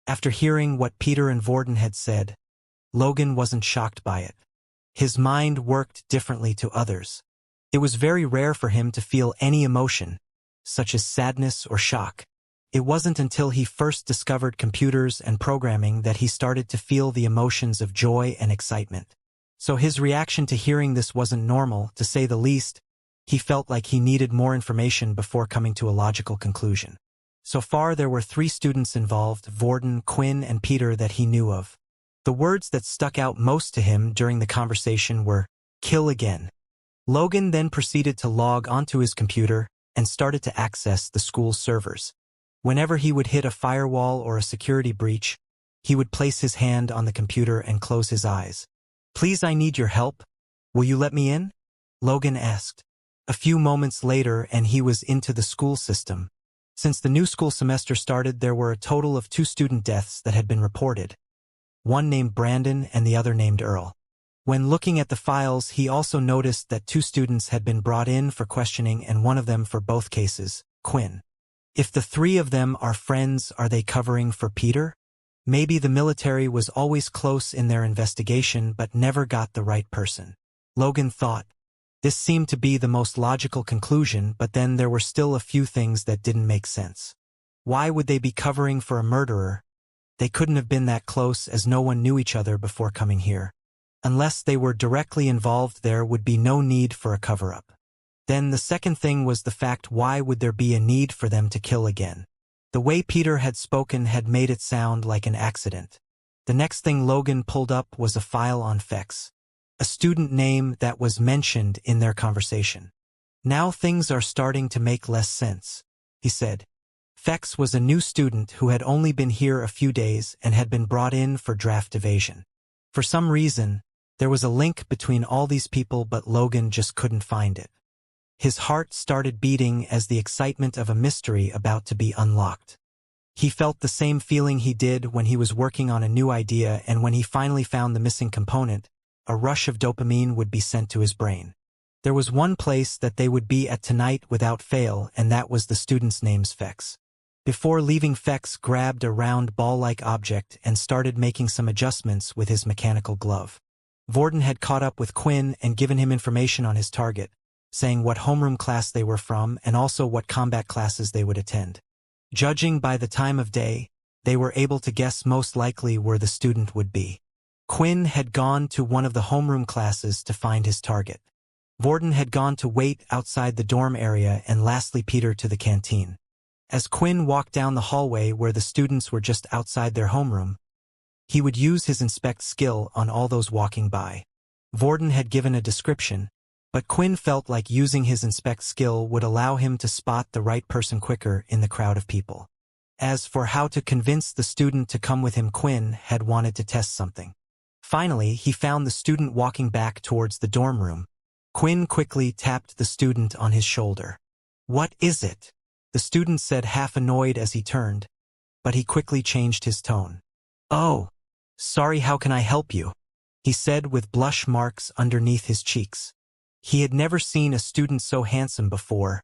After hearing what Peter and Vorden had said, Logan wasn't shocked by it. His mind worked differently to others. It was very rare for him to feel any emotion, such as sadness or shock. It wasn't until he first discovered computers and programming that he started to feel the emotions of joy and excitement. So his reaction to hearing this wasn't normal, to say the least. He felt like he needed more information before coming to a logical conclusion. So far there were 3 students involved, Vorden, Quinn, and Peter, that he knew of. The words that stuck out most to him during the conversation were, "kill again." Logan then proceeded to log onto his computer and started to access the school's servers. Whenever he would hit a firewall or a security breach, he would place his hand on the computer and close his eyes. "Please, I need your help. Will you let me in?" Logan asked. A few moments later and he was into the school system. Since the new school semester started, there were a total of 2 student deaths that had been reported. One named Brandon and the other named Earl. When looking at the files, he also noticed that 2 students had been brought in for questioning and one of them for both cases, Quinn. If the 3 of them are friends, are they covering for Peter? Maybe the military was always close in their investigation but never got the right person. Logan thought. This seemed to be the most logical conclusion, but then there were still a few things that didn't make sense. Why would they be covering for a murderer? They couldn't have been that close, as no one knew each other before coming here. Unless they were directly involved, there would be no need for a cover-up. Then the second thing was the fact, why would there be a need for them to kill again? The way Peter had spoken had made it sound like an accident. The next thing Logan pulled up was a file on Fex, a student name that was mentioned in their conversation. "Now things are starting to make less sense," he said. Fex was a new student who had only been here a few days and had been brought in for draft evasion. For some reason, there was a link between all these people, but Logan just couldn't find it. His heart started beating as the excitement of a mystery about to be unlocked. He felt the same feeling he did when he was working on a new idea, and when he finally found the missing component, a rush of dopamine would be sent to his brain. There was one place that they would be at tonight without fail, and that was the student's name's Fex. Before leaving, Fex grabbed a round ball-like object and started making some adjustments with his mechanical glove. Vorden had caught up with Quinn and given him information on his target, saying what homeroom class they were from and also what combat classes they would attend. Judging by the time of day, they were able to guess most likely where the student would be. Quinn had gone to one of the homeroom classes to find his target. Vorden had gone to wait outside the dorm area, and lastly Peter to the canteen. As Quinn walked down the hallway where the students were just outside their homeroom, he would use his inspect skill on all those walking by. Vorden had given a description, but Quinn felt like using his inspect skill would allow him to spot the right person quicker in the crowd of people. As for how to convince the student to come with him, Quinn had wanted to test something. Finally, he found the student walking back towards the dorm room. Quinn quickly tapped the student on his shoulder. "What is it?" the student said, half annoyed as he turned, but he quickly changed his tone. "Oh, sorry, how can I help you?" he said with blush marks underneath his cheeks. He had never seen a student so handsome before.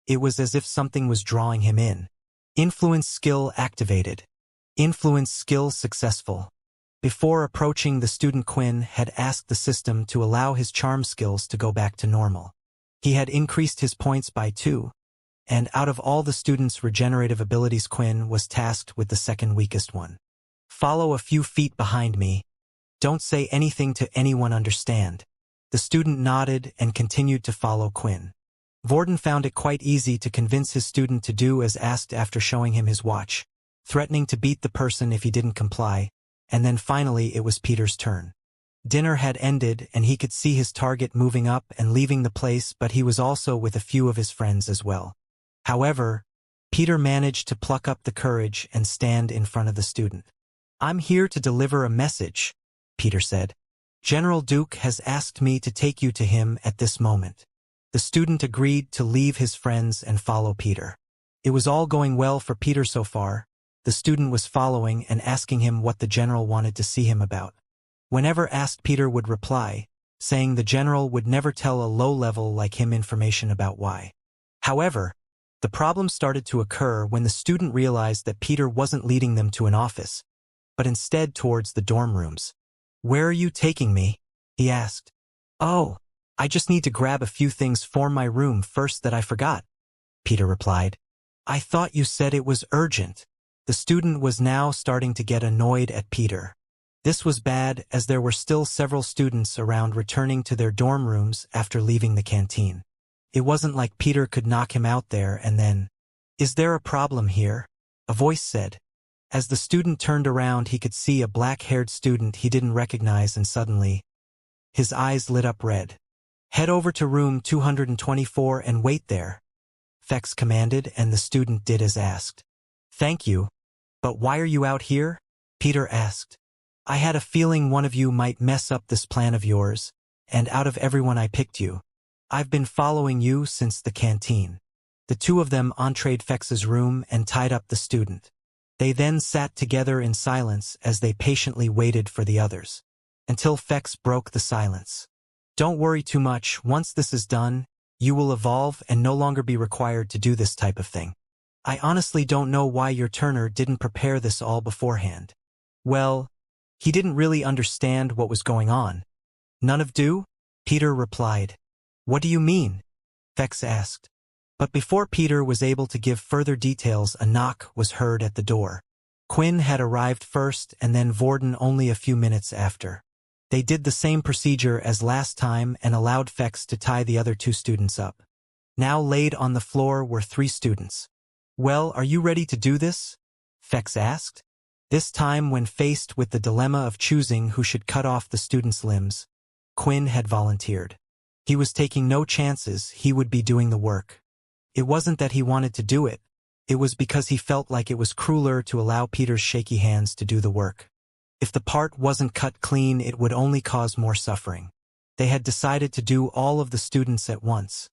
It was as if something was drawing him in. Influence skill activated. Influence skill successful. Before approaching the student, Quinn had asked the system to allow his charm skills to go back to normal. He had increased his points by 2, and out of all the students' regenerative abilities, Quinn was tasked with the second weakest one. "Follow a few feet behind me. Don't say anything to anyone, understand?" The student nodded and continued to follow Quinn. Vorden found it quite easy to convince his student to do as asked after showing him his watch, threatening to beat the person if he didn't comply, and then finally it was Peter's turn. Dinner had ended and he could see his target moving up and leaving the place, but he was also with a few of his friends as well. However, Peter managed to pluck up the courage and stand in front of the student. "I'm here to deliver a message," Peter said. "General Duke has asked me to take you to him at this moment." The student agreed to leave his friends and follow Peter. It was all going well for Peter so far. The student was following and asking him what the general wanted to see him about. Whenever asked, Peter would reply, saying the general would never tell a low-level like him information about why. However, The problem started to occur when the student realized that Peter wasn't leading them to an office, but instead towards the dorm rooms. "Where are you taking me?" he asked. "Oh, I just need to grab a few things for my room first that I forgot," Peter replied. "I thought you said it was urgent." The student was now starting to get annoyed at Peter. This was bad as there were still several students around returning to their dorm rooms after leaving the canteen. It wasn't like Peter could knock him out there and then, "Is there a problem here?" a voice said. As the student turned around, he could see a black-haired student he didn't recognize, and suddenly, his eyes lit up red. "Head over to room 224 and wait there," Fex commanded, and the student did as asked. "Thank you. But why are you out here?" Peter asked. "I had a feeling one of you might mess up this plan of yours, and out of everyone I picked you. I've been following you since the canteen." The two of them entreed Fex's room and tied up the student. They then sat together in silence as they patiently waited for the others, until Fex broke the silence. "Don't worry too much. Once this is done, you will evolve and no longer be required to do this type of thing. I honestly don't know why your Turner didn't prepare this all beforehand." Well, he didn't really understand what was going on. "None of do?" Peter replied. "What do you mean?" Fex asked. But before Peter was able to give further details, a knock was heard at the door. Quinn had arrived first and then Vorden only a few minutes after. They did the same procedure as last time and allowed Fex to tie the other two students up. Now laid on the floor were 3 students. "Well, are you ready to do this?" Fex asked. This time, when faced with the dilemma of choosing who should cut off the student's limbs, Quinn had volunteered. He was taking no chances. He would be doing the work. It wasn't that he wanted to do it. It was because he felt like it was crueler to allow Peter's shaky hands to do the work. If the part wasn't cut clean, it would only cause more suffering. They had decided to do all of the students at once,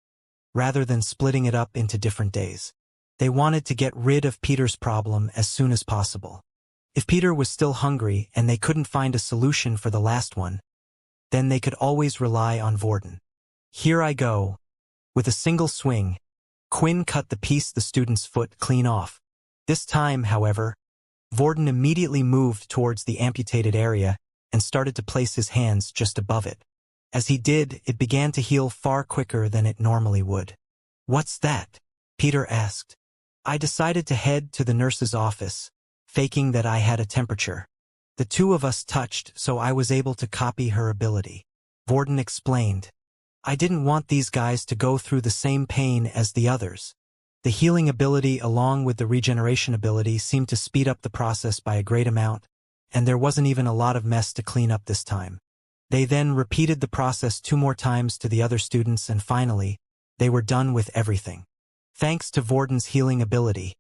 rather than splitting it up into different days. They wanted to get rid of Peter's problem as soon as possible. If Peter was still hungry and they couldn't find a solution for the last one, then they could always rely on Vorden. "Here I go." With a single swing, Quinn cut the piece the student's foot clean off. This time, however, Vorden immediately moved towards the amputated area and started to place his hands just above it. As he did, it began to heal far quicker than it normally would. "What's that?" Peter asked. "I decided to head to the nurse's office, faking that I had a temperature. The two of us touched, so I was able to copy her ability," Vorden explained. "I didn't want these guys to go through the same pain as the others." The healing ability along with the regeneration ability seemed to speed up the process by a great amount, and there wasn't even a lot of mess to clean up this time. They then repeated the process 2 more times to the other students, and finally, they were done with everything. Thanks to Vorden's healing ability,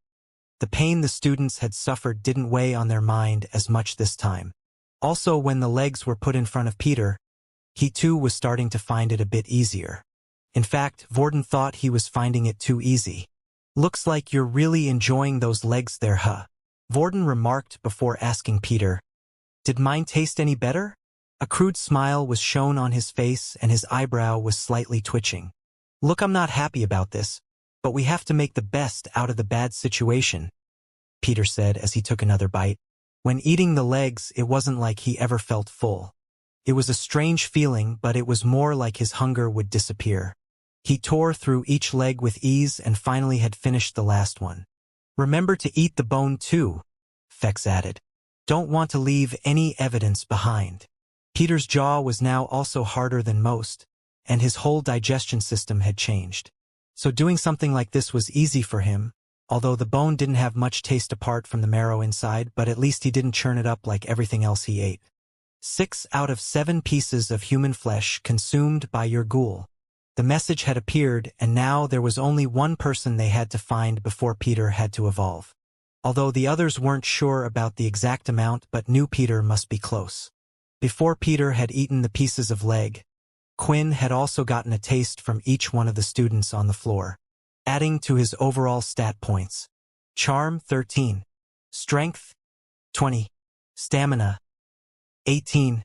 the pain the students had suffered didn't weigh on their mind as much this time. Also, when the legs were put in front of Peter, he too was starting to find it a bit easier. In fact, Vorden thought he was finding it too easy. "Looks like you're really enjoying those legs there, huh?" Vorden remarked before asking Peter, "Did mine taste any better?" A crude smile was shown on his face and his eyebrow was slightly twitching. "Look, I'm not happy about this, but we have to make the best out of the bad situation," Peter said as he took another bite. When eating the legs, it wasn't like he ever felt full. It was a strange feeling, but it was more like his hunger would disappear. He tore through each leg with ease and finally had finished the last one. "Remember to eat the bone too," Fex added. "Don't want to leave any evidence behind." Peter's jaw was now also harder than most, and his whole digestion system had changed. So doing something like this was easy for him, although the bone didn't have much taste apart from the marrow inside, but at least he didn't churn it up like everything else he ate. 6 out of 7 pieces of human flesh consumed by your ghoul. The message had appeared, and now there was only one person they had to find before Peter had to evolve. Although the others weren't sure about the exact amount but knew Peter must be close. Before Peter had eaten the pieces of leg, Quinn had also gotten a taste from each one of the students on the floor, adding to his overall stat points. Charm 13, Strength 20, Stamina 18.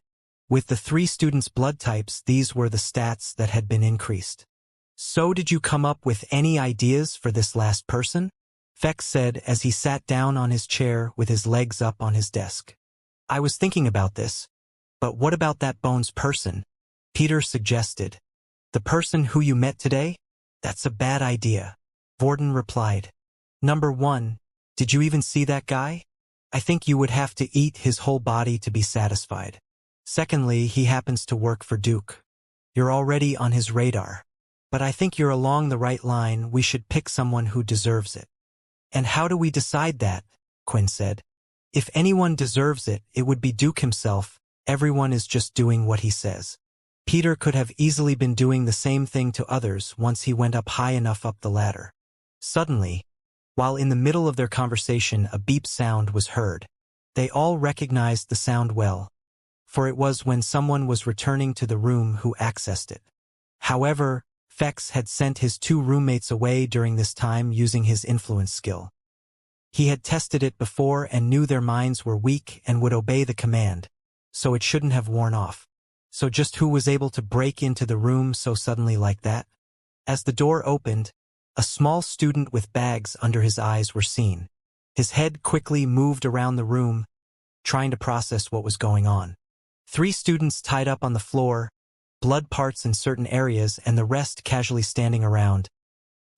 With the 3 students' blood types, these were the stats that had been increased. So did you come up with any ideas for this last person? Fex said as he sat down on his chair with his legs up on his desk. I was thinking about this, but what about that Bones person? Peter suggested. The person who you met today? That's a bad idea. Vorden replied. Number 1, did you even see that guy? I think you would have to eat his whole body to be satisfied. Secondly, he happens to work for Duke. You're already on his radar. But I think you're along the right line. We should pick someone who deserves it. And how do we decide that? Quinn said. If anyone deserves it, it would be Duke himself. Everyone is just doing what he says. Peter could have easily been doing the same thing to others once he went up high enough up the ladder. Suddenly, while in the middle of their conversation, a beep sound was heard. They all recognized the sound well, for it was when someone was returning to the room who accessed it. However, Fex had sent his 2 roommates away during this time using his influence skill. He had tested it before and knew their minds were weak and would obey the command, so it shouldn't have worn off. So just who was able to break into the room so suddenly like that? As the door opened, a small student with bags under his eyes were seen. His head quickly moved around the room, trying to process what was going on. 3 students tied up on the floor, blood parts in certain areas and the rest casually standing around.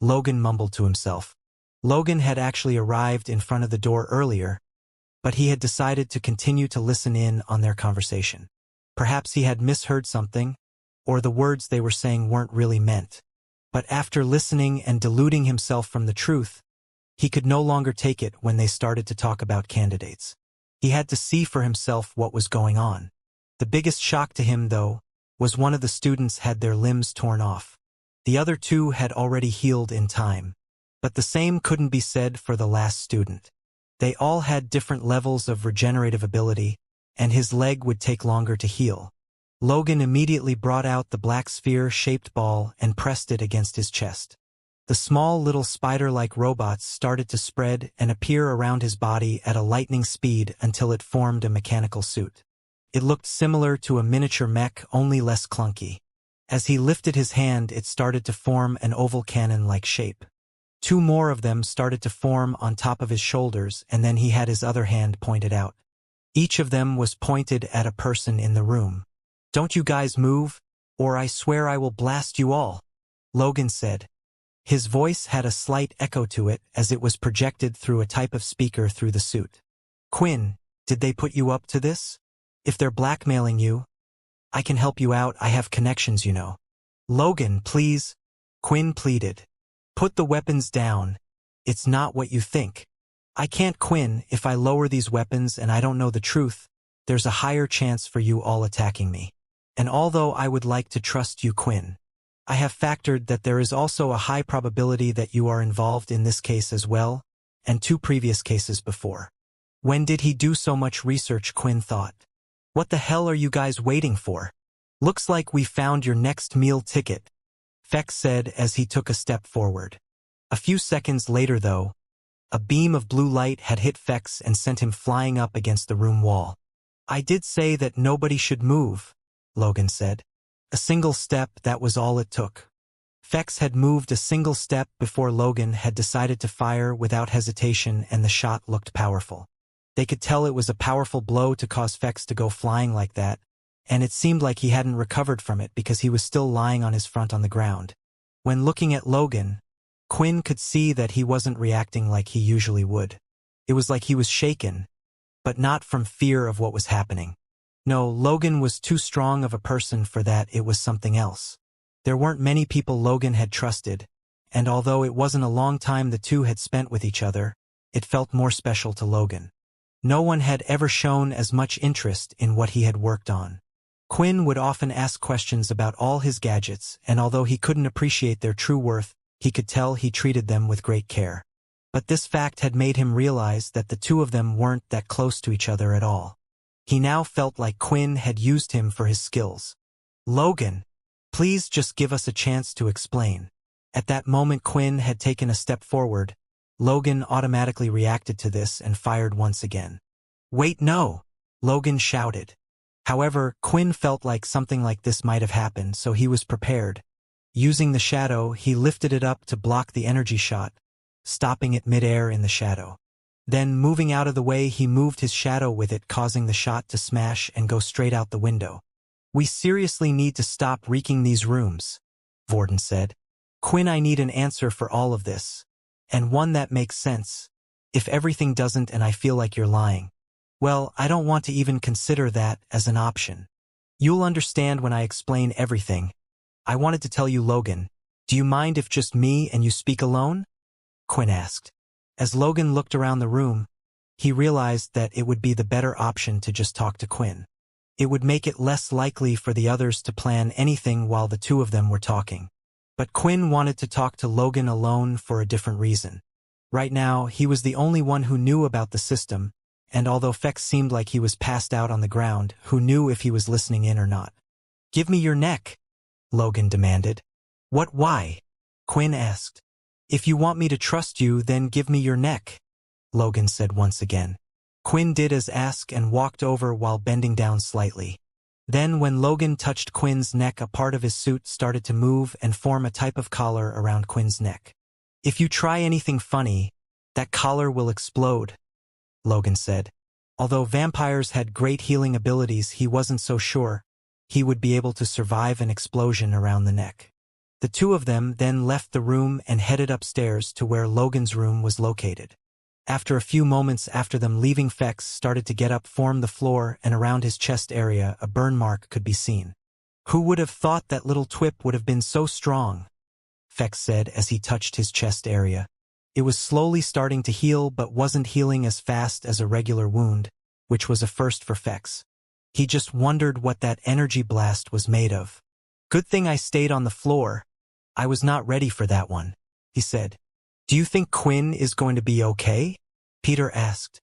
Logan mumbled to himself. Logan had actually arrived in front of the door earlier, but he had decided to continue to listen in on their conversation. Perhaps he had misheard something, or the words they were saying weren't really meant. But after listening and deluding himself from the truth, he could no longer take it when they started to talk about candidates. He had to see for himself what was going on. The biggest shock to him, though, was one of the students had their limbs torn off. The other 2 had already healed in time. But the same couldn't be said for the last student. They all had different levels of regenerative ability, and his leg would take longer to heal. Logan immediately brought out the black sphere-shaped ball and pressed it against his chest. The small little spider-like robots started to spread and appear around his body at a lightning speed until it formed a mechanical suit. It looked similar to a miniature mech, only less clunky. As he lifted his hand, it started to form an oval cannon-like shape. 2 more of them started to form on top of his shoulders, and then he had his other hand pointed out. Each of them was pointed at a person in the room. Don't you guys move, or I swear I will blast you all, Logan said. His voice had a slight echo to it as it was projected through a type of speaker through the suit. Quinn, did they put you up to this? If they're blackmailing you, I can help you out. I have connections, you know. Logan, please, Quinn pleaded. Put the weapons down. It's not what you think. I can't, Quinn. If I lower these weapons and I don't know the truth, there's a higher chance for you all attacking me. And although I would like to trust you, Quinn, I have factored that there is also a high probability that you are involved in this case as well, and 2 previous cases before. When did he do so much research? Quinn thought. What the hell are you guys waiting for? Looks like we found your next meal ticket, Fex said as he took a step forward. A few seconds later, though, a beam of blue light had hit Fex and sent him flying up against the room wall. I did say that nobody should move, Logan said. A single step, that was all it took. Fex had moved a single step before Logan had decided to fire without hesitation, and the shot looked powerful. They could tell it was a powerful blow to cause Fex to go flying like that, and it seemed like he hadn't recovered from it because he was still lying on his front on the ground. When looking at Logan, Quinn could see that he wasn't reacting like he usually would. It was like he was shaken, but not from fear of what was happening. No, Logan was too strong of a person for that. It was something else. There weren't many people Logan had trusted, and although it wasn't a long time the 2 had spent with each other, it felt more special to Logan. No one had ever shown as much interest in what he had worked on. Quinn would often ask questions about all his gadgets, and although he couldn't appreciate their true worth, he could tell he treated them with great care. But this fact had made him realize that the 2 of them weren't that close to each other at all. He now felt like Quinn had used him for his skills. Logan, please just give us a chance to explain. At that moment Quinn had taken a step forward. Logan automatically reacted to this and fired once again. Wait, no! Logan shouted. However, Quinn felt like something like this might have happened, so he was prepared. Using the shadow, he lifted it up to block the energy shot, stopping it midair in the shadow. Then, moving out of the way, he moved his shadow with it, causing the shot to smash and go straight out the window. "We seriously need to stop wrecking these rooms," Vorden said. "Quinn, I need an answer for all of this. And one that makes sense. If everything doesn't and I feel like you're lying, well, I don't want to even consider that as an option. You'll understand when I explain everything. I wanted to tell you, Logan. Do you mind if just me and you speak alone?" Quinn asked. As Logan looked around the room, he realized that it would be the better option to just talk to Quinn. It would make it less likely for the others to plan anything while the two of them were talking. But Quinn wanted to talk to Logan alone for a different reason. Right now, he was the only one who knew about the system, and although Fex seemed like he was passed out on the ground, who knew if he was listening in or not? "Give me your neck," Logan demanded. "What, why?" Quinn asked. "If you want me to trust you, then give me your neck," Logan said once again. Quinn did as asked and walked over while bending down slightly. Then when Logan touched Quinn's neck, a part of his suit started to move and form a type of collar around Quinn's neck. "If you try anything funny, that collar will explode," Logan said. Although vampires had great healing abilities, he wasn't so sure he would be able to survive an explosion around the neck. The two of them then left the room and headed upstairs to where Logan's room was located. After a few moments after them leaving, Fex started to get up from the floor, and around his chest area a burn mark could be seen. "Who would have thought that little twip would have been so strong?" Fex said as he touched his chest area. It was slowly starting to heal, but wasn't healing as fast as a regular wound, which was a first for Fex. He just wondered what that energy blast was made of. "Good thing I stayed on the floor. I was not ready for that one," he said. "Do you think Quinn is going to be okay?" Peter asked.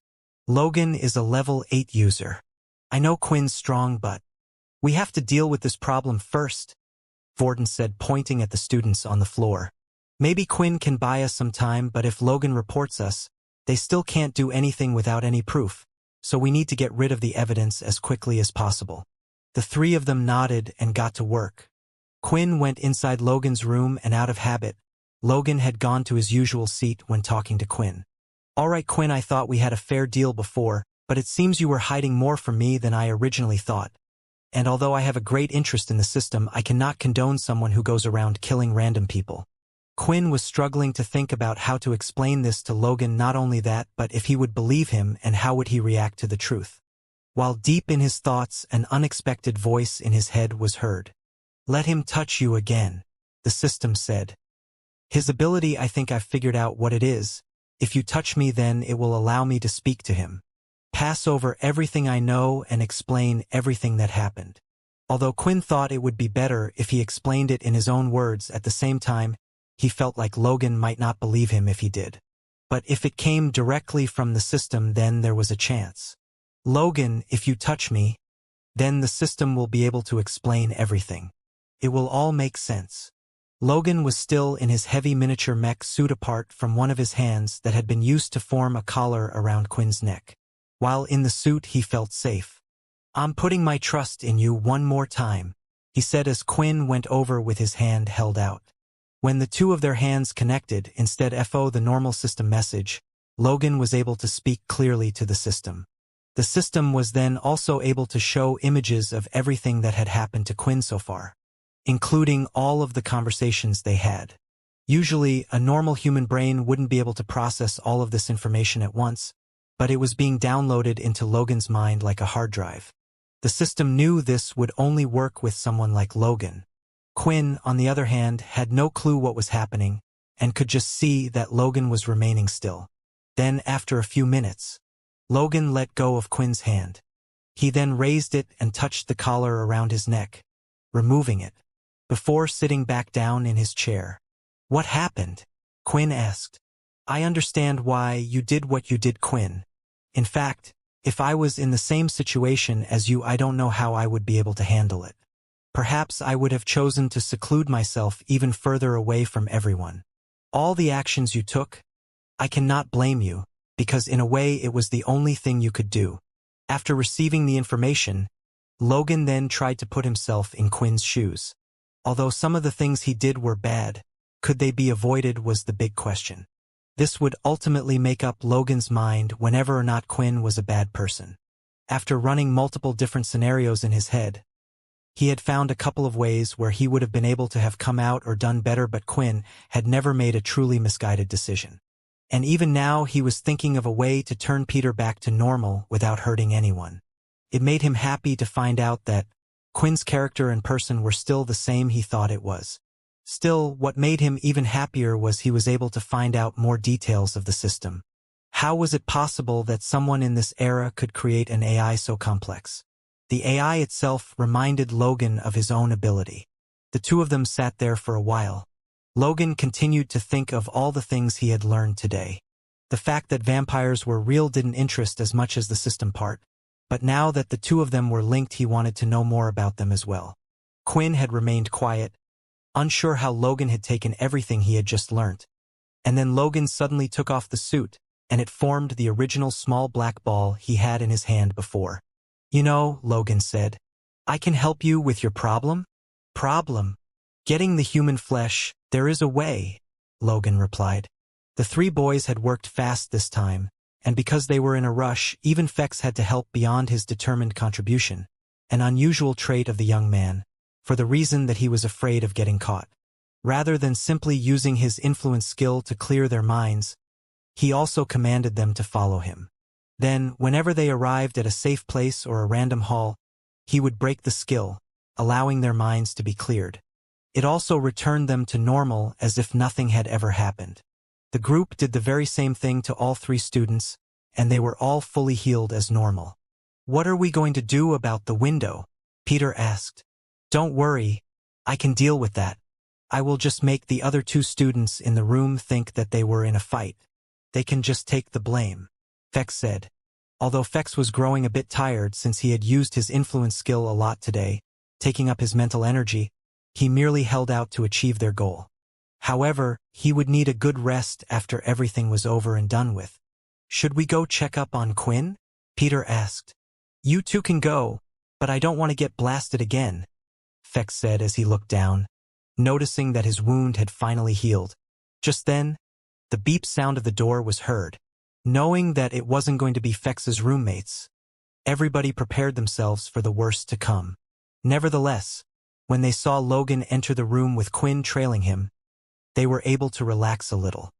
"Logan is a level 8 user. I know Quinn's strong, but we have to deal with this problem first," Vorden said, pointing at the students on the floor. "Maybe Quinn can buy us some time, but if Logan reports us, they still can't do anything without any proof, so we need to get rid of the evidence as quickly as possible." The three of them nodded and got to work. Quinn went inside Logan's room, and out of habit, Logan had gone to his usual seat when talking to Quinn. "All right, Quinn, I thought we had a fair deal before, but it seems you were hiding more from me than I originally thought. And although I have a great interest in the system, I cannot condone someone who goes around killing random people." Quinn was struggling to think about how to explain this to Logan, not only that, but if he would believe him and how would he react to the truth. While deep in his thoughts, an unexpected voice in his head was heard. "Let him touch you again," the system said. "His ability, I think I've figured out what it is. If you touch me, then it will allow me to speak to him. Pass over everything I know and explain everything that happened." Although Quinn thought it would be better if he explained it in his own words, at the same time, he felt like Logan might not believe him if he did. But if it came directly from the system, then there was a chance. "Logan, if you touch me, then the system will be able to explain everything. It will all make sense." Logan was still in his heavy miniature mech suit, apart from one of his hands that had been used to form a collar around Quinn's neck. While in the suit, he felt safe. "I'm putting my trust in you one more time," he said as Quinn went over with his hand held out. When the two of their hands connected, instead of the normal system message, Logan was able to speak clearly to the system. The system was then also able to show images of everything that had happened to Quinn so far, including all of the conversations they had. Usually, a normal human brain wouldn't be able to process all of this information at once, but it was being downloaded into Logan's mind like a hard drive. The system knew this would only work with someone like Logan. Quinn, on the other hand, had no clue what was happening and could just see that Logan was remaining still. Then, after a few minutes, Logan let go of Quinn's hand. He then raised it and touched the collar around his neck, removing it, before sitting back down in his chair. "What happened?" Quinn asked. "I understand why you did what you did, Quinn. In fact, if I was in the same situation as you, I don't know how I would be able to handle it. Perhaps I would have chosen to seclude myself even further away from everyone. All the actions you took, I cannot blame you, because in a way it was the only thing you could do." After receiving the information, Logan then tried to put himself in Quinn's shoes. Although some of the things he did were bad, could they be avoided was the big question. This would ultimately make up Logan's mind whenever or not Quinn was a bad person. After running multiple different scenarios in his head, he had found a couple of ways where he would have been able to have come out or done better, but Quinn had never made a truly misguided decision. And even now he was thinking of a way to turn Peter back to normal without hurting anyone. It made him happy to find out that Quinn's character and person were still the same he thought it was. Still, what made him even happier was he was able to find out more details of the system. How was it possible that someone in this era could create an AI so complex? The AI itself reminded Logan of his own ability. The two of them sat there for a while. Logan continued to think of all the things he had learned today. The fact that vampires were real didn't interest as much as the system part, but now that the two of them were linked, he wanted to know more about them as well. Quinn had remained quiet, unsure how Logan had taken everything he had just learnt. And then Logan suddenly took off the suit, and it formed the original small black ball he had in his hand before. "You know," Logan said, "I can help you with your problem." "Problem? Getting the human flesh, there is a way," Logan replied. The three boys had worked fast this time, and because they were in a rush, even Fex had to help beyond his determined contribution, an unusual trait of the young man, for the reason that he was afraid of getting caught. Rather than simply using his influence skill to clear their minds, he also commanded them to follow him. Then, whenever they arrived at a safe place or a random hall, he would break the skill, allowing their minds to be cleared. It also returned them to normal as if nothing had ever happened. The group did the very same thing to all three students, and they were all fully healed as normal. "What are we going to do about the window?" Peter asked. "Don't worry, I can deal with that. I will just make the other two students in the room think that they were in a fight. They can just take the blame," Fex said. Although Fex was growing a bit tired since he had used his influence skill a lot today, taking up his mental energy, he merely held out to achieve their goal. However, he would need a good rest after everything was over and done with. "Should we go check up on Quinn?" Peter asked. "You two can go, but I don't want to get blasted again," Fex said as he looked down, noticing that his wound had finally healed. Just then, the beep sound of the door was heard. Knowing that it wasn't going to be Fex's roommates, everybody prepared themselves for the worst to come. Nevertheless, when they saw Logan enter the room with Quinn trailing him, they were able to relax a little.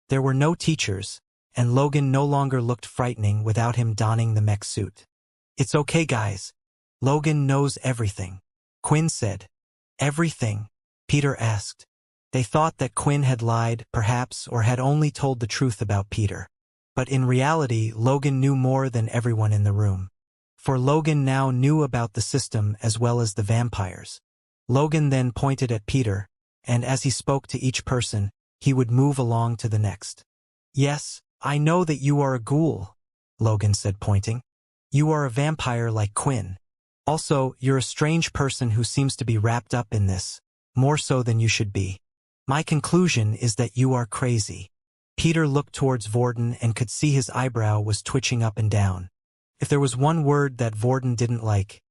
There were no teachers, and Logan no longer looked frightening without him donning the mech suit. "It's okay, guys. Logan knows everything," Quinn said. "Everything?" Peter asked. They thought that Quinn had lied, perhaps, or had only told the truth about Peter. But in reality, Logan knew more than everyone in the room. For Logan now knew about the system as well as the vampires. Logan then pointed at Peter, and as he spoke to each person, he would move along to the next. "Yes, I know that you are a ghoul," Logan said, pointing. "You are a vampire like Quinn. Also, you're a strange person who seems to be wrapped up in this, more so than you should be. My conclusion is that you are crazy." Peter looked towards Vorden and could see his eyebrow was twitching up and down. If there was one word that Vorden didn't like,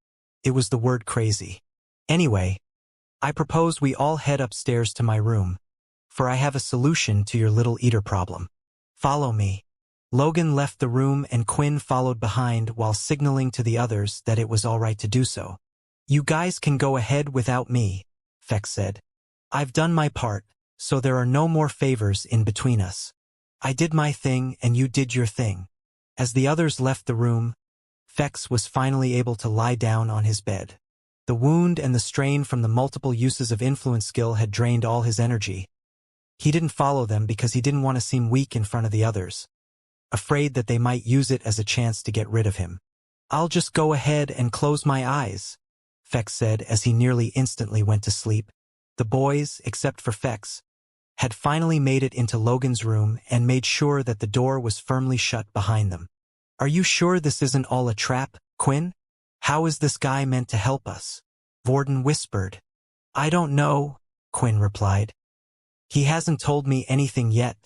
it was the word crazy. "Anyway, I propose we all head upstairs to my room, for I have a solution to your little eater problem. Follow me." Logan left the room and Quinn followed behind while signaling to the others that it was all right to do so. "You guys can go ahead without me," Fex said. "I've done my part, so there are no more favors in between us. I did my thing and you did your thing." As the others left the room, Fex was finally able to lie down on his bed. The wound and the strain from the multiple uses of influence skill had drained all his energy. He didn't follow them because he didn't want to seem weak in front of the others, afraid that they might use it as a chance to get rid of him. "I'll just go ahead and close my eyes," Fex said as he nearly instantly went to sleep. The boys, except for Fex, had finally made it into Logan's room and made sure that the door was firmly shut behind them. "Are you sure this isn't all a trap, Quinn? How is this guy meant to help us?" Vorden whispered. "I don't know," Quinn replied. "He hasn't told me anything yet,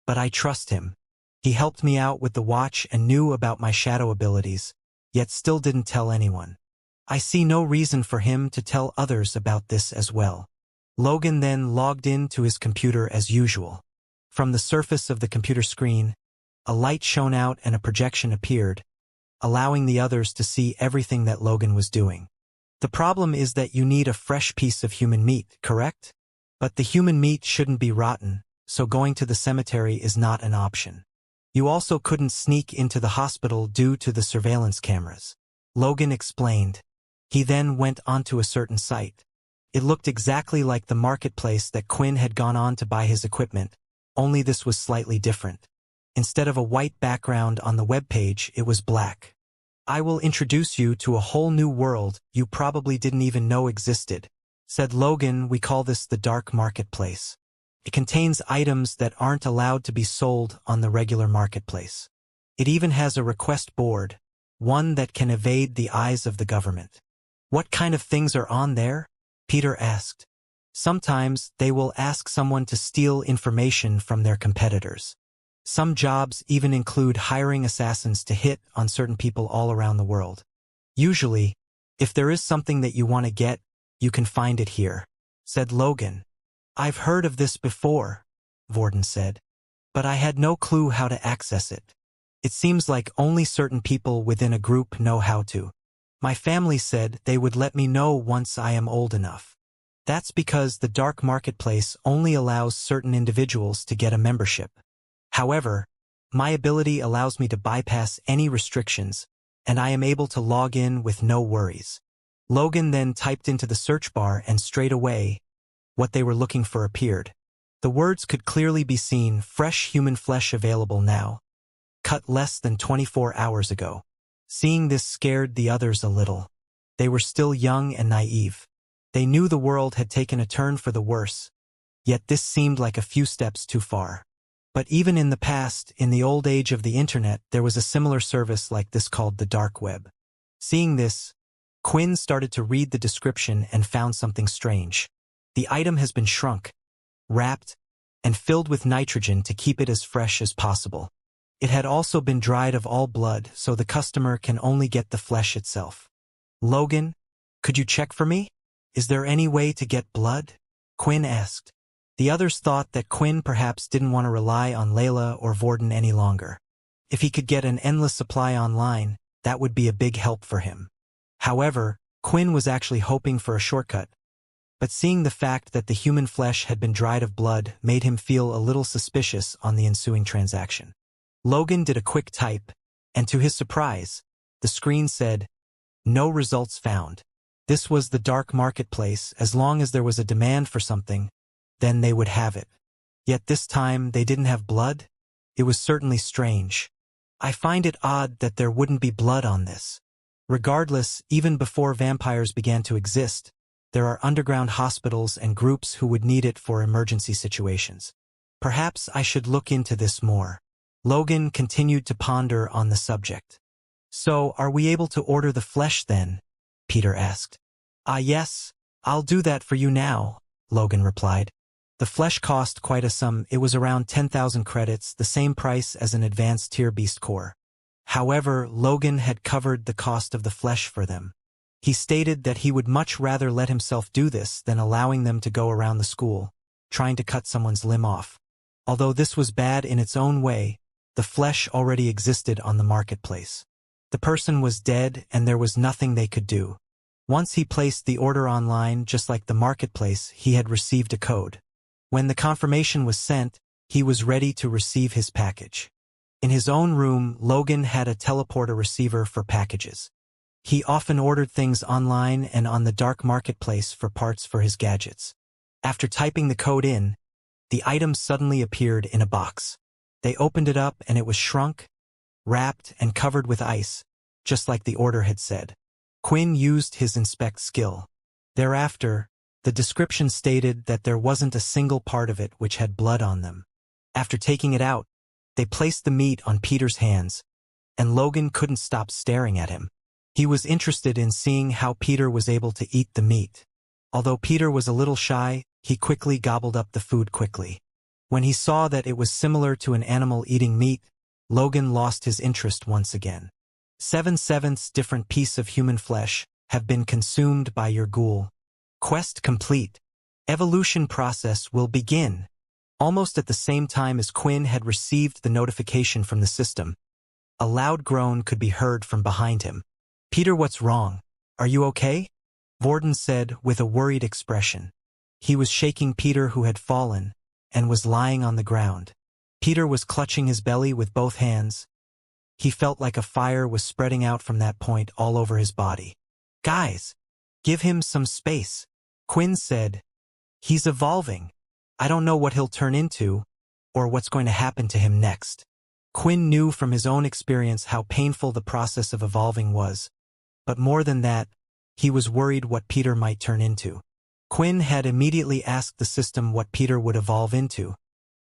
but I trust him. He helped me out with the watch and knew about my shadow abilities, yet still didn't tell anyone. I see no reason for him to tell others about this as well." Logan then logged in to his computer as usual. From the surface of the computer screen, a light shone out and a projection appeared, allowing the others to see everything that Logan was doing. The problem is that you need a fresh piece of human meat, correct? But the human meat shouldn't be rotten, so going to the cemetery is not an option. You also couldn't sneak into the hospital due to the surveillance cameras. Logan explained. He then went onto a certain site. It looked exactly like the marketplace that Quinn had gone on to buy his equipment, only this was slightly different. Instead of a white background on the web page, it was black. "I will introduce you to a whole new world you probably didn't even know existed," said Logan. "We call this the dark marketplace. It contains items that aren't allowed to be sold on the regular marketplace. It even has a request board, one that can evade the eyes of the government." "What kind of things are on there?" Peter asked. "Sometimes they will ask someone to steal information from their competitors. Some jobs even include hiring assassins to hit on certain people all around the world. Usually, if there is something that you want to get, you can find it here," said Logan. "I've heard of this before," Vorden said, "but I had no clue how to access it. It seems like only certain people within a group know how to. My family said they would let me know once I am old enough. That's because the dark marketplace only allows certain individuals to get a membership. However, my ability allows me to bypass any restrictions, and I am able to log in with no worries." Logan then typed into the search bar and straight away, what they were looking for appeared. The words could clearly be seen: "Fresh human flesh available now. Cut less than 24 hours ago." Seeing this scared the others a little. They were still young and naive. They knew the world had taken a turn for the worse, yet this seemed like a few steps too far. But even in the past, in the old age of the internet, there was a similar service like this called the dark web. Seeing this, Quinn started to read the description and found something strange. The item has been shrunk, wrapped, and filled with nitrogen to keep it as fresh as possible. It had also been dried of all blood, so the customer can only get the flesh itself. "Logan, could you check for me? Is there any way to get blood?" Quinn asked. The others thought that Quinn perhaps didn't want to rely on Layla or Vorden any longer. If he could get an endless supply online, that would be a big help for him. However, Quinn was actually hoping for a shortcut. But seeing the fact that the human flesh had been dried of blood made him feel a little suspicious on the ensuing transaction. Logan did a quick type, and to his surprise, the screen said, "No results found." This was the dark marketplace. As long as there was a demand for something, then they would have it. Yet this time they didn't have blood? It was certainly strange. "I find it odd that there wouldn't be blood on this. Regardless, even before vampires began to exist, there are underground hospitals and groups who would need it for emergency situations. Perhaps I should look into this more." Logan continued to ponder on the subject. "So, are we able to order the flesh then?" Peter asked. Yes, I'll do that for you now," Logan replied. The flesh cost quite a sum. It was around 10,000 credits, the same price as an advanced tier beast core. However, Logan had covered the cost of the flesh for them. He stated that he would much rather let himself do this than allowing them to go around the school, trying to cut someone's limb off. Although this was bad in its own way, the flesh already existed on the marketplace. The person was dead and there was nothing they could do. Once he placed the order online, just like the marketplace, he had received a code. When the confirmation was sent, he was ready to receive his package. In his own room, Logan had a teleporter receiver for packages. He often ordered things online and on the dark marketplace for parts for his gadgets. After typing the code in, the item suddenly appeared in a box. They opened it up and it was shrunk, wrapped, and covered with ice, just like the order had said. Quinn used his inspect skill. Thereafter, the description stated that there wasn't a single part of it which had blood on them. After taking it out, they placed the meat on Peter's hands, and Logan couldn't stop staring at him. He was interested in seeing how Peter was able to eat the meat. Although Peter was a little shy, he quickly gobbled up the food quickly. When he saw that it was similar to an animal eating meat, Logan lost his interest once again. 7/7 different piece of human flesh have been consumed by your ghoul. Quest complete. Evolution process will begin. Almost at the same time as Quinn had received the notification from the system, a loud groan could be heard from behind him. Peter, what's wrong? Are you okay? Vorden said with a worried expression. He was shaking Peter, who had fallen and was lying on the ground. Peter was clutching his belly with both hands. He felt like a fire was spreading out from that point all over his body. Guys, give him some space, Quinn said. He's evolving. I don't know what he'll turn into or what's going to happen to him next. Quinn knew from his own experience how painful the process of evolving was, but more than that, he was worried what Peter might turn into. Quinn had immediately asked the system what Peter would evolve into,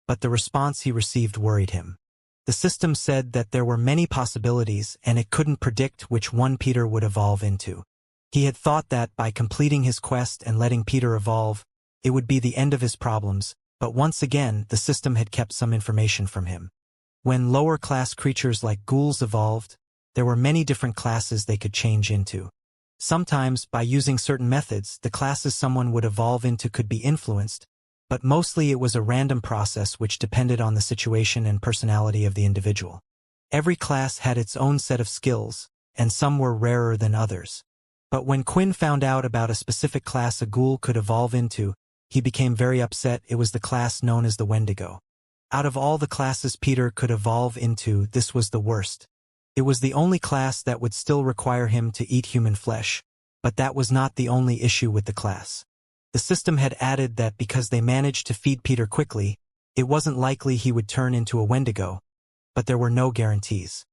but the response he received worried him. The system said that there were many possibilities and it couldn't predict which one Peter would evolve into. He had thought that by completing his quest and letting Peter evolve, it would be the end of his problems, but once again the system had kept some information from him. When lower-class creatures like ghouls evolved, there were many different classes they could change into. Sometimes, by using certain methods, the classes someone would evolve into could be influenced, but mostly it was a random process which depended on the situation and personality of the individual. Every class had its own set of skills, and some were rarer than others. But when Quinn found out about a specific class a ghoul could evolve into, he became very upset. It was the class known as the Wendigo. Out of all the classes Peter could evolve into, this was the worst. It was the only class that would still require him to eat human flesh, but that was not the only issue with the class. The system had added that because they managed to feed Peter quickly, it wasn't likely he would turn into a Wendigo, but there were no guarantees.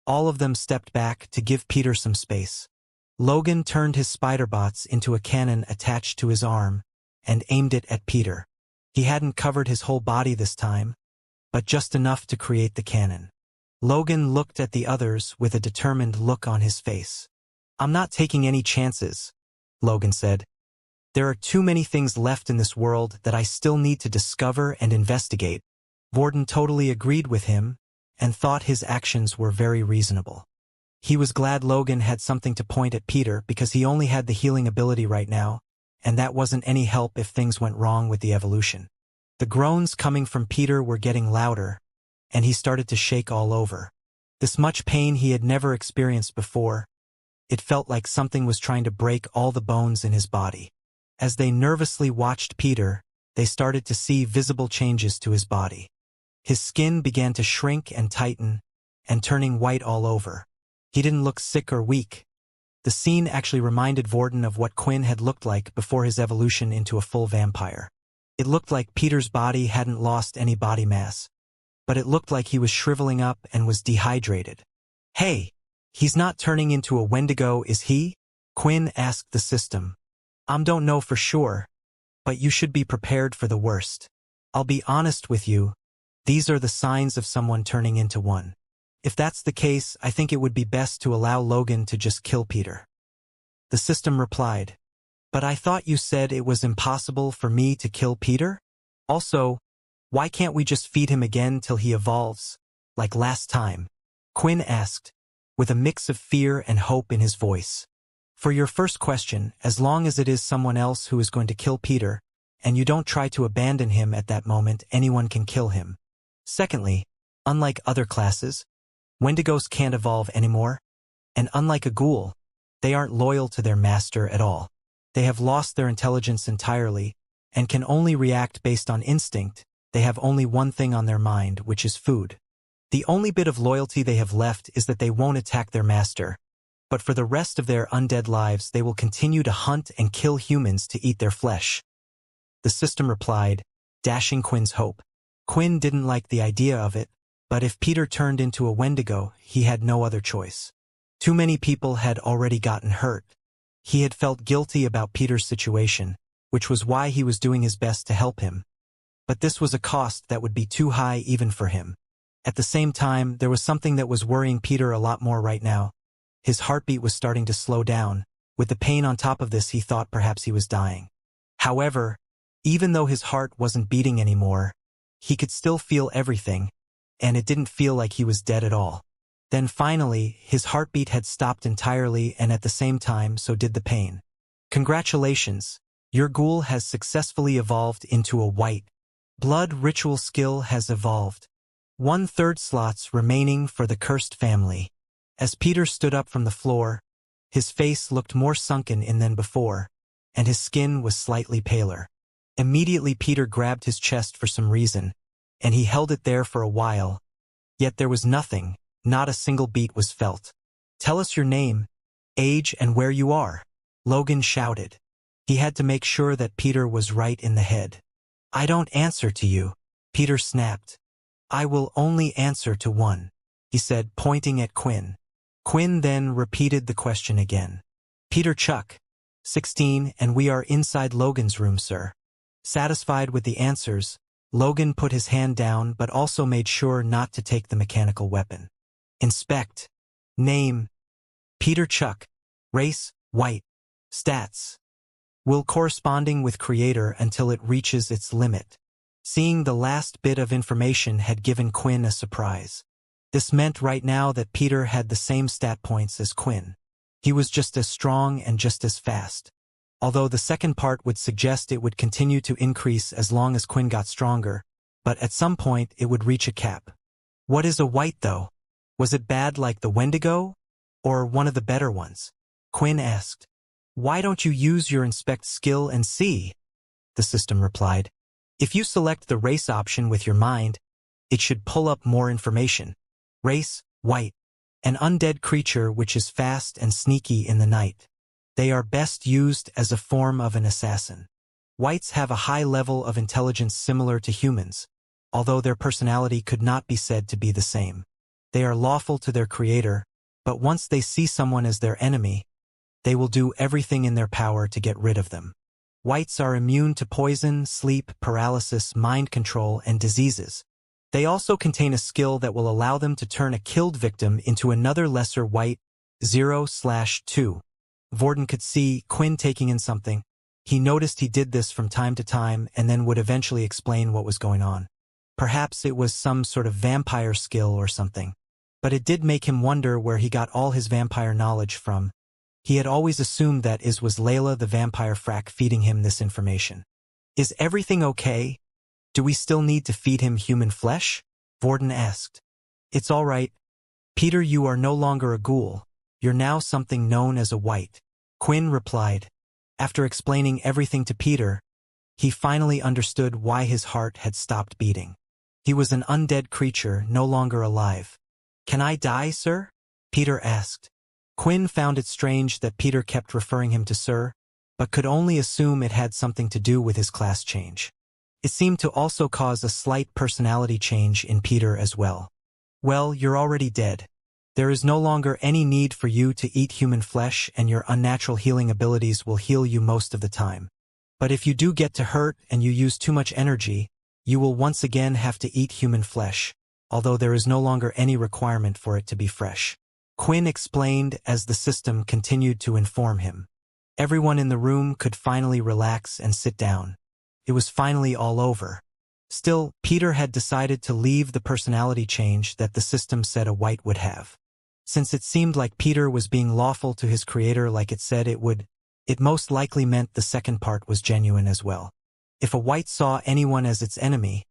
All of them stepped back to give Peter some space. Logan turned his spider bots into a cannon attached to his arm and aimed it at Peter. He hadn't covered his whole body this time, but just enough to create the cannon. Logan looked at the others with a determined look on his face. I'm not taking any chances, Logan said. There are too many things left in this world that I still need to discover and investigate. Vorden totally agreed with him and thought his actions were very reasonable. He was glad Logan had something to point at Peter because he only had the healing ability right now, and that wasn't any help if things went wrong with the evolution. The groans coming from Peter were getting louder, and he started to shake all over. This much pain he had never experienced before. It felt like something was trying to break all the bones in his body. As they nervously watched Peter, they started to see visible changes to his body. His skin began to shrink and tighten, and turning white all over. He didn't look sick or weak. The scene actually reminded Vorden of what Quinn had looked like before his evolution into a full vampire. It looked like Peter's body hadn't lost any body mass, but it looked like he was shriveling up and was dehydrated. Hey, he's not turning into a Wendigo, is he? Quinn asked the system. Don't know for sure, but you should be prepared for the worst. I'll be honest with you, these are the signs of someone turning into one. If that's the case, I think it would be best to allow Logan to just kill Peter. The system replied, but I thought you said it was impossible for me to kill Peter? Also, why can't we just feed him again till he evolves, like last time? Quinn asked, with a mix of fear and hope in his voice. For your first question, as long as it is someone else who is going to kill Peter, and you don't try to abandon him at that moment, anyone can kill him. Secondly, unlike other classes, Wendigos can't evolve anymore, and unlike a ghoul, they aren't loyal to their master at all. They have lost their intelligence entirely, and can only react based on instinct. They have only one thing on their mind, which is food. The only bit of loyalty they have left is that they won't attack their master, but for the rest of their undead lives they will continue to hunt and kill humans to eat their flesh. The system replied, dashing Quinn's hope. Quinn didn't like the idea of it, but if Peter turned into a Wendigo, he had no other choice. Too many people had already gotten hurt. He had felt guilty about Peter's situation, which was why he was doing his best to help him. But this was a cost that would be too high even for him. At the same time, there was something that was worrying Peter a lot more right now. His heartbeat was starting to slow down. With the pain on top of this, he thought perhaps he was dying. However, even though his heart wasn't beating anymore, he could still feel everything, and it didn't feel like he was dead at all. Then finally, his heartbeat had stopped entirely, and at the same time, so did the pain. Congratulations, Your ghoul has successfully evolved into a white. Blood ritual skill has evolved. 1/3 slots remaining for the cursed family. As Peter stood up from the floor, his face looked more sunken in than before, and his skin was slightly paler. Immediately Peter grabbed his chest for some reason, and he held it there for a while. Yet there was nothing, not a single beat was felt. "Tell us your name, age, and where you are," Logan shouted. He had to make sure that Peter was right in the head. "I don't answer to you," Peter snapped. "I will only answer to one," he said, pointing at Quinn. Quinn then repeated the question again. "Peter Chuck, 16, and we are inside Logan's room, sir." Satisfied with the answers, Logan put his hand down but also made sure not to take the mechanical weapon. "Inspect. Name, Peter Chuck. Race, white. Stats. Will corresponding with creator until it reaches its limit." Seeing the last bit of information had given Quinn a surprise. This meant right now that Peter had the same stat points as Quinn. He was just as strong and just as fast. Although the second part would suggest it would continue to increase as long as Quinn got stronger, but at some point it would reach a cap. "What is a white though? Was it bad like the Wendigo? Or one of the better ones?" Quinn asked. "Why don't you use your inspect skill and see?" the system replied. "If you select the race option with your mind, it should pull up more information. Race, white. An undead creature which is fast and sneaky in the night. They are best used as a form of an assassin. Whites have a high level of intelligence similar to humans, although their personality could not be said to be the same. They are lawful to their creator, but once they see someone as their enemy, they will do everything in their power to get rid of them. Whites are immune to poison, sleep, paralysis, mind control, and diseases. They also contain a skill that will allow them to turn a killed victim into another lesser white. 0/2. Vorden could see Quinn taking in something. He noticed he did this from time to time and then would eventually explain what was going on. Perhaps it was some sort of vampire skill or something. But it did make him wonder where he got all his vampire knowledge from. He had always assumed that it was Layla the vampire frack feeding him this information. "Is everything okay? Do we still need to feed him human flesh?" Vorden asked. "It's all right. Peter, you are no longer a ghoul. You're now something known as a white," Quinn replied. After explaining everything to Peter, he finally understood why his heart had stopped beating. He was an undead creature, no longer alive. "Can I die, sir?" Peter asked. Quinn found it strange that Peter kept referring him to sir, but could only assume it had something to do with his class change. It seemed to also cause a slight personality change in Peter as well. "Well, you're already dead. There is no longer any need for you to eat human flesh, and your unnatural healing abilities will heal you most of the time. But if you do get to hurt and you use too much energy, you will once again have to eat human flesh, although there is no longer any requirement for it to be fresh," Quinn explained as the system continued to inform him. Everyone in the room could finally relax and sit down. It was finally all over. Still, Peter had decided to leave the personality change that the system said a white would have. Since it seemed like Peter was being lawful to his creator like it said it would, it most likely meant the second part was genuine as well. If a white saw anyone as its enemy,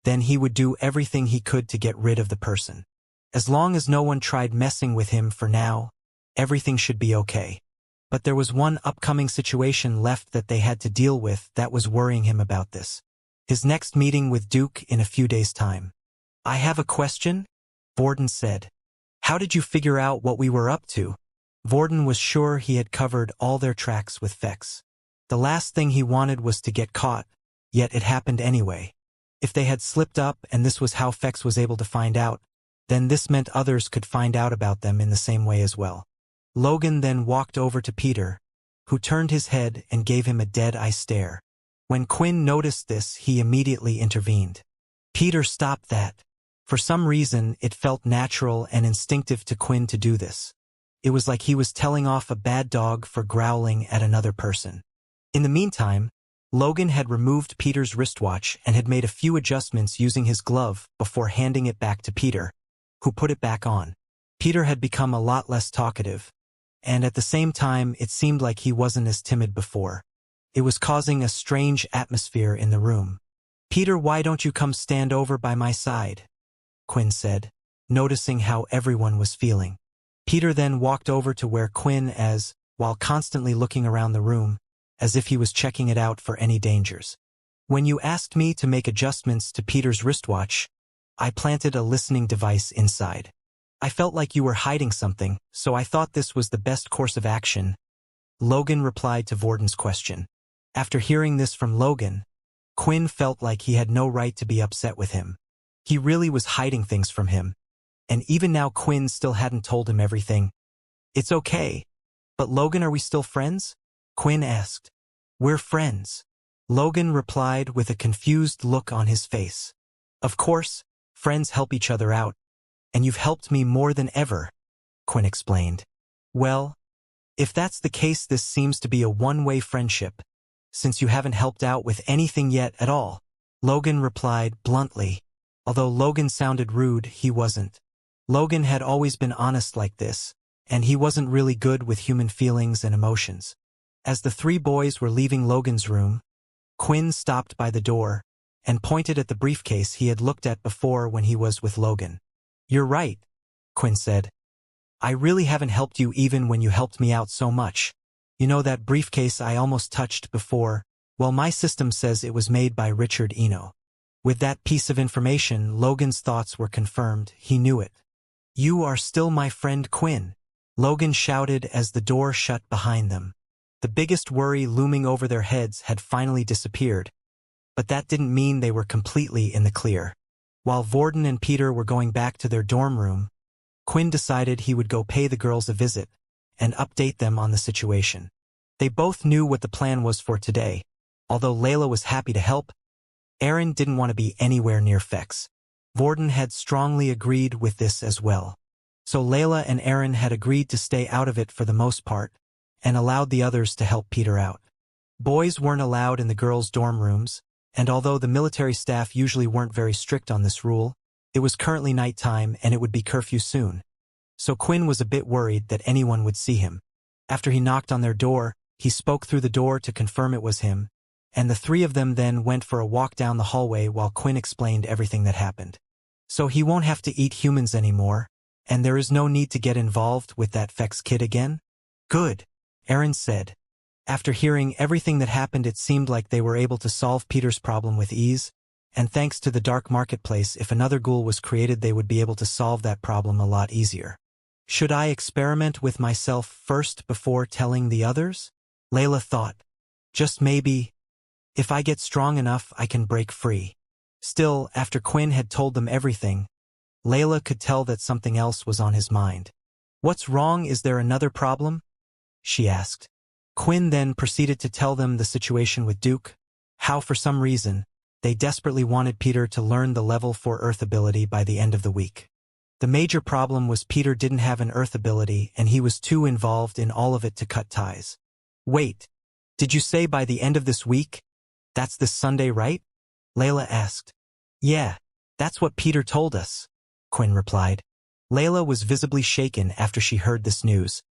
then he would do everything he could to get rid of the person. As long as no one tried messing with him for now, everything should be okay. But there was one upcoming situation left that they had to deal with that was worrying him about this. His next meeting with Duke in a few days' time. "I have a question," Vorden said. "How did you figure out what we were up to?" Vorden was sure he had covered all their tracks with Fex. The last thing he wanted was to get caught, yet it happened anyway. If they had slipped up and this was how Fex was able to find out, then this meant others could find out about them in the same way as well. Logan then walked over to Peter, who turned his head and gave him a dead-eye stare. When Quinn noticed this, he immediately intervened. Peter stopped that. For some reason, it felt natural and instinctive to Quinn to do this. It was like he was telling off a bad dog for growling at another person. In the meantime, Logan had removed Peter's wristwatch and had made a few adjustments using his glove before handing it back to Peter, who put it back on. Peter had become a lot less talkative, and at the same time it seemed like he wasn't as timid before. It was causing a strange atmosphere in the room. "Peter, why don't you come stand over by my side?" Quinn said, noticing how everyone was feeling. Peter then walked over to where Quinn was, while constantly looking around the room, as if he was checking it out for any dangers. "When you asked me to make adjustments to Peter's wristwatch, I planted a listening device inside. I felt like you were hiding something, so I thought this was the best course of action," Logan replied to Vorden's question. After hearing this from Logan, Quinn felt like he had no right to be upset with him. He really was hiding things from him, and even now Quinn still hadn't told him everything. "It's okay. But Logan, are we still friends?" Quinn asked. "We're friends," Logan replied with a confused look on his face. "Of course, friends help each other out, and you've helped me more than ever," Quinn explained. "Well, if that's the case, this seems to be a one-way friendship, since you haven't helped out with anything yet at all," Logan replied bluntly. Although Logan sounded rude, he wasn't. Logan had always been honest like this, and he wasn't really good with human feelings and emotions. As the three boys were leaving Logan's room, Quinn stopped by the door and pointed at the briefcase he had looked at before when he was with Logan. "You're right," Quinn said. "I really haven't helped you even when you helped me out so much. You know that briefcase I almost touched before? Well, my system says it was made by Richard Eno." With that piece of information, Logan's thoughts were confirmed. He knew it. "You are still my friend, Quinn," Logan shouted as the door shut behind them. The biggest worry looming over their heads had finally disappeared, but that didn't mean they were completely in the clear. While Vorden and Peter were going back to their dorm room, Quinn decided he would go pay the girls a visit and update them on the situation. They both knew what the plan was for today. Although Layla was happy to help, Aaron didn't want to be anywhere near Fex. Vorden had strongly agreed with this as well. So Layla and Aaron had agreed to stay out of it for the most part, and allowed the others to help Peter out. Boys weren't allowed in the girls' dorm rooms, and although the military staff usually weren't very strict on this rule, it was currently nighttime and it would be curfew soon. So Quinn was a bit worried that anyone would see him. After he knocked on their door, he spoke through the door to confirm it was him, and the three of them then went for a walk down the hallway while Quinn explained everything that happened. "So he won't have to eat humans anymore, and there is no need to get involved with that Fex kid again?" "Good," Aaron said. After hearing everything that happened, it seemed like they were able to solve Peter's problem with ease, and thanks to the dark marketplace, if another ghoul was created, they would be able to solve that problem a lot easier. "Should I experiment with myself first before telling the others?" Layla thought. "Just maybe. If I get strong enough, I can break free." Still, after Quinn had told them everything, Layla could tell that something else was on his mind. "What's wrong? Is there another problem?" she asked. Quinn then proceeded to tell them the situation with Duke, how for some reason, they desperately wanted Peter to learn the level 4 Earth ability by the end of the week. The major problem was Peter didn't have an Earth ability and he was too involved in all of it to cut ties. "Wait, did you say by the end of this week? That's this Sunday, right?" Layla asked. "Yeah, that's what Peter told us," Quinn replied. Layla was visibly shaken after she heard this news,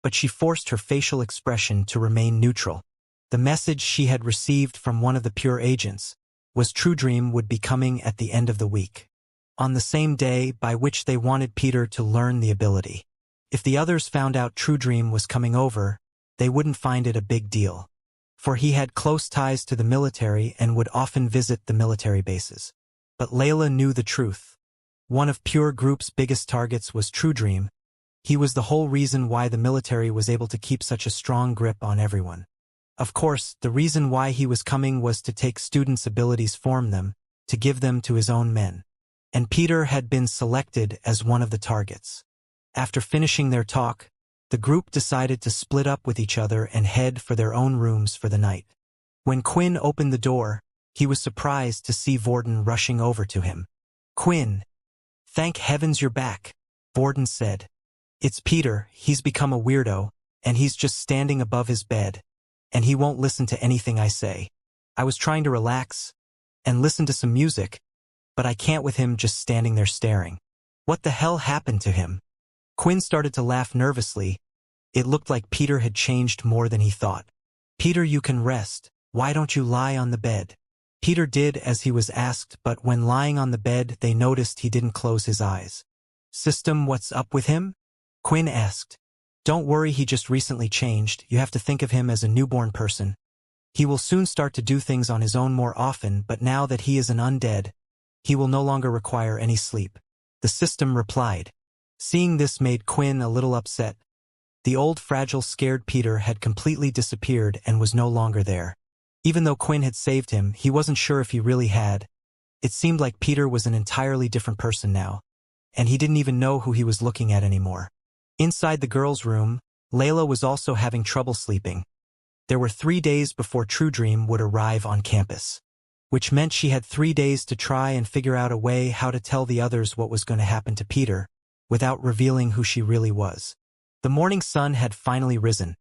but she forced her facial expression to remain neutral. The message she had received from one of the Pure agents was True Dream would be coming at the end of the week, on the same day by which they wanted Peter to learn the ability. If the others found out True Dream was coming over, they wouldn't find it a big deal, for he had close ties to the military and would often visit the military bases. But Layla knew the truth. One of Pure Group's biggest targets was True Dream. He was the whole reason why the military was able to keep such a strong grip on everyone. Of course, the reason why he was coming was to take students' abilities, form them, to give them to his own men. And Peter had been selected as one of the targets. After finishing their talk, the group decided to split up with each other and head for their own rooms for the night. When Quinn opened the door, he was surprised to see Vorden rushing over to him. "Quinn, thank heavens you're back," Vorden said. "It's Peter. He's become a weirdo, and he's just standing above his bed, and he won't listen to anything I say. I was trying to relax and listen to some music, but I can't with him just standing there staring. What the hell happened to him?" Quinn started to laugh nervously. It looked like Peter had changed more than he thought. "Peter, you can rest," "Why don't you lie on the bed?" Peter did as he was asked, but when lying on the bed they noticed he didn't close his eyes. "System, what's up with him?" Quinn asked. "Don't worry, he just recently changed. You have to think of him as a newborn person. He will soon start to do things on his own more often, but now that he is an undead, he will no longer require any sleep," the system replied. Seeing this made Quinn a little upset. The old fragile, scared Peter had completely disappeared and was no longer there. Even though Quinn had saved him, he wasn't sure if he really had. It seemed like Peter was an entirely different person now, and he didn't even know who he was looking at anymore. Inside the girls' room, Layla was also having trouble sleeping. There were 3 days before True Dream would arrive on campus, which meant she had 3 days to try and figure out a way how to tell the others what was going to happen to Peter, without revealing who she really was. The morning sun had finally risen.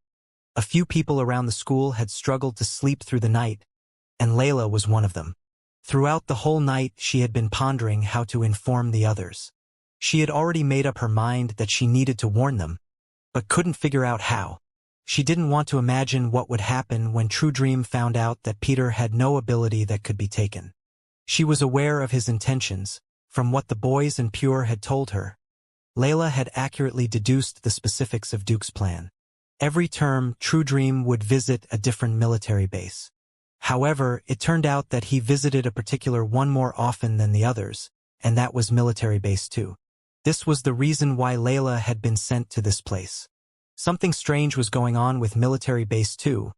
A few people around the school had struggled to sleep through the night, and Layla was one of them. Throughout the whole night she had been pondering how to inform the others. She had already made up her mind that she needed to warn them, but couldn't figure out how. She didn't want to imagine what would happen when True Dream found out that Peter had no ability that could be taken. She was aware of his intentions. From what the boys and Pure had told her, Layla had accurately deduced the specifics of Duke's plan. Every term, True Dream would visit a different military base. However, it turned out that he visited a particular one more often than the others, and that was Military Base 2. This was the reason why Layla had been sent to this place. Something strange was going on with Military Base 2.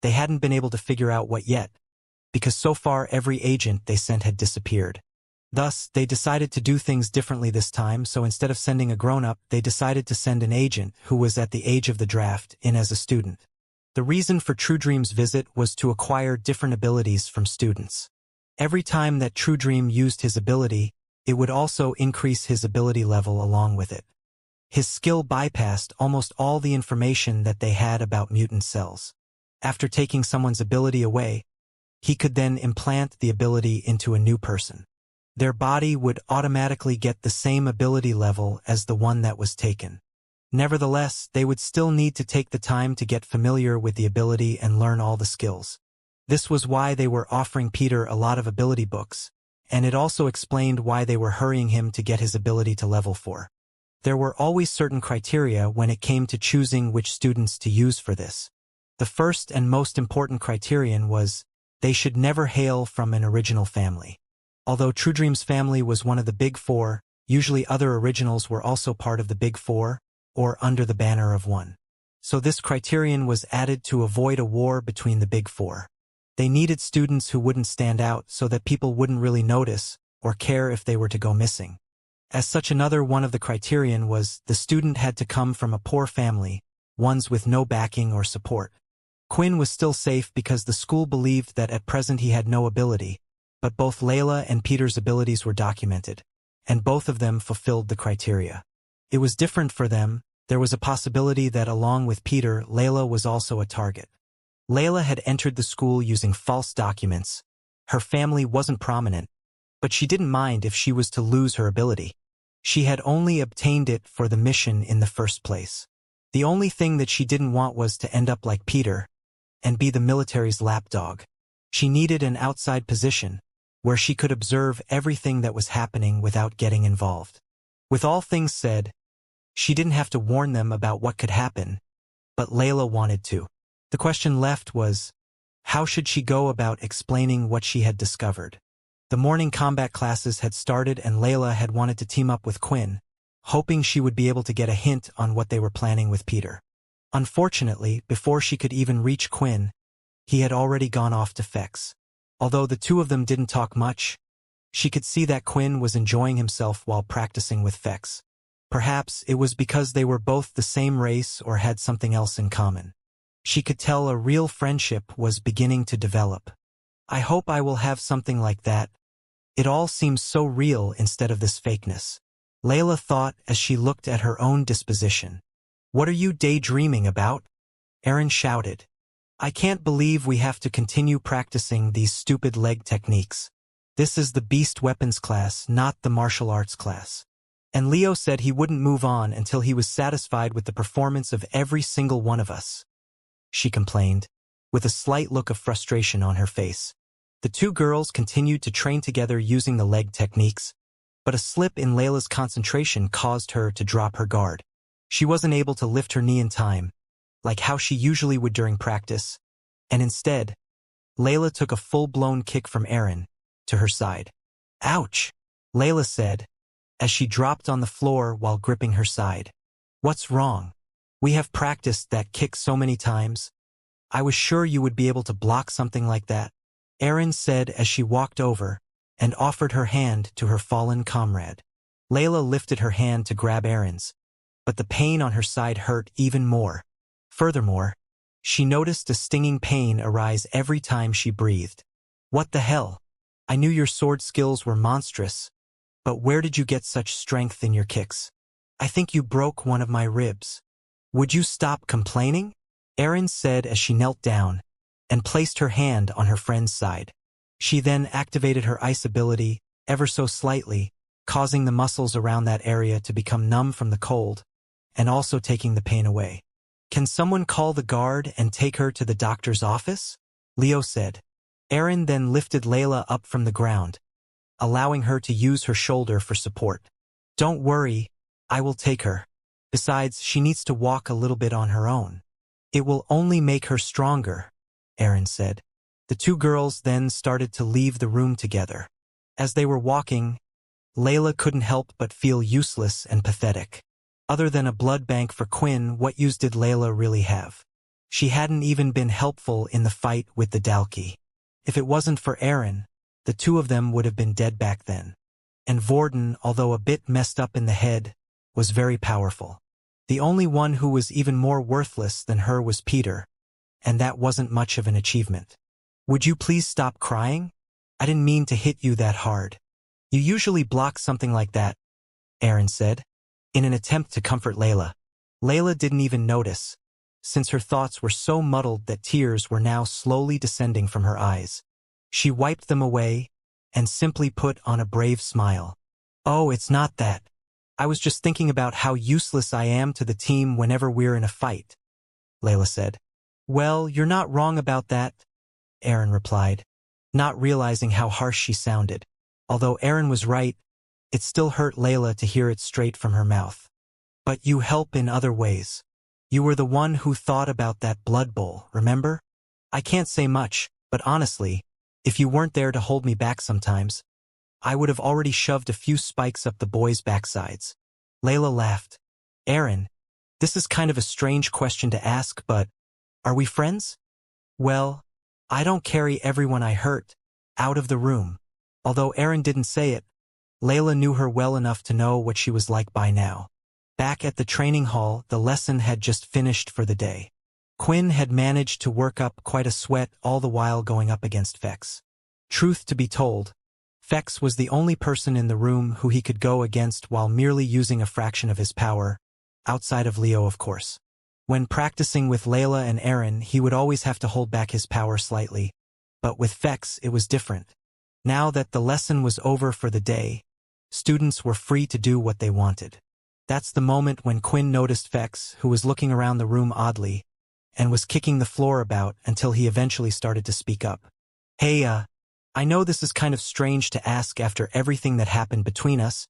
They hadn't been able to figure out what yet, because so far every agent they sent had disappeared. Thus, they decided to do things differently this time, so instead of sending a grown-up, they decided to send an agent who was at the age of the draft in as a student. The reason for True Dream's visit was to acquire different abilities from students. Every time that True Dream used his ability, it would also increase his ability level along with it. His skill bypassed almost all the information that they had about mutant cells. After taking someone's ability away, he could then implant the ability into a new person. Their body would automatically get the same ability level as the one that was taken. Nevertheless, they would still need to take the time to get familiar with the ability and learn all the skills. This was why they were offering Peter a lot of ability books, and it also explained why they were hurrying him to get his ability to level 4. There were always certain criteria when it came to choosing which students to use for this. The first and most important criterion was they should never hail from an original family. Although True Dream's family was one of the Big Four, usually other originals were also part of the Big Four, or under the banner of one. So this criterion was added to avoid a war between the Big Four. They needed students who wouldn't stand out so that people wouldn't really notice or care if they were to go missing. As such, another one of the criterion was the student had to come from a poor family, ones with no backing or support. Quinn was still safe because the school believed that at present he had no ability, but both Layla and Peter's abilities were documented, and both of them fulfilled the criteria. It was different for them. There was a possibility that along with Peter, Layla was also a target. Layla had entered the school using false documents. Her family wasn't prominent, but she didn't mind if she was to lose her ability. She had only obtained it for the mission in the first place. The only thing that she didn't want was to end up like Peter and be the military's lapdog. She needed an outside position where she could observe everything that was happening without getting involved. With all things said, she didn't have to warn them about what could happen, but Layla wanted to. The question left was, how should she go about explaining what she had discovered? The morning combat classes had started and Layla had wanted to team up with Quinn, hoping she would be able to get a hint on what they were planning with Peter. Unfortunately, before she could even reach Quinn, he had already gone off to Fex. Although the two of them didn't talk much, she could see that Quinn was enjoying himself while practicing with Fex. Perhaps it was because they were both the same race or had something else in common. She could tell a real friendship was beginning to develop. I hope I will have something like that. It all seems so real instead of this fakeness, Layla thought as she looked at her own disposition. What are you daydreaming about? Aaron shouted. I can't believe we have to continue practicing these stupid leg techniques. This is the beast weapons class, not the martial arts class. And Leo said he wouldn't move on until he was satisfied with the performance of every single one of us. She complained. with a slight look of frustration on her face. The two girls continued to train together using the leg techniques, but a slip in Layla's concentration caused her to drop her guard. She wasn't able to lift her knee in time, like how she usually would during practice, and instead, Layla took a full-blown kick from Erin to her side. "Ouch," Layla said, as she dropped on the floor while gripping her side. "What's wrong? We have practiced that kick so many times. I was sure you would be able to block something like that," Erin said as she walked over and offered her hand to her fallen comrade. Layla lifted her hand to grab Erin's, but the pain on her side hurt even more. Furthermore, she noticed a stinging pain arise every time she breathed. "What the hell? I knew your sword skills were monstrous, but where did you get such strength in your kicks? I think you broke one of my ribs. Would you stop complaining?" Erin said as she knelt down and placed her hand on her friend's side. She then activated her ice ability ever so slightly, causing the muscles around that area to become numb from the cold, and also taking the pain away. "Can someone call the guard and take her to the doctor's office?" Leo said. Erin then lifted Layla up from the ground, allowing her to use her shoulder for support. "Don't worry, I will take her. Besides, she needs to walk a little bit on her own. It will only make her stronger," Erin said. The two girls then started to leave the room together. As they were walking, Layla couldn't help but feel useless and pathetic. Other than a blood bank for Quinn, what use did Layla really have? She hadn't even been helpful in the fight with the Dalki. If it wasn't for Erin, the two of them would have been dead back then. And Vorden, although a bit messed up in the head, was very powerful. The only one who was even more worthless than her was Peter, and that wasn't much of an achievement. "Would you please stop crying? I didn't mean to hit you that hard. You usually block something like that," Erin said, in an attempt to comfort Layla. Layla didn't even notice, since her thoughts were so muddled that tears were now slowly descending from her eyes. She wiped them away and simply put on a brave smile. "Oh, it's not that. I was just thinking about how useless I am to the team whenever we're in a fight," Layla said. "Well, you're not wrong about that," Erin replied, not realizing how harsh she sounded. Although Erin was right, it still hurt Layla to hear it straight from her mouth. "But you help in other ways. You were the one who thought about that blood bowl, remember? I can't say much, but honestly, if you weren't there to hold me back sometimes, I would have already shoved a few spikes up the boys' backsides." Layla laughed. "Erin, this is kind of a strange question to ask, but are we friends?" "Well, I don't carry everyone I hurt out of the room." Although Erin didn't say it, Layla knew her well enough to know what she was like by now. Back at the training hall, the lesson had just finished for the day. Quinn had managed to work up quite a sweat all the while going up against Fex. Truth to be told, Fex was the only person in the room who he could go against while merely using a fraction of his power, outside of Leo of course. When practicing with Layla and Erin, he would always have to hold back his power slightly, but with Fex it was different. Now that the lesson was over for the day, students were free to do what they wanted. That's the moment when Quinn noticed Fex, who was looking around the room oddly, and was kicking the floor about until he eventually started to speak up. "Hey, I know this is kind of strange to ask after everything that happened between us,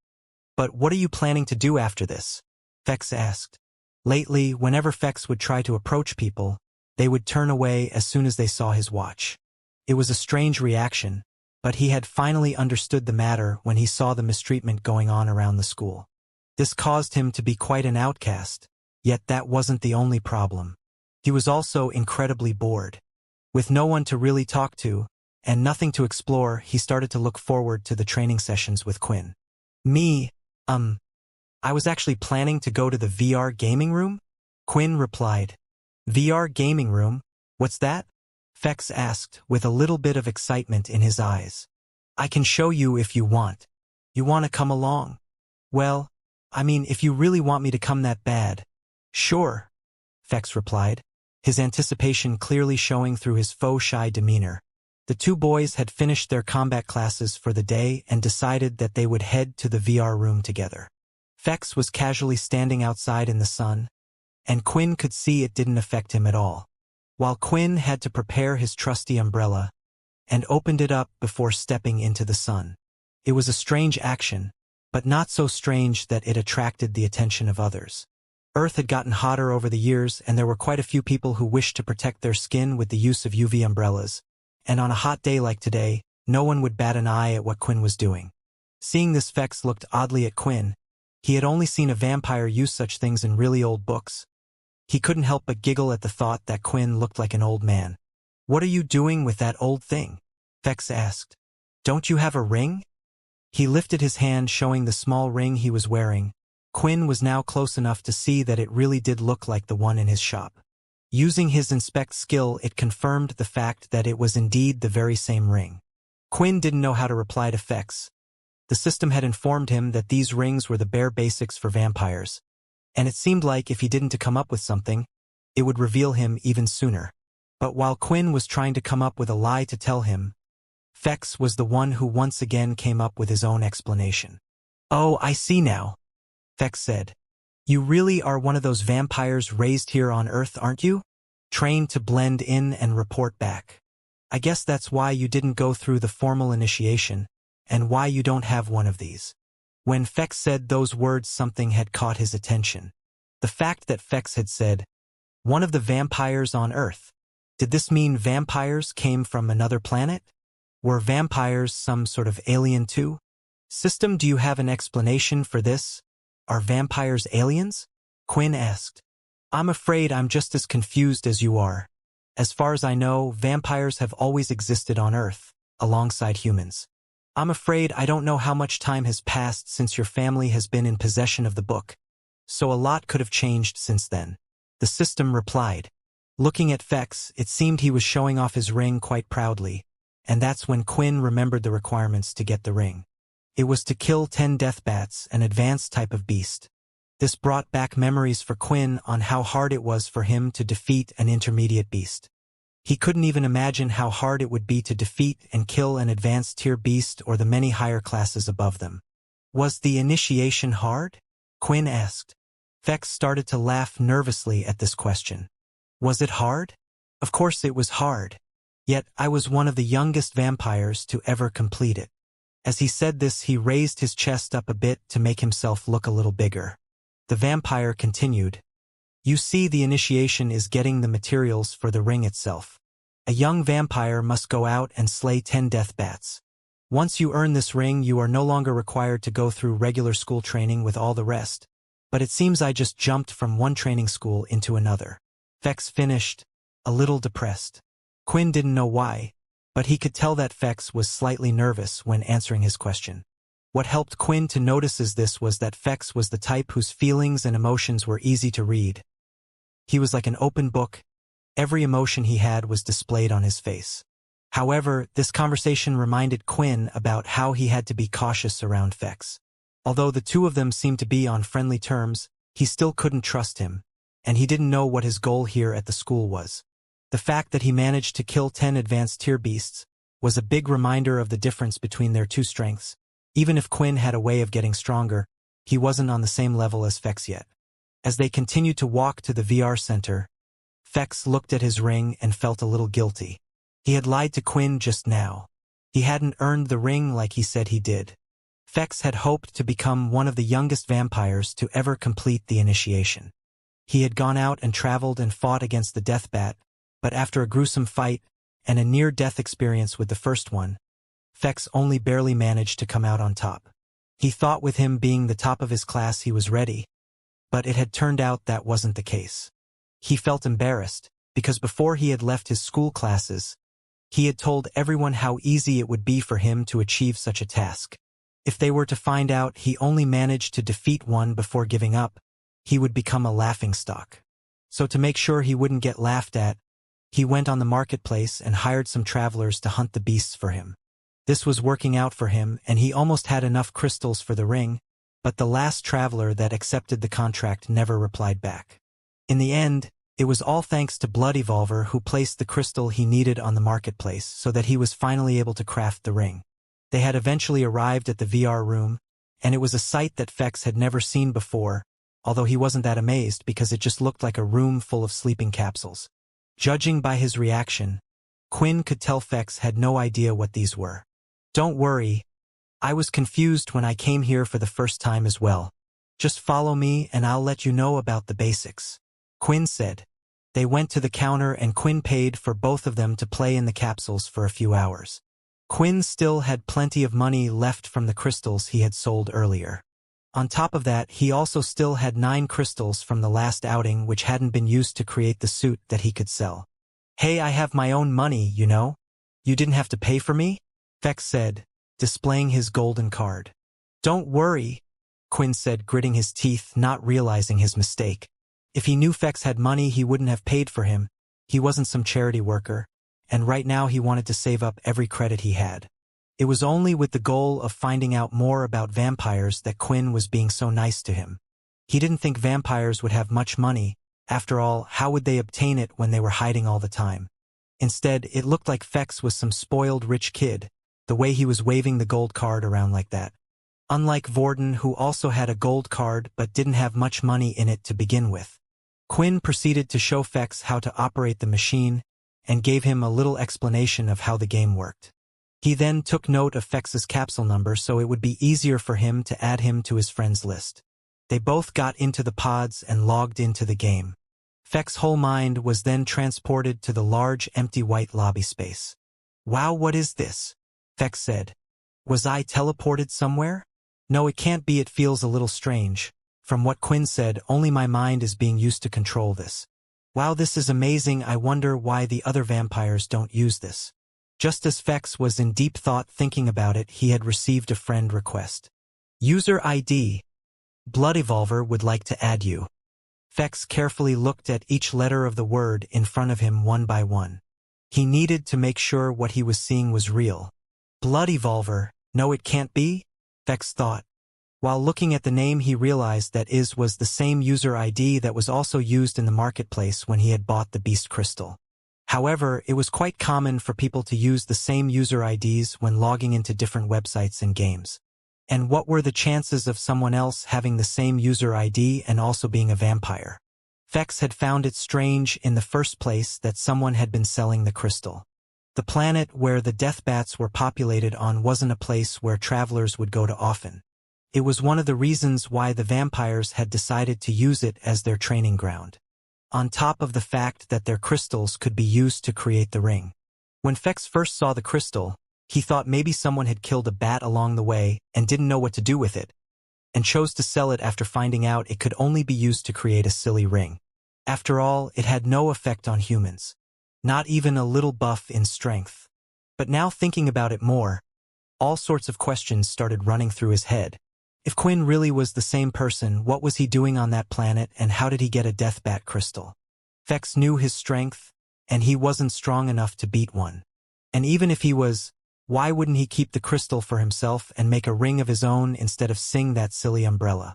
but what are you planning to do after this?" Fex asked. Lately, whenever Fex would try to approach people, they would turn away as soon as they saw his watch. It was a strange reaction, but he had finally understood the matter when he saw the mistreatment going on around the school. This caused him to be quite an outcast, yet that wasn't the only problem. He was also incredibly bored. With no one to really talk to, and nothing to explore, he started to look forward to the training sessions with Quinn. "Me, I was actually planning to go to the VR gaming room," Quinn replied. "VR gaming room? What's that?" Fex asked with a little bit of excitement in his eyes. "I can show you if you want. You want to come along?" "Well, I mean, if you really want me to come that bad." "Sure," Fex replied, his anticipation clearly showing through his faux-shy demeanor. The two boys had finished their combat classes for the day and decided that they would head to the VR room together. Fex was casually standing outside in the sun, and Quinn could see it didn't affect him at all. while Quinn had to prepare his trusty umbrella and opened it up before stepping into the sun. It was a strange action, but not so strange that it attracted the attention of others. Earth had gotten hotter over the years, and there were quite a few people who wished to protect their skin with the use of UV umbrellas, and on a hot day like today, no one would bat an eye at what Quinn was doing. Seeing this, Fex looked oddly at Quinn. He had only seen a vampire use such things in really old books. He couldn't help but giggle at the thought that Quinn looked like an old man. "What are you doing with that old thing?" Fex asked. "Don't you have a ring?" He lifted his hand, showing the small ring he was wearing. Quinn was now close enough to see that it really did look like the one in his shop. Using his inspect skill, it confirmed the fact that it was indeed the very same ring. Quinn didn't know how to reply to Fex. The system had informed him that these rings were the bare basics for vampires, and it seemed like if he didn't come up with something, it would reveal him even sooner. But while Quinn was trying to come up with a lie to tell him, Fex was the one who once again came up with his own explanation. "Oh, I see now," Fex said. "You really are one of those vampires raised here on Earth, aren't you? Trained to blend in and report back. I guess that's why you didn't go through the formal initiation, and why you don't have one of these." When Fex said those words, something had caught his attention. The fact that Fex had said, "one of the vampires on Earth." Did this mean vampires came from another planet? Were vampires some sort of alien too? "System, do you have an explanation for this? Are vampires aliens?" Quinn asked. "I'm afraid I'm just as confused as you are. As far as I know, vampires have always existed on Earth, alongside humans. I'm afraid I don't know how much time has passed since your family has been in possession of the book, so a lot could have changed since then," the system replied. Looking at Fex, it seemed he was showing off his ring quite proudly, and that's when Quinn remembered the requirements to get the ring. It was to kill 10 death bats, an advanced type of beast. This brought back memories for Quinn on how hard it was for him to defeat an intermediate beast. He couldn't even imagine how hard it would be to defeat and kill an advanced tier beast or the many higher classes above them. "Was the initiation hard?" Quinn asked. Fex started to laugh nervously at this question. "Was it hard? Of course it was hard. Yet I was one of the youngest vampires to ever complete it." As he said this, he raised his chest up a bit to make himself look a little bigger. The vampire continued. "You see, the initiation is getting the materials for the ring itself. A young vampire must go out and slay 10 death bats. Once you earn this ring, you are no longer required to go through regular school training with all the rest. But it seems I just jumped from one training school into another." Fex finished, a little depressed. Quinn didn't know why, but he could tell that Fex was slightly nervous when answering his question. What helped Quinn to notice this was that Fex was the type whose feelings and emotions were easy to read. He was like an open book. Every emotion he had was displayed on his face. However, this conversation reminded Quinn about how he had to be cautious around Fex. Although the two of them seemed to be on friendly terms, he still couldn't trust him, and he didn't know what his goal here at the school was. The fact that he managed to kill 10 advanced tier beasts was a big reminder of the difference between their two strengths. Even if Quinn had a way of getting stronger, he wasn't on the same level as Fex yet. As they continued to walk to the VR center, Fex looked at his ring and felt a little guilty. He had lied to Quinn just now. He hadn't earned the ring like he said he did. Fex had hoped to become one of the youngest vampires to ever complete the initiation. He had gone out and traveled and fought against the death bat, but after a gruesome fight and a near-death experience with the first one, Fex only barely managed to come out on top. He thought with him being the top of his class he was ready, but it had turned out that wasn't the case. He felt embarrassed, because before he had left his school classes, he had told everyone how easy it would be for him to achieve such a task. If they were to find out he only managed to defeat one before giving up, he would become a laughingstock. So to make sure he wouldn't get laughed at, he went on the marketplace and hired some travelers to hunt the beasts for him. This was working out for him, and he almost had enough crystals for the ring, but the last traveler that accepted the contract never replied back. In the end, it was all thanks to Blood Evolver, who placed the crystal he needed on the marketplace so that he was finally able to craft the ring. They had eventually arrived at the VR room, and it was a sight that Fex had never seen before, although he wasn't that amazed because it just looked like a room full of sleeping capsules. Judging by his reaction, Quinn could tell Fex had no idea what these were. Don't worry, I was confused when I came here for the first time as well. Just follow me and I'll let you know about the basics. Quinn said. They went to the counter and Quinn paid for both of them to play in the capsules for a few hours. Quinn still had plenty of money left from the crystals he had sold earlier. On top of that, he also still had 9 crystals from the last outing which hadn't been used to create the suit that he could sell. Hey, I have my own money, you know? You didn't have to pay for me? Fex said, displaying his golden card. Don't worry, Quinn said, gritting his teeth, not realizing his mistake. If he knew Fex had money, he wouldn't have paid for him. He wasn't some charity worker, and right now he wanted to save up every credit he had. It was only with the goal of finding out more about vampires that Quinn was being so nice to him. He didn't think vampires would have much money. After all, how would they obtain it when they were hiding all the time? Instead, it looked like Fex was some spoiled rich kid, the way he was waving the gold card around like that. Unlike Vorden, who also had a gold card but didn't have much money in it to begin with. Quinn proceeded to show Fex how to operate the machine and gave him a little explanation of how the game worked. He then took note of Fex's capsule number so it would be easier for him to add him to his friends list. They both got into the pods and logged into the game. Fex's whole mind was then transported to the large empty white lobby space. Wow, what is this? Fex said. Was I teleported somewhere? No, it can't be, it feels a little strange. From what Quinn said, only my mind is being used to control this. Wow, this is amazing, I wonder why the other vampires don't use this. Just as Fex was in deep thought thinking about it, he had received a friend request. User ID. Blood Evolver would like to add you. Fex carefully looked at each letter of the word in front of him one by one. He needed to make sure what he was seeing was real. Blood Evolver, no it can't be? Fex thought. While looking at the name, he realized that is was the same user ID that was also used in the marketplace when he had bought the Beast Crystal. However, it was quite common for people to use the same user IDs when logging into different websites and games. And what were the chances of someone else having the same user ID and also being a vampire? Fex had found it strange in the first place that someone had been selling the crystal. The planet where the death bats were populated on wasn't a place where travelers would go to often. It was one of the reasons why the vampires had decided to use it as their training ground. On top of the fact that their crystals could be used to create the ring. When Fex first saw the crystal, he thought maybe someone had killed a bat along the way and didn't know what to do with it, and chose to sell it after finding out it could only be used to create a silly ring. After all, it had no effect on humans. Not even a little buff in strength. But now thinking about it more, all sorts of questions started running through his head. If Quinn really was the same person, what was he doing on that planet and how did he get a deathbat crystal? Fex knew his strength, and he wasn't strong enough to beat one. And even if he was, why wouldn't he keep the crystal for himself and make a ring of his own instead of sing that silly umbrella?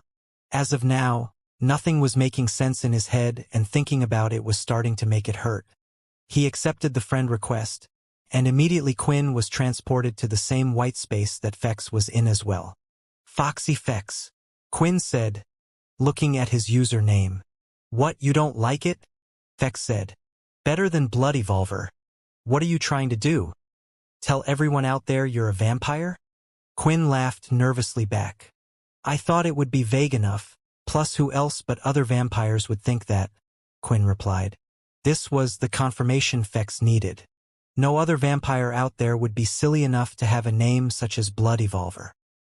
As of now, nothing was making sense in his head, and thinking about it was starting to make it hurt. He accepted the friend request, and immediately Quinn was transported to the same white space that Fex was in as well. Foxy Fex, Quinn said, looking at his username. What, you don't like it? Fex said. Better than Blood Evolver. What are you trying to do? Tell everyone out there you're a vampire? Quinn laughed nervously back. I thought it would be vague enough, plus who else but other vampires would think that, Quinn replied. This was the confirmation Fex needed. No other vampire out there would be silly enough to have a name such as Blood Evolver.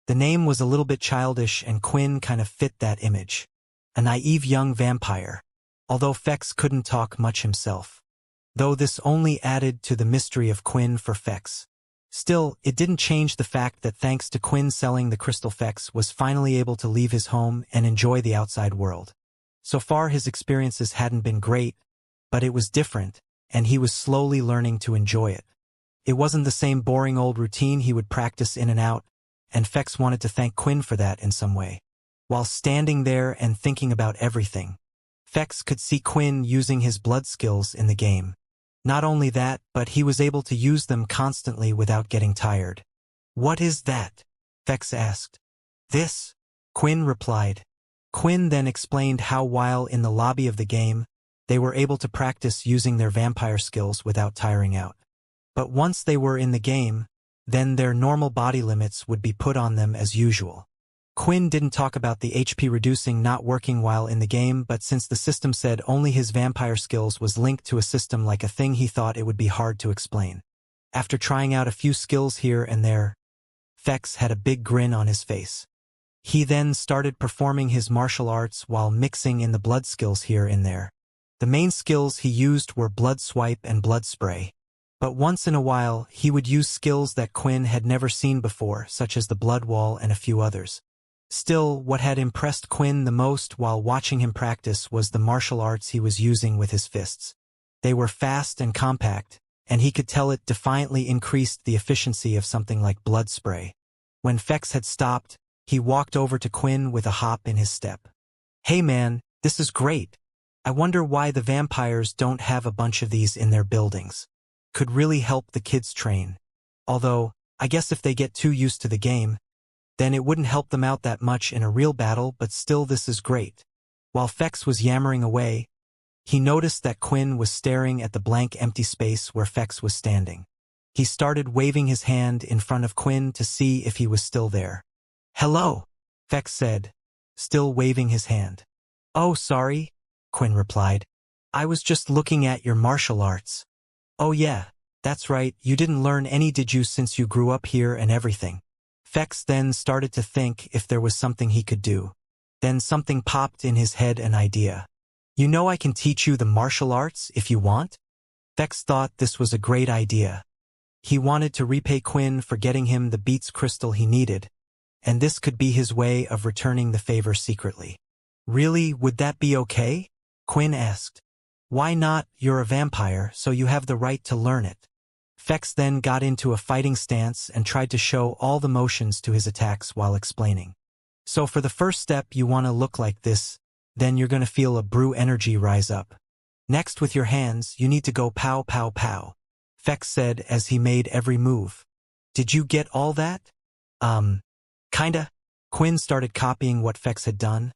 The name was a little bit childish and Quinn kind of fit that image. A naive young vampire, although Fex couldn't talk much himself. Though this only added to the mystery of Quinn for Fex. Still, it didn't change the fact that thanks to Quinn selling the crystal, Fex was finally able to leave his home and enjoy the outside world. So far his experiences hadn't been great, but it was different, and he was slowly learning to enjoy it. It wasn't the same boring old routine he would practice in and out, and Fex wanted to thank Quinn for that in some way. While standing there and thinking about everything, Fex could see Quinn using his blood skills in the game. Not only that, but he was able to use them constantly without getting tired. What is that? Fex asked. This, Quinn replied. Quinn then explained how while in the lobby of the game, they were able to practice using their vampire skills without tiring out. But once they were in the game, then their normal body limits would be put on them as usual. Quinn didn't talk about the HP reducing not working while in the game, but since the system said only his vampire skills was linked to a system like a thing, he thought it would be hard to explain. After trying out a few skills here and there, Fex had a big grin on his face. He then started performing his martial arts while mixing in the blood skills here and there. The main skills he used were blood swipe and blood spray. But once in a while, he would use skills that Quinn had never seen before, such as the blood wall and a few others. Still, what had impressed Quinn the most while watching him practice was the martial arts he was using with his fists. They were fast and compact, and he could tell it defiantly increased the efficiency of something like blood spray. When Fex had stopped, he walked over to Quinn with a hop in his step. "Hey man, this is great. I wonder why the vampires don't have a bunch of these in their buildings. Could really help the kids train. Although, I guess if they get too used to the game, then it wouldn't help them out that much in a real battle, but still this is great." While Fex was yammering away, he noticed that Quinn was staring at the blank empty space where Fex was standing. He started waving his hand in front of Quinn to see if he was still there. "Hello," Fex said, still waving his hand. "Oh, sorry," Quinn replied. "I was just looking at your martial arts." "Oh yeah, that's right, you didn't learn any did you since you grew up here and everything?" Fex then started to think if there was something he could do. Then something popped in his head, an idea. "You know I can teach you the martial arts if you want?" Fex thought this was a great idea. He wanted to repay Quinn for getting him the beats crystal he needed, and this could be his way of returning the favor secretly. "Really, would that be okay?" Quinn asked. "Why not? You're a vampire, so you have the right to learn it." Fex then got into a fighting stance and tried to show all the motions to his attacks while explaining. "So for the first step you want to look like this, then you're going to feel a brew energy rise up. Next with your hands you need to go pow pow pow," Fex said as he made every move. "Did you get all that?" Kinda." Quinn started copying what Fex had done,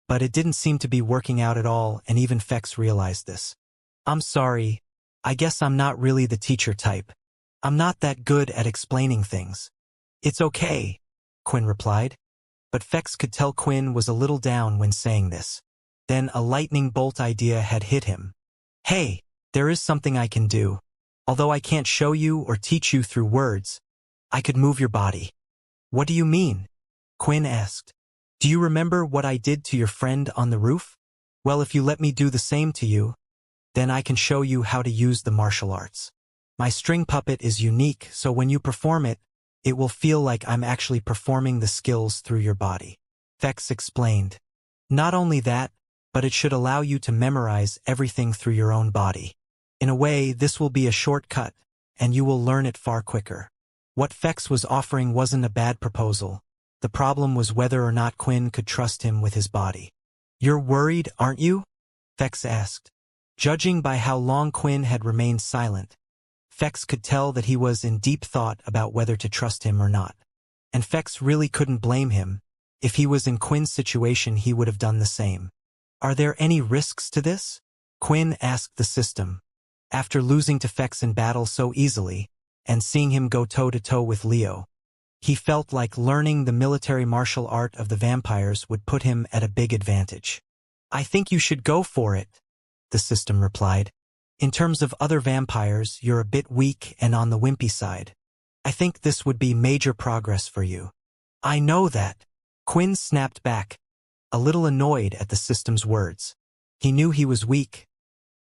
but it didn't seem to be working out at all, and even Fex realized this. "I'm sorry. I guess I'm not really the teacher type. I'm not that good at explaining things." "It's okay," Quinn replied. But Fex could tell Quinn was a little down when saying this. Then a lightning bolt idea had hit him. "Hey, there is something I can do. Although I can't show you or teach you through words, I could move your body." "What do you mean?" Quinn asked. "Do you remember what I did to your friend on the roof? Well, if you let me do the same to you, then I can show you how to use the martial arts. My string puppet is unique, so when you perform it, it will feel like I'm actually performing the skills through your body," Fex explained. "Not only that, but it should allow you to memorize everything through your own body. In a way, this will be a shortcut, and you will learn it far quicker." What Fex was offering wasn't a bad proposal. The problem was whether or not Quinn could trust him with his body. "You're worried, aren't you?" Fex asked. Judging by how long Quinn had remained silent, Fex could tell that he was in deep thought about whether to trust him or not. And Fex really couldn't blame him. If he was in Quinn's situation, he would have done the same. "Are there any risks to this?" Quinn asked the system. After losing to Fex in battle so easily, and seeing him go toe-to-toe with Leo, he felt like learning the military martial art of the vampires would put him at a big advantage. "I think you should go for it," the system replied. "In terms of other vampires, you're a bit weak and on the wimpy side. I think this would be major progress for you." "I know that," Quinn snapped back, a little annoyed at the system's words. He knew he was weak,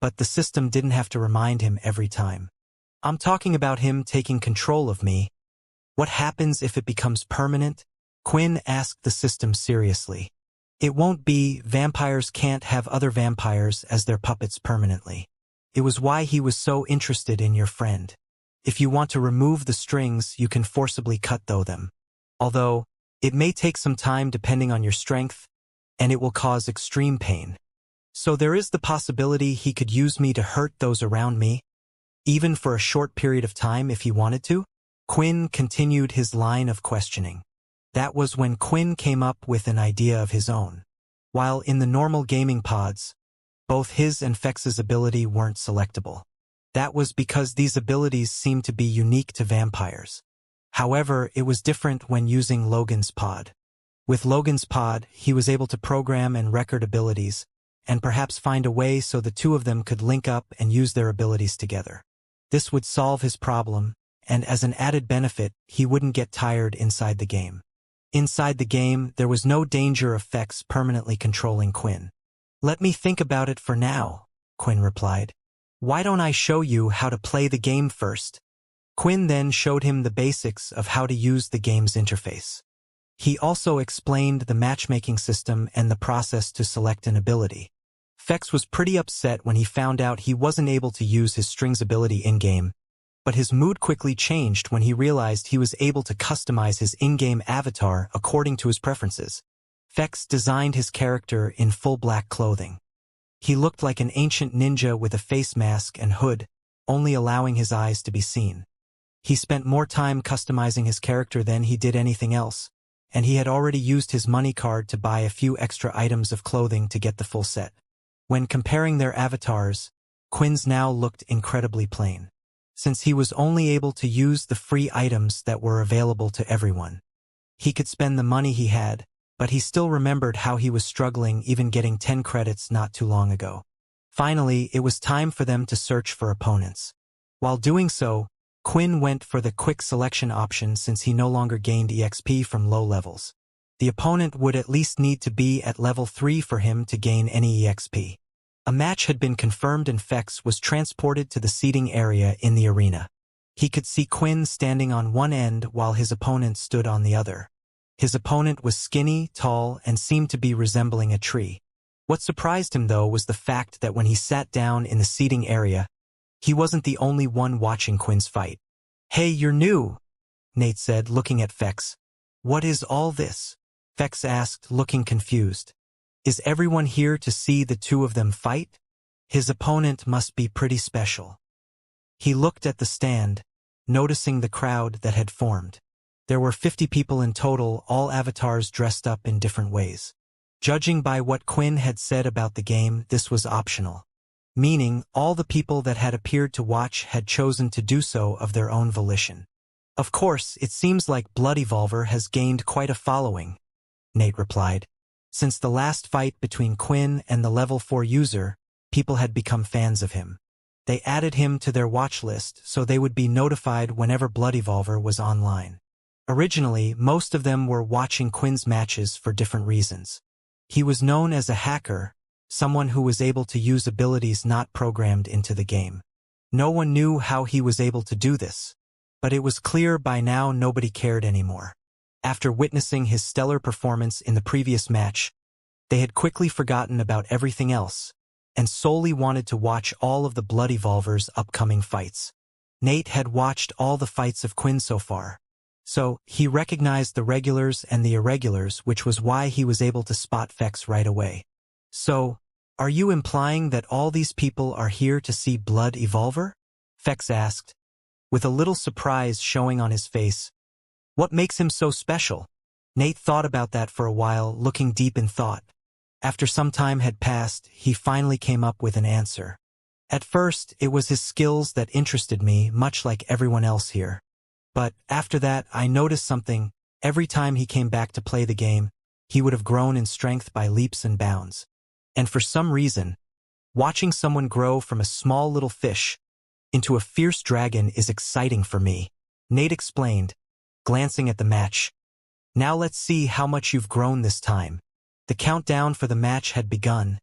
but the system didn't have to remind him every time. "I'm talking about him taking control of me. What happens if it becomes permanent?" Quinn asked the system seriously. "It won't be. Vampires can't have other vampires as their puppets permanently. It was why he was so interested in your friend. If you want to remove the strings, you can forcibly cut them. Although, it may take some time depending on your strength, and it will cause extreme pain. So there is the possibility he could use me to hurt those around me, even for a short period of time if he wanted to?" Quinn continued his line of questioning. That was when Quinn came up with an idea of his own. While in the normal gaming pods, Both his and Fex's ability weren't selectable. That was because these abilities seemed to be unique to vampires. However, it was different when using Logan's pod. With Logan's pod, he was able to program and record abilities, and perhaps find a way so the two of them could link up and use their abilities together. This would solve his problem, and as an added benefit, he wouldn't get tired inside the game. Inside the game, there was no danger of Fex permanently controlling Quinn. "Let me think about it for now," Quinn replied. "Why don't I show you how to play the game first?" Quinn then showed him the basics of how to use the game's interface. He also explained the matchmaking system and the process to select an ability. Fex was pretty upset when he found out he wasn't able to use his strings ability in-game, but his mood quickly changed when he realized he was able to customize his in-game avatar according to his preferences. Fex designed his character in full black clothing. He looked like an ancient ninja with a face mask and hood, only allowing his eyes to be seen. He spent more time customizing his character than he did anything else, and he had already used his money card to buy a few extra items of clothing to get the full set. When comparing their avatars, Quinn's now looked incredibly plain, since he was only able to use the free items that were available to everyone. He could spend the money he had, but he still remembered how he was struggling even getting 10 credits not too long ago. Finally, it was time for them to search for opponents. While doing so, Quinn went for the quick selection option since he no longer gained EXP from low levels. The opponent would at least need to be at level 3 for him to gain any EXP. A match had been confirmed and Fex was transported to the seating area in the arena. He could see Quinn standing on one end while his opponent stood on the other. His opponent was skinny, tall, and seemed to be resembling a tree. What surprised him, though, was the fact that when he sat down in the seating area, he wasn't the only one watching Quinn's fight. "Hey, you're new," Nate said, looking at Fex. "What is all this?" Fex asked, looking confused. "Is everyone here to see the two of them fight? His opponent must be pretty special." He looked at the stand, noticing the crowd that had formed. There were 50 people in total, all avatars dressed up in different ways. Judging by what Quinn had said about the game, this was optional, meaning all the people that had appeared to watch had chosen to do so of their own volition. "Of course, it seems like Blood Evolver has gained quite a following," Nate replied. Since the last fight between Quinn and the level 4 user, people had become fans of him. They added him to their watch list so they would be notified whenever Blood Evolver was online. Originally, most of them were watching Quinn's matches for different reasons. He was known as a hacker, someone who was able to use abilities not programmed into the game. No one knew how he was able to do this, but it was clear by now nobody cared anymore. After witnessing his stellar performance in the previous match, they had quickly forgotten about everything else, and solely wanted to watch all of the Blood Evolver's upcoming fights. Nate had watched all the fights of Quinn so far, so he recognized the regulars and the irregulars, which was why he was able to spot Fex right away. "So, are you implying that all these people are here to see Blood Evolver?" Fex asked, with a little surprise showing on his face. "What makes him so special?" Nate thought about that for a while, looking deep in thought. After some time had passed, he finally came up with an answer. "At first, it was his skills that interested me, much like everyone else here. But after that, I noticed something. Every time he came back to play the game, he would have grown in strength by leaps and bounds. And for some reason, watching someone grow from a small little fish into a fierce dragon is exciting for me," Nate explained, glancing at the match. "Now let's see how much you've grown this time." The countdown for the match had begun,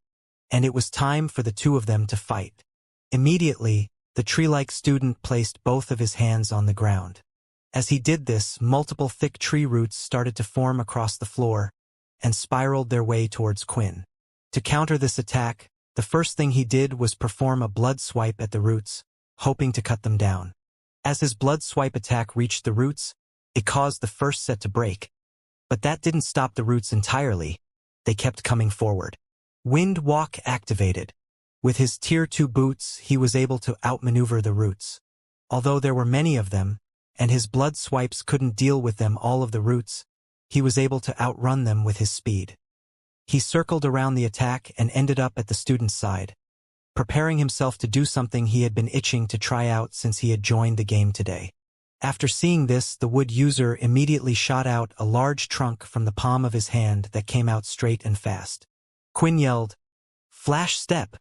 and it was time for the two of them to fight. Immediately, the tree-like student placed both of his hands on the ground. As he did this, multiple thick tree roots started to form across the floor and spiraled their way towards Quinn. To counter this attack, the first thing he did was perform a blood swipe at the roots, hoping to cut them down. As his blood swipe attack reached the roots, it caused the first set to break. But that didn't stop the roots entirely. They kept coming forward. Wind Walk activated. With his Tier 2 boots, he was able to outmaneuver the roots. Although there were many of them, and his blood swipes couldn't deal with them all of the roots, he was able to outrun them with his speed. He circled around the attack and ended up at the student's side, preparing himself to do something he had been itching to try out since he had joined the game today. After seeing this, the wood user immediately shot out a large trunk from the palm of his hand that came out straight and fast. Quinn yelled, "Flash step!"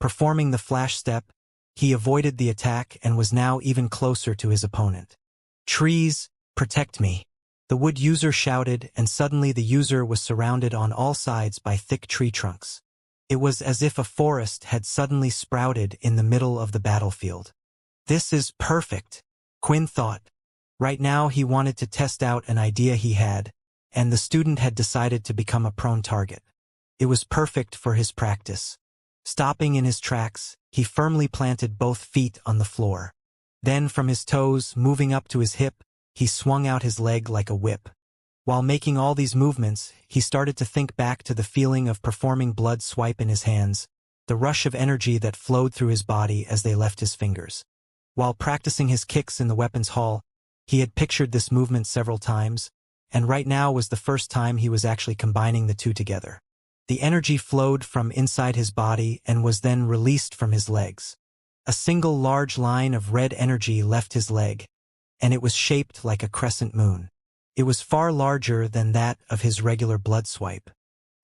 Performing the flash step, he avoided the attack and was now even closer to his opponent. "Trees, protect me!" The wood user shouted, and suddenly the user was surrounded on all sides by thick tree trunks. It was as if a forest had suddenly sprouted in the middle of the battlefield. "This is perfect," Quinn thought. Right now he wanted to test out an idea he had, and the student had decided to become a prone target. It was perfect for his practice. Stopping in his tracks, he firmly planted both feet on the floor. Then from his toes, moving up to his hip, he swung out his leg like a whip. While making all these movements, he started to think back to the feeling of performing blood swipe in his hands, the rush of energy that flowed through his body as they left his fingers. While practicing his kicks in the weapons hall, he had pictured this movement several times, and right now was the first time he was actually combining the two together. The energy flowed from inside his body and was then released from his legs. A single large line of red energy left his leg, and it was shaped like a crescent moon. It was far larger than that of his regular blood swipe.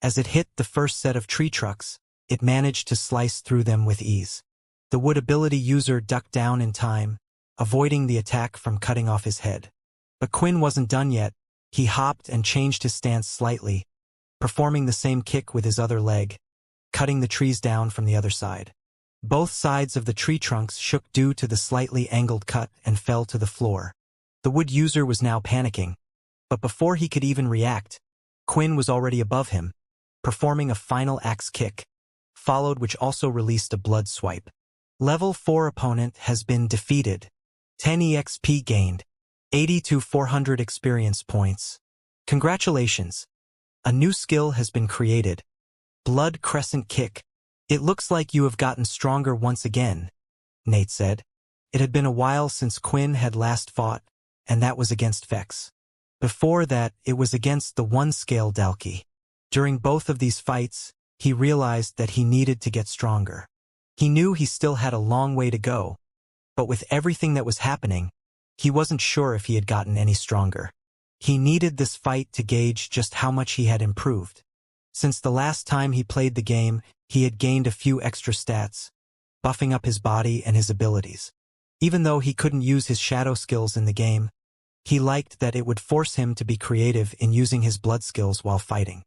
As it hit the first set of tree trunks, it managed to slice through them with ease. The wood ability user ducked down in time, avoiding the attack from cutting off his head. But Quinn wasn't done yet. He hopped and changed his stance slightly, performing the same kick with his other leg, cutting the trees down from the other side. Both sides of the tree trunks shook due to the slightly angled cut and fell to the floor. The wood user was now panicking, but before he could even react, Quinn was already above him, performing a final axe kick, followed which also released a blood swipe. Level 4 opponent has been defeated. 10 EXP gained. 80 to 400 experience points. Congratulations. A new skill has been created. Blood Crescent Kick. It looks like you have gotten stronger once again, Nate said. It had been a while since Quinn had last fought, and that was against Vex. Before that, it was against the one-scale Dalki. During both of these fights, he realized that he needed to get stronger. He knew he still had a long way to go, but with everything that was happening, he wasn't sure if he had gotten any stronger. He needed this fight to gauge just how much he had improved. Since the last time he played the game, he had gained a few extra stats, buffing up his body and his abilities. Even though he couldn't use his shadow skills in the game, he liked that it would force him to be creative in using his blood skills while fighting.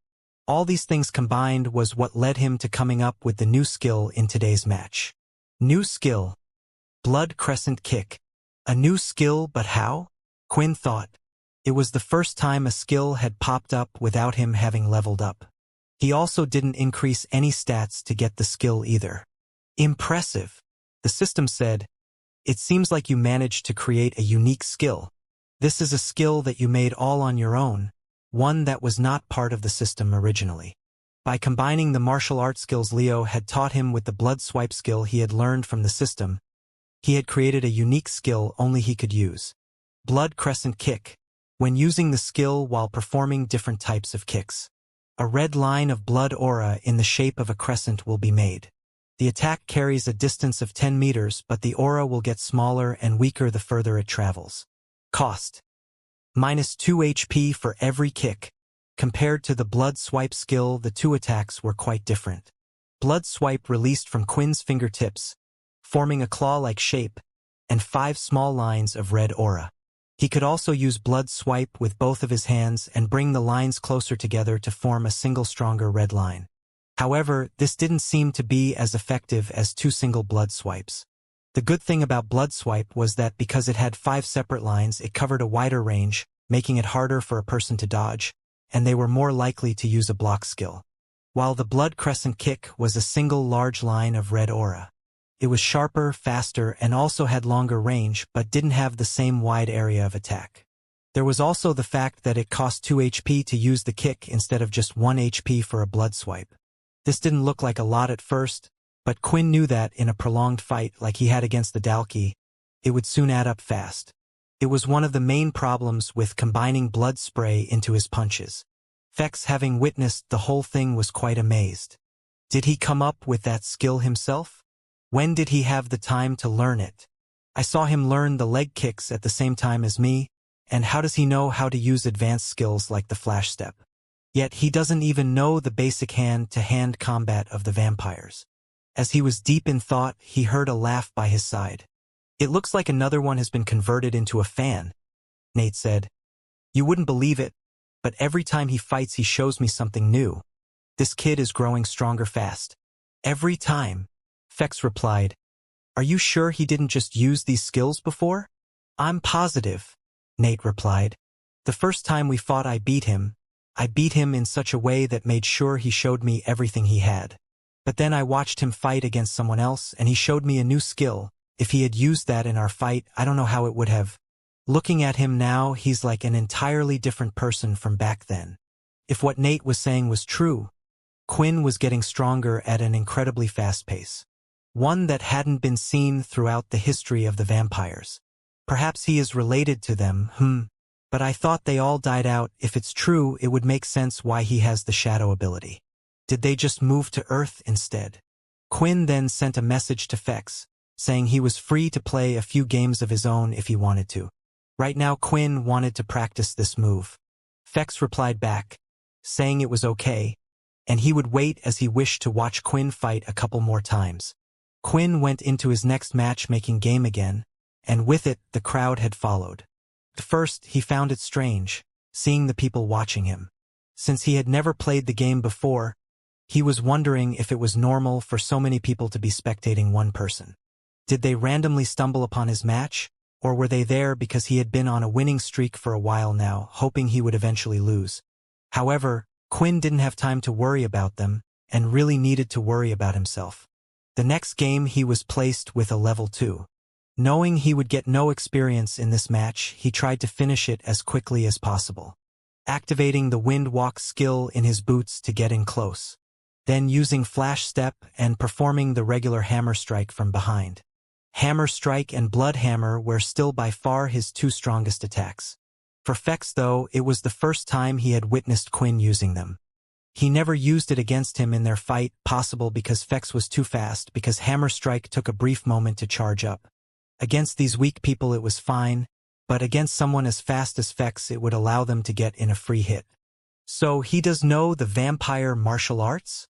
All these things combined was what led him to coming up with the new skill in today's match. New skill. Blood Crescent Kick. A new skill, but how? Quinn thought. It was the first time a skill had popped up without him having leveled up. He also didn't increase any stats to get the skill either. Impressive. The system said, "It seems like you managed to create a unique skill. This is a skill that you made all on your own, one that was not part of the system originally." By combining the martial arts skills Leo had taught him with the blood swipe skill he had learned from the system, he had created a unique skill only he could use. Blood Crescent Kick. When using the skill while performing different types of kicks, a red line of blood aura in the shape of a crescent will be made. The attack carries a distance of 10 meters, but the aura will get smaller and weaker the further it travels. Cost. -2 HP for every kick. Compared to the blood swipe skill, the two attacks were quite different. Blood swipe released from Quinn's fingertips, forming a claw-like shape, and 5 small lines of red aura. He could also use blood swipe with both of his hands and bring the lines closer together to form a single stronger red line. However, this didn't seem to be as effective as 2 single blood swipes. The good thing about blood swipe was that because it had 5 separate lines, it covered a wider range, making it harder for a person to dodge, and they were more likely to use a block skill. While the blood crescent kick was a single large line of red aura. It was sharper, faster, and also had longer range, but didn't have the same wide area of attack. There was also the fact that it cost 2 HP to use the kick instead of just 1 HP for a blood swipe. This didn't look like a lot at first, but Quinn knew that in a prolonged fight like he had against the Dalki, it would soon add up fast. It was one of the main problems with combining blood spray into his punches. Fex, having witnessed the whole thing, was quite amazed. Did he come up with that skill himself? When did he have the time to learn it? I saw him learn the leg kicks at the same time as me, and how does he know how to use advanced skills like the flash step? Yet he doesn't even know the basic hand-to-hand combat of the vampires. As he was deep in thought, he heard a laugh by his side. It looks like another one has been converted into a fan, Nate said. You wouldn't believe it, but every time he fights he shows me something new. This kid is growing stronger fast. Every time, Fex replied. Are you sure he didn't just use these skills before? I'm positive, Nate replied. The first time we fought I beat him in such a way that made sure he showed me everything he had. But then I watched him fight against someone else and he showed me a new skill. If he had used that in our fight, I don't know how it would have. Looking at him now, he's like an entirely different person from back then. If what Nate was saying was true, Quinn was getting stronger at an incredibly fast pace. One that hadn't been seen throughout the history of the vampires. Perhaps he is related to them, but I thought they all died out. If it's true, it would make sense why he has the shadow ability. Did they just move to Earth instead? Quinn then sent a message to Fex, saying he was free to play a few games of his own if he wanted to. Right now Quinn wanted to practice this move. Fex replied back, saying it was okay, and he would wait as he wished to watch Quinn fight a couple more times. Quinn went into his next matchmaking game again, and with it the crowd had followed. At first he found it strange, seeing the people watching him. Since he had never played the game before, he was wondering if it was normal for so many people to be spectating one person. Did they randomly stumble upon his match, or were they there because he had been on a winning streak for a while now, hoping he would eventually lose? However, Quinn didn't have time to worry about them, and really needed to worry about himself. The next game he was placed with a level 2. Knowing he would get no experience in this match, he tried to finish it as quickly as possible. Activating the wind walk skill in his boots to get in close. Then using flash step and performing the regular hammer strike from behind. Hammer strike and blood hammer were still by far his two strongest attacks. For Fex though, it was the first time he had witnessed Quinn using them. He never used it against him in their fight, possible because Fex was too fast, because hammer strike took a brief moment to charge up. Against these weak people it was fine, but against someone as fast as Fex it would allow them to get in a free hit. So he does know the vampire martial arts?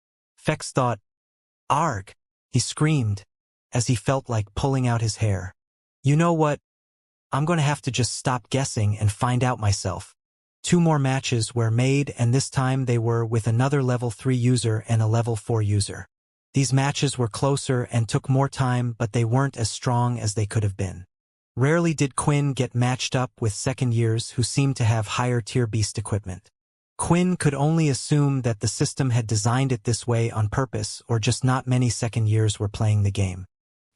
Fex thought. Arg! He screamed, as he felt like pulling out his hair. You know what? I'm going to have to just stop guessing and find out myself. 2 more matches were made, and this time they were with another level 3 user and a level 4 user. These matches were closer and took more time, but they weren't as strong as they could have been. Rarely did Quinn get matched up with second years who seemed to have higher tier beast equipment. Quinn could only assume that the system had designed it this way on purpose, or just not many second years were playing the game.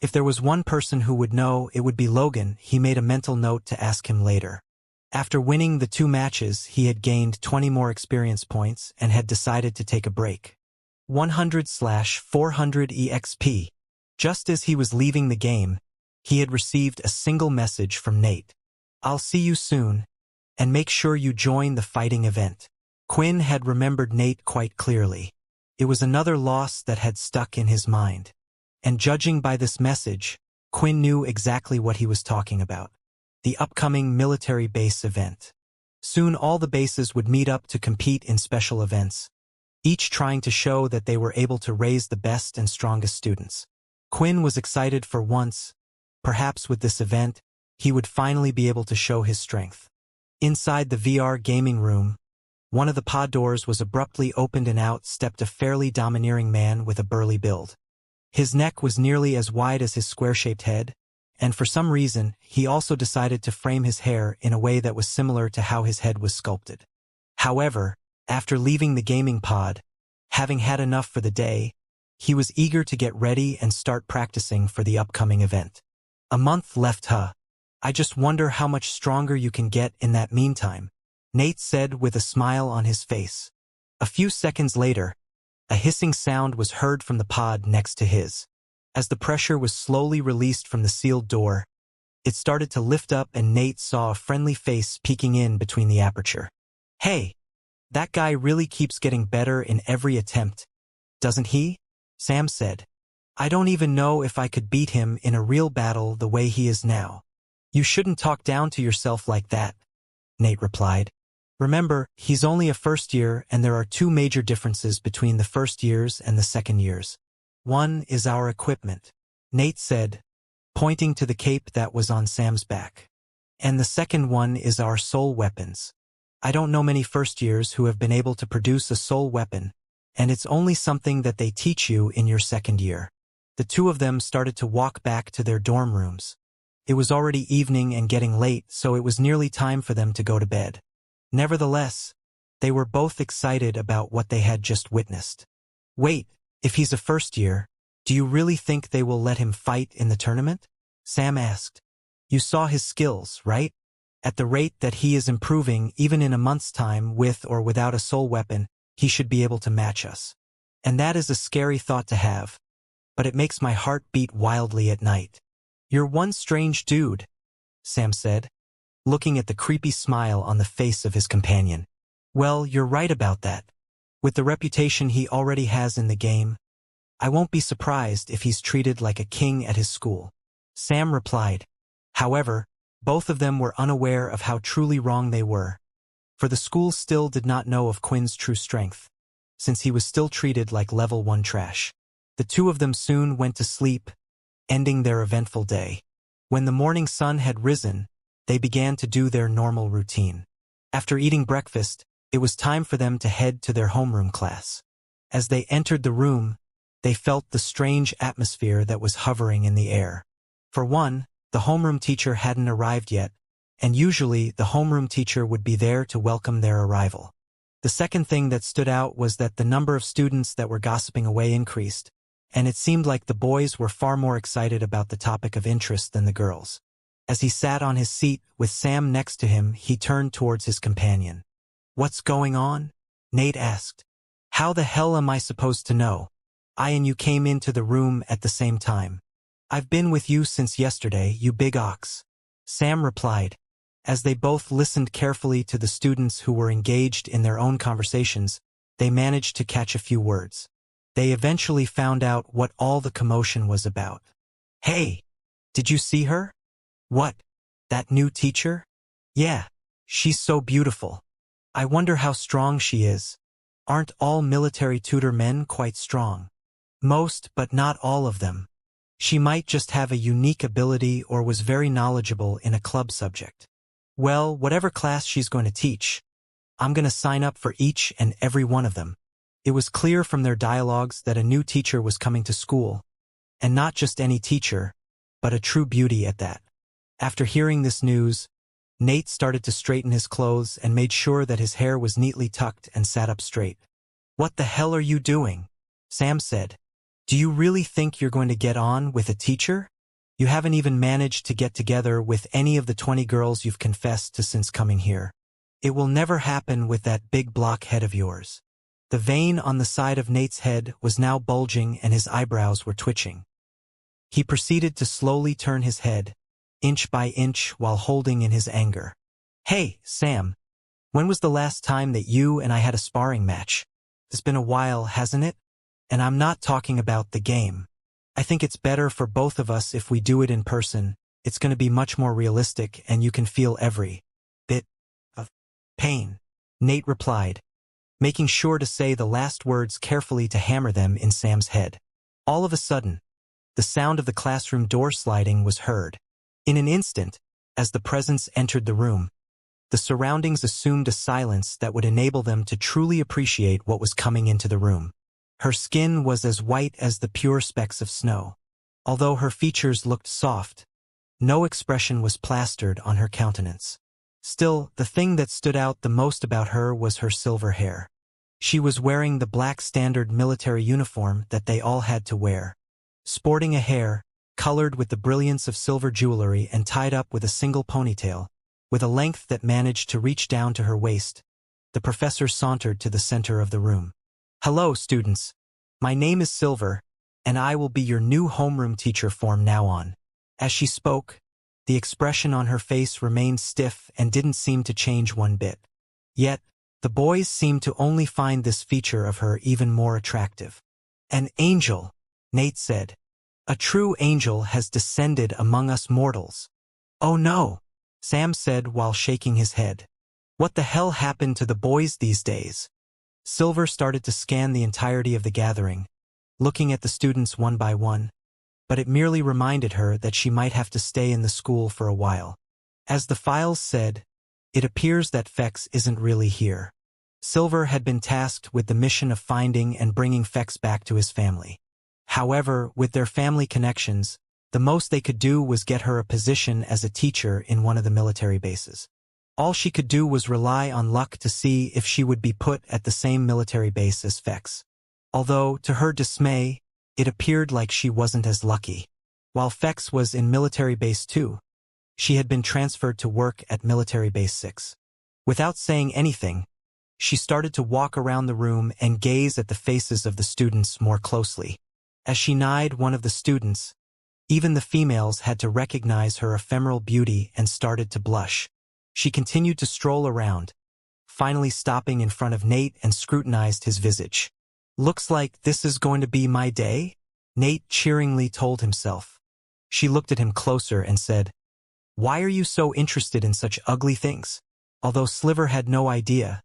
If there was one person who would know, it would be Logan. He made a mental note to ask him later. After winning the 2 matches, he had gained 20 more experience points and had decided to take a break. 100/400 EXP. Just as he was leaving the game, he had received a single message from Nate. I'll see you soon, and make sure you join the fighting event. Quinn had remembered Nate quite clearly. It was another loss that had stuck in his mind. And judging by this message, Quinn knew exactly what he was talking about. The upcoming military base event. Soon all the bases would meet up to compete in special events, each trying to show that they were able to raise the best and strongest students. Quinn was excited for once. Perhaps with this event, he would finally be able to show his strength. Inside the VR gaming room, one of the pod doors was abruptly opened and out stepped a fairly domineering man with a burly build. His neck was nearly as wide as his square-shaped head, and for some reason, he also decided to frame his hair in a way that was similar to how his head was sculpted. However, after leaving the gaming pod, having had enough for the day, he was eager to get ready and start practicing for the upcoming event. A month left, huh? I just wonder how much stronger you can get in that meantime, Nate said with a smile on his face. A few seconds later, a hissing sound was heard from the pod next to his. As the pressure was slowly released from the sealed door, it started to lift up and Nate saw a friendly face peeking in between the aperture. Hey! That guy really keeps getting better in every attempt, doesn't he? Sam said. I don't even know if I could beat him in a real battle the way he is now. You shouldn't talk down to yourself like that, Nate replied. Remember, he's only a first year and there are two major differences between the first years and the second years. One is our equipment, Nate said, pointing to the cape that was on Sam's back. And the second one is our soul weapons. I don't know many first years who have been able to produce a soul weapon, and it's only something that they teach you in your second year. The two of them started to walk back to their dorm rooms. It was already evening and getting late, so it was nearly time for them to go to bed. Nevertheless, they were both excited about what they had just witnessed. Wait, if he's a first year, do you really think they will let him fight in the tournament? Sam asked. You saw his skills, right? At the rate that he is improving, even in a month's time, with or without a soul weapon, he should be able to match us. And that is a scary thought to have, but it makes my heart beat wildly at night. You're one strange dude, Sam said, looking at the creepy smile on the face of his companion. Well, you're right about that. With the reputation he already has in the game, I won't be surprised if he's treated like a king at his school. Sam replied. However, both of them were unaware of how truly wrong they were, for the school still did not know of Quinn's true strength, since he was still treated like level 1 trash. The two of them soon went to sleep, ending their eventful day. When the morning sun had risen, they began to do their normal routine. After eating breakfast, it was time for them to head to their homeroom class. As they entered the room, they felt the strange atmosphere that was hovering in the air. For one, the homeroom teacher hadn't arrived yet, and usually the homeroom teacher would be there to welcome their arrival. The second thing that stood out was that the number of students that were gossiping away increased, and it seemed like the boys were far more excited about the topic of interest than the girls. As he sat on his seat with Sam next to him, he turned towards his companion. What's going on? Nate asked. How the hell am I supposed to know? I and you came into the room at the same time. I've been with you since yesterday, you big ox. Sam replied. As they both listened carefully to the students who were engaged in their own conversations, they managed to catch a few words. They eventually found out what all the commotion was about. Hey, did you see her? What? That new teacher? Yeah, she's so beautiful. I wonder how strong she is. Aren't all military tutor men quite strong? Most, but not all of them. She might just have a unique ability or was very knowledgeable in a club subject. Well, whatever class she's going to teach, I'm going to sign up for each and every one of them. It was clear from their dialogues that a new teacher was coming to school, and not just any teacher, but a true beauty at that. After hearing this news, Nate started to straighten his clothes and made sure that his hair was neatly tucked and sat up straight. What the hell are you doing? Sam said. Do you really think you're going to get on with a teacher? You haven't even managed to get together with any of the 20 girls you've confessed to since coming here. It will never happen with that big block head of yours. The vein on the side of Nate's head was now bulging and his eyebrows were twitching. He proceeded to slowly turn his head, inch by inch, while holding in his anger. Hey, Sam, when was the last time that you and I had a sparring match? It's been a while, hasn't it? And I'm not talking about the game. I think it's better for both of us if we do it in person. It's going to be much more realistic and you can feel every bit of pain. Nate replied, making sure to say the last words carefully to hammer them in Sam's head. All of a sudden, the sound of the classroom door sliding was heard. In an instant, as the presence entered the room, the surroundings assumed a silence that would enable them to truly appreciate what was coming into the room. Her skin was as white as the pure specks of snow. Although her features looked soft, no expression was plastered on her countenance. Still, the thing that stood out the most about her was her silver hair. She was wearing the black standard military uniform that they all had to wear. Sporting a hair, colored with the brilliance of silver jewelry and tied up with a single ponytail, with a length that managed to reach down to her waist, the professor sauntered to the center of the room. Hello, students. My name is Silver, and I will be your new homeroom teacher from now on. As she spoke, the expression on her face remained stiff and didn't seem to change one bit. Yet, The boys seemed to only find this feature of her even more attractive. "An angel," Nate said. "A true angel has descended among us mortals." "Oh no," Sam said while shaking his head. "What the hell happened to the boys these days?" Silver started to scan the entirety of the gathering, looking at the students one by one, but it merely reminded her that she might have to stay in the school for a while. As the files said, it appears that Fex isn't really here. Silver had been tasked with the mission of finding and bringing Fex back to his family. However, with their family connections, the most they could do was get her a position as a teacher in one of the military bases. All she could do was rely on luck to see if she would be put at the same military base as Fex. Although, to her dismay, it appeared like she wasn't as lucky. While Fex was in Military Base 2, she had been transferred to work at Military Base 6. Without saying anything, she started to walk around the room and gaze at the faces of the students more closely. As she eyed one of the students, even the females had to recognize her ephemeral beauty and started to blush. She continued to stroll around, finally stopping in front of Nate and scrutinized his visage. "Looks like this is going to be my day," Nate cheeringly told himself. She looked at him closer and said, "Why are you so interested in such ugly things?" Although Sliver had no idea,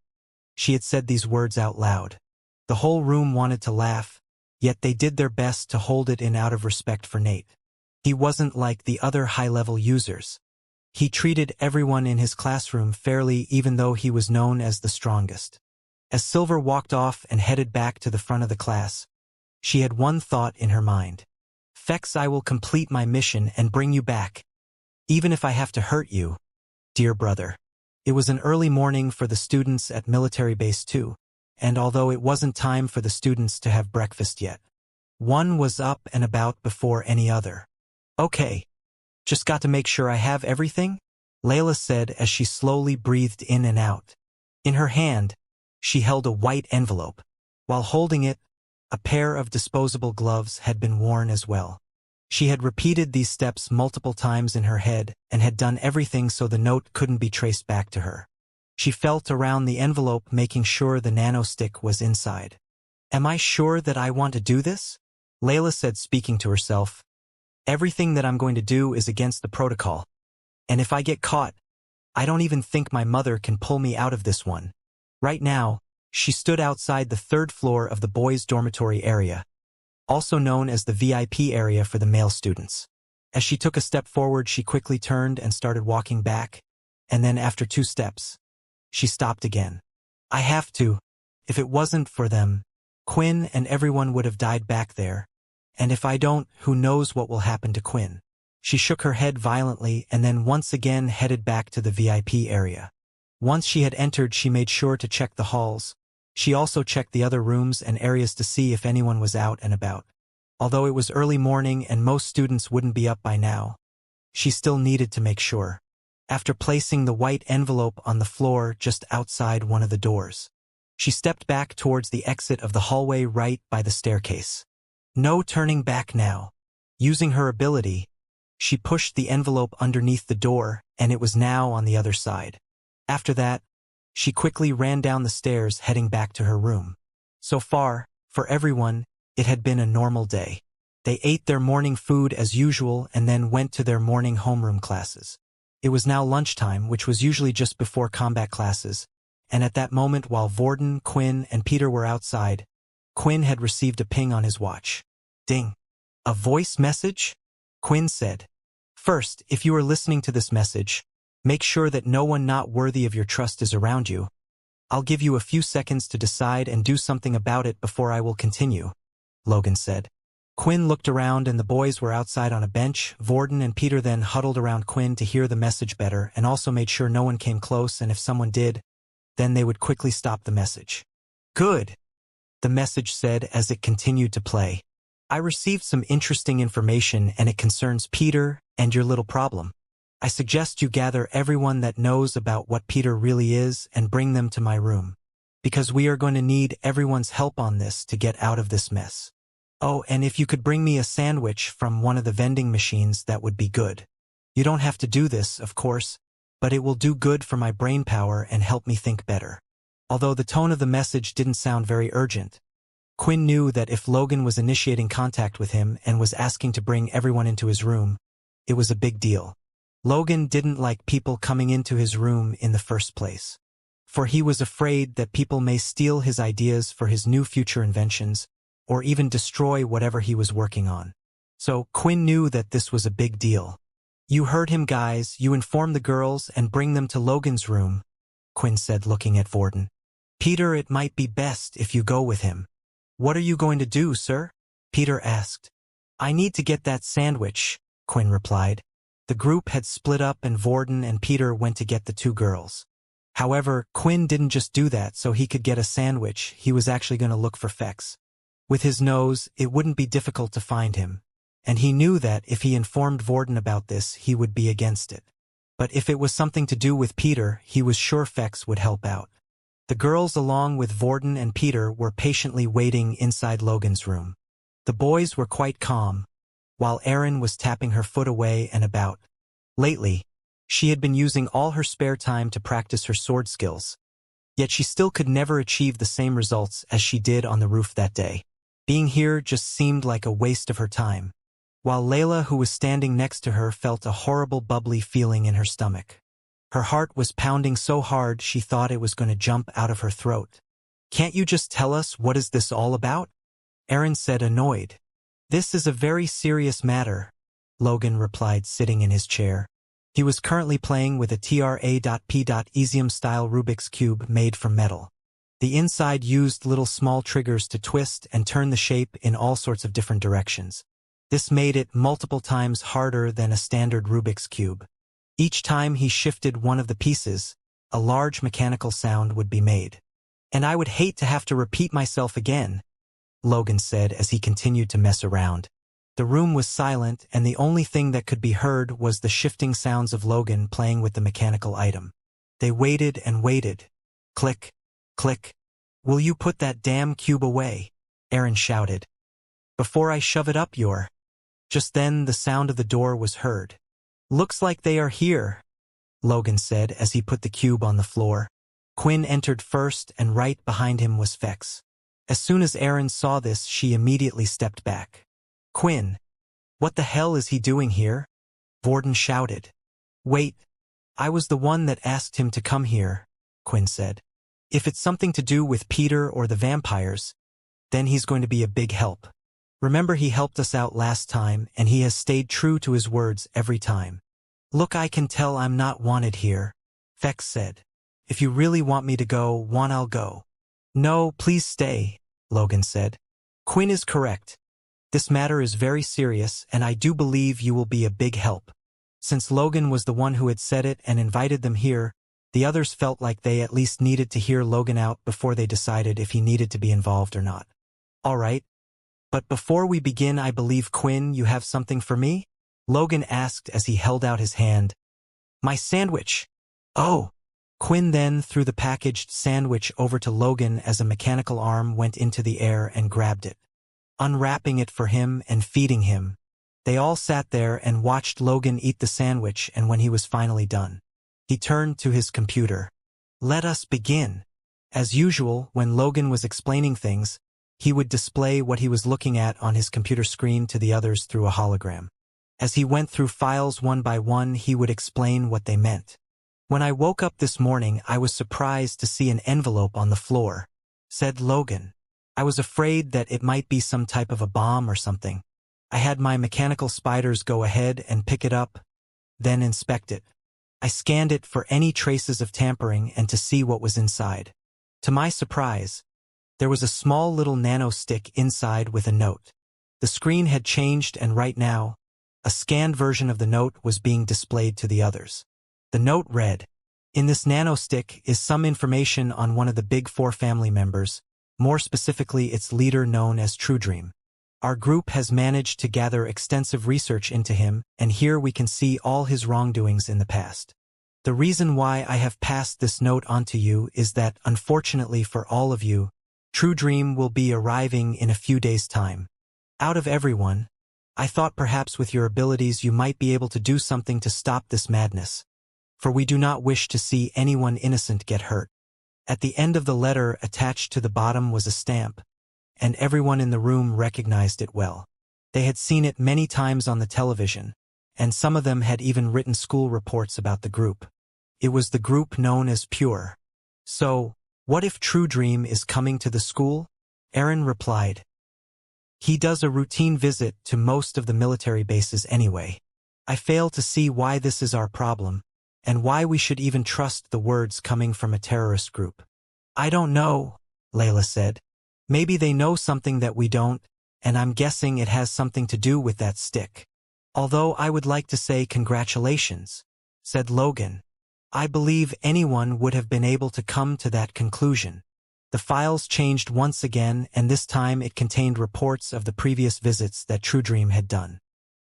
she had said these words out loud. The whole room wanted to laugh, yet they did their best to hold it in out of respect for Nate. He wasn't like the other high-level users. He treated everyone in his classroom fairly even though he was known as the strongest. As Silver walked off and headed back to the front of the class, she had one thought in her mind. "Fex, I will complete my mission and bring you back, even if I have to hurt you, dear brother." It was an early morning for the students at Military Base 2, and although it wasn't time for the students to have breakfast yet, one was up and about before any other. "Okay, just got to make sure I have everything," Layla said as she slowly breathed in and out. In her hand, she held a white envelope. While holding it, a pair of disposable gloves had been worn as well. She had repeated these steps multiple times in her head and had done everything so the note couldn't be traced back to her. She felt around the envelope, making sure the nano stick was inside. "Am I sure that I want to do this?" Layla said, speaking to herself. "Everything that I'm going to do is against the protocol. And if I get caught, I don't even think my mother can pull me out of this one." Right now, she stood outside the third floor of the boys' dormitory area, also known as the VIP area for the male students. As she took a step forward, she quickly turned and started walking back, and then after 2 steps, she stopped again. "I have to. If it wasn't for them, Quinn and everyone would have died back there. And if I don't, who knows what will happen to Quinn." She shook her head violently and then once again headed back to the VIP area. Once she had entered, she made sure to check the halls. She also checked the other rooms and areas to see if anyone was out and about. Although it was early morning and most students wouldn't be up by now, she still needed to make sure. After placing the white envelope on the floor just outside one of the doors, she stepped back towards the exit of the hallway right by the staircase. No turning back now. Using her ability, she pushed the envelope underneath the door, and it was now on the other side. After that, she quickly ran down the stairs, heading back to her room. So far, for everyone, it had been a normal day. They ate their morning food as usual and then went to their morning homeroom classes. It was now lunchtime, which was usually just before combat classes, and at that moment while Vorden, Quinn, and Peter were outside, Quinn had received a ping on his watch. Ding. "A voice message?" Quinn said. "First, if you are listening to this message, make sure that no one not worthy of your trust is around you. I'll give you a few seconds to decide and do something about it before I will continue," Logan said. Quinn looked around and the boys were outside on a bench. Vorden and Peter then huddled around Quinn to hear the message better and also made sure no one came close, and if someone did, then they would quickly stop the message. "Good," the message said as it continued to play. "I received some interesting information and it concerns Peter and your little problem. I suggest you gather everyone that knows about what Peter really is and bring them to my room, because we are going to need everyone's help on this to get out of this mess. Oh, and if you could bring me a sandwich from one of the vending machines, that would be good. You don't have to do this, of course, but it will do good for my brain power and help me think better." although the tone of the message didn't sound very urgent. Quinn knew that if Logan was initiating contact with him and was asking to bring everyone into his room, it was a big deal. Logan didn't like people coming into his room in the first place, for he was afraid that people may steal his ideas for his new future inventions, or even destroy whatever he was working on. So Quinn knew that this was a big deal. "You heard him, guys. You inform the girls and bring them to Logan's room," Quinn said, looking at Vorden. "Peter, it might be best if you go with him." "What are you going to do, sir?" Peter asked. "I need to get that sandwich," Quinn replied. The group had split up and Vorden and Peter went to get the two girls. However, Quinn didn't just do that so he could get a sandwich. He was actually going to look for Fex. With his nose, it wouldn't be difficult to find him, and he knew that if he informed Vorden about this, he would be against it. But if it was something to do with Peter, he was sure Fex would help out. The girls, along with Vorden and Peter, were patiently waiting inside Logan's room. The boys were quite calm, while Erin was tapping her foot away and about. Lately, she had been using all her spare time to practice her sword skills. Yet she still could never achieve the same results as she did on the roof that day. Being here just seemed like a waste of her time. While Layla, who was standing next to her, felt a horrible bubbly feeling in her stomach. Her heart was pounding so hard she thought it was going to jump out of her throat. "Can't you just tell us what is this all about?" Erin said, annoyed. "This is a very serious matter," Logan replied, sitting in his chair. He was currently playing with a TRA.P.Easium-style Rubik's Cube made from metal. The inside used little small triggers to twist and turn the shape in all sorts of different directions. This made it multiple times harder than a standard Rubik's Cube. Each time he shifted one of the pieces, a large mechanical sound would be made. "And I would hate to have to repeat myself again," Logan said as he continued to mess around. The room was silent, and the only thing that could be heard was the shifting sounds of Logan playing with the mechanical item. They waited and waited. Click, click. "Will you put that damn cube away?" Erin shouted. "Before I shove it up your—" Just then the sound of the door was heard. "Looks like they are here," Logan said as he put the cube on the floor. Quinn entered first, and right behind him was Fex. As soon as Erin saw this, she immediately stepped back. "Quinn, what the hell is he doing here?" Vorden shouted. "Wait, I was the one that asked him to come here," Quinn said. "If it's something to do with Peter or the vampires, then he's going to be a big help. Remember, he helped us out last time, and he has stayed true to his words every time." "Look, I can tell I'm not wanted here," Fex said. "If you really want me to go, I'll go." "No, please stay," Logan said. "Quinn is correct. This matter is very serious, and I do believe you will be a big help." Since Logan was the one who had said it and invited them here, the others felt like they at least needed to hear Logan out before they decided if he needed to be involved or not. "All right. But before we begin, I believe, Quinn, you have something for me?" Logan asked as he held out his hand. "My sandwich." "Oh." Quinn then threw the packaged sandwich over to Logan as a mechanical arm went into the air and grabbed it, unwrapping it for him and feeding him. They all sat there and watched Logan eat the sandwich, and when he was finally done, he turned to his computer. "Let us begin." As usual, when Logan was explaining things, he would display what he was looking at on his computer screen to the others through a hologram. As he went through files one by one, he would explain what they meant. "When I woke up this morning, I was surprised to see an envelope on the floor," said Logan. "I was afraid that it might be some type of a bomb or something. I had my mechanical spiders go ahead and pick it up, then inspect it. I scanned it for any traces of tampering and to see what was inside. To my surprise, there was a small little nano stick inside with a note. The screen had changed, and right now, a scanned version of the note was being displayed to the others. The note read, "In this nano stick is some information on one of the Big Four family members, more specifically its leader known as True Dream. Our group has managed to gather extensive research into him, and here we can see all his wrongdoings in the past. The reason why I have passed this note on to you is that, unfortunately for all of you, True Dream will be arriving in a few days' time. Out of everyone, I thought perhaps with your abilities you might be able to do something to stop this madness, for we do not wish to see anyone innocent get hurt. At the end of the letter, attached to the bottom, was a stamp, and everyone in the room recognized it well. They had seen it many times on the television, and some of them had even written school reports about the group. It was the group known as Pure. "So, what if True Dream is coming to the school?" Aaron replied. "He does a routine visit to most of the military bases anyway. I fail to see why this is our problem, and why we should even trust the words coming from a terrorist group." "I don't know," Layla said. "Maybe they know something that we don't, and I'm guessing it has something to do with that stick." "Although I would like to say congratulations," said Logan. "I believe anyone would have been able to come to that conclusion." The files changed once again, and this time it contained reports of the previous visits that True Dream had done.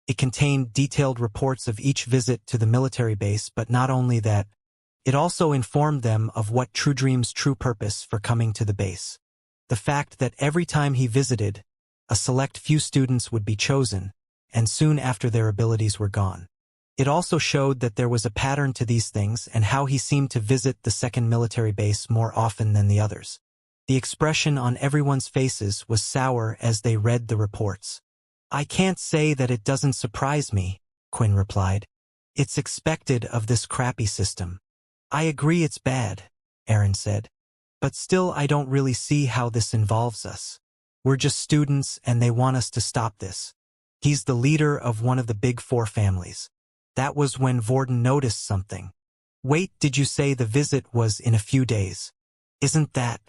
It contained detailed reports of each visit to the military base, but not only that, it also informed them of what True Dream's true purpose for coming to the base. The fact that every time he visited, a select few students would be chosen, and soon after their abilities were gone. It also showed that there was a pattern to these things and how he seemed to visit the second military base more often than the others. The expression on everyone's faces was sour as they read the reports. "I can't say that it doesn't surprise me," Quinn replied. "It's expected of this crappy system." "I agree it's bad," Aaron said. "But still, I don't really see how this involves us. We're just students and they want us to stop this." He's the leader of one of the big four families. That was when Vorden noticed something. "Wait, did you say the visit was in a few days? Isn't that?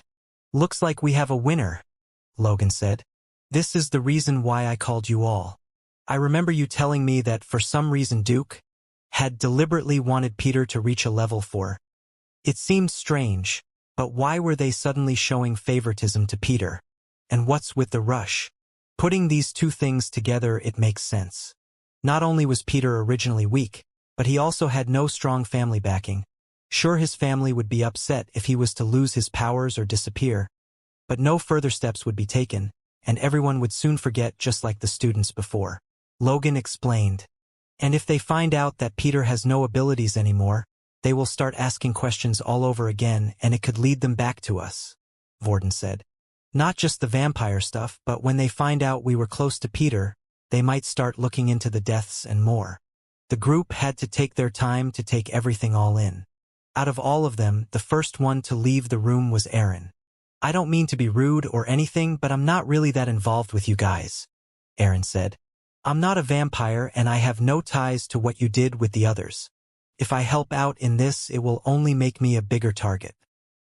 Looks like we have a winner," Logan said. "This is the reason why I called you all. I remember you telling me that for some reason Duke had deliberately wanted Peter to reach a level 4. It seemed strange, but why were they suddenly showing favoritism to Peter? And what's with the rush?" Putting these two things together, it makes sense. Not only was Peter originally weak, but he also had no strong family backing. Sure, his family would be upset if he was to lose his powers or disappear, but no further steps would be taken, and everyone would soon forget, just like the students before. Logan explained. "And if they find out that Peter has no abilities anymore, they will start asking questions all over again, and it could lead them back to us," Vorden said. "Not just the vampire stuff, but when they find out we were close to Peter, they might start looking into the deaths and more." The group had to take their time to take everything all in. Out of all of them, the first one to leave the room was Aaron. "I don't mean to be rude or anything, but I'm not really that involved with you guys," Aaron said. "I'm not a vampire and I have no ties to what you did with the others. If I help out in this, it will only make me a bigger target.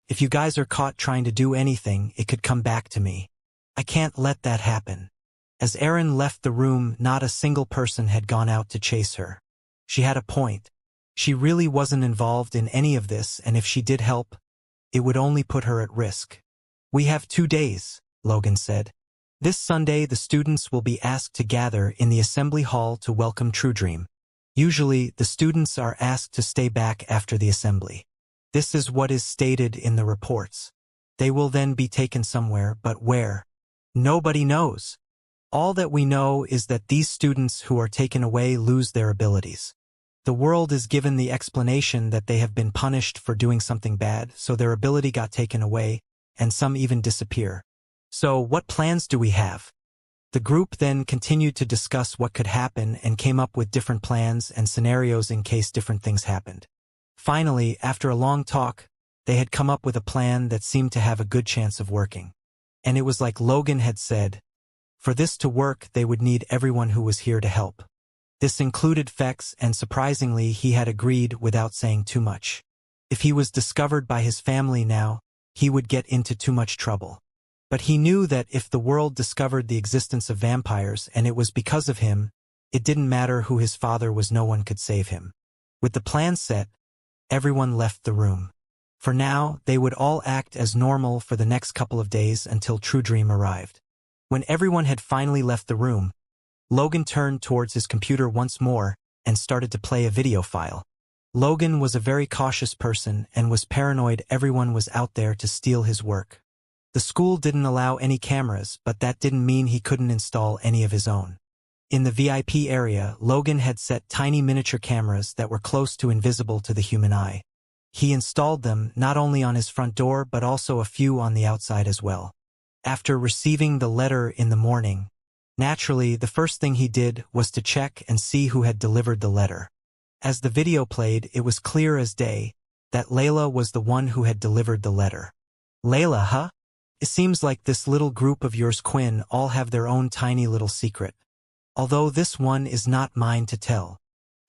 If you guys are caught trying to do anything, it could come back to me. I can't let that happen." As Aaron left the room, not a single person had gone out to chase her. She had a point. She really wasn't involved in any of this, and if she did help, it would only put her at risk. "We have 2 days," Logan said. "This Sunday, the students will be asked to gather in the assembly hall to welcome True Dream. Usually, the students are asked to stay back after the assembly. This is what is stated in the reports. They will then be taken somewhere, but where? Nobody knows. All that we know is that these students who are taken away lose their abilities. The world is given the explanation that they have been punished for doing something bad, so their ability got taken away, and some even disappear. So what plans do we have?" The group then continued to discuss what could happen and came up with different plans and scenarios in case different things happened. Finally, after a long talk, they had come up with a plan that seemed to have a good chance of working. And it was like Logan had said. For this to work, they would need everyone who was here to help. This included Fex, and surprisingly, he had agreed without saying too much. If he was discovered by his family now, he would get into too much trouble. But he knew that if the world discovered the existence of vampires and it was because of him, it didn't matter who his father was, no one could save him. With the plan set, everyone left the room. For now, they would all act as normal for the next couple of days until True Dream arrived. When everyone had finally left the room, Logan turned towards his computer once more and started to play a video file. Logan was a very cautious person and was paranoid everyone was out there to steal his work. The school didn't allow any cameras, but that didn't mean he couldn't install any of his own. In the VIP area, Logan had set tiny miniature cameras that were close to invisible to the human eye. He installed them not only on his front door but also a few on the outside as well. After receiving the letter in the morning, naturally, the first thing he did was to check and see who had delivered the letter. As the video played, it was clear as day that Layla was the one who had delivered the letter. Layla, huh? It seems like this little group of yours, Quinn, all have their own tiny little secret. Although this one is not mine to tell.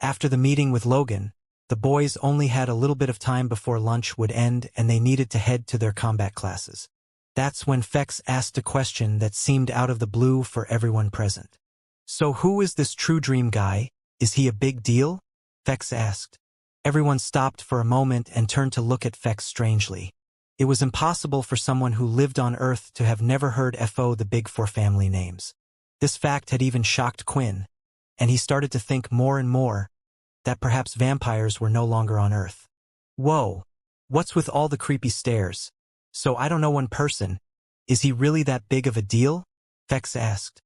After the meeting with Logan, the boys only had a little bit of time before lunch would end and they needed to head to their combat classes. That's when Fex asked a question that seemed out of the blue for everyone present. So who is this True Dream guy? Is he a big deal? Fex asked. Everyone stopped for a moment and turned to look at Fex strangely. It was impossible for someone who lived on Earth to have never heard the Big Four family names. This fact had even shocked Quinn, and he started to think more and more that perhaps vampires were no longer on Earth. Whoa, what's with all the creepy stares? So I don't know one person. Is he really that big of a deal? Fex asked.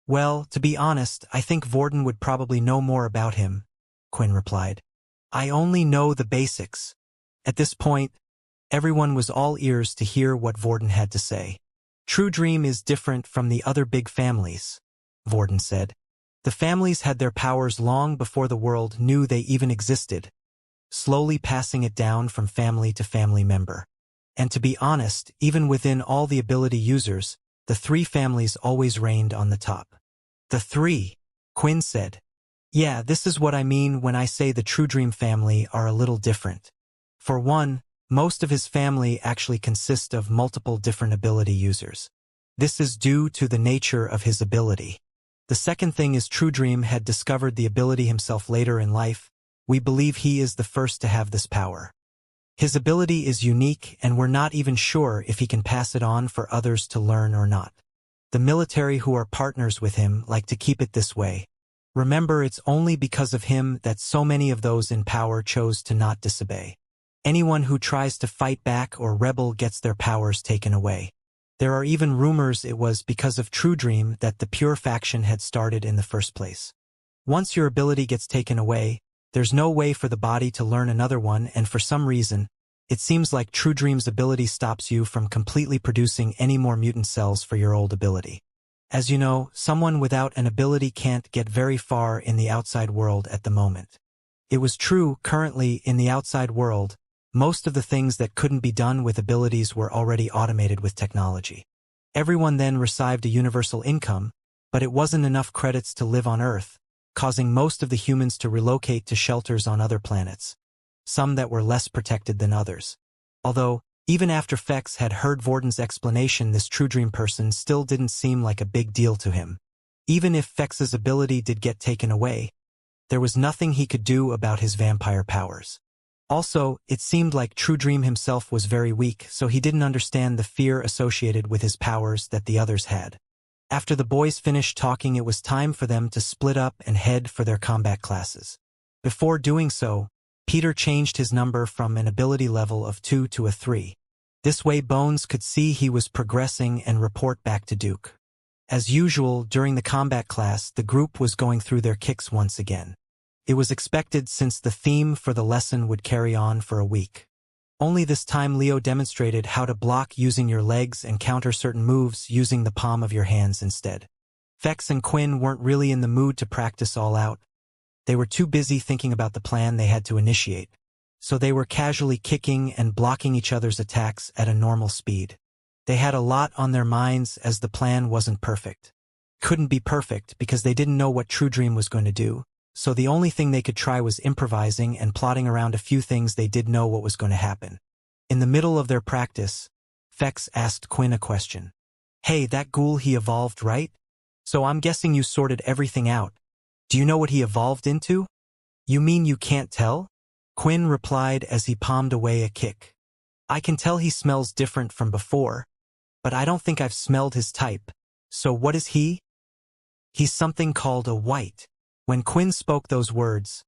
Well, to be honest, I think Vorden would probably know more about him, Quinn replied. I only know the basics. At this point, everyone was all ears to hear what Vorden had to say. True Dream is different from the other big families, Vorden said. The families had their powers long before the world knew they even existed, slowly passing it down from family to family member. And to be honest, even within all the ability users, the three families always reigned on the top. The three, Quinn said. Yeah, this is what I mean when I say the True Dream family are a little different. For one, most of his family actually consist of multiple different ability users. This is due to the nature of his ability. The second thing is True Dream had discovered the ability himself later in life. We believe he is the first to have this power. His ability is unique and we're not even sure if he can pass it on for others to learn or not. The military who are partners with him like to keep it this way. Remember, it's only because of him that so many of those in power chose to not disobey. Anyone who tries to fight back or rebel gets their powers taken away. There are even rumors it was because of True Dream that the Pure faction had started in the first place. Once your ability gets taken away, there's no way for the body to learn another one, and for some reason, it seems like True Dream's ability stops you from completely producing any more mutant cells for your old ability. As you know, someone without an ability can't get very far in the outside world at the moment. It was true, currently, in the outside world, most of the things that couldn't be done with abilities were already automated with technology. Everyone then received a universal income, but it wasn't enough credits to live on Earth, causing most of the humans to relocate to shelters on other planets, some that were less protected than others. Although, even after Fex had heard Vorden's explanation, this True Dream person still didn't seem like a big deal to him. Even if Fex's ability did get taken away, there was nothing he could do about his vampire powers. Also, it seemed like True Dream himself was very weak, so he didn't understand the fear associated with his powers that the others had. After the boys finished talking, it was time for them to split up and head for their combat classes. Before doing so, Peter changed his number from an ability level of 2 to a 3. This way Bones could see he was progressing and report back to Duke. As usual, during the combat class, the group was going through their kicks once again. It was expected since the theme for the lesson would carry on for a week. Only this time Leo demonstrated how to block using your legs and counter certain moves using the palm of your hands instead. Fex and Quinn weren't really in the mood to practice all out. They were too busy thinking about the plan they had to initiate, so they were casually kicking and blocking each other's attacks at a normal speed. They had a lot on their minds as the plan wasn't perfect. Couldn't be perfect because they didn't know what True Dream was going to do. So the only thing they could try was improvising and plotting around a few things they did know what was going to happen. In the middle of their practice, Fex asked Quinn a question. Hey, that ghoul, he evolved, right? So I'm guessing you sorted everything out. Do you know what he evolved into? You mean you can't tell? Quinn replied as he palmed away a kick. I can tell he smells different from before, but I don't think I've smelled his type. So what is he? He's something called a white. When Quinn spoke those words,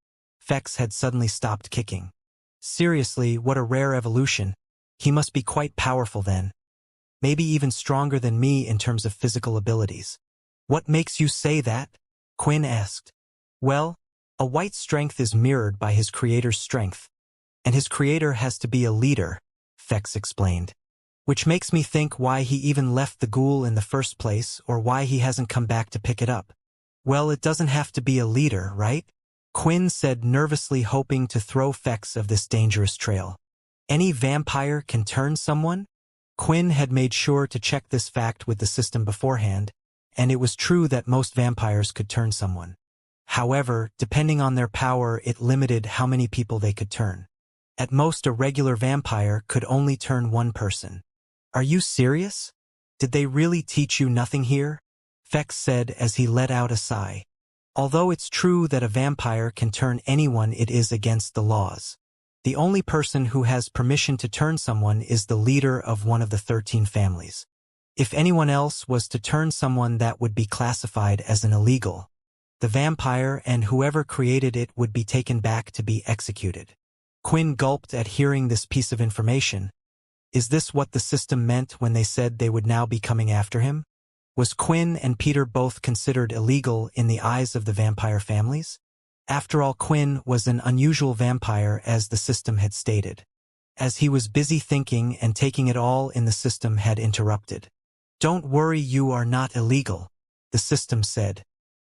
Fex had suddenly stopped kicking. Seriously, what a rare evolution. He must be quite powerful then. Maybe even stronger than me in terms of physical abilities. What makes you say that? Quinn asked. Well, a white's strength is mirrored by his creator's strength. And his creator has to be a leader, Fex explained. Which makes me think why he even left the ghoul in the first place or why he hasn't come back to pick it up. Well, it doesn't have to be a leader, right? Quinn said, nervously, hoping to throw Fex of this dangerous trail. Any vampire can turn someone? Quinn had made sure to check this fact with the system beforehand, and it was true that most vampires could turn someone. However, depending on their power, it limited how many people they could turn. At most, a regular vampire could only turn one person. Are you serious? Did they really teach you nothing here? Fex said as he let out a sigh. Although it's true that a vampire can turn anyone, it is against the laws. The only person who has permission to turn someone is the leader of one of the 13 families. If anyone else was to turn someone, that would be classified as an illegal. The vampire and whoever created it would be taken back to be executed. Quinn gulped at hearing this piece of information. Is this what the system meant when they said they would now be coming after him? Was Quinn and Peter both considered illegal in the eyes of the vampire families? After all, Quinn was an unusual vampire, as the system had stated. As he was busy thinking and taking it all in, the system had interrupted. Don't worry, you are not illegal, the system said.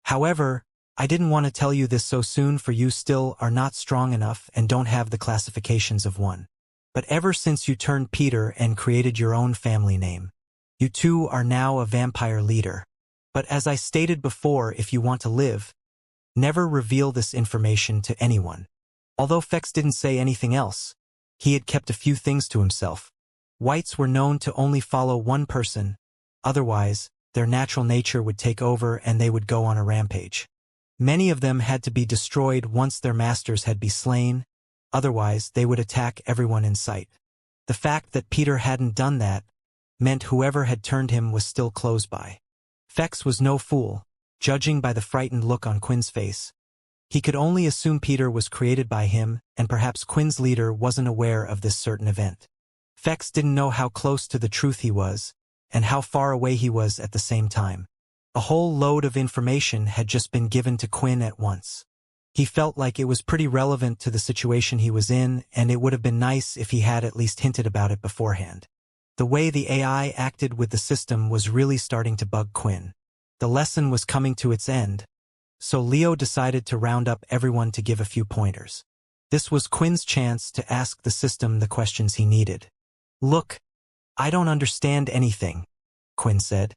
However, I didn't want to tell you this so soon, for you still are not strong enough and don't have the classifications of one. But ever since you turned Peter and created your own family name, you too are now a vampire leader. But as I stated before, if you want to live, never reveal this information to anyone. Although Fex didn't say anything else, he had kept a few things to himself. Whites were known to only follow one person, otherwise, their natural nature would take over and they would go on a rampage. Many of them had to be destroyed once their masters had been slain, otherwise they would attack everyone in sight. The fact that Peter hadn't done that meant whoever had turned him was still close by. Fex was no fool, judging by the frightened look on Quinn's face. He could only assume Peter was created by him, and perhaps Quinn's leader wasn't aware of this certain event. Fex didn't know how close to the truth he was, and how far away he was at the same time. A whole load of information had just been given to Quinn at once. He felt like it was pretty relevant to the situation he was in, and it would have been nice if he had at least hinted about it beforehand. The way the AI acted with the system was really starting to bug Quinn. The lesson was coming to its end, so Leo decided to round up everyone to give a few pointers. This was Quinn's chance to ask the system the questions he needed. Look, I don't understand anything, Quinn said.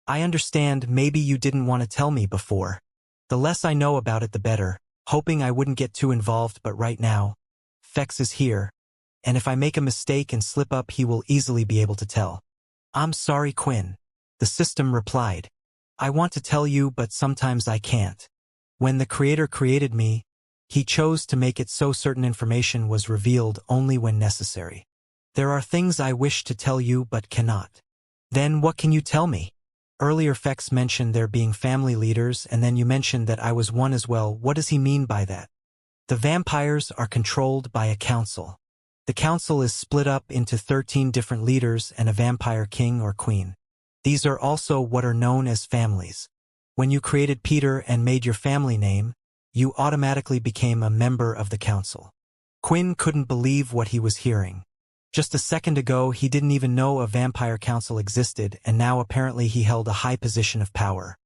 I understand maybe you didn't want to tell me before. The less I know about it, the better, hoping I wouldn't get too involved, but right now, Fex is here, and if I make a mistake and slip up, he will easily be able to tell. I'm sorry, Quinn, the system replied. I want to tell you, but sometimes I can't. When the creator created me, he chose to make it so certain information was revealed only when necessary. There are things I wish to tell you but cannot. Then what can you tell me? Earlier Fex mentioned there being family leaders, and then you mentioned that I was one as well. What does he mean by that? The vampires are controlled by a council. The council is split up into 13 different leaders and a vampire king or queen. These are also what are known as families. When you created Peter and made your family name, you automatically became a member of the council. Quinn couldn't believe what he was hearing. Just a second ago, he didn't even know a vampire council existed, and now apparently he held a high position of power.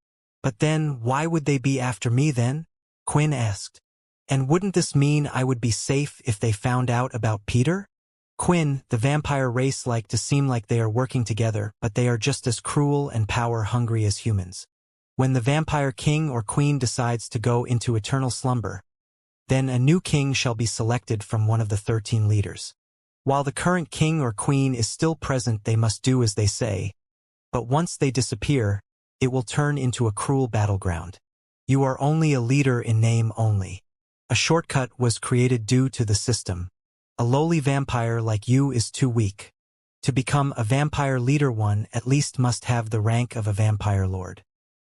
But then, why would they be after me then? Quinn asked. And wouldn't this mean I would be safe if they found out about Peter? Quinn, the vampire race like to seem like they are working together, but they are just as cruel and power-hungry as humans. When the vampire king or queen decides to go into eternal slumber, then a new king shall be selected from one of the 13 leaders. While the current king or queen is still present, they must do as they say, but once they disappear, it will turn into a cruel battleground. You are only a leader in name only. A shortcut was created due to the system. A lowly vampire like you is too weak. To become a vampire leader, one at least must have the rank of a vampire lord.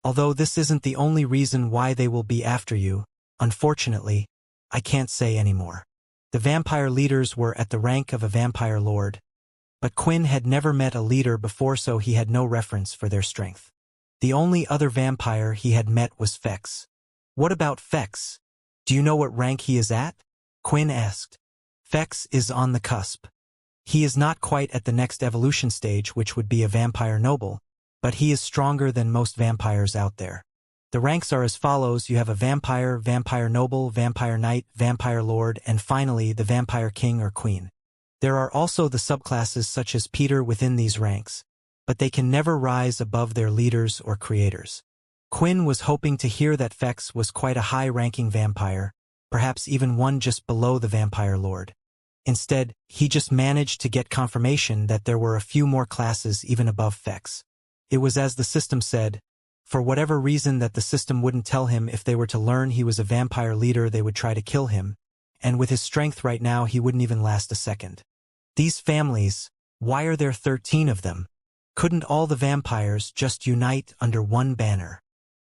Although this isn't the only reason why they will be after you, unfortunately, I can't say anymore. The vampire leaders were at the rank of a vampire lord, but Quinn had never met a leader before, so he had no reference for their strength. The only other vampire he had met was Fex. What about Fex? Do you know what rank he is at? Quinn asked. Fex is on the cusp. He is not quite at the next evolution stage, which would be a vampire noble, but he is stronger than most vampires out there. The ranks are as follows: you have a vampire, vampire noble, vampire knight, vampire lord, and finally the vampire king or queen. There are also the subclasses such as Peter within these ranks, but they can never rise above their leaders or creators. Quinn was hoping to hear that Fex was quite a high-ranking vampire, perhaps even one just below the vampire lord. Instead, he just managed to get confirmation that there were a few more classes even above Fex. It was as the system said. For whatever reason that the system wouldn't tell him, if they were to learn he was a vampire leader, they would try to kill him, and with his strength right now he wouldn't even last a second. These families, why are there 13 of them? Couldn't all the vampires just unite under one banner?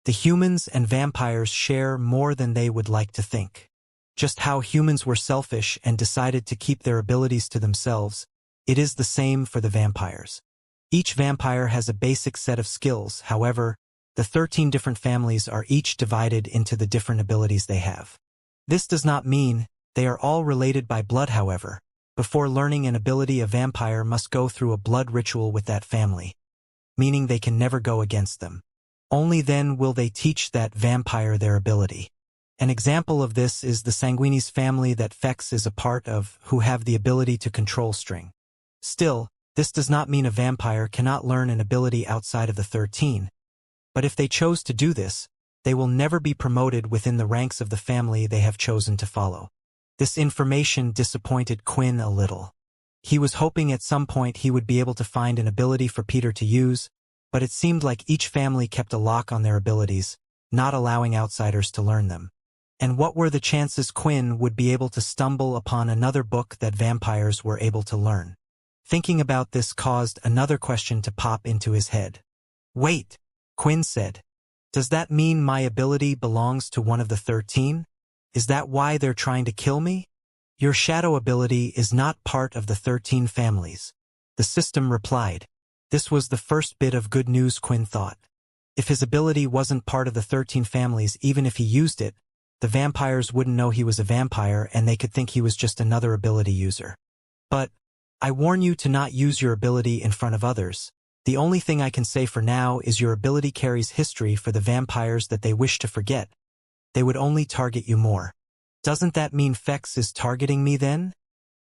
The humans and vampires share more than they would like to think. Just how humans were selfish and decided to keep their abilities to themselves, it is the same for the vampires. Each vampire has a basic set of skills. However, the 13 different families are each divided into the different abilities they have. This does not mean they are all related by blood. However, before learning an ability, a vampire must go through a blood ritual with that family, meaning they can never go against them. Only then will they teach that vampire their ability. An example of this is the Sanguinis family that Fex is a part of, who have the ability to control string. Still, this does not mean a vampire cannot learn an ability outside of the 13. But if they chose to do this, they will never be promoted within the ranks of the family they have chosen to follow. This information disappointed Quinn a little. He was hoping at some point he would be able to find an ability for Peter to use, but it seemed like each family kept a lock on their abilities, not allowing outsiders to learn them. And what were the chances Quinn would be able to stumble upon another book that vampires were able to learn? Thinking about this caused another question to pop into his head. Wait, Quinn said. Does that mean my ability belongs to one of the 13? Is that why they're trying to kill me? Your shadow ability is not part of the 13 families, the system replied. This was the first bit of good news, Quinn thought. If his ability wasn't part of the 13 families, even if he used it, the vampires wouldn't know he was a vampire and they could think he was just another ability user. But I warn you to not use your ability in front of others. The only thing I can say for now is your ability carries history for the vampires that they wish to forget. They would only target you more. Doesn't that mean Fex is targeting me then?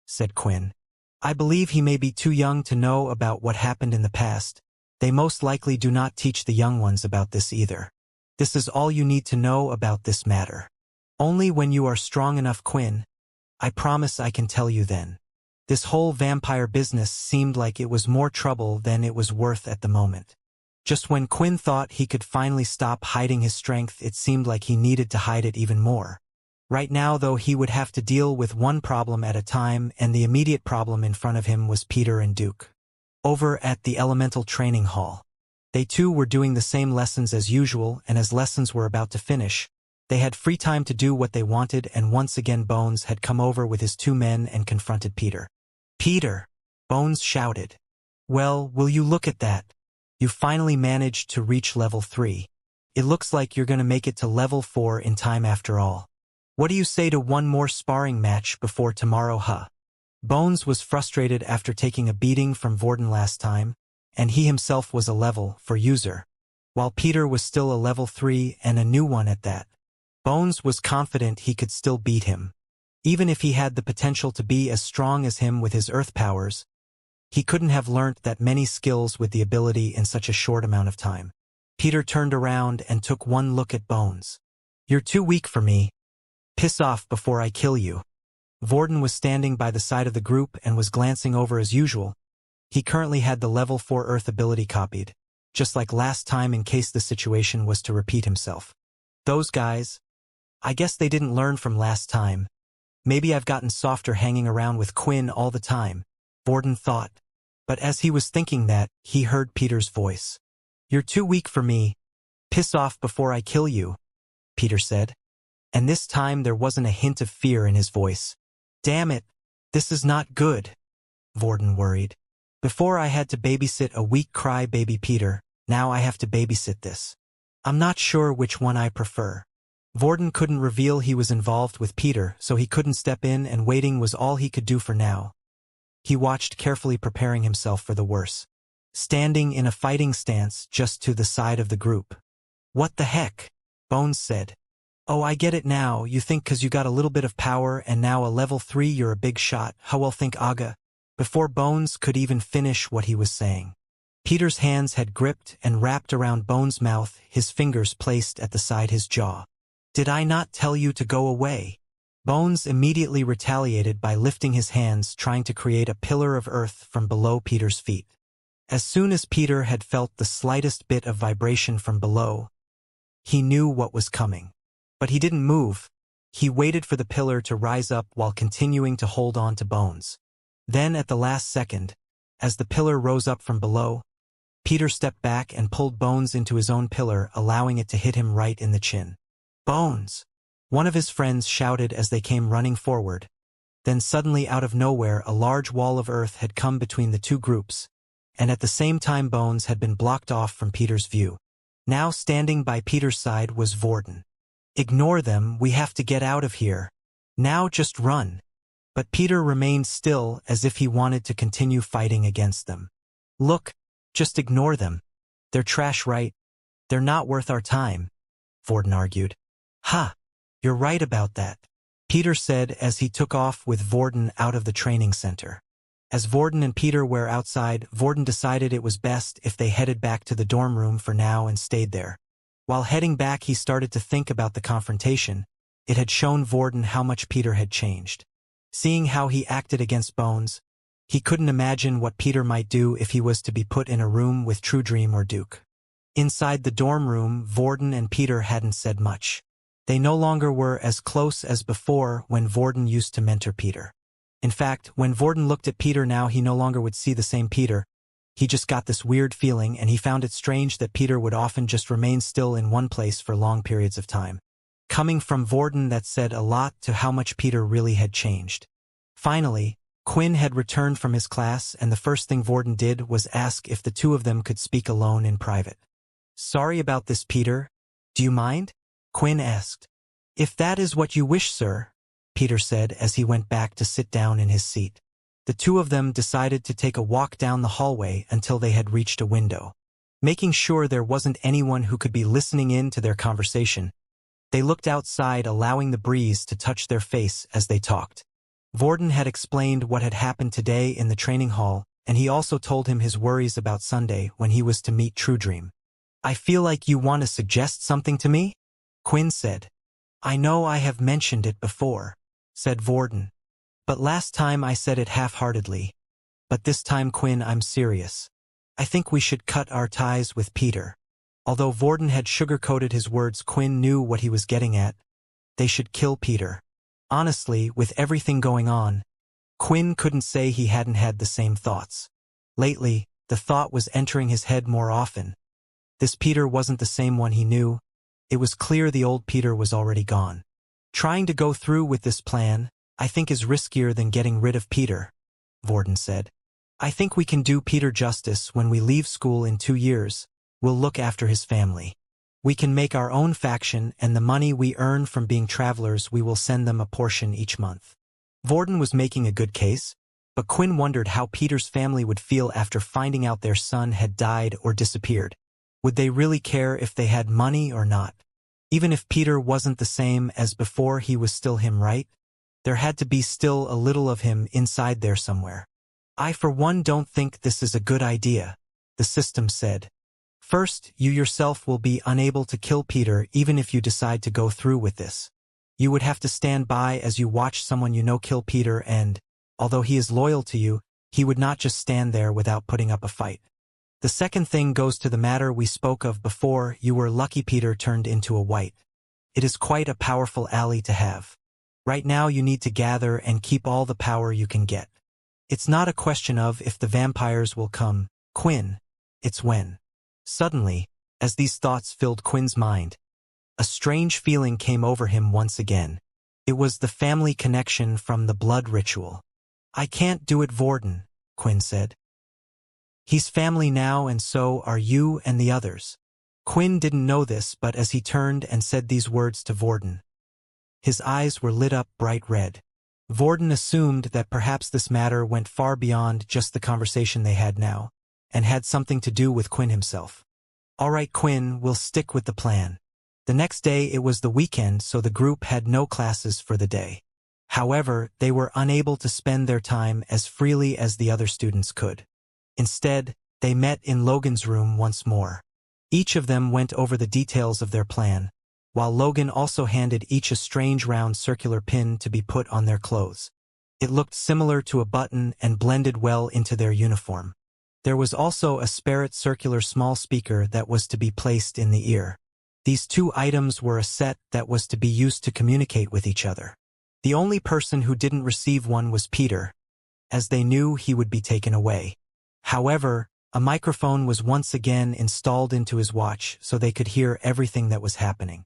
Said Quinn. I believe he may be too young to know about what happened in the past. They most likely do not teach the young ones about this either. This is all you need to know about this matter. Only when you are strong enough, Quinn. I promise I can tell you then. This whole vampire business seemed like it was more trouble than it was worth at the moment. Just when Quinn thought he could finally stop hiding his strength, it seemed like he needed to hide it even more. Right now, though, he would have to deal with one problem at a time, and the immediate problem in front of him was Peter and Duke. Over at the elemental training hall. They too were doing the same lessons as usual, and as lessons were about to finish, they had free time to do what they wanted, and once again Bones had come over with his 2 men and confronted Peter. Peter! Bones shouted. Well, will you look at that? You finally managed to reach level 3. It looks like you're gonna make it to level 4 in time after all. What do you say to one more sparring match before tomorrow, huh? Bones was frustrated after taking a beating from Vorden last time, and he himself was a level 4 user, while Peter was still a level 3 and a new one at that. Bones was confident he could still beat him. Even if he had the potential to be as strong as him with his earth powers, he couldn't have learnt that many skills with the ability in such a short amount of time. Peter turned around and took one look at Bones. You're too weak for me. Piss off before I kill you. Vorden was standing by the side of the group and was glancing over as usual. He currently had the level 4 earth ability copied, just like last time in case the situation was to repeat himself. Those guys, I guess they didn't learn from last time. Maybe I've gotten softer hanging around with Quinn all the time, Vorden thought. But as he was thinking that, he heard Peter's voice. You're too weak for me. Piss off before I kill you, Peter said. And this time there wasn't a hint of fear in his voice. Damn it, this is not good, Vorden worried. Before I had to babysit a weak cry-baby Peter, now I have to babysit this. I'm not sure which one I prefer. Vorden couldn't reveal he was involved with Peter, so he couldn't step in, and waiting was all he could do for now. He watched carefully, preparing himself for the worst, standing in a fighting stance just to the side of the group. "What the heck?" Bones said. "Oh, I get it now. You think 'cause you got a little bit of power and now a level 3 you're a big shot. How well think Aga?" Before Bones could even finish what he was saying, Peter's hands had gripped and wrapped around Bones' mouth, his fingers placed at the side his jaw. "Did I not tell you to go away?" Bones immediately retaliated by lifting his hands, trying to create a pillar of earth from below Peter's feet. As soon as Peter had felt the slightest bit of vibration from below, he knew what was coming. But he didn't move. He waited for the pillar to rise up while continuing to hold on to Bones. Then at the last second, as the pillar rose up from below, Peter stepped back and pulled Bones into his own pillar, allowing it to hit him right in the chin. "Bones!" one of his friends shouted as they came running forward. Then suddenly out of nowhere a large wall of earth had come between the two groups, and at the same time Bones had been blocked off from Peter's view. Now standing by Peter's side was Vorden. "Ignore them, we have to get out of here. Now just run." But Peter remained still, as if he wanted to continue fighting against them. "Look, just ignore them. They're trash, right? They're not worth our time," Vorden argued. "Ha! You're right about that," Peter said as he took off with Vorden out of the training center. As Vorden and Peter were outside, Vorden decided it was best if they headed back to the dorm room for now and stayed there. While heading back, he started to think about the confrontation. It had shown Vorden how much Peter had changed. Seeing how he acted against Bones, he couldn't imagine what Peter might do if he was to be put in a room with True Dream or Duke. Inside the dorm room, Vorden and Peter hadn't said much. They no longer were as close as before when Vorden used to mentor Peter. In fact, when Vorden looked at Peter now, he no longer would see the same Peter. He just got this weird feeling, and he found it strange that Peter would often just remain still in one place for long periods of time. Coming from Vorden, that said a lot to how much Peter really had changed. Finally, Quinn had returned from his class, and the first thing Vorden did was ask if the two of them could speak alone in private. "Sorry about this, Peter. Do you mind?" Quinn asked. "If that is what you wish, sir," Peter said as he went back to sit down in his seat. The two of them decided to take a walk down the hallway until they had reached a window. Making sure there wasn't anyone who could be listening in to their conversation, they looked outside, allowing the breeze to touch their face as they talked. Vorden had explained what had happened today in the training hall, and he also told him his worries about Sunday when he was to meet True Dream. "I feel like you want to suggest something to me?" Quinn said. "I know I have mentioned it before," said Vorden. "But last time I said it half-heartedly. But this time, Quinn, I'm serious. I think we should cut our ties with Peter." Although Vorden had sugar-coated his words, Quinn knew what he was getting at. They should kill Peter. Honestly, with everything going on, Quinn couldn't say he hadn't had the same thoughts. Lately, the thought was entering his head more often. This Peter wasn't the same one he knew. It was clear the old Peter was already gone. "Trying to go through with this plan, I think, is riskier than getting rid of Peter," Vorden said. "I think we can do Peter justice when we leave school in 2 years. We'll look after his family. We can make our own faction, and the money we earn from being travelers, we will send them a portion each month." Vorden was making a good case, but Quinn wondered how Peter's family would feel after finding out their son had died or disappeared. Would they really care if they had money or not? Even if Peter wasn't the same as before, he was still him, right? There had to be still a little of him inside there somewhere. "I for one don't think this is a good idea," the system said. "First, you yourself will be unable to kill Peter even if you decide to go through with this. You would have to stand by as you watch someone you know kill Peter, and, although he is loyal to you, he would not just stand there without putting up a fight. The second thing goes to the matter we spoke of before. You were lucky Peter turned into a white. It is quite a powerful ally to have. Right now you need to gather and keep all the power you can get. It's not a question of if the vampires will come, Quinn. It's when." Suddenly, as these thoughts filled Quinn's mind, a strange feeling came over him once again. It was the family connection from the blood ritual. "I can't do it, Vorden," Quinn said. "He's family now, and so are you and the others. Quinn didn't know this, but as he turned and said these words to Vorden, his eyes were lit up bright red. Vorden assumed that perhaps this matter went far beyond just the conversation they had now, and had something to do with Quinn himself. "All right, Quinn, we'll stick with the plan." The next day it was the weekend, so the group had no classes for the day. However, they were unable to spend their time as freely as the other students could. Instead, they met in Logan's room once more. Each of them went over the details of their plan, while Logan also handed each a strange round circular pin to be put on their clothes. It looked similar to a button and blended well into their uniform. There was also a Sperrit circular small speaker that was to be placed in the ear. These two items were a set that was to be used to communicate with each other. The only person who didn't receive one was Peter, as they knew he would be taken away. However, a microphone was once again installed into his watch so they could hear everything that was happening.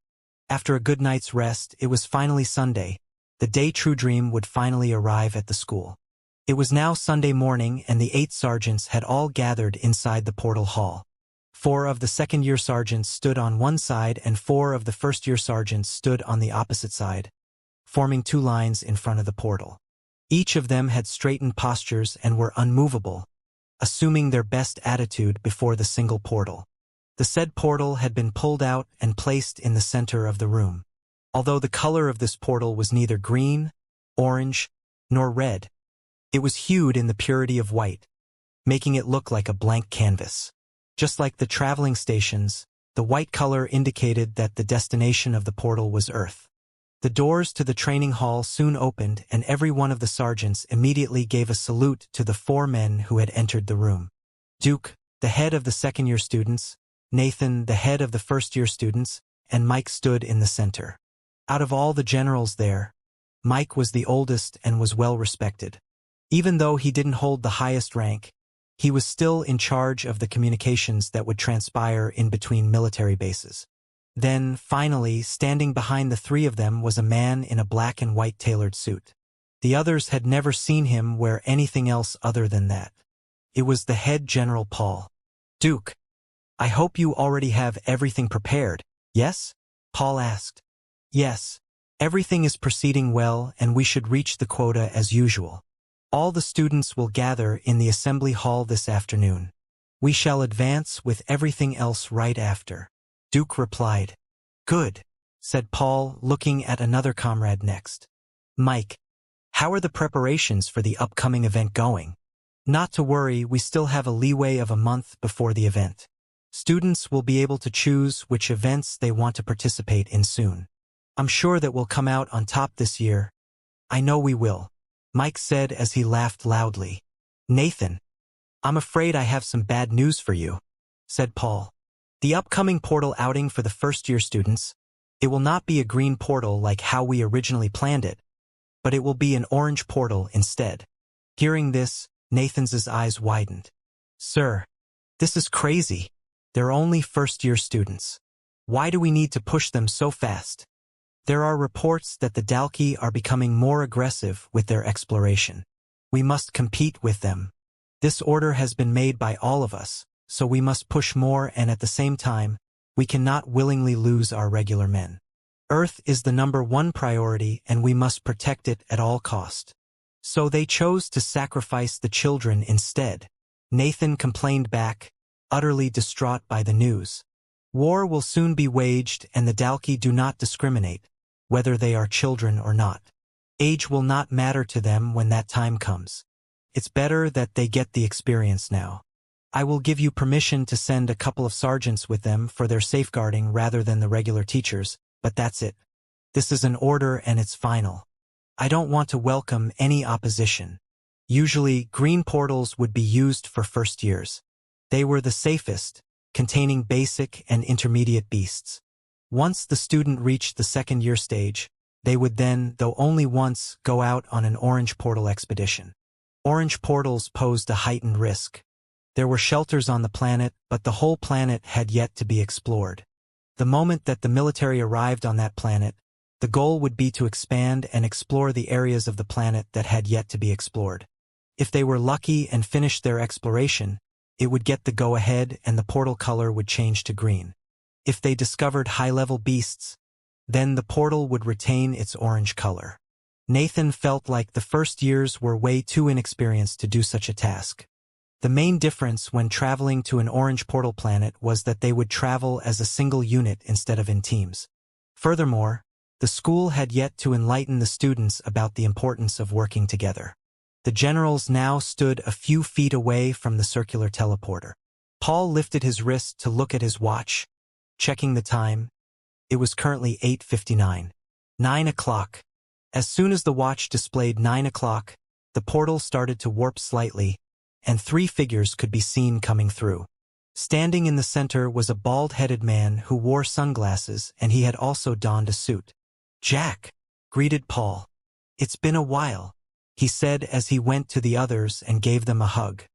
After a good night's rest, it was finally Sunday. The day True Dream would finally arrive at the school. It was now Sunday morning, and the 8 sergeants had all gathered inside the portal hall. 4 of the second-year sergeants stood on one side and 4 of the first-year sergeants stood on the opposite side, forming 2 lines in front of the portal. Each of them had straightened postures and were unmovable, assuming their best attitude before the single portal. The said portal had been pulled out and placed in the center of the room. Although the color of this portal was neither green, orange, nor red, it was hued in the purity of white, making it look like a blank canvas. Just like the traveling stations, the white color indicated that the destination of the portal was Earth. The doors to the training hall soon opened, and every one of the sergeants immediately gave a salute to the 4 men who had entered the room. Duke, the head of the second-year students, Nathan, the head of the first-year students, and Mike stood in the center. Out of all the generals there, Mike was the oldest and was well respected. Even though he didn't hold the highest rank, he was still in charge of the communications that would transpire in between military bases. Then, finally, standing behind the 3 of them was a man in a black and white tailored suit. The others had never seen him wear anything else other than that. It was the head general Paul. "Duke, I hope you already have everything prepared, yes?" Paul asked. "Yes, everything is proceeding well, and we should reach the quota as usual. All the students will gather in the assembly hall this afternoon. We shall advance with everything else right after." Duke replied. "Good," said Paul, looking at another comrade next. "Mike, how are the preparations for the upcoming event going?" "Not to worry, we still have a leeway of a month before the event. Students will be able to choose which events they want to participate in soon. I'm sure that we'll come out on top this year. I know we will," Mike said as he laughed loudly. "Nathan, I'm afraid I have some bad news for you," said Paul. "The upcoming portal outing for the first-year students, it will not be a green portal like how we originally planned it, but it will be an orange portal instead." Hearing this, Nathan's eyes widened. "Sir, this is crazy. They're only first-year students. Why do we need to push them so fast? There are reports that the Dalki are becoming more aggressive with their exploration. We must compete with them. This order has been made by all of us, so we must push more, and at the same time, we cannot willingly lose our regular men. Earth is the #1 priority, and we must protect it at all cost." So they chose to sacrifice the children instead. Nathan complained back, utterly distraught by the news. "War will soon be waged, and the Dalki do not discriminate, whether they are children or not. Age will not matter to them when that time comes. It's better that they get the experience now. I will give you permission to send a couple of sergeants with them for their safeguarding rather than the regular teachers, but that's it. This is an order and it's final. I don't want to welcome any opposition. Usually, green portals would be used for first years. They were the safest, containing basic and intermediate beasts. Once the student reached the second-year stage, they would then, though only once, go out on an orange portal expedition. Orange portals posed a heightened risk. There were shelters on the planet, but the whole planet had yet to be explored. The moment that the military arrived on that planet, the goal would be to expand and explore the areas of the planet that had yet to be explored. If they were lucky and finished their exploration, it would get the go-ahead and the portal color would change to green. If they discovered high-level beasts, then the portal would retain its orange color. Nathan felt like the first years were way too inexperienced to do such a task. The main difference when traveling to an orange portal planet was that they would travel as a single unit instead of in teams. Furthermore, the school had yet to enlighten the students about the importance of working together. The generals now stood a few feet away from the circular teleporter. Paul lifted his wrist to look at his watch, checking the time. It was currently 8:59. 9 o'clock. As soon as the watch displayed 9 o'clock, the portal started to warp slightly, and 3 figures could be seen coming through. Standing in the center was a bald-headed man who wore sunglasses, and he had also donned a suit. "Jack," greeted Paul. "It's been a while," he said as he went to the others and gave them a hug.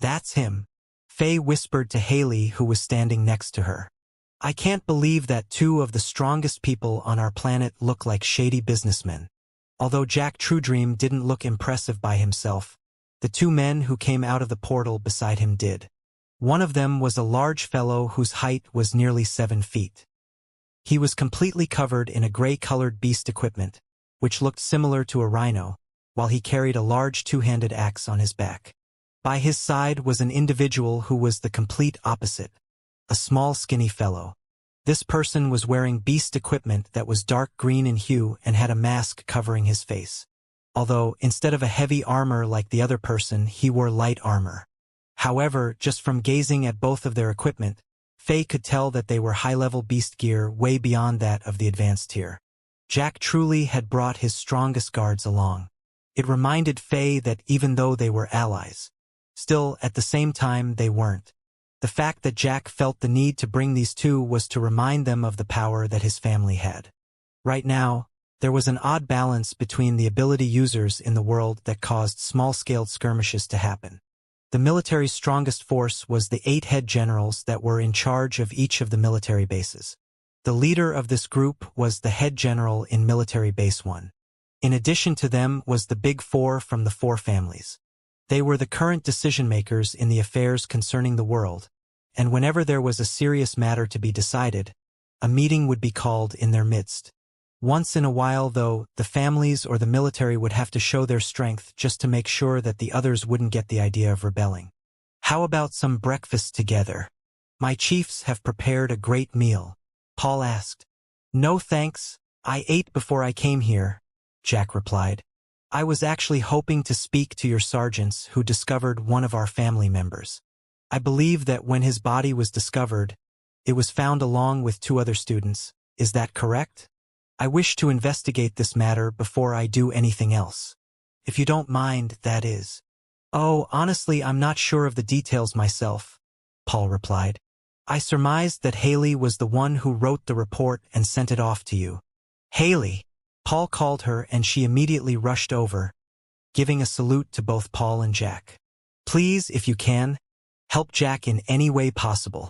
"That's him," Faye whispered to Haley, who was standing next to her. "I can't believe that 2 of the strongest people on our planet look like shady businessmen." Although Jack Truedream didn't look impressive by himself, the 2 men who came out of the portal beside him did. One of them was a large fellow whose height was nearly 7 feet. He was completely covered in a gray-colored beast equipment, which looked similar to a rhino, while he carried a large 2-handed axe on his back. By his side was an individual who was the complete opposite, a small skinny fellow. This person was wearing beast equipment that was dark green in hue and had a mask covering his face. Although, instead of a heavy armor like the other person, he wore light armor. However, just from gazing at both of their equipment, Faye could tell that they were high-level beast gear way beyond that of the advanced tier. Jack truly had brought his strongest guards along. It reminded Faye that even though they were allies, still, at the same time, they weren't. The fact that Jack felt the need to bring these 2 was to remind them of the power that his family had. Right now, there was an odd balance between the ability users in the world that caused small-scale skirmishes to happen. The military's strongest force was the 8 head generals that were in charge of each of the military bases. The leader of this group was the head general in Military Base 1. In addition to them was the Big 4 from the 4 families. They were the current decision-makers in the affairs concerning the world, and whenever there was a serious matter to be decided, a meeting would be called in their midst. Once in a while, though, the families or the military would have to show their strength just to make sure that the others wouldn't get the idea of rebelling. "How about some breakfast together? My chiefs have prepared a great meal," Paul asked. "No thanks, I ate before I came here," Jack replied. "I was actually hoping to speak to your sergeants who discovered one of our family members. I believe that when his body was discovered, it was found along with 2 other students. Is that correct? I wish to investigate this matter before I do anything else. If you don't mind, that is." "Oh, honestly, I'm not sure of the details myself," Paul replied. "I surmised that Haley was the one who wrote the report and sent it off to you." "Haley!" Paul called her, and she immediately rushed over, giving a salute to both Paul and Jack. "Please, if you can, help Jack in any way possible."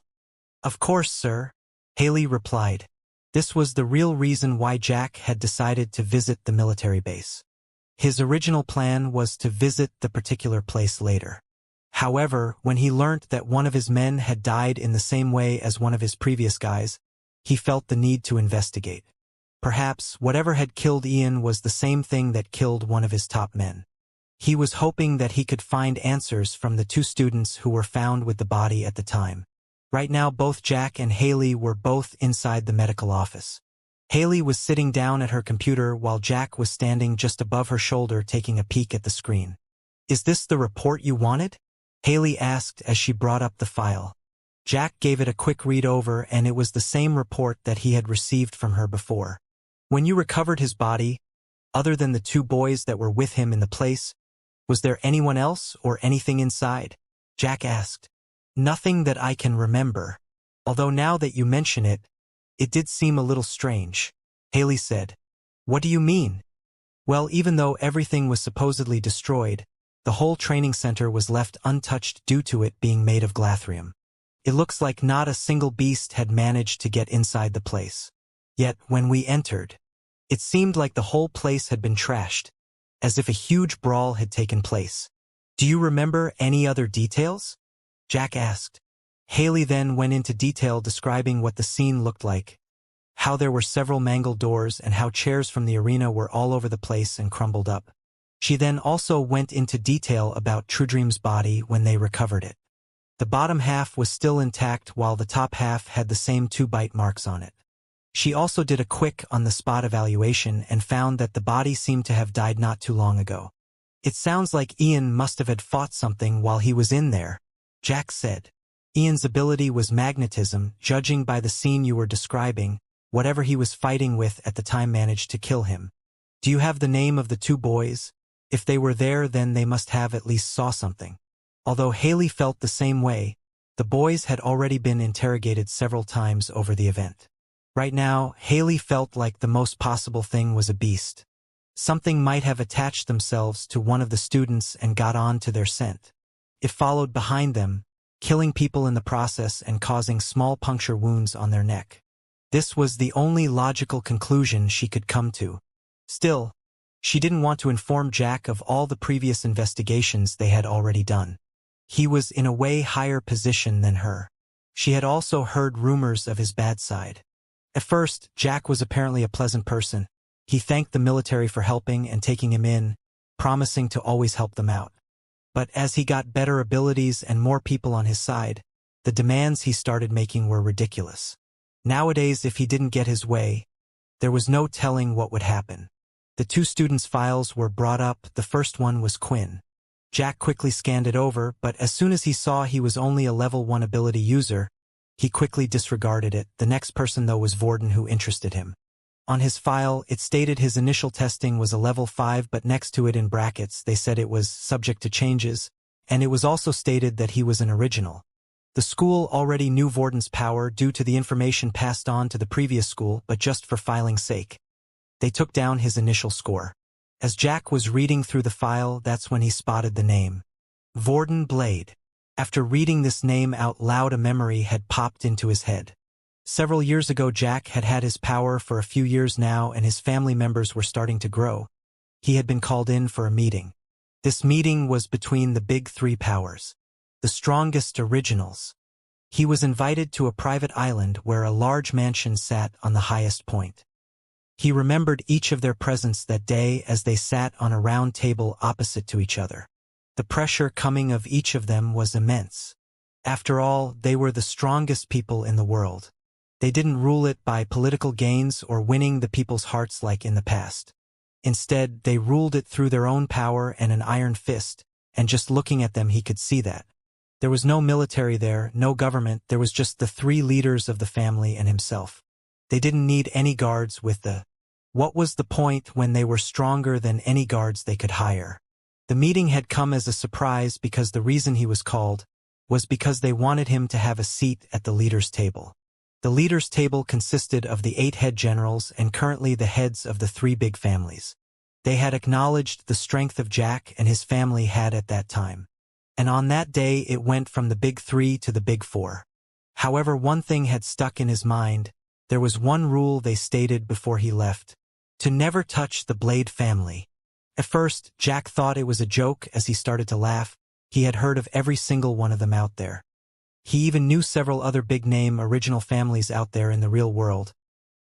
"Of course, sir," Haley replied. This was the real reason why Jack had decided to visit the military base. His original plan was to visit the particular place later. However, when he learnt that one of his men had died in the same way as one of his previous guys, he felt the need to investigate. Perhaps whatever had killed Ian was the same thing that killed one of his top men. He was hoping that he could find answers from the 2 students who were found with the body at the time. Right now, both Jack and Haley were both inside the medical office. Haley was sitting down at her computer while Jack was standing just above her shoulder taking a peek at the screen. "Is this the report you wanted?" Haley asked as she brought up the file. Jack gave it a quick read over, and it was the same report that he had received from her before. "When you recovered his body, other than the 2 boys that were with him in the place, was there anyone else or anything inside?" Jack asked. "Nothing that I can remember. Although now that you mention it, it did seem a little strange," Haley said. "What do you mean?" "Well, even though everything was supposedly destroyed, the whole training center was left untouched due to it being made of glathrium. It looks like not a single beast had managed to get inside the place. Yet, when we entered, it seemed like the whole place had been trashed, as if a huge brawl had taken place." "Do you remember any other details?" Jack asked. Haley then went into detail describing what the scene looked like, how there were several mangled doors and how chairs from the arena were all over the place and crumbled up. She then also went into detail about Trudream's body when they recovered it. The bottom half was still intact while the top half had the same 2 bite marks on it. She also did a quick on-the-spot evaluation and found that the body seemed to have died not too long ago. "It sounds like Ian must have had fought something while he was in there," Jack said. "Ian's ability was magnetism, judging by the scene you were describing. Whatever he was fighting with at the time managed to kill him. Do you have the name of the 2 boys? If they were there, then they must have at least saw something." Although Haley felt the same way, the boys had already been interrogated several times over the event. Right now, Haley felt like the most possible thing was a beast. Something might have attached themselves to one of the students and got on to their scent. It followed behind them, killing people in the process and causing small puncture wounds on their neck. This was the only logical conclusion she could come to. Still, she didn't want to inform Jack of all the previous investigations they had already done. He was in a way higher position than her. She had also heard rumors of his bad side. At first, Jack was apparently a pleasant person. He thanked the military for helping and taking him in, promising to always help them out. But as he got better abilities and more people on his side, the demands he started making were ridiculous. Nowadays, if he didn't get his way, there was no telling what would happen. The 2 students' files were brought up. The first one was Quinn. Jack quickly scanned it over, but as soon as he saw he was only a level 1 ability user, he quickly disregarded it. The next person, though, was Vorden, who interested him. On his file, it stated his initial testing was a level 5, but next to it in brackets they said it was subject to changes, and it was also stated that he was an original. The school already knew Vorden's power due to the information passed on to the previous school, but just for filing's sake, they took down his initial score. As Jack was reading through the file, that's when he spotted the name. Vorden Blade. After reading this name out loud, a memory had popped into his head. Several years ago, Jack had had his power for a few years now, and his family members were starting to grow. He had been called in for a meeting. This meeting was between the big 3 powers, the strongest originals. He was invited to a private island where a large mansion sat on the highest point. He remembered each of their presence that day as they sat on a round table opposite to each other. The pressure coming of each of them was immense. After all, they were the strongest people in the world. They didn't rule it by political gains or winning the people's hearts like in the past. Instead, they ruled it through their own power and an iron fist, and just looking at them he could see that. There was no military there, no government, there was just the 3 leaders of the family and himself. They didn't need any guards with the... What was the point when they were stronger than any guards they could hire? The meeting had come as a surprise because the reason he was called was because they wanted him to have a seat at the leaders' table. The leaders' table consisted of the 8 head generals and currently the heads of the 3 big families. They had acknowledged the strength of Jack and his family had at that time. And on that day it went from the big 3 to the big 4. However, one thing had stuck in his mind. There was one rule they stated before he left: to never touch the Blade family. At first, Jack thought it was a joke as he started to laugh. He had heard of every single one of them out there. He even knew several other big-name original families out there in the real world,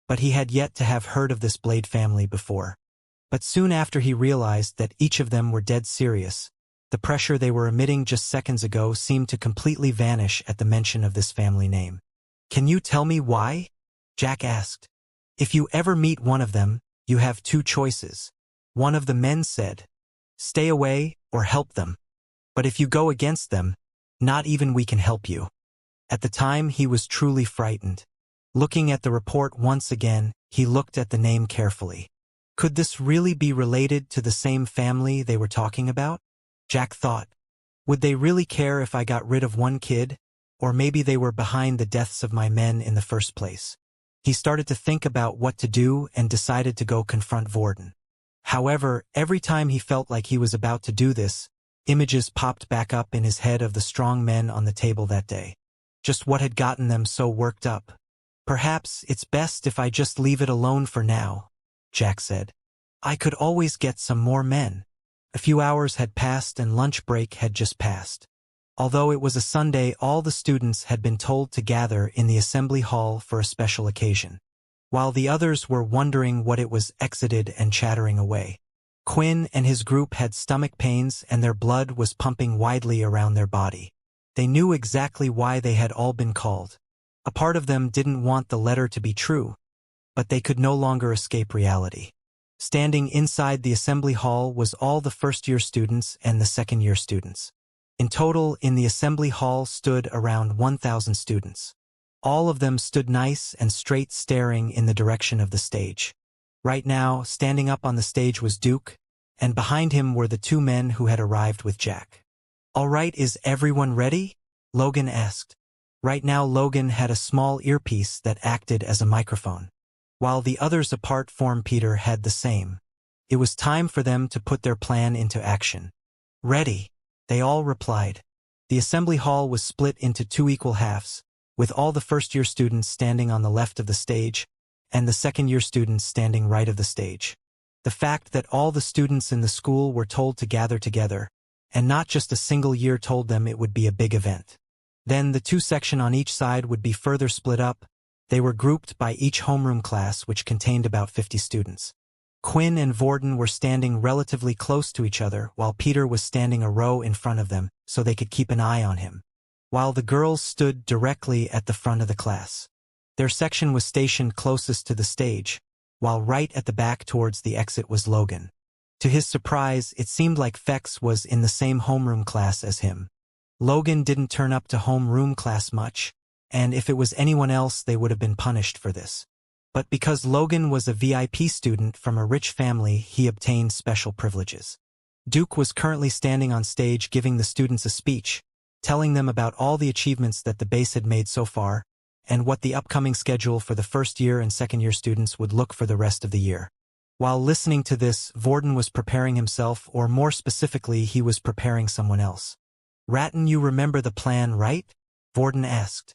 but he had yet to have heard of this Blade family before. But soon after he realized that each of them were dead serious. The pressure they were emitting just seconds ago seemed to completely vanish at the mention of this family name. "Can you tell me why?" Jack asked. "If you ever meet one of them, you have 2 choices." One of the men said, "Stay away or help them. But if you go against them, not even we can help you." At the time, he was truly frightened. Looking at the report once again, he looked at the name carefully. Could this really be related to the same family they were talking about? Jack thought. Would they really care if I got rid of one kid? Or maybe they were behind the deaths of my men in the first place. He started to think about what to do and decided to go confront Vorden. However, every time he felt like he was about to do this, images popped back up in his head of the strong men on the table that day. Just what had gotten them so worked up. "Perhaps it's best if I just leave it alone for now," Jack said. "I could always get some more men." A few hours had passed and lunch break had just passed. Although it was a Sunday, all the students had been told to gather in the assembly hall for a special occasion. While the others were wondering what it was, exited and chattering away. Quinn and his group had stomach pains and their blood was pumping widely around their body. They knew exactly why they had all been called. A part of them didn't want the letter to be true, but they could no longer escape reality. Standing inside the assembly hall was all the first-year students and the second-year students. In total, in the assembly hall stood around 1,000 students. All of them stood nice and straight, staring in the direction of the stage. Right now, standing up on the stage was Duke, and behind him were the two men who had arrived with Jack. "All right, is everyone ready?" Logan asked. Right now Logan had a small earpiece that acted as a microphone. While the others apart from Peter had the same. It was time for them to put their plan into action. "Ready," they all replied. The assembly hall was split into two equal halves, with all the first-year students standing on the left of the stage, and the second-year students standing right of the stage. The fact that all the students in the school were told to gather together, and not just a single year, told them it would be a big event. Then the two sections on each side would be further split up. They were grouped by each homeroom class, which contained about 50 students. Quinn and Vorden were standing relatively close to each other, while Peter was standing a row in front of them, so they could keep an eye on him. While the girls stood directly at the front of the class. Their section was stationed closest to the stage, while right at the back towards the exit was Logan. To his surprise, it seemed like Fex was in the same homeroom class as him. Logan didn't turn up to homeroom class much, and if it was anyone else they would have been punished for this. But because Logan was a VIP student from a rich family, he obtained special privileges. Duke was currently standing on stage giving the students a speech, telling them about all the achievements that the base had made so far, and what the upcoming schedule for the first-year and second-year students would look for the rest of the year. While listening to this, Vorden was preparing himself, or more specifically, he was preparing someone else. "Ratton, you remember the plan, right?" Vorden asked.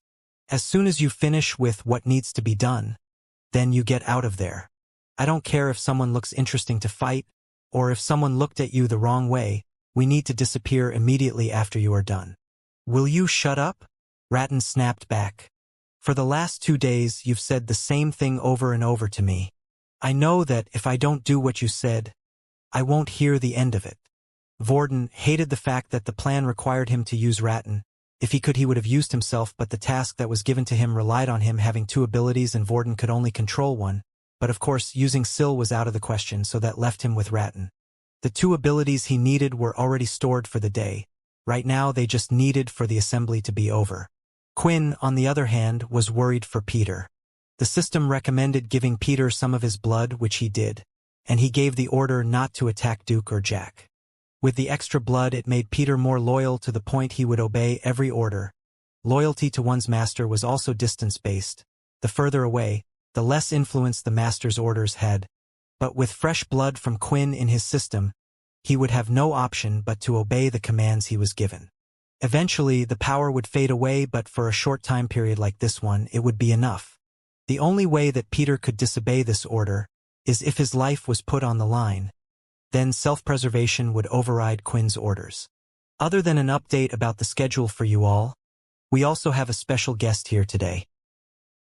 "As soon as you finish with what needs to be done, then you get out of there. I don't care if someone looks interesting to fight, or if someone looked at you the wrong way, we need to disappear immediately after you are done." "Will you shut up?" Ratton snapped back. "For the last 2 days you've said the same thing over and over to me. I know that if I don't do what you said, I won't hear the end of it." Vorden hated the fact that the plan required him to use Ratton. If he could, he would have used himself, but the task that was given to him relied on him having two abilities and Vorden could only control one. But of course, using Syl was out of the question, so that left him with Ratton. The two abilities he needed were already stored for the day. Right now they just needed for the assembly to be over. Quinn, on the other hand, was worried for Peter. The system recommended giving Peter some of his blood, which he did, and he gave the order not to attack Duke or Jack. With the extra blood, it made Peter more loyal to the point he would obey every order. Loyalty to one's master was also distance-based. The further away, the less influence the master's orders had. But with fresh blood from Quinn in his system, he would have no option but to obey the commands he was given. Eventually, the power would fade away, but for a short time period like this one, it would be enough. The only way that Peter could disobey this order is if his life was put on the line. Then self-preservation would override Quinn's orders. Other than an update about the schedule for you all, we also have a special guest here today.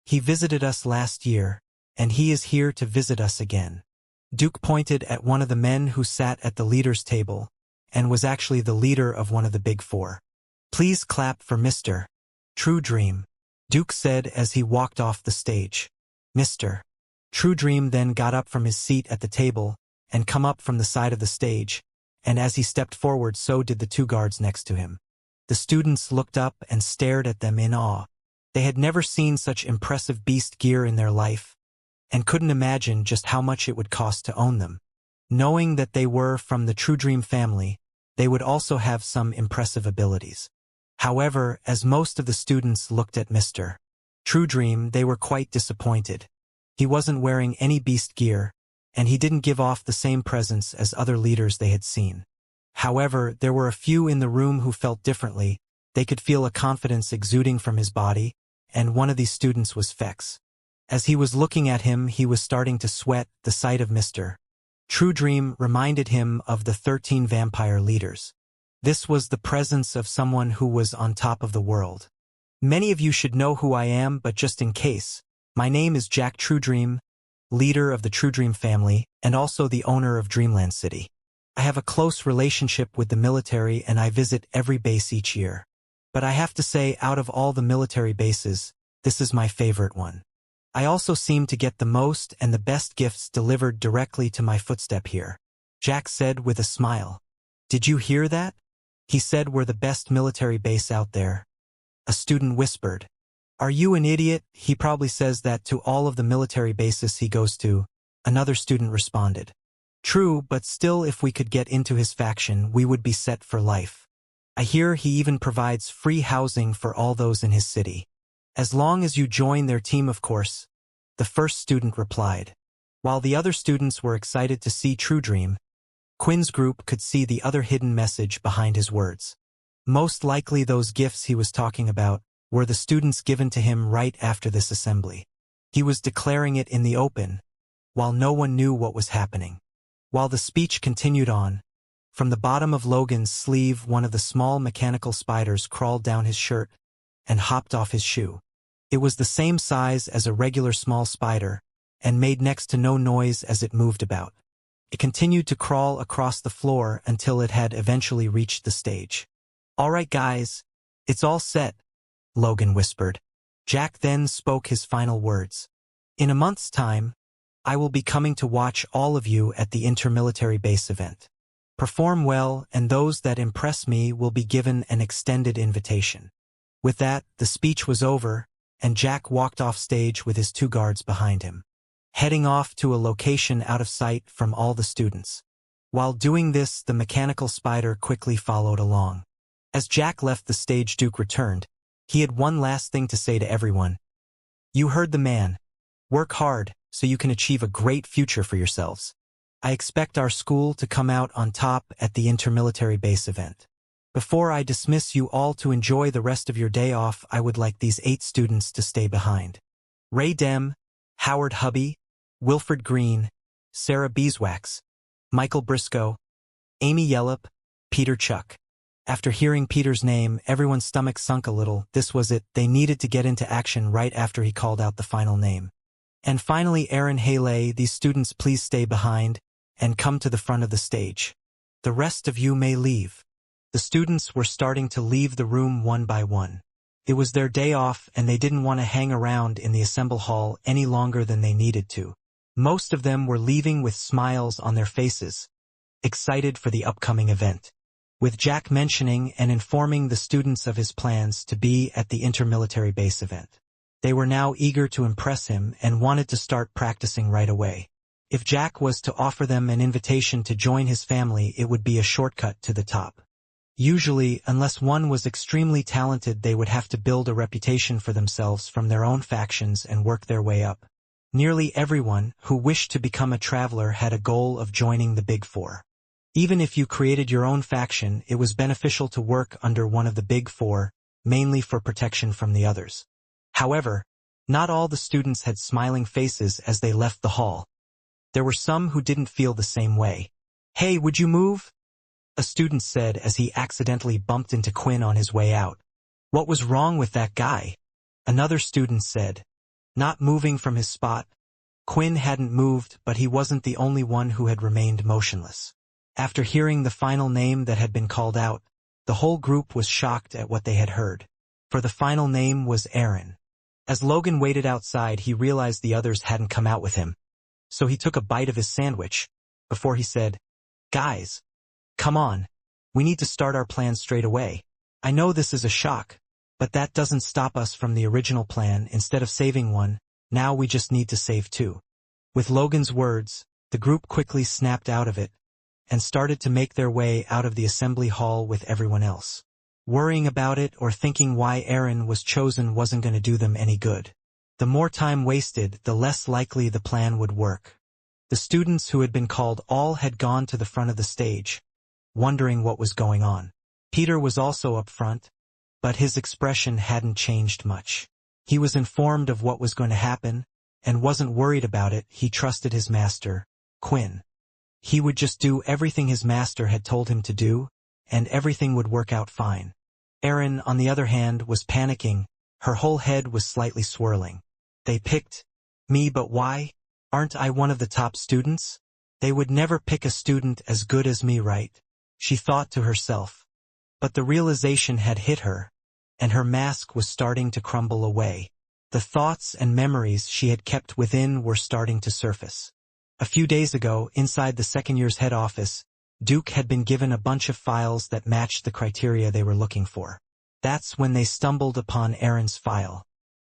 He visited us last year, and he is here to visit us again. Duke pointed at one of the men who sat at the leader's table, and was actually the leader of one of the Big Four. "Please clap for Mr. True Dream," Duke said as he walked off the stage. Mr. True Dream then got up from his seat at the table and come up from the side of the stage, and as he stepped forward, so did the two guards next to him. The students looked up and stared at them in awe. They had never seen such impressive beast gear in their life, and couldn't imagine just how much it would cost to own them. Knowing that they were from the True Dream family, they would also have some impressive abilities. However, as most of the students looked at Mr. True Dream, they were quite disappointed. He wasn't wearing any beast gear, and he didn't give off the same presence as other leaders they had seen. However, there were a few in the room who felt differently. They could feel a confidence exuding from his body, and one of these students was Fex. As he was looking at him, he was starting to sweat. The sight of Mr. True Dream reminded him of the 13 vampire leaders. This was the presence of someone who was on top of the world. Many of you should know who I am, but just in case, my name is Jack Truedream, leader of the Truedream family, and also the owner of Dreamland City. I have a close relationship with the military and I visit every base each year. But I have to say, out of all the military bases, this is my favorite one. I also seem to get the most and the best gifts delivered directly to my footstep here. Jack said with a smile. Did you hear that? He said we're the best military base out there. A student whispered. Are you an idiot? He probably says that to all of the military bases he goes to. Another student responded. True, but still if we could get into his faction, we would be set for life. I hear he even provides free housing for all those in his city. As long as you join their team, of course, the first student replied. While the other students were excited to see Truedream, Quinn's group could see the other hidden message behind his words. Most likely those gifts he was talking about were the students given to him right after this assembly. He was declaring it in the open, while no one knew what was happening. While the speech continued on, from the bottom of Logan's sleeve one of the small mechanical spiders crawled down his shirt and hopped off his shoe. It was the same size as a regular small spider and made next to no noise as it moved about. It continued to crawl across the floor until it had eventually reached the stage. All right, guys, it's all set, Logan whispered. Jack then spoke his final words. In a month's time, I will be coming to watch all of you at the intermilitary base event. Perform well, and those that impress me will be given an extended invitation. With that, the speech was over, and Jack walked off stage with his 2 guards behind him, heading off to a location out of sight from all the students. While doing this, the mechanical spider quickly followed along. As Jack left the stage, Duke returned. He had one last thing to say to everyone. You heard the man. Work hard, so you can achieve a great future for yourselves. I expect our school to come out on top at the intermilitary base event. Before I dismiss you all to enjoy the rest of your day off, I would like these 8 students to stay behind. Ray Dem, Howard Hubby, Wilfred Green, Sarah Beeswax, Michael Briscoe, Amy Yellop, Peter Chuck. After hearing Peter's name, everyone's stomach sunk a little. This was it. They needed to get into action right after he called out the final name. And finally, Aaron Haley, these students please stay behind and come to the front of the stage. The rest of you may leave. The students were starting to leave the room one by one. It was their day off and they didn't want to hang around in the assemble hall any longer than they needed to. Most of them were leaving with smiles on their faces, excited for the upcoming event. With Jack mentioning and informing the students of his plans to be at the intermilitary base event. They were now eager to impress him and wanted to start practicing right away. If Jack was to offer them an invitation to join his family, it would be a shortcut to the top. Usually, unless one was extremely talented, they would have to build a reputation for themselves from their own factions and work their way up. Nearly everyone who wished to become a traveler had a goal of joining the Big Four. Even if you created your own faction, it was beneficial to work under one of the Big Four, mainly for protection from the others. However, not all the students had smiling faces as they left the hall. There were some who didn't feel the same way. Hey, would you move? A student said as he accidentally bumped into Quinn on his way out. What was wrong with that guy? Another student said. Not moving from his spot. Quinn hadn't moved, but he wasn't the only one who had remained motionless. After hearing the final name that had been called out, the whole group was shocked at what they had heard. For the final name was Aaron. As Logan waited outside, he realized the others hadn't come out with him. So he took a bite of his sandwich, before he said, Guys, come on. We need to start our plan straight away. I know this is a shock, but that doesn't stop us from the original plan. Instead of saving one, now we just need to save 2. With Logan's words, the group quickly snapped out of it, and started to make their way out of the assembly hall with everyone else. Worrying about it or thinking why Aaron was chosen wasn't going to do them any good. The more time wasted, the less likely the plan would work. The students who had been called all had gone to the front of the stage, wondering what was going on. Peter was also up front, but his expression hadn't changed much. He was informed of what was going to happen, and wasn't worried about it. He trusted his master, Quinn. He would just do everything his master had told him to do, and everything would work out fine. Erin, on the other hand, was panicking. Her whole head was slightly swirling. They picked me, but why? Aren't I one of the top students? They would never pick a student as good as me, right? She thought to herself. But the realization had hit her, and her mask was starting to crumble away. The thoughts and memories she had kept within were starting to surface. A few days ago, inside the second year's head office, Duke had been given a bunch of files that matched the criteria they were looking for. That's when they stumbled upon Erin's file.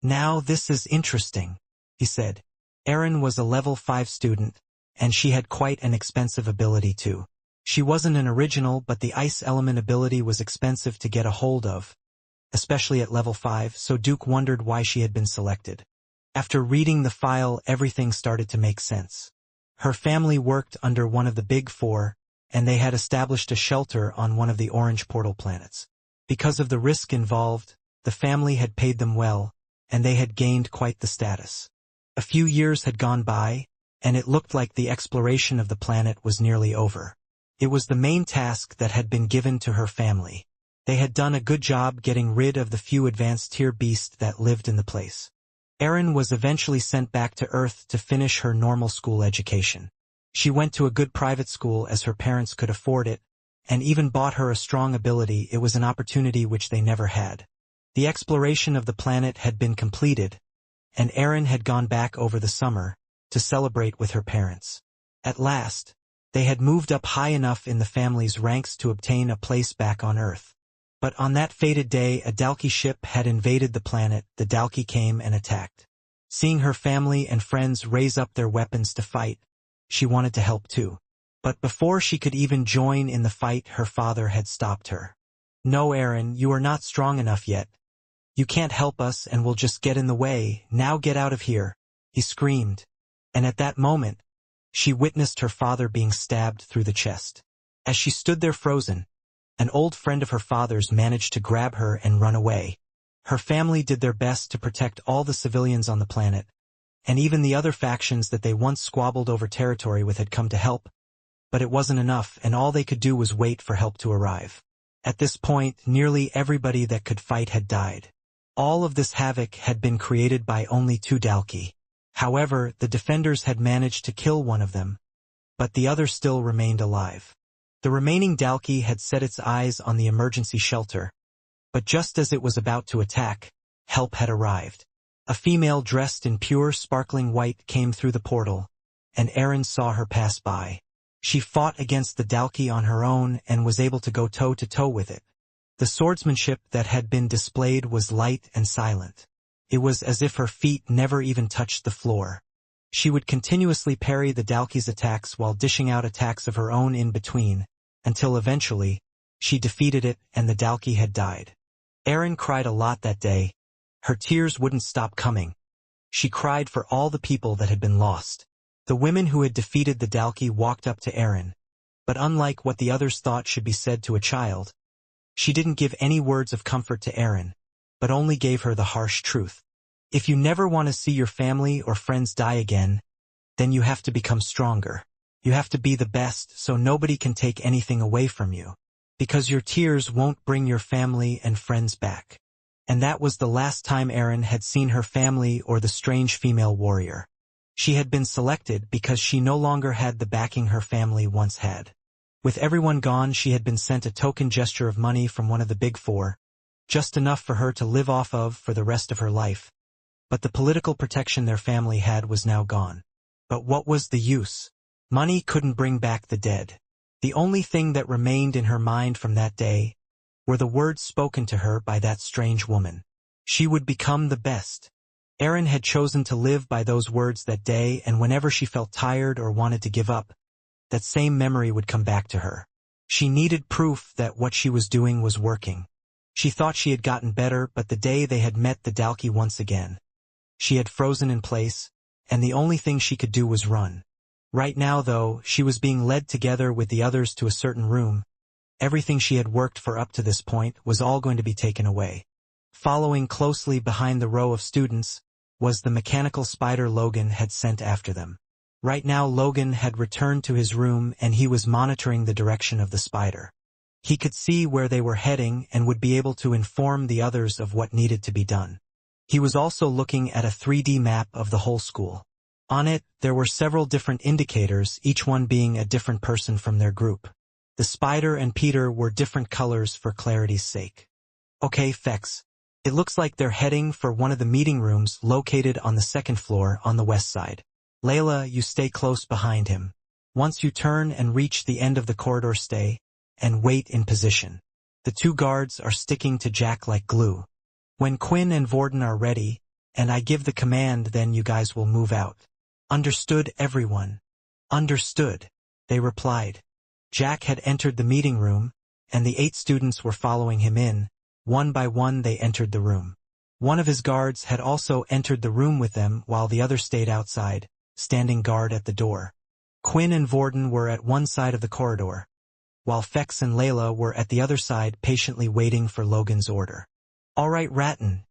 Now this is interesting, he said. Erin was a level 5 student, and she had quite an expensive ability too. She wasn't an original, but the ice element ability was expensive to get a hold of, especially at level 5, so Duke wondered why she had been selected. After reading the file, everything started to make sense. Her family worked under one of the Big Four, and they had established a shelter on one of the orange portal planets. Because of the risk involved, the family had paid them well, and they had gained quite the status. A few years had gone by, and it looked like the exploration of the planet was nearly over. It was the main task that had been given to her family. They had done a good job getting rid of the few advanced tier beasts that lived in the place. Erin was eventually sent back to Earth to finish her normal school education. She went to a good private school as her parents could afford it, and even bought her a strong ability. It was an opportunity which they never had. The exploration of the planet had been completed, and Erin had gone back over the summer to celebrate with her parents. At last, they had moved up high enough in the family's ranks to obtain a place back on Earth. But on that fated day, a Dalki ship had invaded the planet. The Dalki came and attacked. Seeing her family and friends raise up their weapons to fight, she wanted to help too. But before she could even join in the fight, her father had stopped her. "No, Erin, you are not strong enough yet. You can't help us and we'll just get in the way. Now get out of here," he screamed. And at that moment, she witnessed her father being stabbed through the chest. As she stood there frozen, an old friend of her father's managed to grab her and run away. Her family did their best to protect all the civilians on the planet, and even the other factions that they once squabbled over territory with had come to help, but it wasn't enough, and all they could do was wait for help to arrive. At this point, nearly everybody that could fight had died. All of this havoc had been created by only 2 Dalki. However, the defenders had managed to kill one of them, but the other still remained alive. The remaining Dalki had set its eyes on the emergency shelter, but just as it was about to attack, help had arrived. A female dressed in pure sparkling white came through the portal, and Erin saw her pass by. She fought against the Dalki on her own and was able to go toe-to-toe with it. The swordsmanship that had been displayed was light and silent. It was as if her feet never even touched the floor. She would continuously parry the Dalki's attacks while dishing out attacks of her own in between, until eventually, she defeated it and the Dalki had died. Erin cried a lot that day. Her tears wouldn't stop coming. She cried for all the people that had been lost. The women who had defeated the Dalki walked up to Erin, but unlike what the others thought should be said to a child, she didn't give any words of comfort to Erin, but only gave her the harsh truth. If you never want to see your family or friends die again, then you have to become stronger. You have to be the best so nobody can take anything away from you, because your tears won't bring your family and friends back. And that was the last time Erin had seen her family or the strange female warrior. She had been selected because she no longer had the backing her family once had. With everyone gone, she had been sent a token gesture of money from one of the Big Four, just enough for her to live off of for the rest of her life. But the political protection their family had was now gone. But what was the use? Money couldn't bring back the dead. The only thing that remained in her mind from that day were the words spoken to her by that strange woman. She would become the best. Erin had chosen to live by those words that day, and whenever she felt tired or wanted to give up, that same memory would come back to her. She needed proof that what she was doing was working. She thought she had gotten better, but the day they had met the Dalki once again, she had frozen in place, and the only thing she could do was run. Right now, though, she was being led together with the others to a certain room. Everything she had worked for up to this point was all going to be taken away. Following closely behind the row of students was the mechanical spider Logan had sent after them. Right now Logan had returned to his room and he was monitoring the direction of the spider. He could see where they were heading and would be able to inform the others of what needed to be done. He was also looking at a 3D map of the whole school. On it, there were several different indicators, each one being a different person from their group. The spider and Peter were different colors for clarity's sake. Okay, Fex. It looks like they're heading for one of the meeting rooms located on the second floor on the west side. Layla, you stay close behind him. Once you turn and reach the end of the corridor, stay and wait in position. The two guards are sticking to Jack like glue. When Quinn and Vorden are ready, and I give the command, then you guys will move out. Understood, everyone? Understood, they replied. Jack had entered the meeting room, and the 8 students were following him in. One by one they entered the room. One of his guards had also entered the room with them while the other stayed outside, standing guard at the door. Quinn and Vorden were at one side of the corridor, while Fex and Layla were at the other side patiently waiting for Logan's order. All right, Ratton,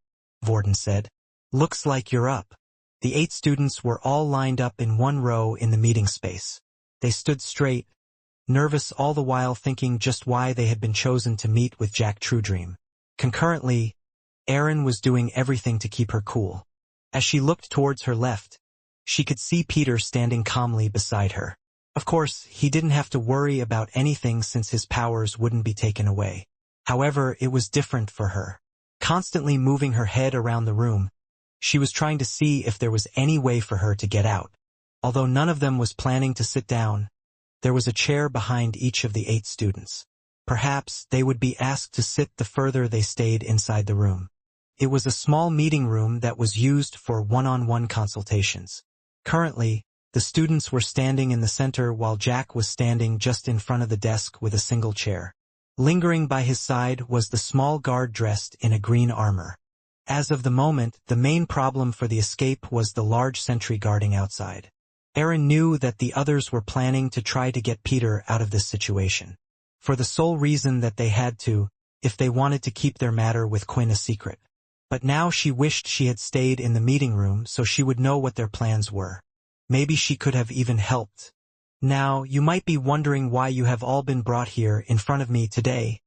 Vorden said. Looks like you're up. The 8 students were all lined up in one row in the meeting space. They stood straight, nervous all the while thinking just why they had been chosen to meet with Jack Truedream. Concurrently, Erin was doing everything to keep her cool. As she looked towards her left, she could see Peter standing calmly beside her. Of course, he didn't have to worry about anything since his powers wouldn't be taken away. However, it was different for her. Constantly moving her head around the room, she was trying to see if there was any way for her to get out. Although none of them was planning to sit down, there was a chair behind each of the 8 students. Perhaps they would be asked to sit the further they stayed inside the room. It was a small meeting room that was used for one-on-one consultations. Currently, the students were standing in the center while Jack was standing just in front of the desk with a single chair. Lingering by his side was the small guard dressed in a green armor. As of the moment, the main problem for the escape was the large sentry guarding outside. Erin knew that the others were planning to try to get Peter out of this situation, for the sole reason that they had to, if they wanted to keep their matter with Quinn a secret. But now she wished she had stayed in the meeting room so she would know what their plans were. Maybe she could have even helped. Now, you might be wondering why you have all been brought here in front of me today,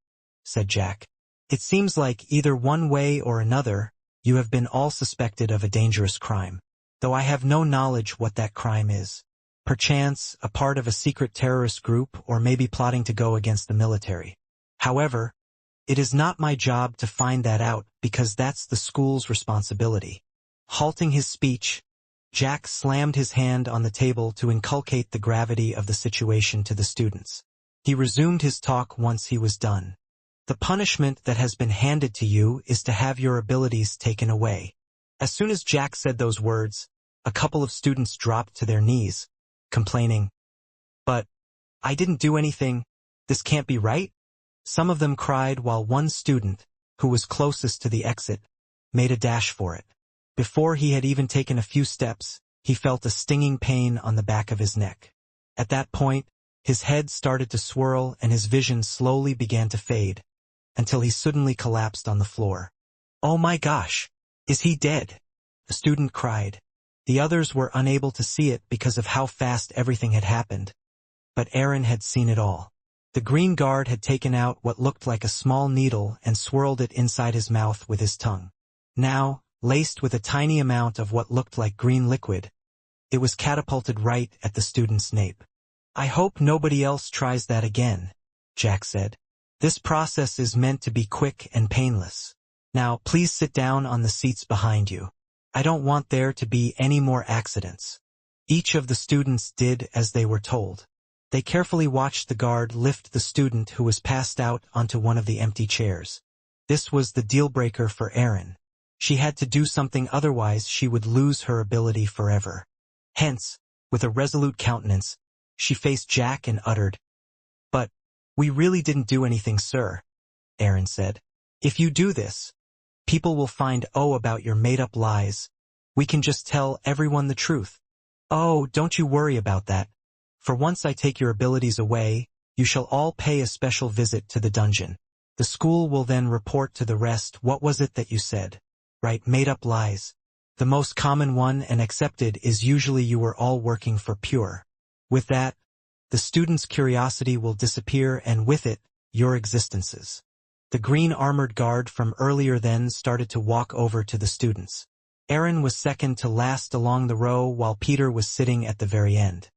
said Jack. It seems like either one way or another, you have been all suspected of a dangerous crime, though I have no knowledge what that crime is. Perchance, a part of a secret terrorist group or maybe plotting to go against the military. However, it is not my job to find that out because that's the school's responsibility. Halting his speech, Jack slammed his hand on the table to inculcate the gravity of the situation to the students. He resumed his talk once he was done. The punishment that has been handed to you is to have your abilities taken away. As soon as Jack said those words, a couple of students dropped to their knees, complaining, "But I didn't do anything. This can't be right?" Some of them cried while one student, who was closest to the exit, made a dash for it. Before he had even taken a few steps, he felt a stinging pain on the back of his neck. At that point, his head started to swirl and his vision slowly began to fade, until he suddenly collapsed on the floor. "Oh my gosh! Is he dead?" a student cried. The others were unable to see it because of how fast everything had happened, but Erin had seen it all. The green guard had taken out what looked like a small needle and swirled it inside his mouth with his tongue. Now, laced with a tiny amount of what looked like green liquid, it was catapulted right at the student's nape. "I hope nobody else tries that again," Jack said. "This process is meant to be quick and painless. Now, please sit down on the seats behind you. I don't want there to be any more accidents." Each of the students did as they were told. They carefully watched the guard lift the student who was passed out onto one of the empty chairs. This was the deal-breaker for Erin. She had to do something, otherwise she would lose her ability forever. Hence, with a resolute countenance, she faced Jack and uttered, "But we really didn't do anything, sir," Erin said. "If you do this, people will find out about your made-up lies. We can just tell everyone the truth." "Oh, don't you worry about that. For once I take your abilities away, you shall all pay a special visit to the dungeon. The school will then report to the rest what was it that you said." "Right, made-up lies. The most common one and accepted is usually you were all working for Pure. With that, the students' curiosity will disappear and with it, your existences. The green armored guard from earlier then started to walk over to the students. Aaron was second to last along the row while Peter was sitting at the very end.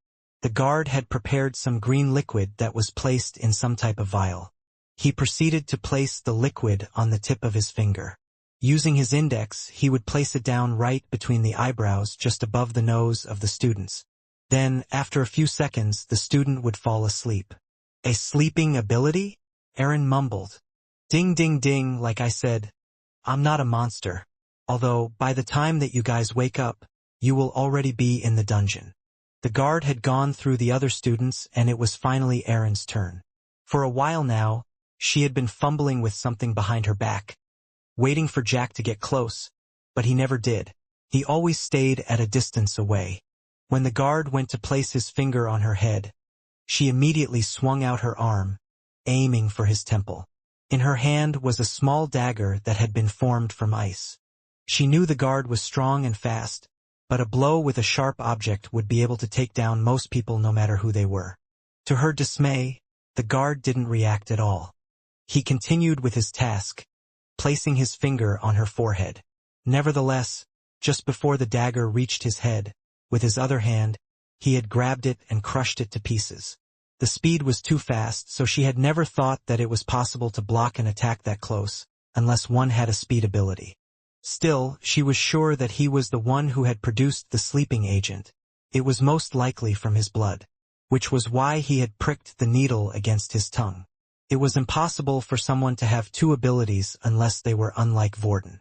The guard had prepared some green liquid that was placed in some type of vial. He proceeded to place the liquid on the tip of his finger. Using his index, he would place it down right between the eyebrows just above the nose of the students. Then, after a few seconds, the student would fall asleep. A sleeping ability? Aaron mumbled. Ding ding ding, like I said, I'm not a monster. Although, by the time that you guys wake up, you will already be in the dungeon. The guard had gone through the other students and it was finally Erin's turn. For a while now, she had been fumbling with something behind her back, waiting for Jack to get close, but he never did. He always stayed at a distance away. When the guard went to place his finger on her head, she immediately swung out her arm, aiming for his temple. In her hand was a small dagger that had been formed from ice. She knew the guard was strong and fast, but a blow with a sharp object would be able to take down most people no matter who they were. To her dismay, the guard didn't react at all. He continued with his task, placing his finger on her forehead. Nevertheless, just before the dagger reached his head, with his other hand, he had grabbed it and crushed it to pieces. The speed was too fast, so she had never thought that it was possible to block an attack that close, unless one had a speed ability. Still, she was sure that he was the one who had produced the sleeping agent. It was most likely from his blood, which was why he had pricked the needle against his tongue. It was impossible for someone to have two abilities unless they were unlike Vorden.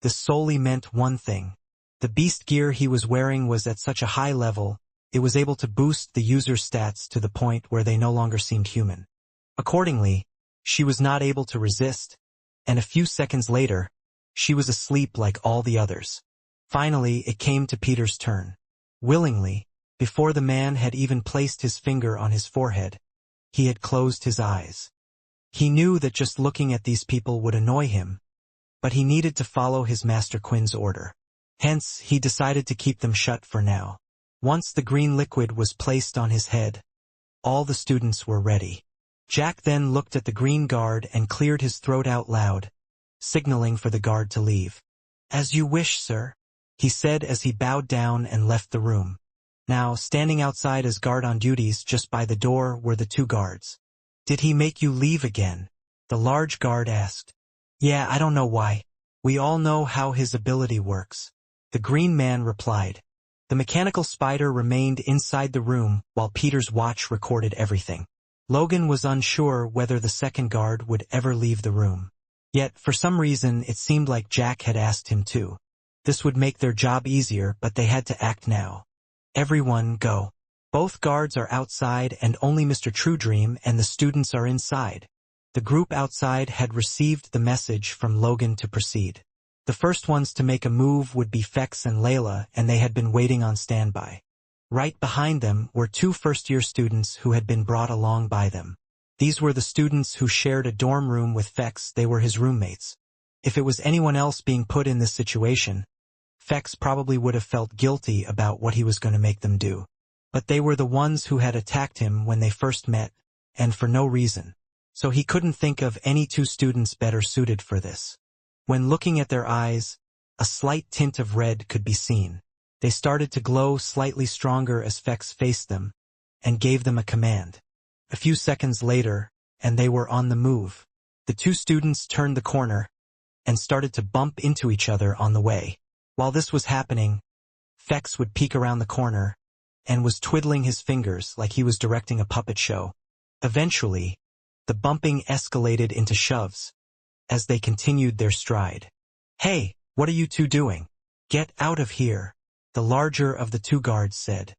This solely meant one thing. The beast gear he was wearing was at such a high level, it was able to boost the user's stats to the point where they no longer seemed human. Accordingly, she was not able to resist, and a few seconds later, she was asleep like all the others. Finally, it came to Peter's turn. Willingly, before the man had even placed his finger on his forehead, he had closed his eyes. He knew that just looking at these people would annoy him, but he needed to follow his Master Quinn's order. Hence, he decided to keep them shut for now. Once the green liquid was placed on his head, all the students were ready. Jack then looked at the green guard and cleared his throat out loud, signaling for the guard to leave. "As you wish, sir," he said as he bowed down and left the room. Now, standing outside as guard on duties just by the door were the two guards. "Did he make you leave again?" the large guard asked. "Yeah, I don't know why. We all know how his ability works," the green man replied. The mechanical spider remained inside the room while Peter's watch recorded everything. Logan was unsure whether the second guard would ever leave the room. Yet, for some reason, it seemed like Jack had asked him to. This would make their job easier, but they had to act now. "Everyone, go." Both guards are outside and only Mr. Truedream and the students are inside. The group outside had received the message from Logan to proceed. The first ones to make a move would be Fex and Layla, and they had been waiting on standby. Right behind them were two first-year students who had been brought along by them. These were the students who shared a dorm room with Fex. They were his roommates. If it was anyone else being put in this situation, Fex probably would have felt guilty about what he was going to make them do. But they were the ones who had attacked him when they first met, and for no reason. So he couldn't think of any two students better suited for this. When looking at their eyes, a slight tint of red could be seen. They started to glow slightly stronger as Fex faced them, and gave them a command. A few seconds later, and they were on the move. The two students turned the corner, and started to bump into each other on the way. While this was happening, Fex would peek around the corner, and was twiddling his fingers like he was directing a puppet show. Eventually, the bumping escalated into shoves, as they continued their stride. "Hey, what are you two doing? Get out of here," the larger of the two guards said.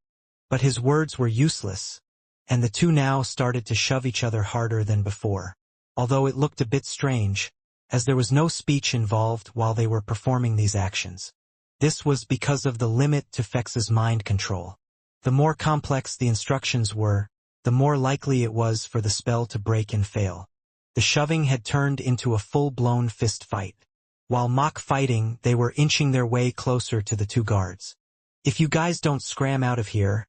But his words were useless, and the two now started to shove each other harder than before. Although it looked a bit strange, as there was no speech involved while they were performing these actions. This was because of the limit to Fex's mind control. The more complex the instructions were, the more likely it was for the spell to break and fail. The shoving had turned into a full-blown fist fight. While mock fighting, they were inching their way closer to the two guards. "If you guys don't scram out of here,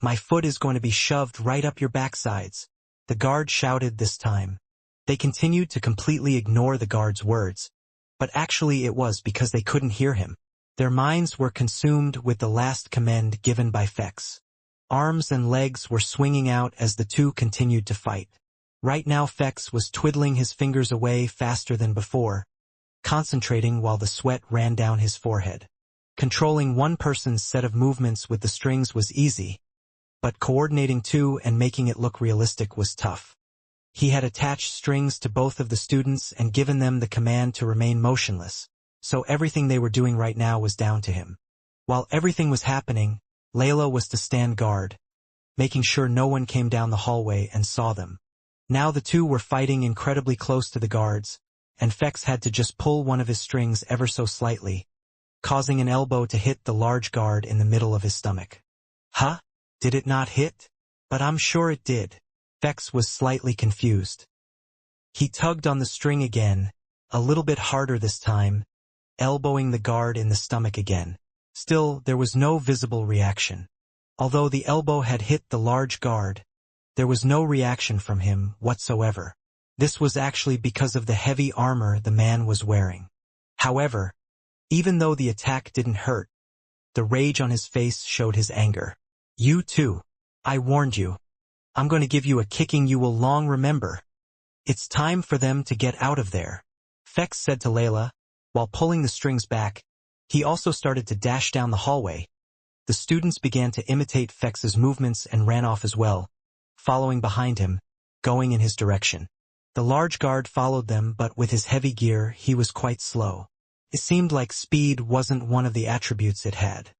my foot is going to be shoved right up your backsides," the guard shouted this time. They continued to completely ignore the guard's words, but actually it was because they couldn't hear him. Their minds were consumed with the last command given by Fex. Arms and legs were swinging out as the two continued to fight. Right now Fex was twiddling his fingers away faster than before, concentrating while the sweat ran down his forehead. Controlling one person's set of movements with the strings was easy, but coordinating two and making it look realistic was tough. He had attached strings to both of the students and given them the command to remain motionless, so everything they were doing right now was down to him. While everything was happening, Layla was to stand guard, making sure no one came down the hallway and saw them. Now the two were fighting incredibly close to the guards, and Fex had to just pull one of his strings ever so slightly, causing an elbow to hit the large guard in the middle of his stomach. Huh? Did it not hit? But I'm sure it did. Fex was slightly confused. He tugged on the string again, a little bit harder this time, elbowing the guard in the stomach again. Still, there was no visible reaction. Although the elbow had hit the large guard, there was no reaction from him whatsoever. This was actually because of the heavy armor the man was wearing. However, even though the attack didn't hurt, the rage on his face showed his anger. You too. I warned you. I'm going to give you a kicking you will long remember. It's time for them to get out of there, Fex said to Layla, while pulling the strings back. He also started to dash down the hallway. The students began to imitate Fex's movements and ran off as well, following behind him, going in his direction. The large guard followed them, but with his heavy gear, he was quite slow. It seemed like speed wasn't one of the attributes it had.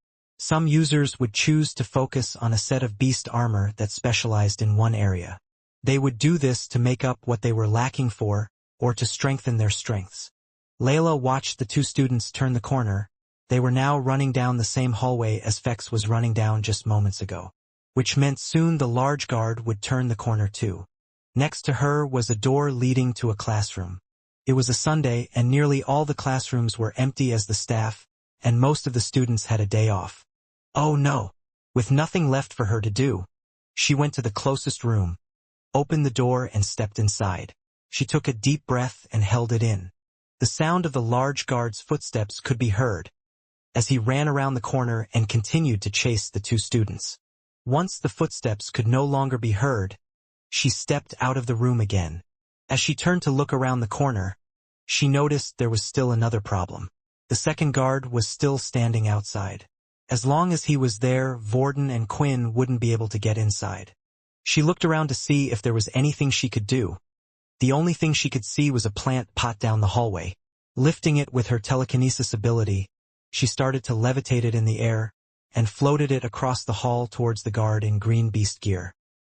Some users would choose to focus on a set of beast armor that specialized in one area. They would do this to make up what they were lacking for, or to strengthen their strengths. Layla watched the two students turn the corner. They were now running down the same hallway as Fex was running down just moments ago, which meant soon the large guard would turn the corner too. Next to her was a door leading to a classroom. It was a Sunday and nearly all the classrooms were empty as the staff, and most of the students had a day off. Oh no! With nothing left for her to do, she went to the closest room, opened the door and stepped inside. She took a deep breath and held it in. The sound of the large guard's footsteps could be heard, as he ran around the corner and continued to chase the two students. Once the footsteps could no longer be heard, she stepped out of the room again. As she turned to look around the corner, she noticed there was still another problem. The second guard was still standing outside. As long as he was there, Vorden and Quinn wouldn't be able to get inside. She looked around to see if there was anything she could do. The only thing she could see was a plant pot down the hallway. Lifting it with her telekinesis ability, she started to levitate it in the air, and floated it across the hall towards the guard in green beast gear.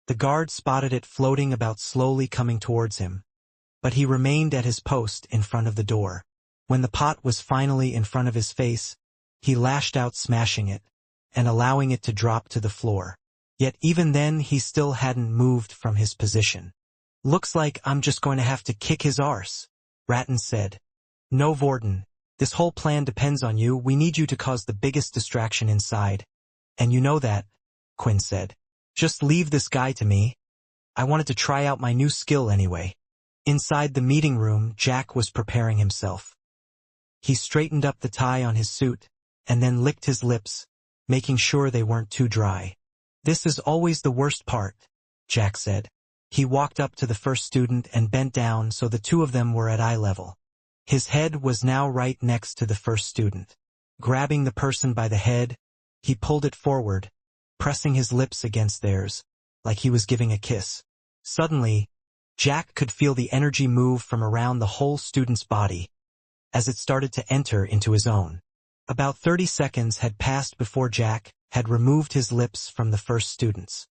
The guard spotted it floating about slowly coming towards him, but he remained at his post in front of the door. When the pot was finally in front of his face, he lashed out, smashing it, and allowing it to drop to the floor. Yet even then he still hadn't moved from his position. Looks like I'm just going to have to kick his arse, Ratton said. No, Vorden, this whole plan depends on you. We need you to cause the biggest distraction inside. And you know that, Quinn said. Just leave this guy to me. I wanted to try out my new skill anyway. Inside the meeting room, Jack was preparing himself. He straightened up the tie on his suit, and then licked his lips, making sure they weren't too dry. This is always the worst part, Jack said. He walked up to the first student and bent down so the two of them were at eye level. His head was now right next to the first student. Grabbing the person by the head, he pulled it forward, pressing his lips against theirs, like he was giving a kiss. Suddenly, Jack could feel the energy move from around the whole student's body, as it started to enter into his own. About 30 seconds had passed before Jack had removed his lips from the first student's.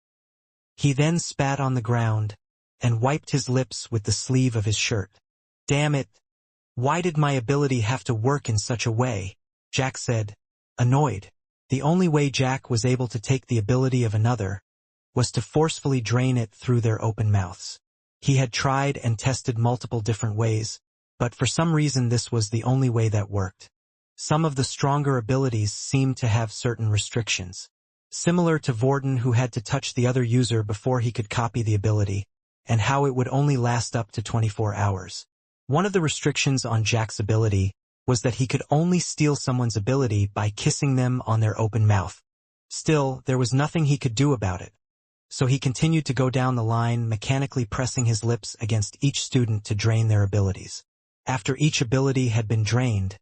He then spat on the ground and wiped his lips with the sleeve of his shirt. Damn it! Why did my ability have to work in such a way? Jack said, annoyed. The only way Jack was able to take the ability of another was to forcefully drain it through their open mouths. He had tried and tested multiple different ways, but for some reason this was the only way that worked. Some of the stronger abilities seemed to have certain restrictions. Similar to Vorden, who had to touch the other user before he could copy the ability, and how it would only last up to 24 hours. One of the restrictions on Jack's ability was that he could only steal someone's ability by kissing them on their open mouth. Still, there was nothing he could do about it. So he continued to go down the line, mechanically pressing his lips against each student to drain their abilities. After each ability had been drained,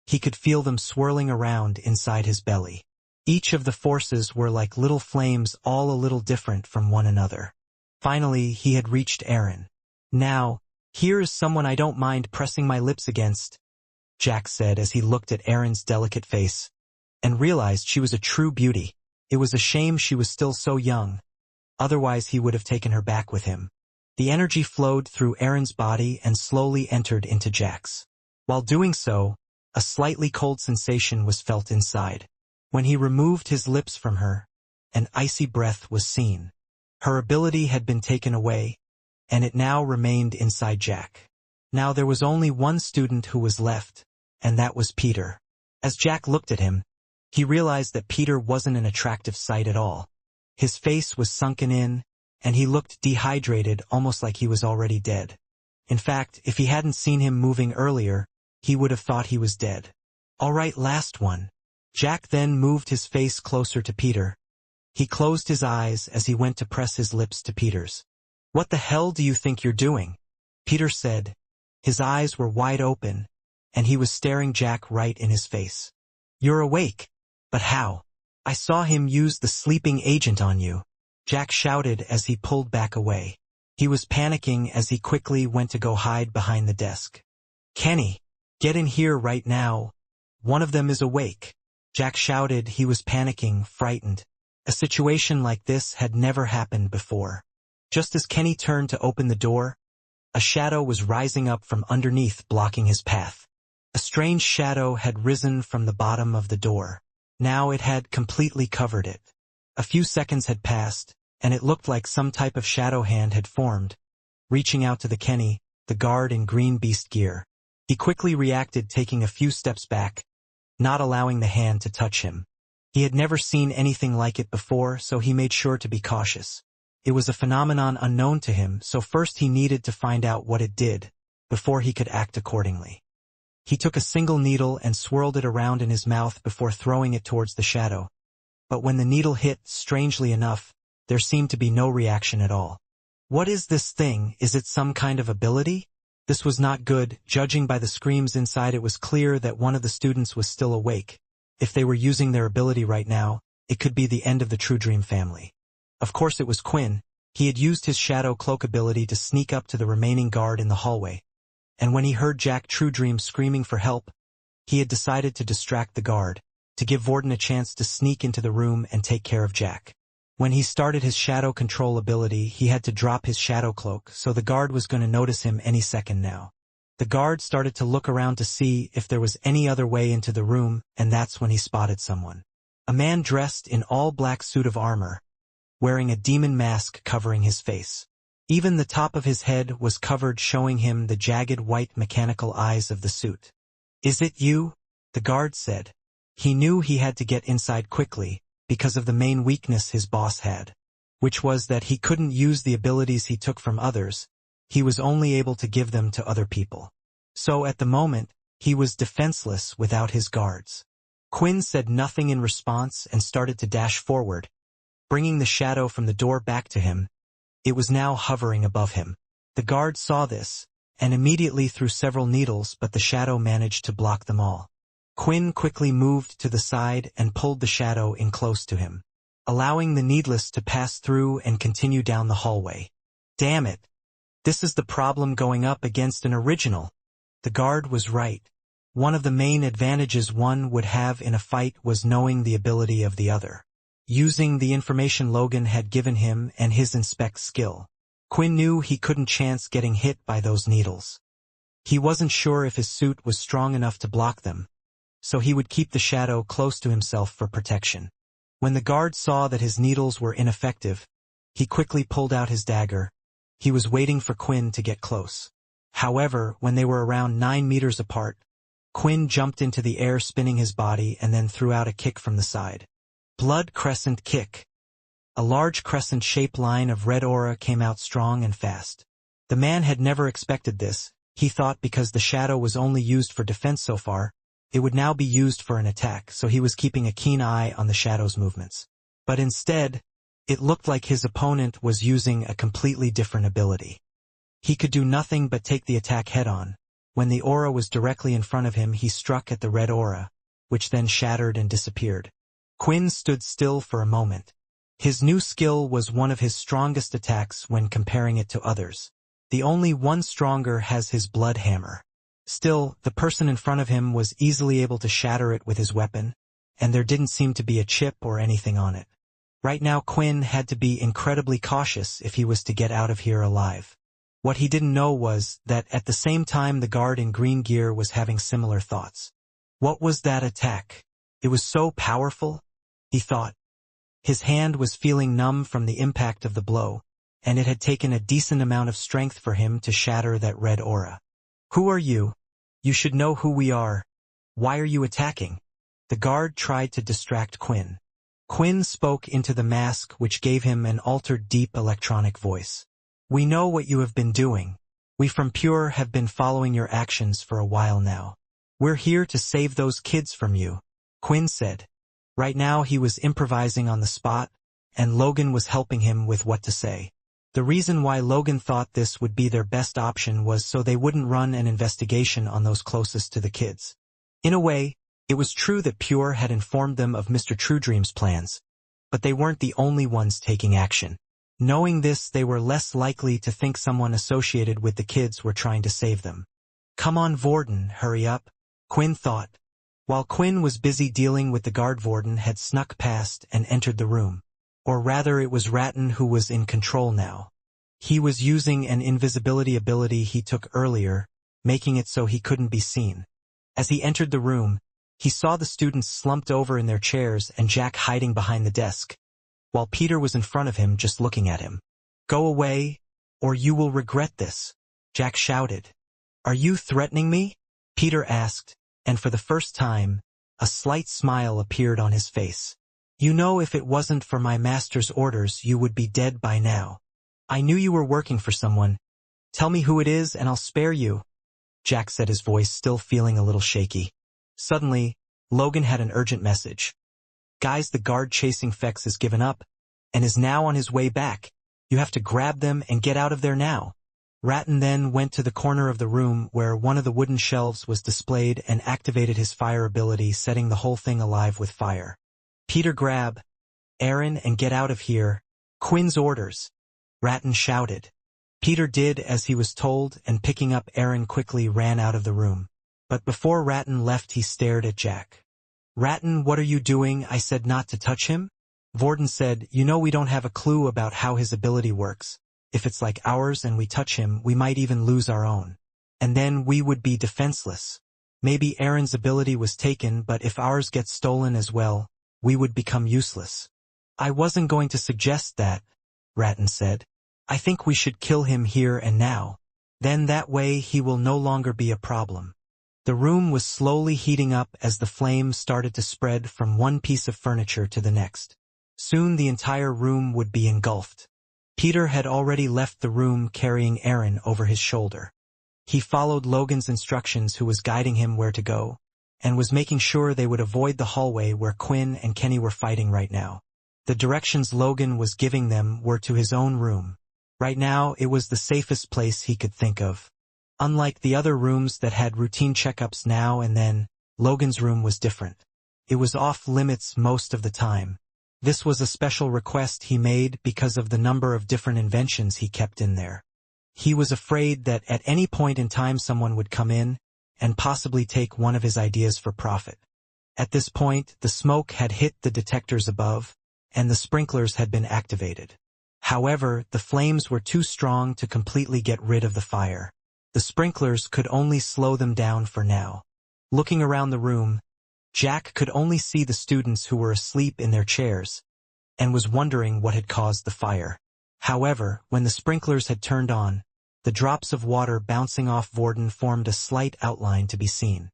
he could feel them swirling around inside his belly. Each of the forces were like little flames, all a little different from one another. Finally, he had reached Aaron. "Now, here is someone I don't mind pressing my lips against," Jack said as he looked at Aaron's delicate face, and realized she was a true beauty. It was a shame she was still so young. Otherwise he would have taken her back with him. The energy flowed through Aaron's body and slowly entered into Jack's. While doing so, a slightly cold sensation was felt inside. When he removed his lips from her, an icy breath was seen. Her ability had been taken away, and it now remained inside Jack. Now there was only one student who was left, and that was Peter. As Jack looked at him, he realized that Peter wasn't an attractive sight at all. His face was sunken in, and he looked dehydrated, almost like he was already dead. In fact, if he hadn't seen him moving earlier, he would have thought he was dead. "All right, last one." Jack then moved his face closer to Peter. He closed his eyes as he went to press his lips to Peter's. "What the hell do you think you're doing?" Peter said. His eyes were wide open, and he was staring Jack right in his face. "You're awake. But how? I saw him use the sleeping agent on you," Jack shouted as he pulled back away. He was panicking as he quickly went to go hide behind the desk. "Kenny, get in here right now. One of them is awake," Jack shouted. He was panicking, frightened. A situation like this had never happened before. Just as Kenny turned to open the door, a shadow was rising up from underneath, blocking his path. A strange shadow had risen from the bottom of the door. Now it had completely covered it. A few seconds had passed, and it looked like some type of shadow hand had formed, reaching out to the Kenny, the guard in green beast gear. He quickly reacted, taking a few steps back, not allowing the hand to touch him. He had never seen anything like it before, so he made sure to be cautious. It was a phenomenon unknown to him, so first he needed to find out what it did, before he could act accordingly. He took a single needle and swirled it around in his mouth before throwing it towards the shadow. But when the needle hit, strangely enough, there seemed to be no reaction at all. "What is this thing? Is it some kind of ability?" This was not good. Judging by the screams inside, it was clear that one of the students was still awake. If they were using their ability right now, it could be the end of the True Dream family. Of course it was Quinn. He had used his shadow cloak ability to sneak up to the remaining guard in the hallway. And when he heard Jack True Dream screaming for help, he had decided to distract the guard, to give Vorden a chance to sneak into the room and take care of Jack. When he started his shadow control ability, he had to drop his shadow cloak, so the guard was going to notice him any second now. The guard started to look around to see if there was any other way into the room, and that's when he spotted someone. A man dressed in all black suit of armor, wearing a demon mask covering his face. Even the top of his head was covered, showing him the jagged white mechanical eyes of the suit. "Is it you?" the guard said. He knew he had to get inside quickly, because of the main weakness his boss had, which was that he couldn't use the abilities he took from others. He was only able to give them to other people. So at the moment, he was defenseless without his guards. Quinn said nothing in response and started to dash forward, bringing the shadow from the door back to him. It was now hovering above him. The guard saw this, and immediately threw several needles, but the shadow managed to block them all. Quinn quickly moved to the side and pulled the shadow in close to him, allowing the needless to pass through and continue down the hallway. "Damn it! This is the problem going up against an original." The guard was right. One of the main advantages one would have in a fight was knowing the ability of the other. Using the information Logan had given him and his inspect skill, Quinn knew he couldn't chance getting hit by those needles. He wasn't sure if his suit was strong enough to block them, so he would keep the shadow close to himself for protection. When the guard saw that his needles were ineffective, he quickly pulled out his dagger. He was waiting for Quinn to get close. However, when they were around 9 meters apart, Quinn jumped into the air, spinning his body, and then threw out a kick from the side. Blood crescent kick. A large crescent-shaped line of red aura came out strong and fast. The man had never expected this. He thought because the shadow was only used for defense so far, it would now be used for an attack, so he was keeping a keen eye on the shadow's movements. But instead, it looked like his opponent was using a completely different ability. He could do nothing but take the attack head-on. When the aura was directly in front of him, he struck at the red aura, which then shattered and disappeared. Quinn stood still for a moment. His new skill was one of his strongest attacks when comparing it to others. The only one stronger has his blood hammer. Still, the person in front of him was easily able to shatter it with his weapon, and there didn't seem to be a chip or anything on it. Right now Quinn had to be incredibly cautious if he was to get out of here alive. What he didn't know was that at the same time the guard in green gear was having similar thoughts. What was that attack? It was so powerful, he thought. His hand was feeling numb from the impact of the blow, and it had taken a decent amount of strength for him to shatter that red aura. Who are you? You should know who we are. Why are you attacking? The guard tried to distract Quinn. Quinn spoke into the mask, which gave him an altered deep electronic voice. We know what you have been doing. We from Pure have been following your actions for a while now. We're here to save those kids from you, Quinn said. Right now he was improvising on the spot, and Logan was helping him with what to say. The reason why Logan thought this would be their best option was so they wouldn't run an investigation on those closest to the kids. In a way, it was true that Pure had informed them of Mr. Truedream's plans, but they weren't the only ones taking action. Knowing this, they were less likely to think someone associated with the kids were trying to save them. Come on, Vorden, hurry up, Quinn thought. While Quinn was busy dealing with the guard, Vorden had snuck past and entered the room. Or rather, it was Ratton who was in control now. He was using an invisibility ability he took earlier, making it so he couldn't be seen. As he entered the room, he saw the students slumped over in their chairs and Jack hiding behind the desk, while Peter was in front of him just looking at him. Go away, or you will regret this, Jack shouted. Are you threatening me? Peter asked, and for the first time, a slight smile appeared on his face. You know, if it wasn't for my master's orders, you would be dead by now. I knew you were working for someone. Tell me who it is and I'll spare you, Jack said, his voice still feeling a little shaky. Suddenly, Logan had an urgent message. Guys, the guard chasing Fex has given up and is now on his way back. You have to grab them and get out of there now. Ratton then went to the corner of the room where one of the wooden shelves was displayed and activated his fire ability, setting the whole thing alive with fire. Peter, grab Aaron and get out of here. Quinn's orders, Ratton shouted. Peter did as he was told and picking up Aaron quickly ran out of the room. But before Ratton left, he stared at Jack. Ratton, what are you doing? I said not to touch him. Vorden said, you know, we don't have a clue about how his ability works. If it's like ours and we touch him, we might even lose our own. And then we would be defenseless. Maybe Aaron's ability was taken, but if ours gets stolen as well, we would become useless. I wasn't going to suggest that, Ratton said. I think we should kill him here and now. Then that way he will no longer be a problem. The room was slowly heating up as the flames started to spread from one piece of furniture to the next. Soon the entire room would be engulfed. Peter had already left the room carrying Aaron over his shoulder. He followed Logan's instructions, who was guiding him where to go, and was making sure they would avoid the hallway where Quinn and Kenny were fighting right now. The directions Logan was giving them were to his own room. Right now, it was the safest place he could think of. Unlike the other rooms that had routine checkups now and then, Logan's room was different. It was off limits most of the time. This was a special request he made because of the number of different inventions he kept in there. He was afraid that at any point in time someone would come in and possibly take one of his ideas for profit. At this point, the smoke had hit the detectors above, and the sprinklers had been activated. However, the flames were too strong to completely get rid of the fire. The sprinklers could only slow them down for now. Looking around the room, Jack could only see the students who were asleep in their chairs, and was wondering what had caused the fire. However, when the sprinklers had turned on, the drops of water bouncing off Vorden formed a slight outline to be seen.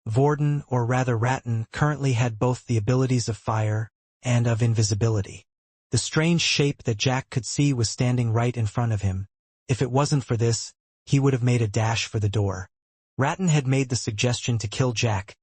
Vorden, or rather Ratton, currently had both the abilities of fire and of invisibility. The strange shape that Jack could see was standing right in front of him. If it wasn't for this, he would have made a dash for the door. Ratton had made the suggestion to kill Jack,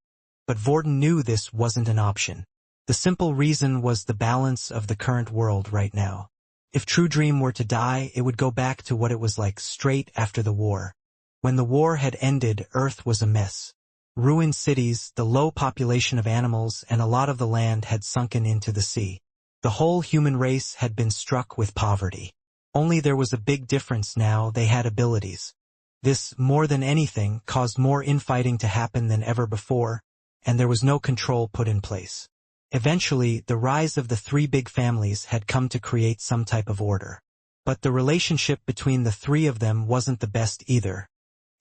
but Vorden knew this wasn't an option. The simple reason was the balance of the current world right now. If True Dream were to die, it would go back to what it was like straight after the war. When the war had ended, Earth was a mess. Ruined cities, the low population of animals, and a lot of the land had sunken into the sea. The whole human race had been struck with poverty. Only there was a big difference now: they had abilities. This, more than anything, caused more infighting to happen than ever before, and there was no control put in place. Eventually, the rise of the three big families had come to create some type of order. But the relationship between the three of them wasn't the best either,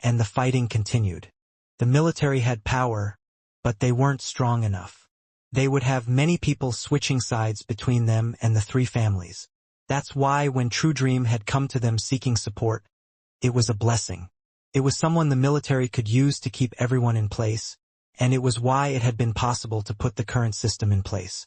and the fighting continued. The military had power, but they weren't strong enough. They would have many people switching sides between them and the three families. That's why when True Dream had come to them seeking support, it was a blessing. It was someone the military could use to keep everyone in place, and it was why it had been possible to put the current system in place.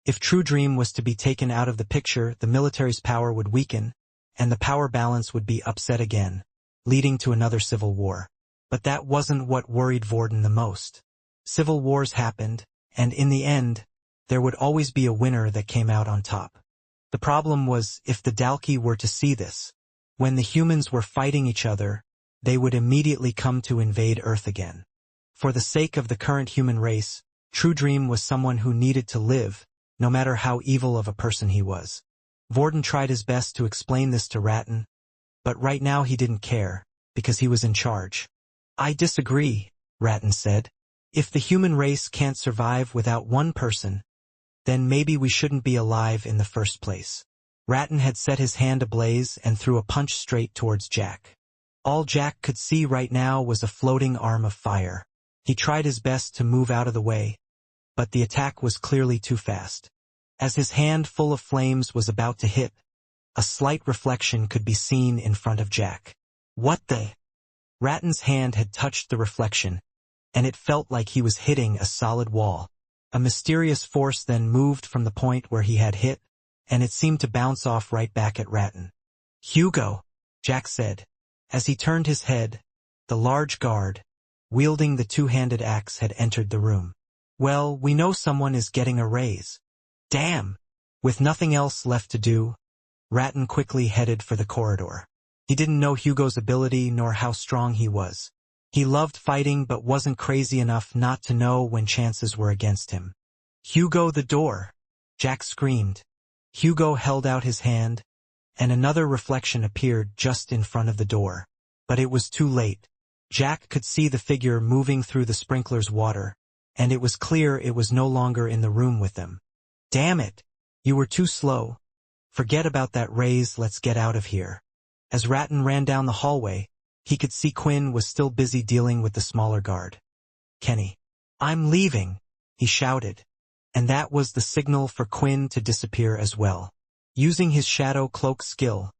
If True Dream was to be taken out of the picture, the military's power would weaken, and the power balance would be upset again, leading to another civil war. But that wasn't what worried Vorden the most. Civil wars happened, and in the end, there would always be a winner that came out on top. The problem was, if the Dalki were to see this, when the humans were fighting each other, they would immediately come to invade Earth again. For the sake of the current human race, True Dream was someone who needed to live, no matter how evil of a person he was. Vorden tried his best to explain this to Ratton, but right now he didn't care, because he was in charge. "I disagree," Ratton said. "If the human race can't survive without one person, then maybe we shouldn't be alive in the first place." Ratton had set his hand ablaze and threw a punch straight towards Jack. All Jack could see right now was a floating arm of fire. He tried his best to move out of the way, but the attack was clearly too fast. As his hand full of flames was about to hit, a slight reflection could be seen in front of Jack. What the? Ratton's hand had touched the reflection, and it felt like he was hitting a solid wall. A mysterious force then moved from the point where he had hit, and it seemed to bounce off right back at Ratton. "Hugo," Jack said. As he turned his head, the large guard, wielding the two-handed axe, had entered the room. "Well, we know someone is getting a raise." "Damn!" With nothing else left to do, Ratton quickly headed for the corridor. He didn't know Hugo's ability nor how strong he was. He loved fighting but wasn't crazy enough not to know when chances were against him. "Hugo, the door!" Jack screamed. Hugo held out his hand, and another reflection appeared just in front of the door. But it was too late. Jack could see the figure moving through the sprinkler's water, and it was clear it was no longer in the room with them. "Damn it! You were too slow. Forget about that raise, let's get out of here." As Ratton ran down the hallway, he could see Quinn was still busy dealing with the smaller guard. "Kenny, I'm leaving," he shouted, and that was the signal for Quinn to disappear as well. Using his shadow cloak skill,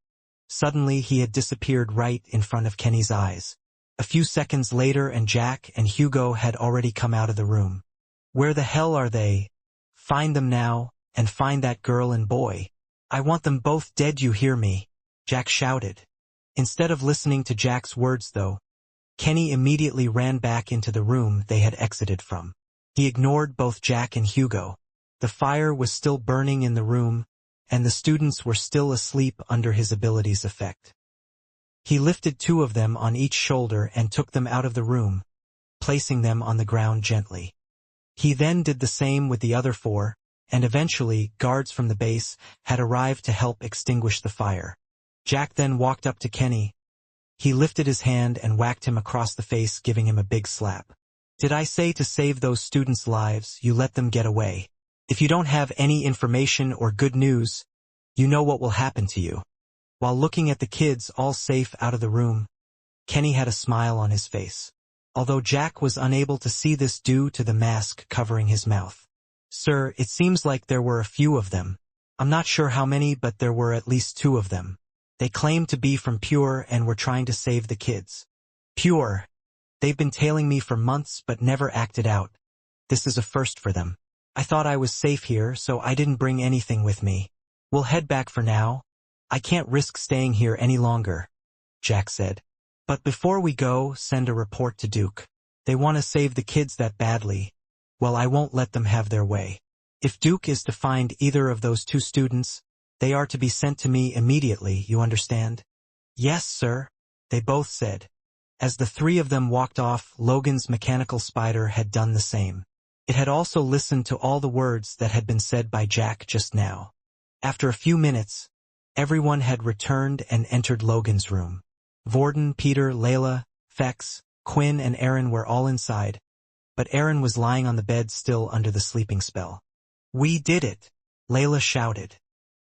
suddenly he had disappeared right in front of Kenny's eyes. A few seconds later, and Jack and Hugo had already come out of the room. "Where the hell are they? Find them now, and find that girl and boy. I want them both dead, you hear me?" Jack shouted. Instead of listening to Jack's words, though, Kenny immediately ran back into the room they had exited from. He ignored both Jack and Hugo. The fire was still burning in the room, and the students were still asleep under his ability's effect. He lifted two of them on each shoulder and took them out of the room, placing them on the ground gently. He then did the same with the other four, and eventually, guards from the base had arrived to help extinguish the fire. Jack then walked up to Kenny. He lifted his hand and whacked him across the face, giving him a big slap. "Did I say to save those students' lives, you let them get away? If you don't have any information or good news, you know what will happen to you." While looking at the kids all safe out of the room, Kenny had a smile on his face, although Jack was unable to see this due to the mask covering his mouth. "Sir, it seems like there were a few of them. I'm not sure how many, but there were at least 2 of them. They claimed to be from Pure and were trying to save the kids." "Pure? They've been tailing me for months but never acted out. This is a first for them. I thought I was safe here, so I didn't bring anything with me." We'll head back for now. I can't risk staying here any longer, Jack said. But before we go, send a report to Duke. They want to save the kids that badly. Well, I won't let them have their way. If Duke is to find either of those two students, they are to be sent to me immediately, you understand? Yes, sir, they both said. As the three of them walked off, Logan's mechanical spider had done the same. It had also listened to all the words that had been said by Jack just now. After a few minutes, everyone had returned and entered Logan's room. Vorden, Peter, Layla, Fex, Quinn, and Aaron were all inside, but Aaron was lying on the bed still under the sleeping spell. We did it, Layla shouted.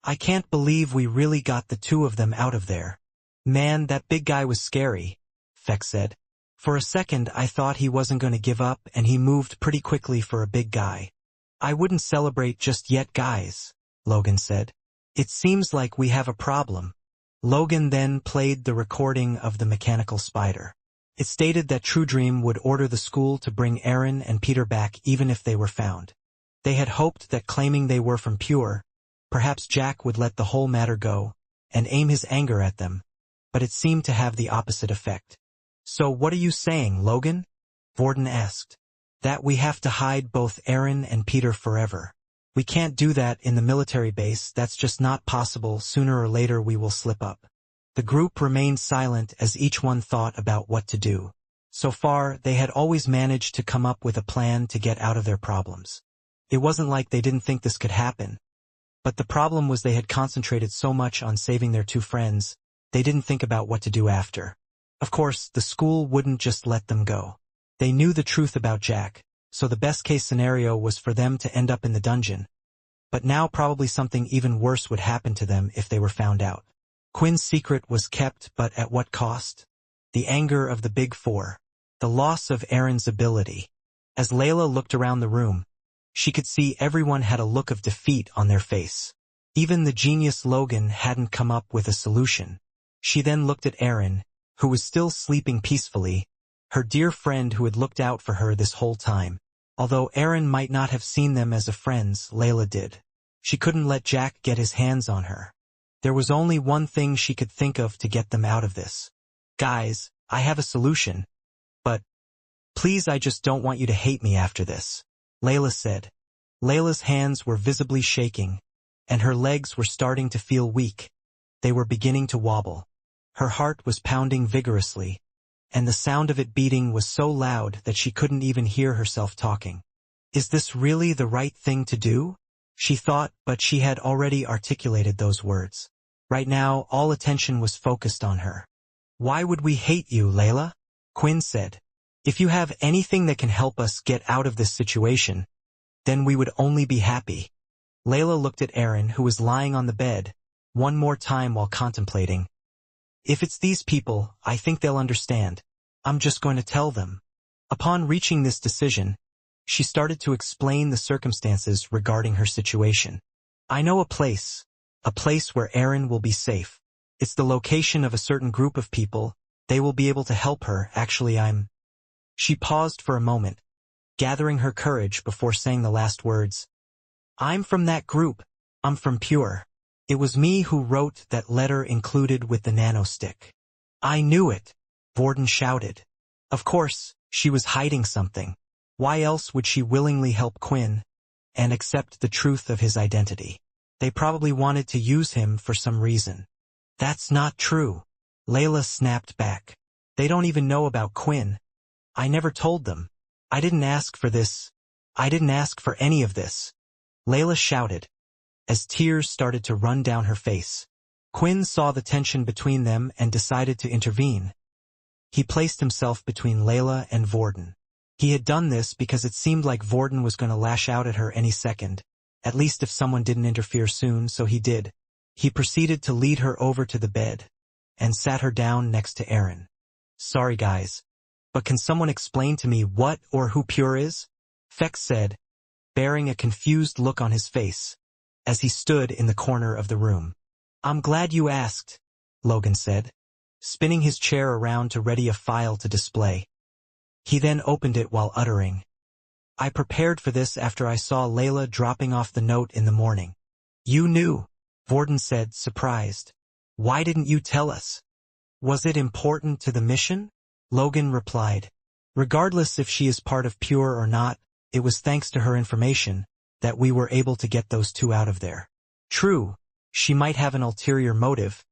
I can't believe we really got the two of them out of there. Man, that big guy was scary, Fex said. For a second I thought he wasn't going to give up, and he moved pretty quickly for a big guy. I wouldn't celebrate just yet, guys, Logan said. It seems like we have a problem. Logan then played the recording of the mechanical spider. It stated that True Dream would order the school to bring Aaron and Peter back even if they were found. They had hoped that claiming they were from Pure, perhaps Jack would let the whole matter go and aim his anger at them, but it seemed to have the opposite effect. So what are you saying, Logan? Vorden asked. That we have to hide both Aaron and Peter forever. We can't do that in the military base, that's just not possible. Sooner or later we will slip up. The group remained silent as each one thought about what to do. So far, they had always managed to come up with a plan to get out of their problems. It wasn't like they didn't think this could happen. But the problem was they had concentrated so much on saving their two friends, they didn't think about what to do after. Of course, the school wouldn't just let them go. They knew the truth about Jack, so the best-case scenario was for them to end up in the dungeon. But now probably something even worse would happen to them if they were found out. Quinn's secret was kept, but at what cost? The anger of the Big Four. The loss of Aaron's ability. As Layla looked around the room, she could see everyone had a look of defeat on their face. Even the genius Logan hadn't come up with a solution. She then looked at Aaron, who was still sleeping peacefully, her dear friend who had looked out for her this whole time. Although Aaron might not have seen them as a friends, Layla did. She couldn't let Jack get his hands on her. There was only one thing she could think of to get them out of this. Guys, I have a solution. But please, I just don't want you to hate me after this, Layla said. Layla's hands were visibly shaking, and her legs were starting to feel weak. They were beginning to wobble. Her heart was pounding vigorously, and the sound of it beating was so loud that she couldn't even hear herself talking. Is this really the right thing to do? She thought, but she had already articulated those words. Right now, all attention was focused on her. Why would we hate you, Layla? Quinn said. If you have anything that can help us get out of this situation, then we would only be happy. Layla looked at Aaron, who was lying on the bed, one more time while contemplating. If it's these people, I think they'll understand. I'm just going to tell them. Upon reaching this decision, she started to explain the circumstances regarding her situation. I know a place where Aaron will be safe. It's the location of a certain group of people. They will be able to help her. Actually, She paused for a moment, gathering her courage before saying the last words. I'm from that group. I'm from Pure. It was me who wrote that letter included with the nanostick. I knew it, Vorden shouted. Of course, she was hiding something. Why else would she willingly help Quinn and accept the truth of his identity? They probably wanted to use him for some reason. That's not true, Layla snapped back. They don't even know about Quinn. I never told them. I didn't ask for this. I didn't ask for any of this, Layla shouted, as tears started to run down her face. Quinn saw the tension between them and decided to intervene. He placed himself between Layla and Vorden. He had done this because it seemed like Vorden was going to lash out at her any second, at least if someone didn't interfere soon, so he did. He proceeded to lead her over to the bed and sat her down next to Aaron. Sorry guys, but can someone explain to me what or who Pure is? Fex said, bearing a confused look on his face, as he stood in the corner of the room. I'm glad you asked, Logan said, spinning his chair around to ready a file to display. He then opened it while uttering, I prepared for this after I saw Layla dropping off the note in the morning. You knew, Vorden said, surprised. Why didn't you tell us? Was it important to the mission? Logan replied. Regardless if she is part of Pure or not, it was thanks to her information that we were able to get those two out of there. True, she might have an ulterior motive,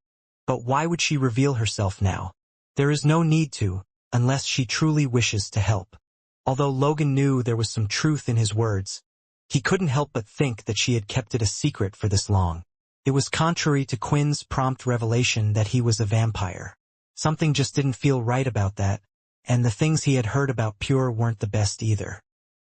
but why would she reveal herself now? There is no need to, unless she truly wishes to help. Although Logan knew there was some truth in his words, he couldn't help but think that she had kept it a secret for this long. It was contrary to Quinn's prompt revelation that he was a vampire. Something just didn't feel right about that, and the things he had heard about Pure weren't the best either.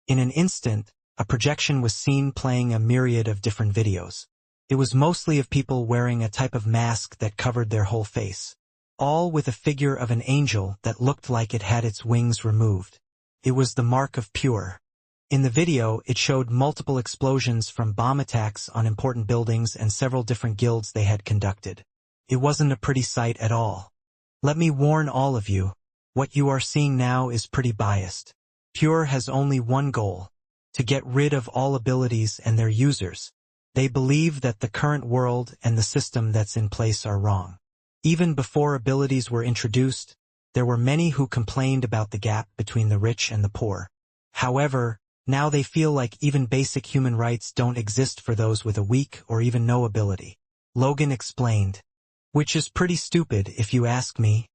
In an instant, a projection was seen playing a myriad of different videos. It was mostly of people wearing a type of mask that covered their whole face, all with a figure of an angel that looked like it had its wings removed. It was the mark of Pure. In the video, it showed multiple explosions from bomb attacks on important buildings and several different guilds they had conducted. It wasn't a pretty sight at all. Let me warn all of you, what you are seeing now is pretty biased. Pure has only one goal: to get rid of all abilities and their users. They believe that the current world and the system that's in place are wrong. Even before abilities were introduced, there were many who complained about the gap between the rich and the poor. However, now they feel like even basic human rights don't exist for those with a weak or even no ability. Logan explained. Which is pretty stupid if you ask me,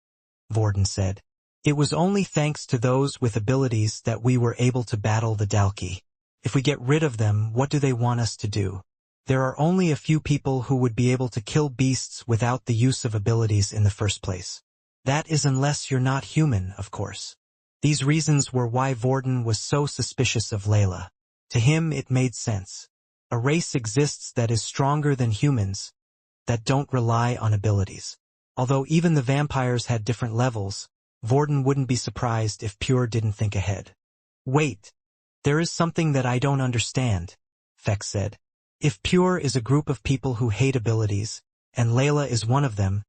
Vorden said. It was only thanks to those with abilities that we were able to battle the Dalki. If we get rid of them, what do they want us to do? There are only a few people who would be able to kill beasts without the use of abilities in the first place. That is unless you're not human, of course. These reasons were why Vorden was so suspicious of Layla. To him it made sense. A race exists that is stronger than humans, that don't rely on abilities. Although even the vampires had different levels, Vorden wouldn't be surprised if Pure didn't think ahead. Wait, there is something that I don't understand, Feck said. If Pure is a group of people who hate abilities, and Layla is one of them,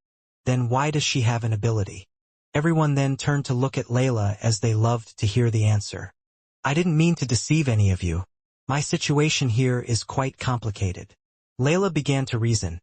then why does she have an ability? Everyone then turned to look at Layla as they loved to hear the answer. I didn't mean to deceive any of you. My situation here is quite complicated. Layla began to reason.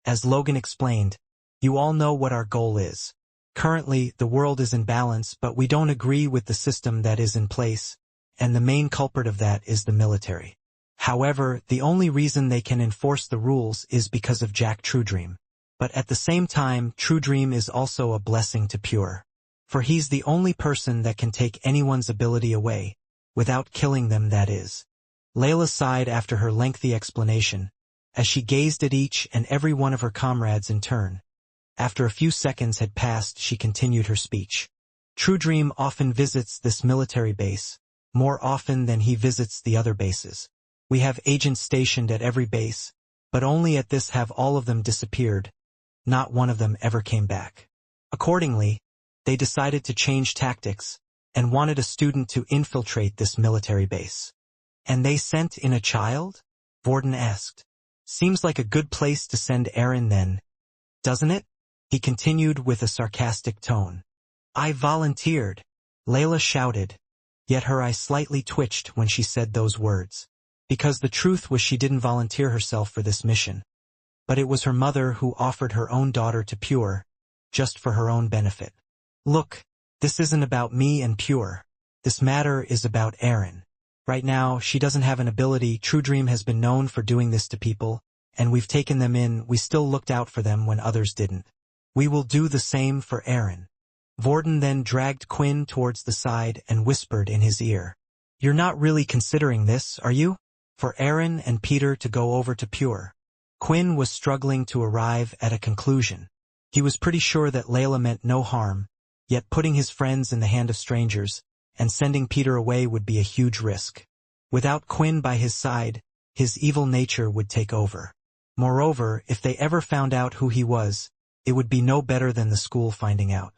As Logan explained, you all know what our goal is. Currently, the world is in balance, but we don't agree with the system that is in place, and the main culprit of that is the military. However, the only reason they can enforce the rules is because of Jack Truedream. But at the same time, Truedream is also a blessing to Pure. For he's the only person that can take anyone's ability away, without killing them, that is. Layla sighed after her lengthy explanation, as she gazed at each and every one of her comrades in turn. After a few seconds had passed, she continued her speech. Truedream often visits this military base, more often than he visits the other bases. We have agents stationed at every base, but only at this have all of them disappeared. Not one of them ever came back. Accordingly, they decided to change tactics and wanted a student to infiltrate this military base. And they sent in a child? Vorden asked. Seems like a good place to send Aaron then, doesn't it? He continued with a sarcastic tone. I volunteered, Layla shouted, yet her eyes slightly twitched when she said those words. Because the truth was she didn't volunteer herself for this mission. But it was her mother who offered her own daughter to Pure, just for her own benefit. Look, this isn't about me and Pure. This matter is about Aaron. Right now, she doesn't have an ability. Truedream has been known for doing this to people, and we've taken them in. We still looked out for them when others didn't. We will do the same for Aaron. Vorden then dragged Quinn towards the side and whispered in his ear. You're not really considering this, are you? For Aaron and Peter to go over to Pure. Quinn was struggling to arrive at a conclusion. He was pretty sure that Layla meant no harm, yet putting his friends in the hand of strangers and sending Peter away would be a huge risk. Without Quinn by his side, his evil nature would take over. Moreover, if they ever found out who he was, it would be no better than the school finding out.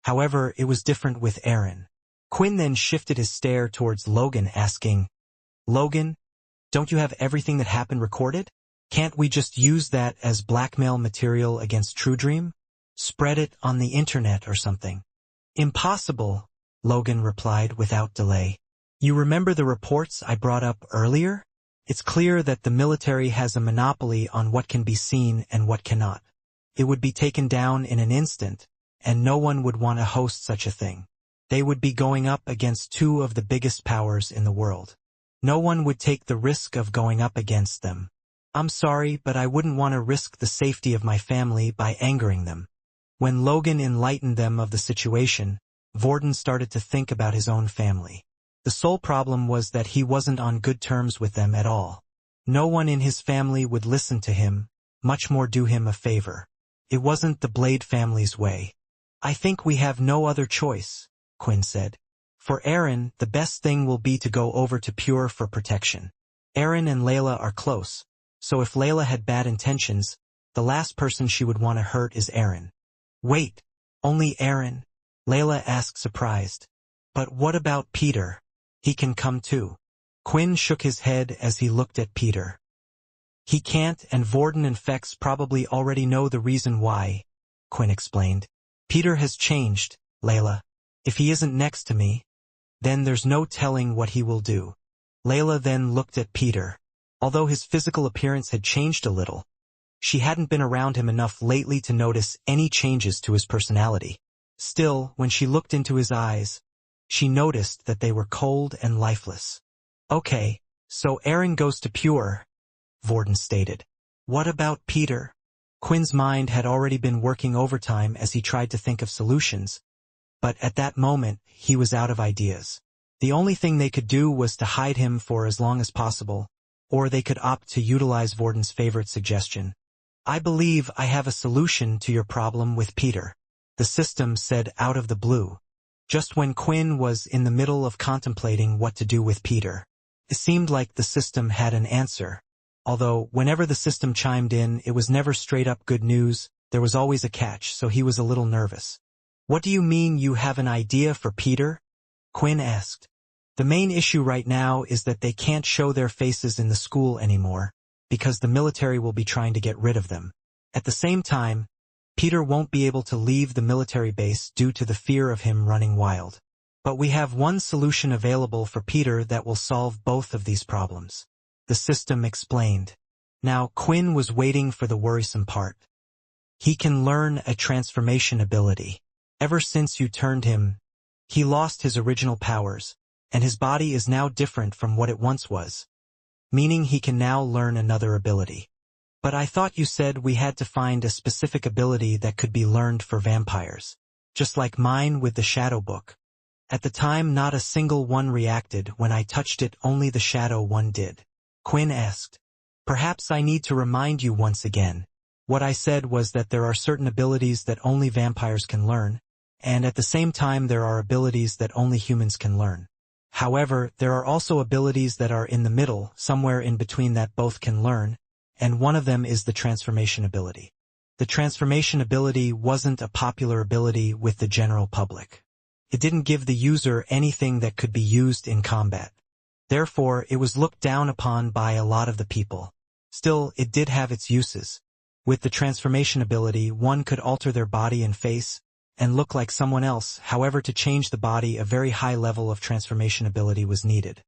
However, it was different with Aaron. Quinn then shifted his stare towards Logan, asking, Logan, don't you have everything that happened recorded? Can't we just use that as blackmail material against Truedream? Spread it on the internet or something. Impossible, Logan replied without delay. You remember the reports I brought up earlier? It's clear that the military has a monopoly on what can be seen and what cannot. It would be taken down in an instant, and no one would want to host such a thing. They would be going up against two of the biggest powers in the world. No one would take the risk of going up against them. I'm sorry, but I wouldn't want to risk the safety of my family by angering them. When Logan enlightened them of the situation, Vorden started to think about his own family. The sole problem was that he wasn't on good terms with them at all. No one in his family would listen to him, much more do him a favor. It wasn't the Blade family's way. I think we have no other choice, Quinn said. For Aaron, the best thing will be to go over to Pure for protection. Aaron and Layla are close, so if Layla had bad intentions, the last person she would want to hurt is Aaron. Wait, only Aaron? Layla asked surprised. But what about Peter? He can come too. Quinn shook his head as he looked at Peter. He can't, and Vorden and Fex probably already know the reason why, Quinn explained. Peter has changed, Layla. If he isn't next to me, then there's no telling what he will do. Layla then looked at Peter. Although his physical appearance had changed a little, she hadn't been around him enough lately to notice any changes to his personality. Still, when she looked into his eyes, she noticed that they were cold and lifeless. Okay, so Aaron goes to Pure, Vorden stated. What about Peter? Quinn's mind had already been working overtime as he tried to think of solutions, but at that moment, he was out of ideas. The only thing they could do was to hide him for as long as possible, or they could opt to utilize Vorden's favorite suggestion. I believe I have a solution to your problem with Peter, the system said out of the blue. Just when Quinn was in the middle of contemplating what to do with Peter, it seemed like the system had an answer. Although, whenever the system chimed in, it was never straight-up good news, there was always a catch, so he was a little nervous. What do you mean you have an idea for Peter? Quinn asked. The main issue right now is that they can't show their faces in the school anymore, because the military will be trying to get rid of them. At the same time, Peter won't be able to leave the military base due to the fear of him running wild. But we have one solution available for Peter that will solve both of these problems. The system explained. Now Quinn was waiting for the worrisome part. He can learn a transformation ability. Ever since you turned him, he lost his original powers, and his body is now different from what it once was. Meaning he can now learn another ability. But I thought you said we had to find a specific ability that could be learned for vampires. Just like mine with the Shadow Book. At the time not a single one reacted when I touched it, only the Shadow one did. Quinn asked. Perhaps I need to remind you once again. What I said was that there are certain abilities that only vampires can learn, and at the same time there are abilities that only humans can learn. However, there are also abilities that are in the middle, somewhere in between that both can learn, and one of them is the transformation ability. The transformation ability wasn't a popular ability with the general public. It didn't give the user anything that could be used in combat. Therefore, it was looked down upon by a lot of the people. Still, it did have its uses. With the transformation ability, one could alter their body and face, and look like someone else. However, to change the body, a very high level of transformation ability was needed.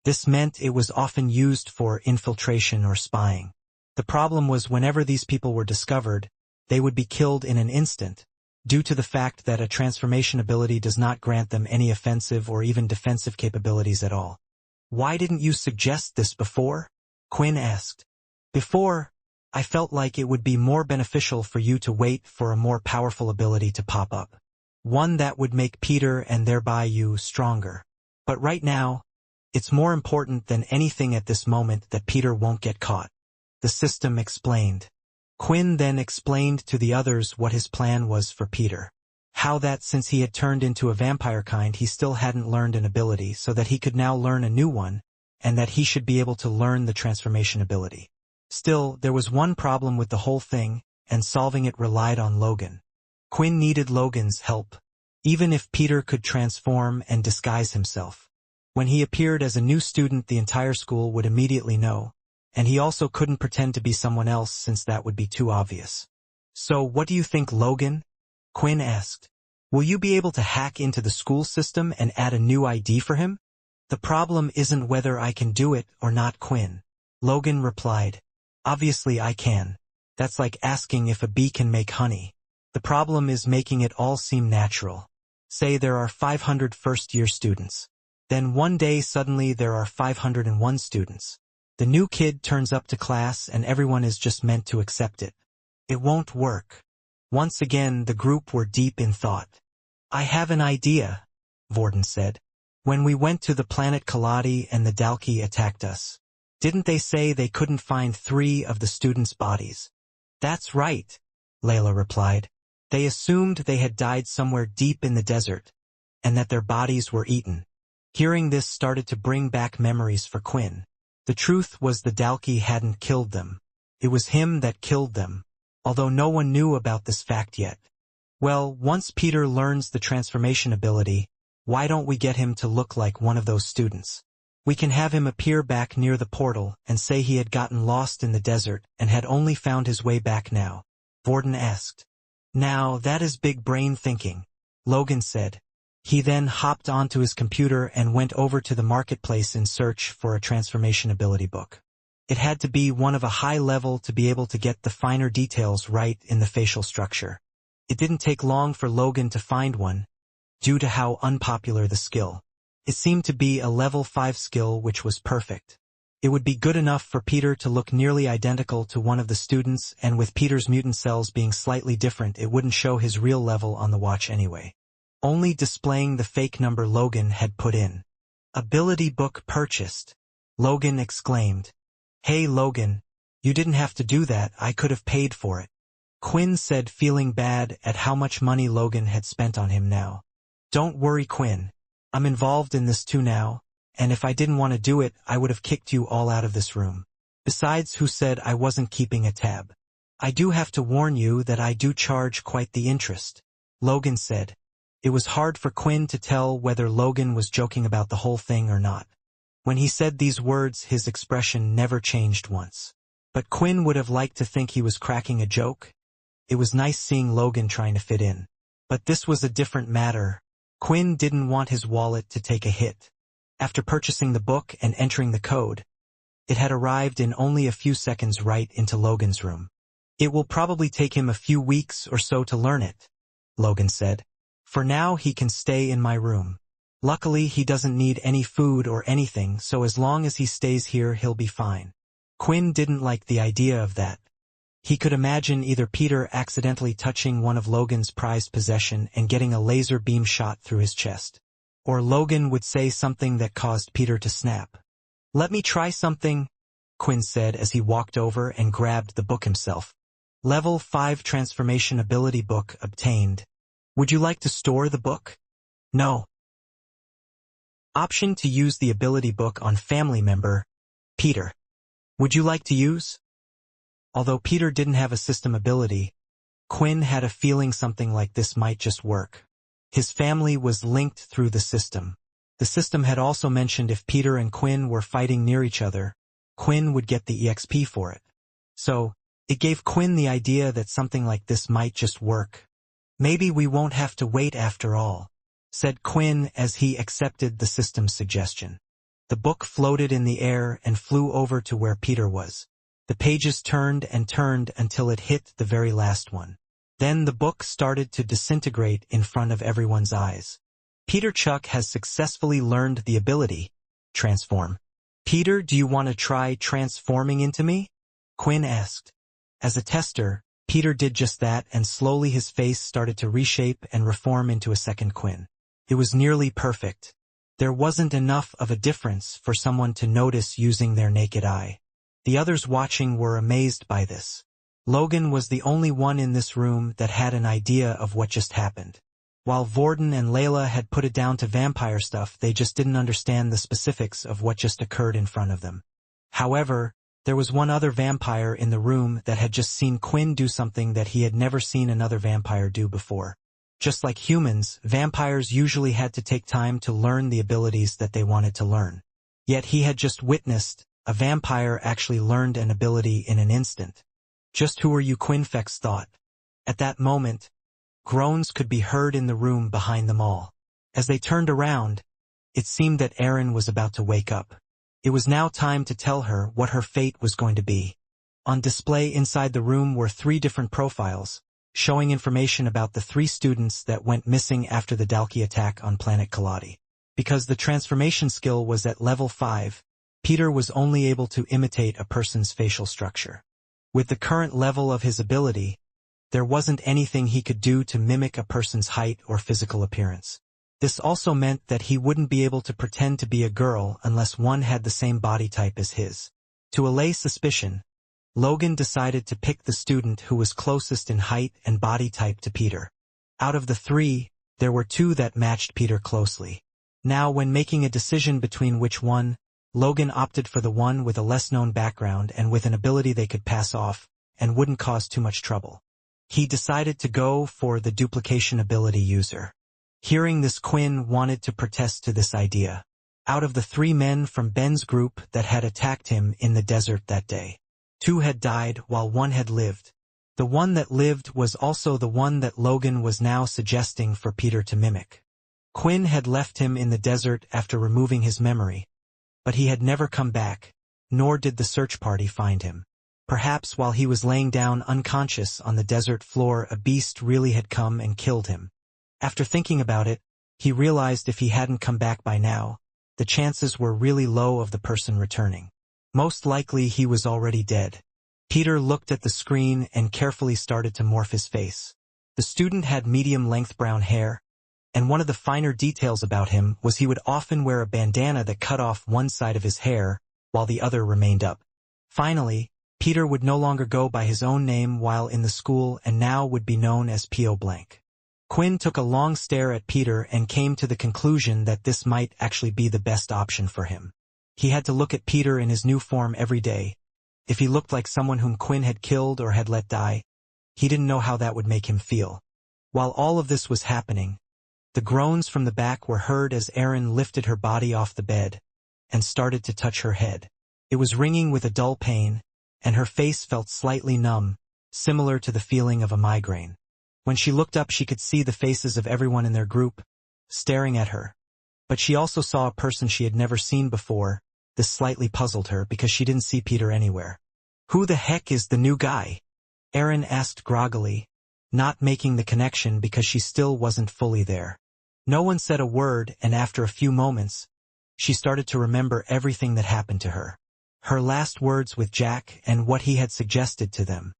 This meant it was often used for infiltration or spying. The problem was whenever these people were discovered, they would be killed in an instant, due to the fact that a transformation ability does not grant them any offensive or even defensive capabilities at all. Why didn't you suggest this before? Quinn asked. Before, I felt like it would be more beneficial for you to wait for a more powerful ability to pop up. One that would make Peter and thereby you stronger. But right now, it's more important than anything at this moment that Peter won't get caught. The system explained. Quinn then explained to the others what his plan was for Peter. How that since he had turned into a vampire kind he still hadn't learned an ability so that he could now learn a new one, and that he should be able to learn the transformation ability. Still, there was one problem with the whole thing, and solving it relied on Logan. Quinn needed Logan's help. Even if Peter could transform and disguise himself. When he appeared as a new student the entire school would immediately know. And he also couldn't pretend to be someone else since that would be too obvious. So what do you think, Logan? Quinn asked. Will you be able to hack into the school system and add a new ID for him? The problem isn't whether I can do it or not, Quinn. Logan replied, "Obviously I can. That's like asking if a bee can make honey. The problem is making it all seem natural. Say there are 500 first-year students. Then one day suddenly there are 501 students. The new kid turns up to class and everyone is just meant to accept it. It won't work." Once again the group were deep in thought. "I have an idea," Vorden said. "When we went to the planet Kaladi and the Dalki attacked us, didn't they say they couldn't find 3 of the students' bodies?" "That's right," Layla replied. "They assumed they had died somewhere deep in the desert, and that their bodies were eaten." Hearing this started to bring back memories for Quinn. The truth was the Dalki hadn't killed them. It was him that killed them, although no one knew about this fact yet. Well, once Peter learns the transformation ability, why don't we get him to look like one of those students? We can have him appear back near the portal and say he had gotten lost in the desert and had only found his way back now, Vorden asked. "Now that is big brain thinking," Logan said. He then hopped onto his computer and went over to the marketplace in search for a transformation ability book. It had to be one of a high level to be able to get the finer details right in the facial structure. It didn't take long for Logan to find one, due to how unpopular the skill. It seemed to be a level 5 skill which was perfect. It would be good enough for Peter to look nearly identical to one of the students, and with Peter's mutant cells being slightly different it wouldn't show his real level on the watch anyway. Only displaying the fake number Logan had put in. "Ability book purchased," Logan exclaimed. "Hey Logan, you didn't have to do that, I could have paid for it," Quinn said, feeling bad at how much money Logan had spent on him now. "Don't worry Quinn, I'm involved in this too now, and if I didn't want to do it I would have kicked you all out of this room. Besides, who said I wasn't keeping a tab? I do have to warn you that I do charge quite the interest," Logan said. It was hard for Quinn to tell whether Logan was joking about the whole thing or not. When he said these words his expression never changed once. But Quinn would have liked to think he was cracking a joke. It was nice seeing Logan trying to fit in. But this was a different matter. Quinn didn't want his wallet to take a hit. After purchasing the book and entering the code, it had arrived in only a few seconds right into Logan's room. "It will probably take him a few weeks or so to learn it," Logan said. "For now he can stay in my room. Luckily he doesn't need any food or anything, so as long as he stays here he'll be fine." Quinn didn't like the idea of that. He could imagine either Peter accidentally touching one of Logan's prized possession and getting a laser beam shot through his chest. Or Logan would say something that caused Peter to snap. "Let me try something," Quinn said as he walked over and grabbed the book himself. Level 5 transformation ability book obtained. "Would you like to store the book?" "No." Option to use the ability book on family member, Peter. "Would you like to use?" Although Peter didn't have a system ability, Quinn had a feeling something like this might just work. His family was linked through the system. The system had also mentioned if Peter and Quinn were fighting near each other, Quinn would get the EXP for it. So, it gave Quinn the idea that something like this might just work. "Maybe we won't have to wait after all," said Quinn as he accepted the system's suggestion. The book floated in the air and flew over to where Peter was. The pages turned and turned until it hit the very last one. Then the book started to disintegrate in front of everyone's eyes. "Peter Chuck has successfully learned the ability, transform. Peter, do you want to try transforming into me?" Quinn asked. As a tester, Peter did just that, and slowly his face started to reshape and reform into a second Quinn. It was nearly perfect. There wasn't enough of a difference for someone to notice using their naked eye. The others watching were amazed by this. Logan was the only one in this room that had an idea of what just happened. While Vorden and Layla had put it down to vampire stuff, they just didn't understand the specifics of what just occurred in front of them. However, there was one other vampire in the room that had just seen Quinn do something that he had never seen another vampire do before. Just like humans, vampires usually had to take time to learn the abilities that they wanted to learn. Yet he had just witnessed a vampire actually learned an ability in an instant. "Just who are you?" Quinfex thought. At that moment, groans could be heard in the room behind them all. As they turned around, it seemed that Aaron was about to wake up. It was now time to tell her what her fate was going to be. On display inside the room were 3 different profiles, showing information about the 3 students that went missing after the Dalki attack on planet Kaladi. Because the transformation skill was at level 5, Peter was only able to imitate a person's facial structure. With the current level of his ability, there wasn't anything he could do to mimic a person's height or physical appearance. This also meant that he wouldn't be able to pretend to be a girl unless one had the same body type as his. To allay suspicion, Logan decided to pick the student who was closest in height and body type to Peter. Out of the 3, there were 2 that matched Peter closely. Now, when making a decision between which one, Logan opted for the one with a less-known background and with an ability they could pass off and wouldn't cause too much trouble. He decided to go for the duplication ability user. Hearing this, Quinn wanted to protest to this idea. Out of the 3 men from Ben's group that had attacked him in the desert that day, 2 had died while 1 had lived. The one that lived was also the one that Logan was now suggesting for Peter to mimic. Quinn had left him in the desert after removing his memory, but he had never come back, nor did the search party find him. Perhaps while he was laying down unconscious on the desert floor, a beast really had come and killed him. After thinking about it, he realized if he hadn't come back by now, the chances were really low of the person returning. Most likely he was already dead. Peter looked at the screen and carefully started to morph his face. The student had medium-length brown hair, and one of the finer details about him was he would often wear a bandana that cut off one side of his hair while the other remained up. Finally, Peter would no longer go by his own name while in the school and now would be known as P.O. Blank. Quinn took a long stare at Peter and came to the conclusion that this might actually be the best option for him. He had to look at Peter in his new form every day. If he looked like someone whom Quinn had killed or had let die, he didn't know how that would make him feel. While all of this was happening, the groans from the back were heard as Erin lifted her body off the bed and started to touch her head. It was ringing with a dull pain, and her face felt slightly numb, similar to the feeling of a migraine. When she looked up, she could see the faces of everyone in their group, staring at her. But she also saw a person she had never seen before. This slightly puzzled her because she didn't see Peter anywhere. "Who the heck is the new guy?" Erin asked groggily, not making the connection because she still wasn't fully there. No one said a word, and after a few moments, she started to remember everything that happened to her. Her last words with Jack and what he had suggested to them.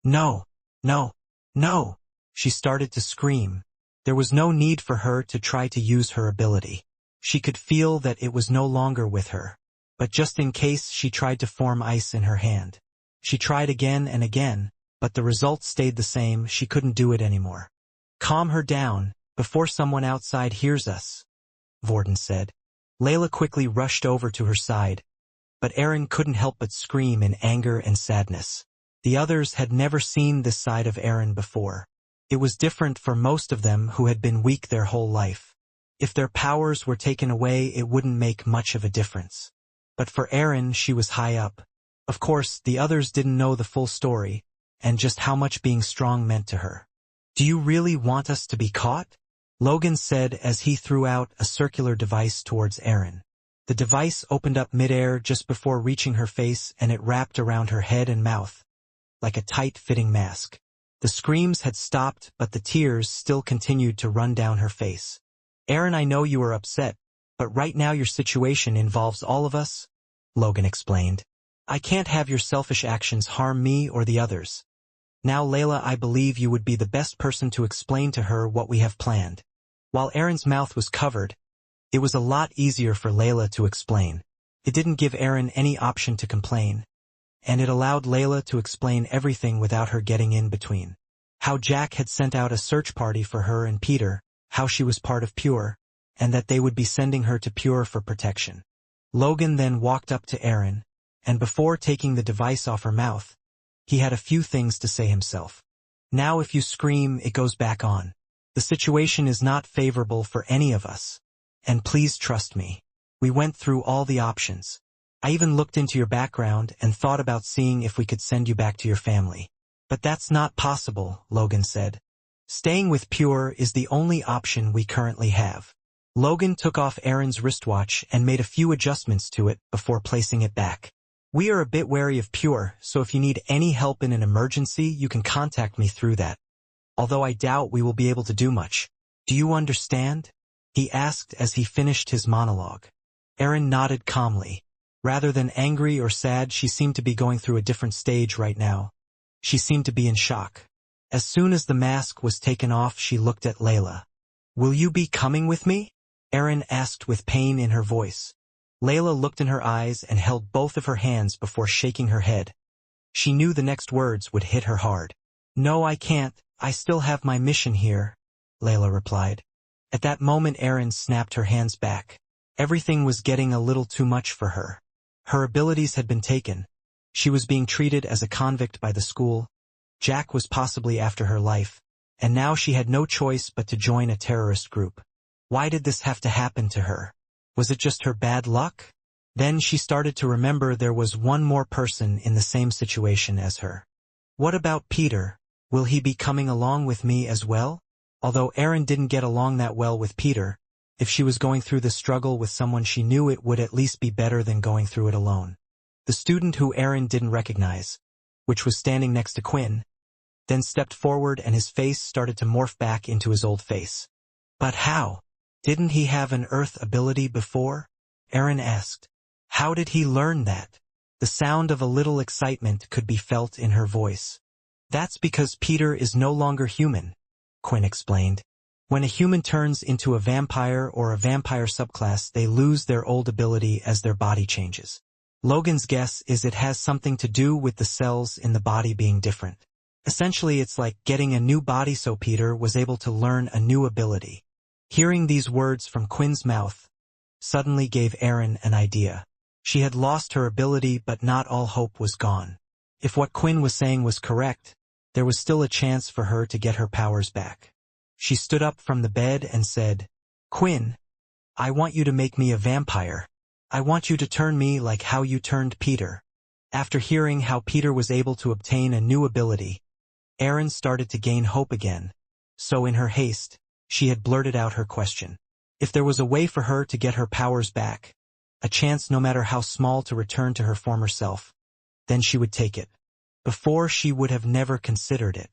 "No, no, no!" She started to scream. There was no need for her to try to use her ability. She could feel that it was no longer with her. But just in case, she tried to form ice in her hand. She tried again and again, but the results stayed the same. She couldn't do it anymore. "Calm her down, before someone outside hears us," Vorden said. Layla quickly rushed over to her side, but Erin couldn't help but scream in anger and sadness. The others had never seen this side of Erin before. It was different for most of them who had been weak their whole life. If their powers were taken away, it wouldn't make much of a difference. But for Erin, she was high up. Of course, the others didn't know the full story, and just how much being strong meant to her. "Do you really want us to be caught?" Logan said as he threw out a circular device towards Erin. The device opened up midair just before reaching her face, and it wrapped around her head and mouth, like a tight-fitting mask. The screams had stopped, but the tears still continued to run down her face. "Erin, I know you are upset, but right now your situation involves all of us," Logan explained. "I can't have your selfish actions harm me or the others. Now, Layla, I believe you would be the best person to explain to her what we have planned." While Erin's mouth was covered, it was a lot easier for Layla to explain. It didn't give Erin any option to complain, and it allowed Layla to explain everything without her getting in between. How Jack had sent out a search party for her and Peter, how she was part of Pure, and that they would be sending her to Pure for protection. Logan then walked up to Erin, and before taking the device off her mouth, he had a few things to say himself. "Now if you scream, it goes back on. The situation is not favorable for any of us. And please trust me. We went through all the options. I even looked into your background and thought about seeing if we could send you back to your family. But that's not possible," Logan said. "Staying with Pure is the only option we currently have." Logan took off Aaron's wristwatch and made a few adjustments to it before placing it back. We are a bit wary of Pure, so if you need any help in an emergency, you can contact me through that. Although I doubt we will be able to do much. Do you understand? He asked as he finished his monologue. Aaron nodded calmly. Rather than angry or sad, she seemed to be going through a different stage right now. She seemed to be in shock. As soon as the mask was taken off, she looked at Layla. Will you be coming with me? Aaron asked with pain in her voice. Layla looked in her eyes and held both of her hands before shaking her head. She knew the next words would hit her hard. No, I can't. I still have my mission here, Layla replied. At that moment, Aaron snapped her hands back. Everything was getting a little too much for her. Her abilities had been taken. She was being treated as a convict by the school. Jack was possibly after her life, and now she had no choice but to join a terrorist group. Why did this have to happen to her? Was it just her bad luck? Then she started to remember there was one more person in the same situation as her. What about Peter? Will he be coming along with me as well? Although Aaron didn't get along that well with Peter, if she was going through the struggle with someone she knew, it would at least be better than going through it alone. The student who Aaron didn't recognize, which was standing next to Quinn, then stepped forward and his face started to morph back into his old face. But how? Didn't he have an Earth ability before? Aaron asked. How did he learn that? The sound of a little excitement could be felt in her voice. That's because Peter is no longer human, Quinn explained. When a human turns into a vampire or a vampire subclass, they lose their old ability as their body changes. Logan's guess is it has something to do with the cells in the body being different. Essentially, it's like getting a new body, so Peter was able to learn a new ability. Hearing these words from Quinn's mouth suddenly gave Aaron an idea. She had lost her ability, but not all hope was gone. If what Quinn was saying was correct, there was still a chance for her to get her powers back. She stood up from the bed and said, Quinn, I want you to make me a vampire. I want you to turn me like how you turned Peter. After hearing how Peter was able to obtain a new ability, Aaron started to gain hope again. So in her haste, she had blurted out her question. If there was a way for her to get her powers back, a chance no matter how small to return to her former self, then she would take it. Before, she would have never considered it.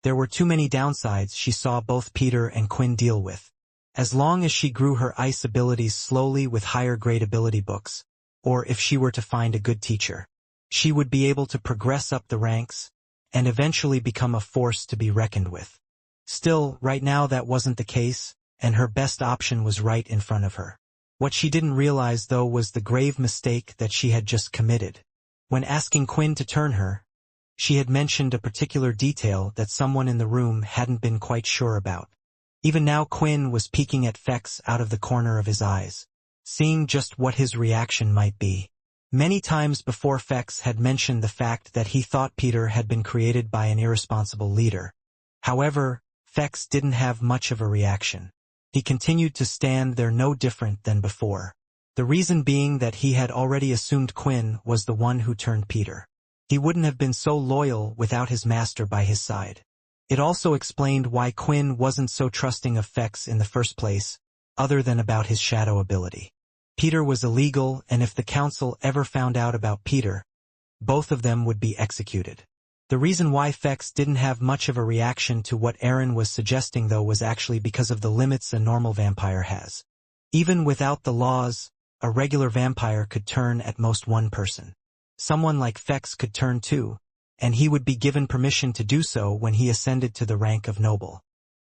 There were too many downsides she saw both Peter and Quinn deal with. As long as she grew her ice abilities slowly with higher grade ability books, or if she were to find a good teacher, she would be able to progress up the ranks and eventually become a force to be reckoned with. Still, right now that wasn't the case, and her best option was right in front of her. What she didn't realize, though, was the grave mistake that she had just committed. When asking Quinn to turn her, she had mentioned a particular detail that someone in the room hadn't been quite sure about. Even now Quinn was peeking at Fex out of the corner of his eyes, seeing just what his reaction might be. Many times before, Fex had mentioned the fact that he thought Peter had been created by an irresponsible leader. However, Fex didn't have much of a reaction. He continued to stand there no different than before. The reason being that he had already assumed Quinn was the one who turned Peter. He wouldn't have been so loyal without his master by his side. It also explained why Quinn wasn't so trusting of Fex in the first place, other than about his shadow ability. Peter was illegal, and if the council ever found out about Peter, both of them would be executed. The reason why Fex didn't have much of a reaction to what Aaron was suggesting, though, was actually because of the limits a normal vampire has. Even without the laws, a regular vampire could turn at most one person. Someone like Fex could turn two, and he would be given permission to do so when he ascended to the rank of noble.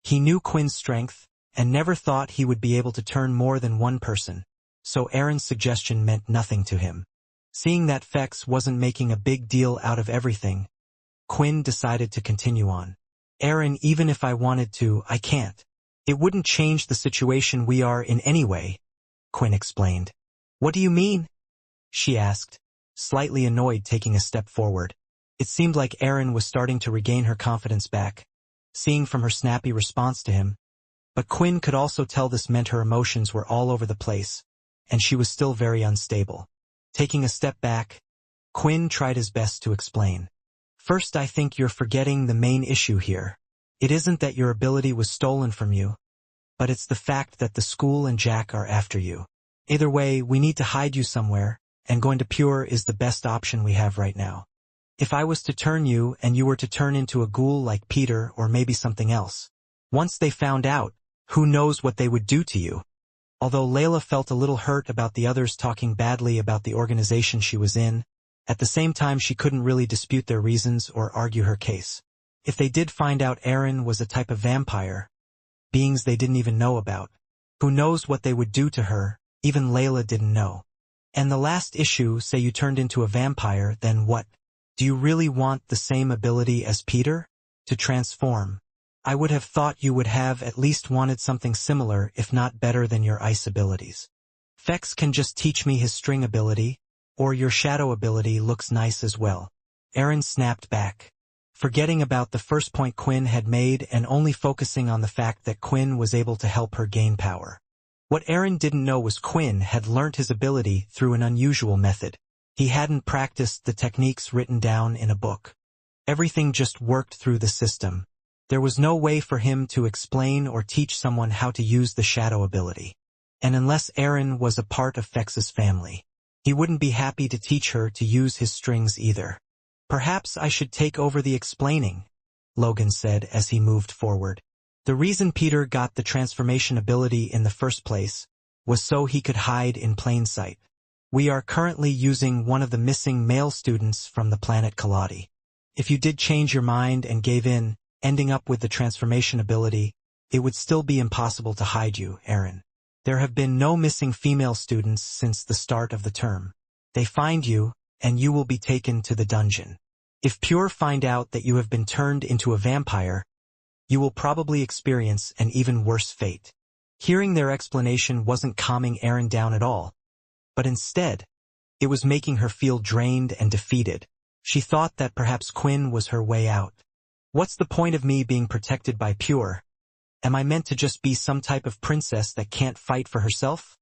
He knew Quinn's strength, and never thought he would be able to turn more than one person, so Aaron's suggestion meant nothing to him. Seeing that Fex wasn't making a big deal out of everything, Quinn decided to continue on. Aaron, even if I wanted to, I can't. It wouldn't change the situation we are in anyway, Quinn explained. What do you mean? She asked, slightly annoyed, taking a step forward. It seemed like Aaron was starting to regain her confidence back, seeing from her snappy response to him. But Quinn could also tell this meant her emotions were all over the place, and she was still very unstable. Taking a step back, Quinn tried his best to explain. First, I think you're forgetting the main issue here. It isn't that your ability was stolen from you. but it's the fact that the school and Jack are after you. Either way, we need to hide you somewhere, and going to Pure is the best option we have right now. If I was to turn you and you were to turn into a ghoul like Peter or maybe something else, once they found out, who knows what they would do to you? Although Layla felt a little hurt about the others talking badly about the organization she was in, at the same time she couldn't really dispute their reasons or argue her case. If they did find out Aaron was a type of vampire, beings they didn't even know about, who knows what they would do to her? Even Layla didn't know. And the last issue, say you turned into a vampire, then what? Do you really want the same ability as Peter? To transform? I would have thought you would have at least wanted something similar, if not better than your ice abilities. Fex can just teach me his string ability, or your shadow ability looks nice as well. Aaron snapped back, forgetting about the first point Quinn had made and only focusing on the fact that Quinn was able to help her gain power. What Aaron didn't know was Quinn had learnt his ability through an unusual method. He hadn't practiced the techniques written down in a book. Everything just worked through the system. There was no way for him to explain or teach someone how to use the shadow ability. And unless Aaron was a part of Fex's family, he wouldn't be happy to teach her to use his strings either. Perhaps I should take over the explaining, Logan said as he moved forward. The reason Peter got the transformation ability in the first place was so he could hide in plain sight. We are currently using one of the missing male students from the planet Kaladi. If you did change your mind and gave in, ending up with the transformation ability, it would still be impossible to hide you, Aaron. There have been no missing female students since the start of the term. They find you, and you will be taken to the dungeon. If Pure find out that you have been turned into a vampire, you will probably experience an even worse fate. Hearing their explanation wasn't calming Aaron down at all, but instead, it was making her feel drained and defeated. She thought that perhaps Quinn was her way out. What's the point of me being protected by Pure? Am I meant to just be some type of princess that can't fight for herself?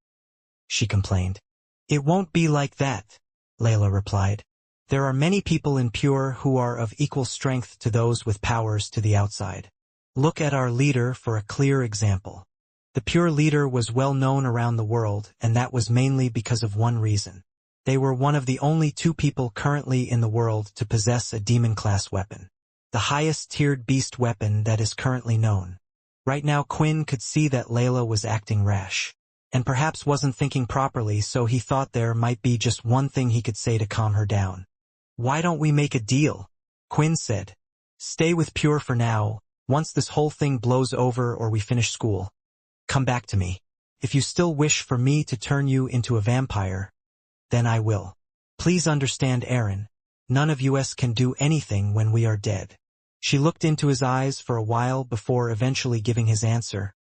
She complained. It won't be like that, Layla replied. There are many people in Pure who are of equal strength to those with powers to the outside. Look at our leader for a clear example. The Pure leader was well known around the world, and that was mainly because of one reason. They were one of the only two people currently in the world to possess a demon-class weapon. The highest-tiered beast weapon that is currently known. Right now Quinn could see that Layla was acting rash, and perhaps wasn't thinking properly, so he thought there might be just one thing he could say to calm her down. Why don't we make a deal? Quinn said. Stay with Pure for now. Once this whole thing blows over or we finish school, come back to me. If you still wish for me to turn you into a vampire, then I will. Please understand, Aaron. None of us can do anything when we are dead. She looked into his eyes for a while before eventually giving his answer,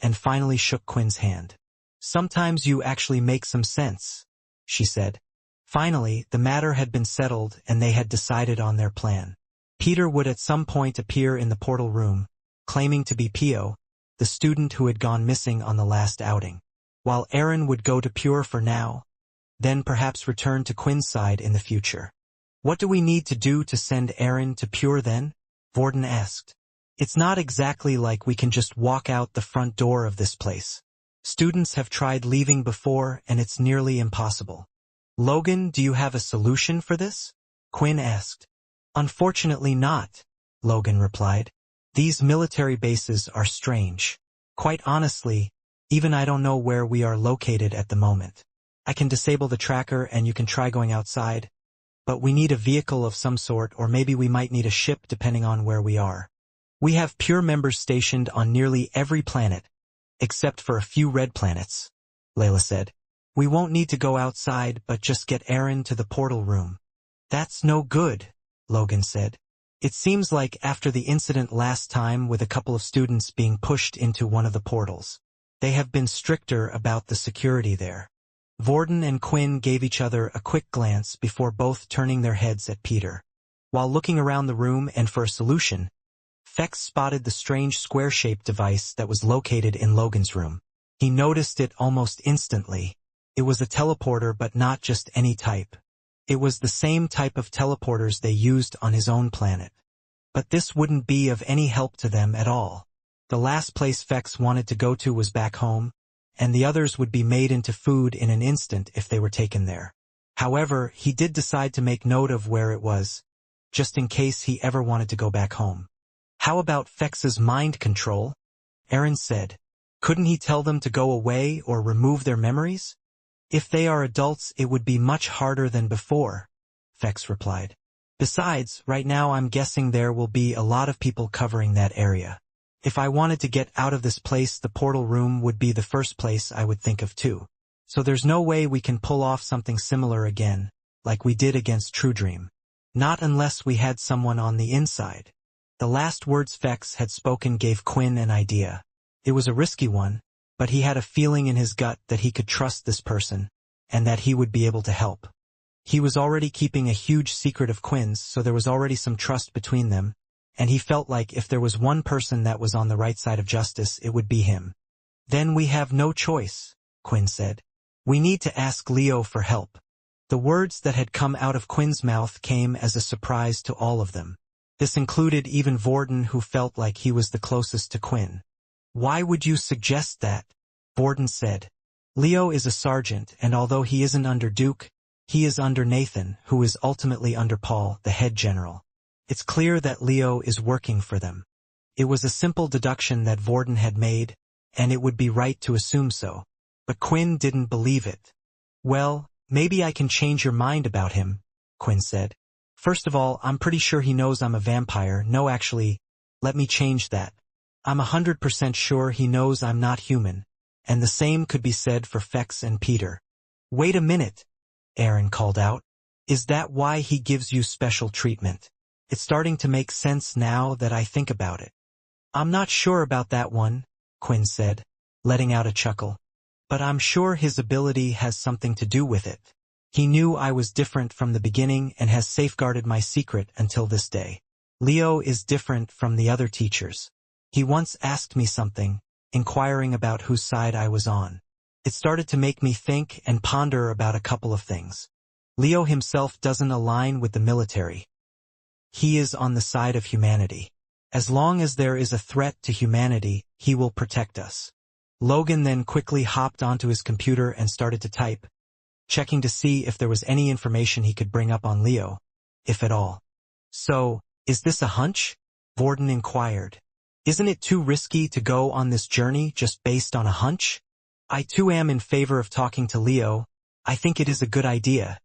and finally shook Quinn's hand. Sometimes you actually make some sense, she said. Finally, the matter had been settled and they had decided on their plan. Peter would at some point appear in the portal room, claiming to be Pio, the student who had gone missing on the last outing, while Aaron would go to Pure for now, then perhaps return to Quinn's side in the future. What do we need to do to send Aaron to Pure then? Vorden asked. It's not exactly like we can just walk out the front door of this place. Students have tried leaving before and it's nearly impossible. Logan, do you have a solution for this? Quinn asked. Unfortunately not, Logan replied. These military bases are strange. Quite honestly, even I don't know where we are located at the moment. I can disable the tracker and you can try going outside, but we need a vehicle of some sort, or maybe we might need a ship depending on where we are. We have Pure members stationed on nearly every planet, except for a few red planets, Layla said. We won't need to go outside, but just get Aaron to the portal room. That's no good, Logan said. It seems like after the incident last time with a couple of students being pushed into one of the portals, they have been stricter about the security there. Vorden and Quinn gave each other a quick glance before both turning their heads at Peter. While looking around the room and for a solution, Fex spotted the strange square-shaped device that was located in Logan's room. He noticed it almost instantly. It was a teleporter, but not just any type. It was the same type of teleporters they used on his own planet. But this wouldn't be of any help to them at all. The last place Fex wanted to go to was back home, and the others would be made into food in an instant if they were taken there. However, he did decide to make note of where it was, just in case he ever wanted to go back home. How about Fex's mind control? Aaron said. Couldn't he tell them to go away or remove their memories? If they are adults, it would be much harder than before, Fex replied. Besides, right now I'm guessing there will be a lot of people covering that area. If I wanted to get out of this place, the portal room would be the first place I would think of too. So there's no way we can pull off something similar again, like we did against True Dream. Not unless we had someone on the inside. The last words Fex had spoken gave Quinn an idea. It was a risky one, but he had a feeling in his gut that he could trust this person, and that he would be able to help. He was already keeping a huge secret of Quinn's, so there was already some trust between them, and he felt like if there was one person that was on the right side of justice, it would be him. Then we have no choice, Quinn said. We need to ask Leo for help. The words that had come out of Quinn's mouth came as a surprise to all of them. This included even Vorden, who felt like he was the closest to Quinn. Why would you suggest that? Vorden said. Leo is a sergeant, and although he isn't under Duke, he is under Nathan, who is ultimately under Paul, the head general. It's clear that Leo is working for them. It was a simple deduction that Vorden had made, and it would be right to assume so. But Quinn didn't believe it. Well, maybe I can change your mind about him, Quinn said. First of all, I'm pretty sure he knows I'm a vampire. No, actually, let me change that. I'm 100% sure he knows I'm not human, and the same could be said for Fex and Peter. Wait a minute, Aaron called out. Is that why he gives you special treatment? It's starting to make sense now that I think about it. I'm not sure about that one, Quinn said, letting out a chuckle. But I'm sure his ability has something to do with it. He knew I was different from the beginning and has safeguarded my secret until this day. Leo is different from the other teachers. He once asked me something, inquiring about whose side I was on. It started to make me think and ponder about a couple of things. Leo himself doesn't align with the military. He is on the side of humanity. As long as there is a threat to humanity, he will protect us. Logan then quickly hopped onto his computer and started to type, checking to see if there was any information he could bring up on Leo, if at all. So, is this a hunch? Vorden inquired. Isn't it too risky to go on this journey just based on a hunch? I too am in favor of talking to Leo. I think it is a good idea,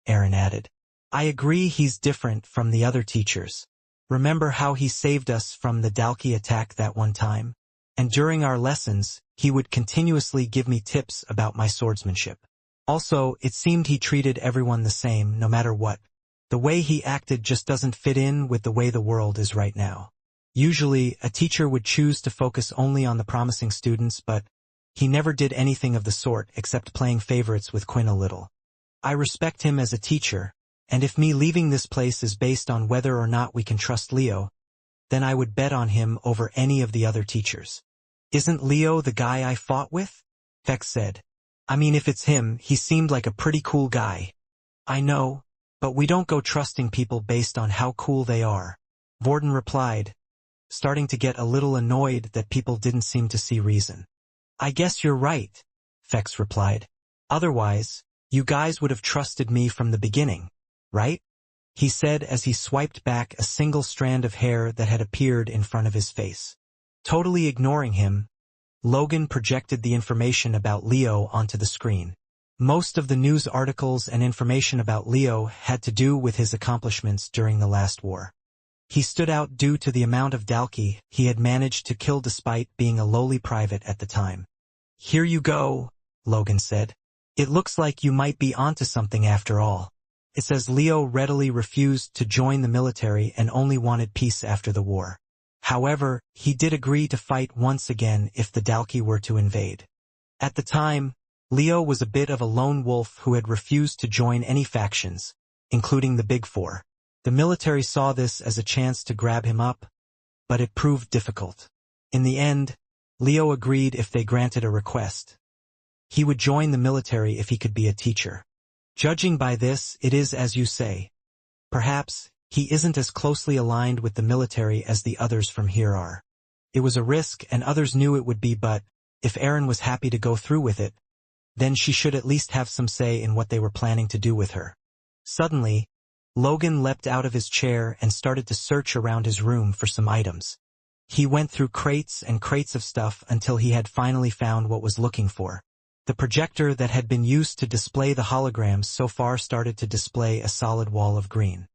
Aaron added. I agree he's different from the other teachers. Remember how he saved us from the Dalki attack that one time? And during our lessons, he would continuously give me tips about my swordsmanship. Also, it seemed he treated everyone the same, no matter what. The way he acted just doesn't fit in with the way the world is right now. Usually, a teacher would choose to focus only on the promising students, but he never did anything of the sort except playing favorites with Quinn a little. I respect him as a teacher, and if me leaving this place is based on whether or not we can trust Leo, then I would bet on him over any of the other teachers. Isn't Leo the guy I fought with? Fex said. I mean, if it's him, he seemed like a pretty cool guy. I know, but we don't go trusting people based on how cool they are, Vorden replied, starting to get a little annoyed that people didn't seem to see reason. I guess you're right, Fex replied. Otherwise, you guys would have trusted me from the beginning, right? He said as he swiped back a single strand of hair that had appeared in front of his face. Totally ignoring him, Logan projected the information about Leo onto the screen. Most of the news articles and information about Leo had to do with his accomplishments during the last war. He stood out due to the amount of Dalki he had managed to kill despite being a lowly private at the time. Here you go, Logan said. It looks like you might be onto something after all. It says Leo readily refused to join the military and only wanted peace after the war. However, he did agree to fight once again if the Dalki were to invade. At the time, Leo was a bit of a lone wolf who had refused to join any factions, including the Big Four. The military saw this as a chance to grab him up, but it proved difficult. In the end, Leo agreed if they granted a request. He would join the military if he could be a teacher. Judging by this, it is as you say. Perhaps he isn't as closely aligned with the military as the others from here are. It was a risk and others knew it would be, but if Erin was happy to go through with it, then she should at least have some say in what they were planning to do with her. Suddenly, Logan leapt out of his chair and started to search around his room for some items. He went through crates and crates of stuff until he had finally found what was looking for. The projector that had been used to display the holograms so far started to display a solid wall of green.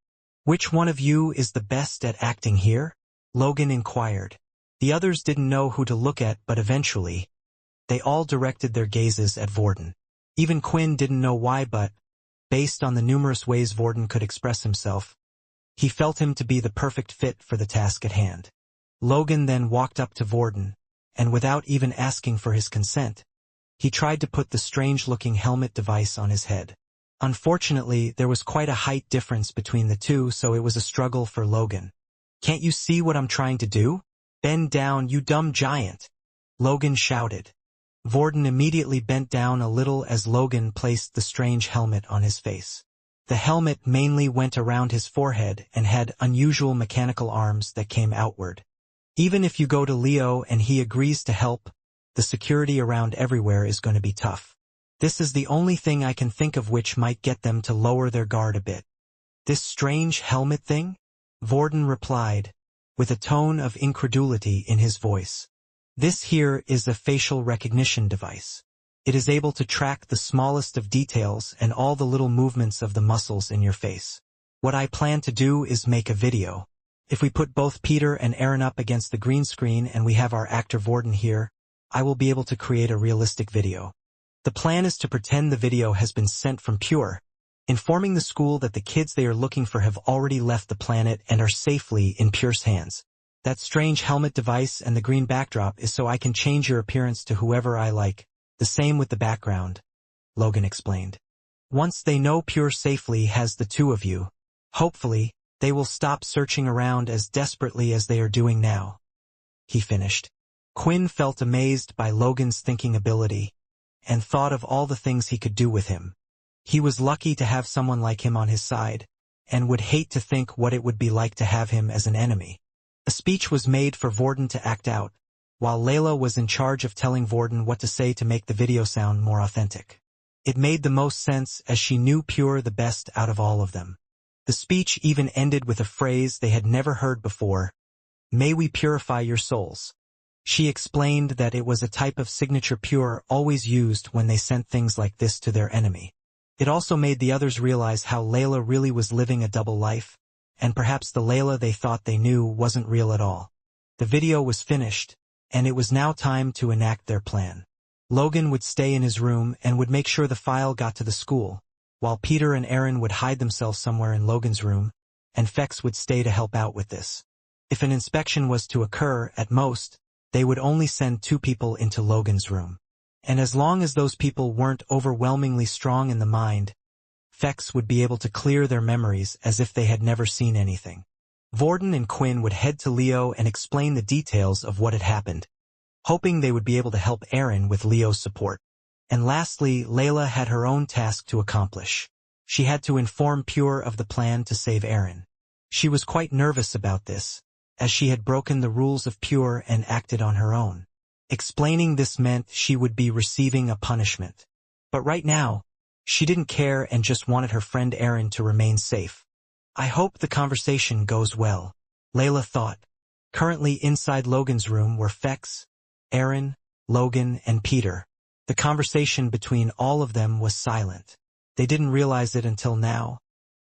"Which one of you is the best at acting here?" Logan inquired. The others didn't know who to look at, but eventually, they all directed their gazes at Vorden. Even Quinn didn't know why, but, based on the numerous ways Vorden could express himself, he felt him to be the perfect fit for the task at hand. Logan then walked up to Vorden, and without even asking for his consent, he tried to put the strange-looking helmet device on his head. Unfortunately, there was quite a height difference between the two, so it was a struggle for Logan. "Can't you see what I'm trying to do? Bend down, you dumb giant!" Logan shouted. Vorden immediately bent down a little as Logan placed the strange helmet on his face. The helmet mainly went around his forehead and had unusual mechanical arms that came outward. Even if you go to Leo and he agrees to help, the security around everywhere is going to be tough. This is the only thing I can think of which might get them to lower their guard a bit. "This strange helmet thing?" Vorden replied, with a tone of incredulity in his voice. "This here is a facial recognition device. It is able to track the smallest of details and all the little movements of the muscles in your face. What I plan to do is make a video. If we put both Peter and Erin up against the green screen and we have our actor Vorden here, I will be able to create a realistic video. The plan is to pretend the video has been sent from Pure, informing the school that the kids they are looking for have already left the planet and are safely in Pure's hands. That strange helmet device and the green backdrop is so I can change your appearance to whoever I like. The same with the background," Logan explained. "Once they know Pure safely has the two of you, hopefully, they will stop searching around as desperately as they are doing now," he finished. Quinn felt amazed by Logan's thinking ability and thought of all the things he could do with him. He was lucky to have someone like him on his side, and would hate to think what it would be like to have him as an enemy. A speech was made for Vorden to act out, while Layla was in charge of telling Vorden what to say to make the video sound more authentic. It made the most sense as she knew Pure the best out of all of them. The speech even ended with a phrase they had never heard before: "May we purify your souls." She explained that it was a type of signature Pure always used when they sent things like this to their enemy. It also made the others realize how Layla really was living a double life, and perhaps the Layla they thought they knew wasn't real at all. The video was finished, and it was now time to enact their plan. Logan would stay in his room and would make sure the file got to the school, while Peter and Erin would hide themselves somewhere in Logan's room, and Fex would stay to help out with this. If an inspection was to occur, at most, they would only send 2 people into Logan's room. And as long as those people weren't overwhelmingly strong in the mind, Fex would be able to clear their memories as if they had never seen anything. Vorden and Quinn would head to Leo and explain the details of what had happened, hoping they would be able to help Erin with Leo's support. And lastly, Layla had her own task to accomplish. She had to inform Pure of the plan to save Erin. She was quite nervous about this, as she had broken the rules of Pure and acted on her own. Explaining this meant she would be receiving a punishment. But right now, she didn't care and just wanted her friend Erin to remain safe. "I hope the conversation goes well," Layla thought. Currently inside Logan's room were Fex, Erin, Logan, and Peter. The conversation between all of them was silent. They didn't realize it until now,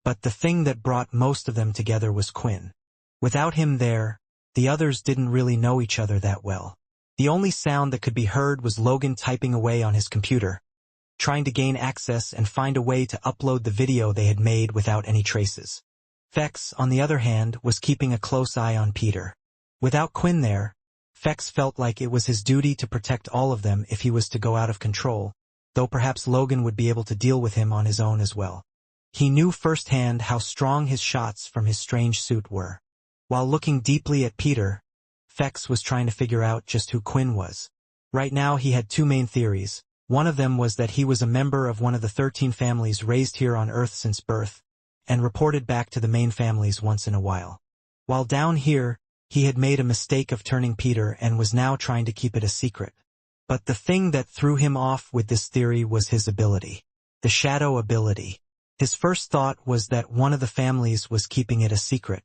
but the thing that brought most of them together was Quinn. Without him there, the others didn't really know each other that well. The only sound that could be heard was Logan typing away on his computer, trying to gain access and find a way to upload the video they had made without any traces. Fex, on the other hand, was keeping a close eye on Peter. Without Quinn there, Fex felt like it was his duty to protect all of them if he was to go out of control, though perhaps Logan would be able to deal with him on his own as well. He knew firsthand how strong his shots from his strange suit were. While looking deeply at Peter, Fex was trying to figure out just who Quinn was. Right now he had 2 main theories. One of them was that he was a member of one of the 13 families raised here on Earth since birth, and reported back to the main families once in a while. While down here, He had made a mistake of turning Peter and was now trying to keep it a secret. But the thing that threw him off with this theory was his ability. The shadow ability. His first thought was that one of the families was keeping it a secret.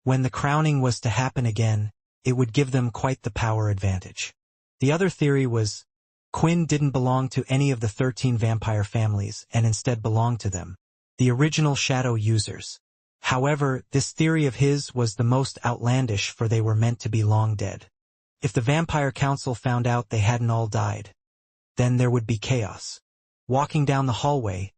When the crowning was to happen again, it would give them quite the power advantage. The other theory was, Quinn didn't belong to any of the 13 vampire families and instead belonged to them, the original shadow users. However, this theory of his was the most outlandish, for they were meant to be long dead. If the Vampire Council found out they hadn't all died, then there would be chaos. Walking down the hallway,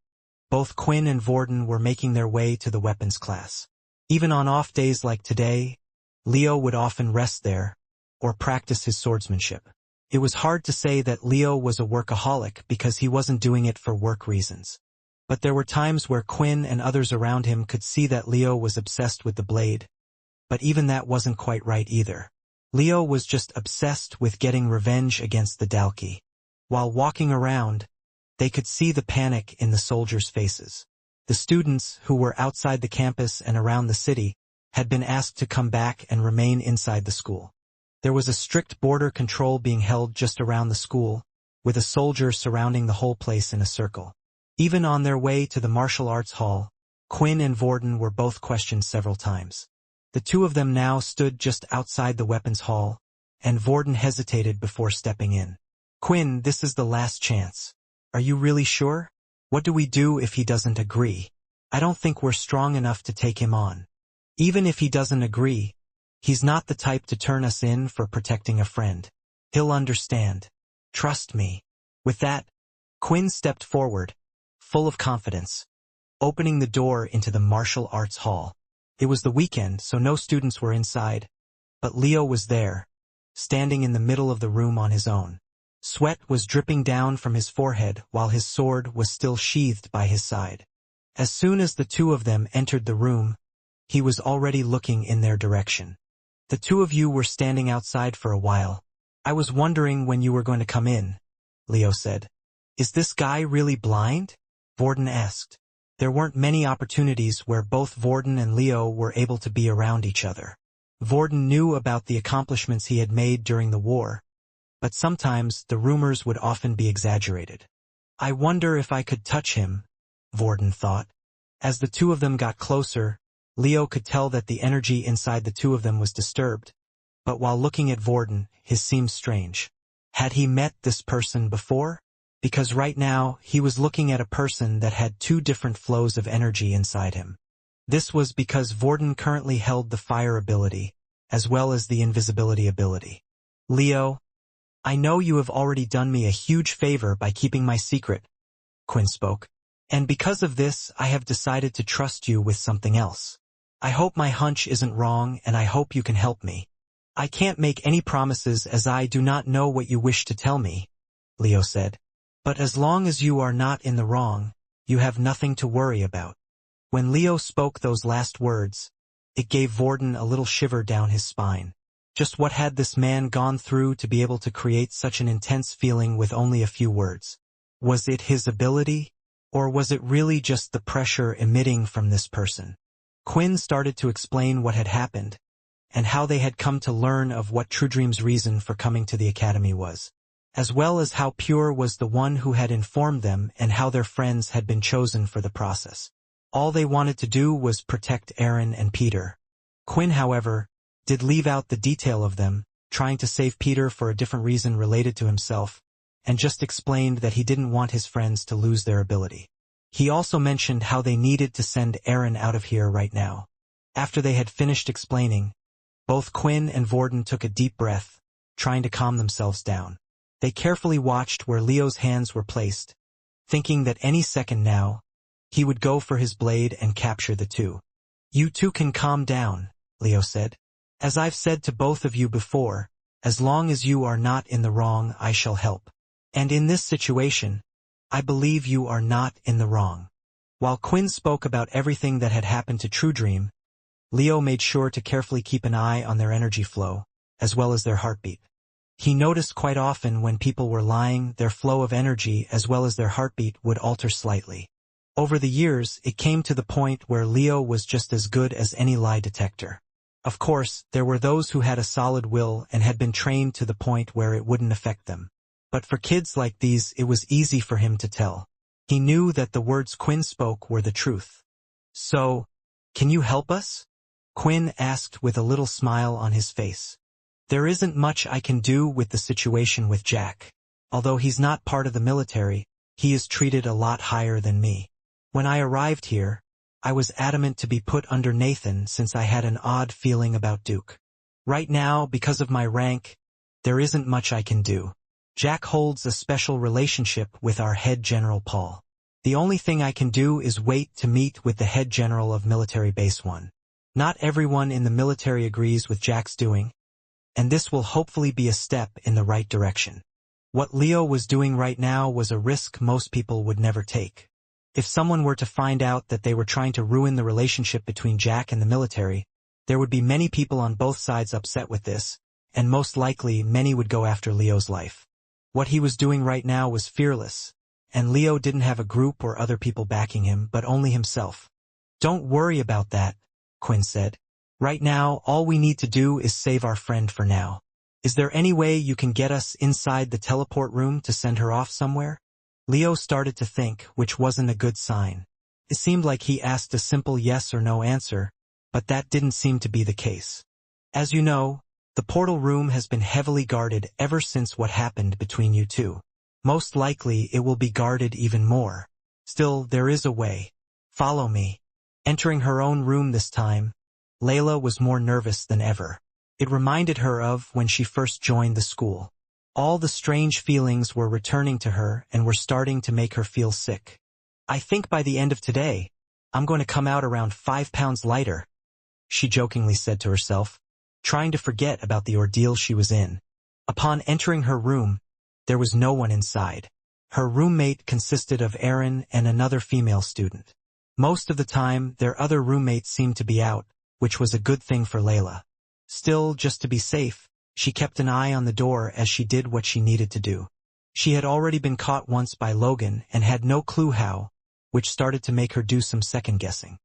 both Quinn and Vorden were making their way to the weapons class. Even on off days like today, Leo would often rest there, or practice his swordsmanship. It was hard to say that Leo was a workaholic because he wasn't doing it for work reasons. But there were times where Quinn and others around him could see that Leo was obsessed with the blade. But even that wasn't quite right either. Leo was just obsessed with getting revenge against the Dalki. While walking around, they could see the panic in the soldiers' faces. The students, who were outside the campus and around the city, had been asked to come back and remain inside the school. There was a strict border control being held just around the school, with a soldier surrounding the whole place in a circle. Even on their way to the martial arts hall, Quinn and Vorden were both questioned several times. The two of them now stood just outside the weapons hall, and Vorden hesitated before stepping in. "Quinn, this is the last chance. Are you really sure? What do we do if he doesn't agree? I don't think we're strong enough to take him on. Even if he doesn't agree, he's not the type to turn us in for protecting a friend. He'll understand. Trust me." With that, Quinn stepped forward, full of confidence, opening the door into the martial arts hall. It was the weekend, so no students were inside, but Leo was there, standing in the middle of the room on his own. Sweat was dripping down from his forehead while his sword was still sheathed by his side. As soon as the two of them entered the room, he was already looking in their direction. "The two of you were standing outside for a while. I was wondering when you were going to come in," Leo said. "Is this guy really blind?" Vorden asked. There weren't many opportunities where both Vorden and Leo were able to be around each other. Vorden knew about the accomplishments he had made during the war, but sometimes the rumors would often be exaggerated. "I wonder if I could touch him," Vorden thought. As the two of them got closer, Leo could tell that the energy inside the two of them was disturbed, but while looking at Vorden, his seemed strange. Had he met this person before? Because right now, he was looking at a person that had two different flows of energy inside him. This was because Vorden currently held the fire ability, as well as the invisibility ability. "Leo, I know you have already done me a huge favor by keeping my secret," Quinn spoke. "And because of this, I have decided to trust you with something else. I hope my hunch isn't wrong, and I hope you can help me. I can't make any promises as I do not know what you wish to tell me," Leo said. "But as long as you are not in the wrong, you have nothing to worry about." When Leo spoke those last words, it gave Vorden a little shiver down his spine. Just what had this man gone through to be able to create such an intense feeling with only a few words? Was it his ability, or was it really just the pressure emitting from this person? Quinn started to explain what had happened, and how they had come to learn of what Trudream's reason for coming to the academy was, as well as how Pure was the one who had informed them and how their friends had been chosen for the process. All they wanted to do was protect Aaron and Peter. Quinn, however, did leave out the detail of them, trying to save Peter for a different reason related to himself, and just explained that he didn't want his friends to lose their ability. He also mentioned how they needed to send Aaron out of here right now. After they had finished explaining, both Quinn and Vorden took a deep breath, trying to calm themselves down. They carefully watched where Leo's hands were placed, thinking that any second now, he would go for his blade and capture the two. "You two can calm down," Leo said. "As I've said to both of you before, as long as you are not in the wrong, I shall help. And in this situation, I believe you are not in the wrong." While Quinn spoke about everything that had happened to Trudream, Leo made sure to carefully keep an eye on their energy flow, as well as their heartbeat. He noticed quite often when people were lying, their flow of energy as well as their heartbeat would alter slightly. Over the years, it came to the point where Leo was just as good as any lie detector. Of course, there were those who had a solid will and had been trained to the point where it wouldn't affect them. But for kids like these, it was easy for him to tell. He knew that the words Quinn spoke were the truth. "So, can you help us?" Quinn asked with a little smile on his face. "There isn't much I can do with the situation with Jack. Although he's not part of the military, he is treated a lot higher than me. When I arrived here, I was adamant to be put under Nathan since I had an odd feeling about Duke. Right now, because of my rank, there isn't much I can do. Jack holds a special relationship with our head general Paul. The only thing I can do is wait to meet with the head general of Military Base 1. Not everyone in the military agrees with Jack's doing, and this will hopefully be a step in the right direction. What Leo was doing right now was a risk most people would never take. If someone were to find out that they were trying to ruin the relationship between Jack and the military, there would be many people on both sides upset with this, and most likely many would go after Leo's life. What he was doing right now was fearless, and Leo didn't have a group or other people backing him, but only himself. "Don't worry about that," Quinn said. "Right now, all we need to do is save our friend for now. Is there any way you can get us inside the teleport room to send her off somewhere?" Leo started to think, which wasn't a good sign. It seemed like he asked a simple yes or no answer, but that didn't seem to be the case. "As you know, the portal room has been heavily guarded ever since what happened between you two. Most likely it will be guarded even more. Still, there is a way. Follow me." Entering her own room this time, Layla was more nervous than ever. It reminded her of when she first joined the school. All the strange feelings were returning to her and were starting to make her feel sick. "I think by the end of today, I'm going to come out around 5 pounds lighter," she jokingly said to herself, trying to forget about the ordeal she was in. Upon entering her room, there was no one inside. Her roommate consisted of Aaron and another female student. Most of the time, their other roommates seemed to be out, which was a good thing for Layla. Still, just to be safe, she kept an eye on the door as she did what she needed to do. She had already been caught once by Logan and had no clue how, which started to make her do some second-guessing.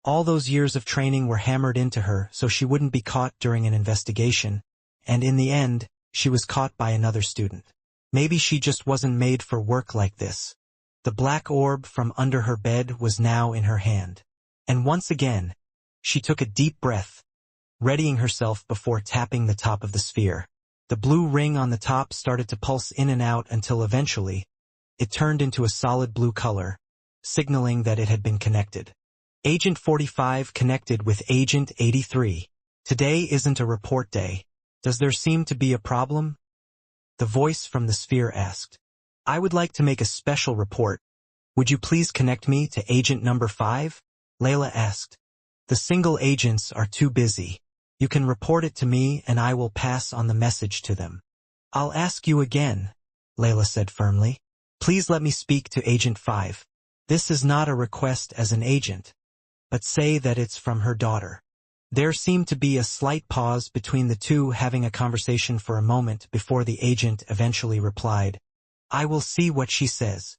All those years of training were hammered into her so she wouldn't be caught during an investigation, and in the end, she was caught by another student. Maybe she just wasn't made for work like this. The black orb from under her bed was now in her hand. And once again, she took a deep breath, readying herself before tapping the top of the sphere. The blue ring on the top started to pulse in and out until eventually, it turned into a solid blue color, signaling that it had been connected. Agent 45 connected with Agent 83. "Today isn't a report day. Does there seem to be a problem?" The voice from the sphere asked. "I would like to make a special report. Would you please connect me to Agent number 5? Layla asked. "The single agents are too busy. You can report it to me and I will pass on the message to them." "I'll ask you again," Layla said firmly. "Please let me speak to Agent 5. This is not a request as an agent, but say that it's from her daughter." There seemed to be a slight pause between the two, having a conversation for a moment before the agent eventually replied, "I will see what she says."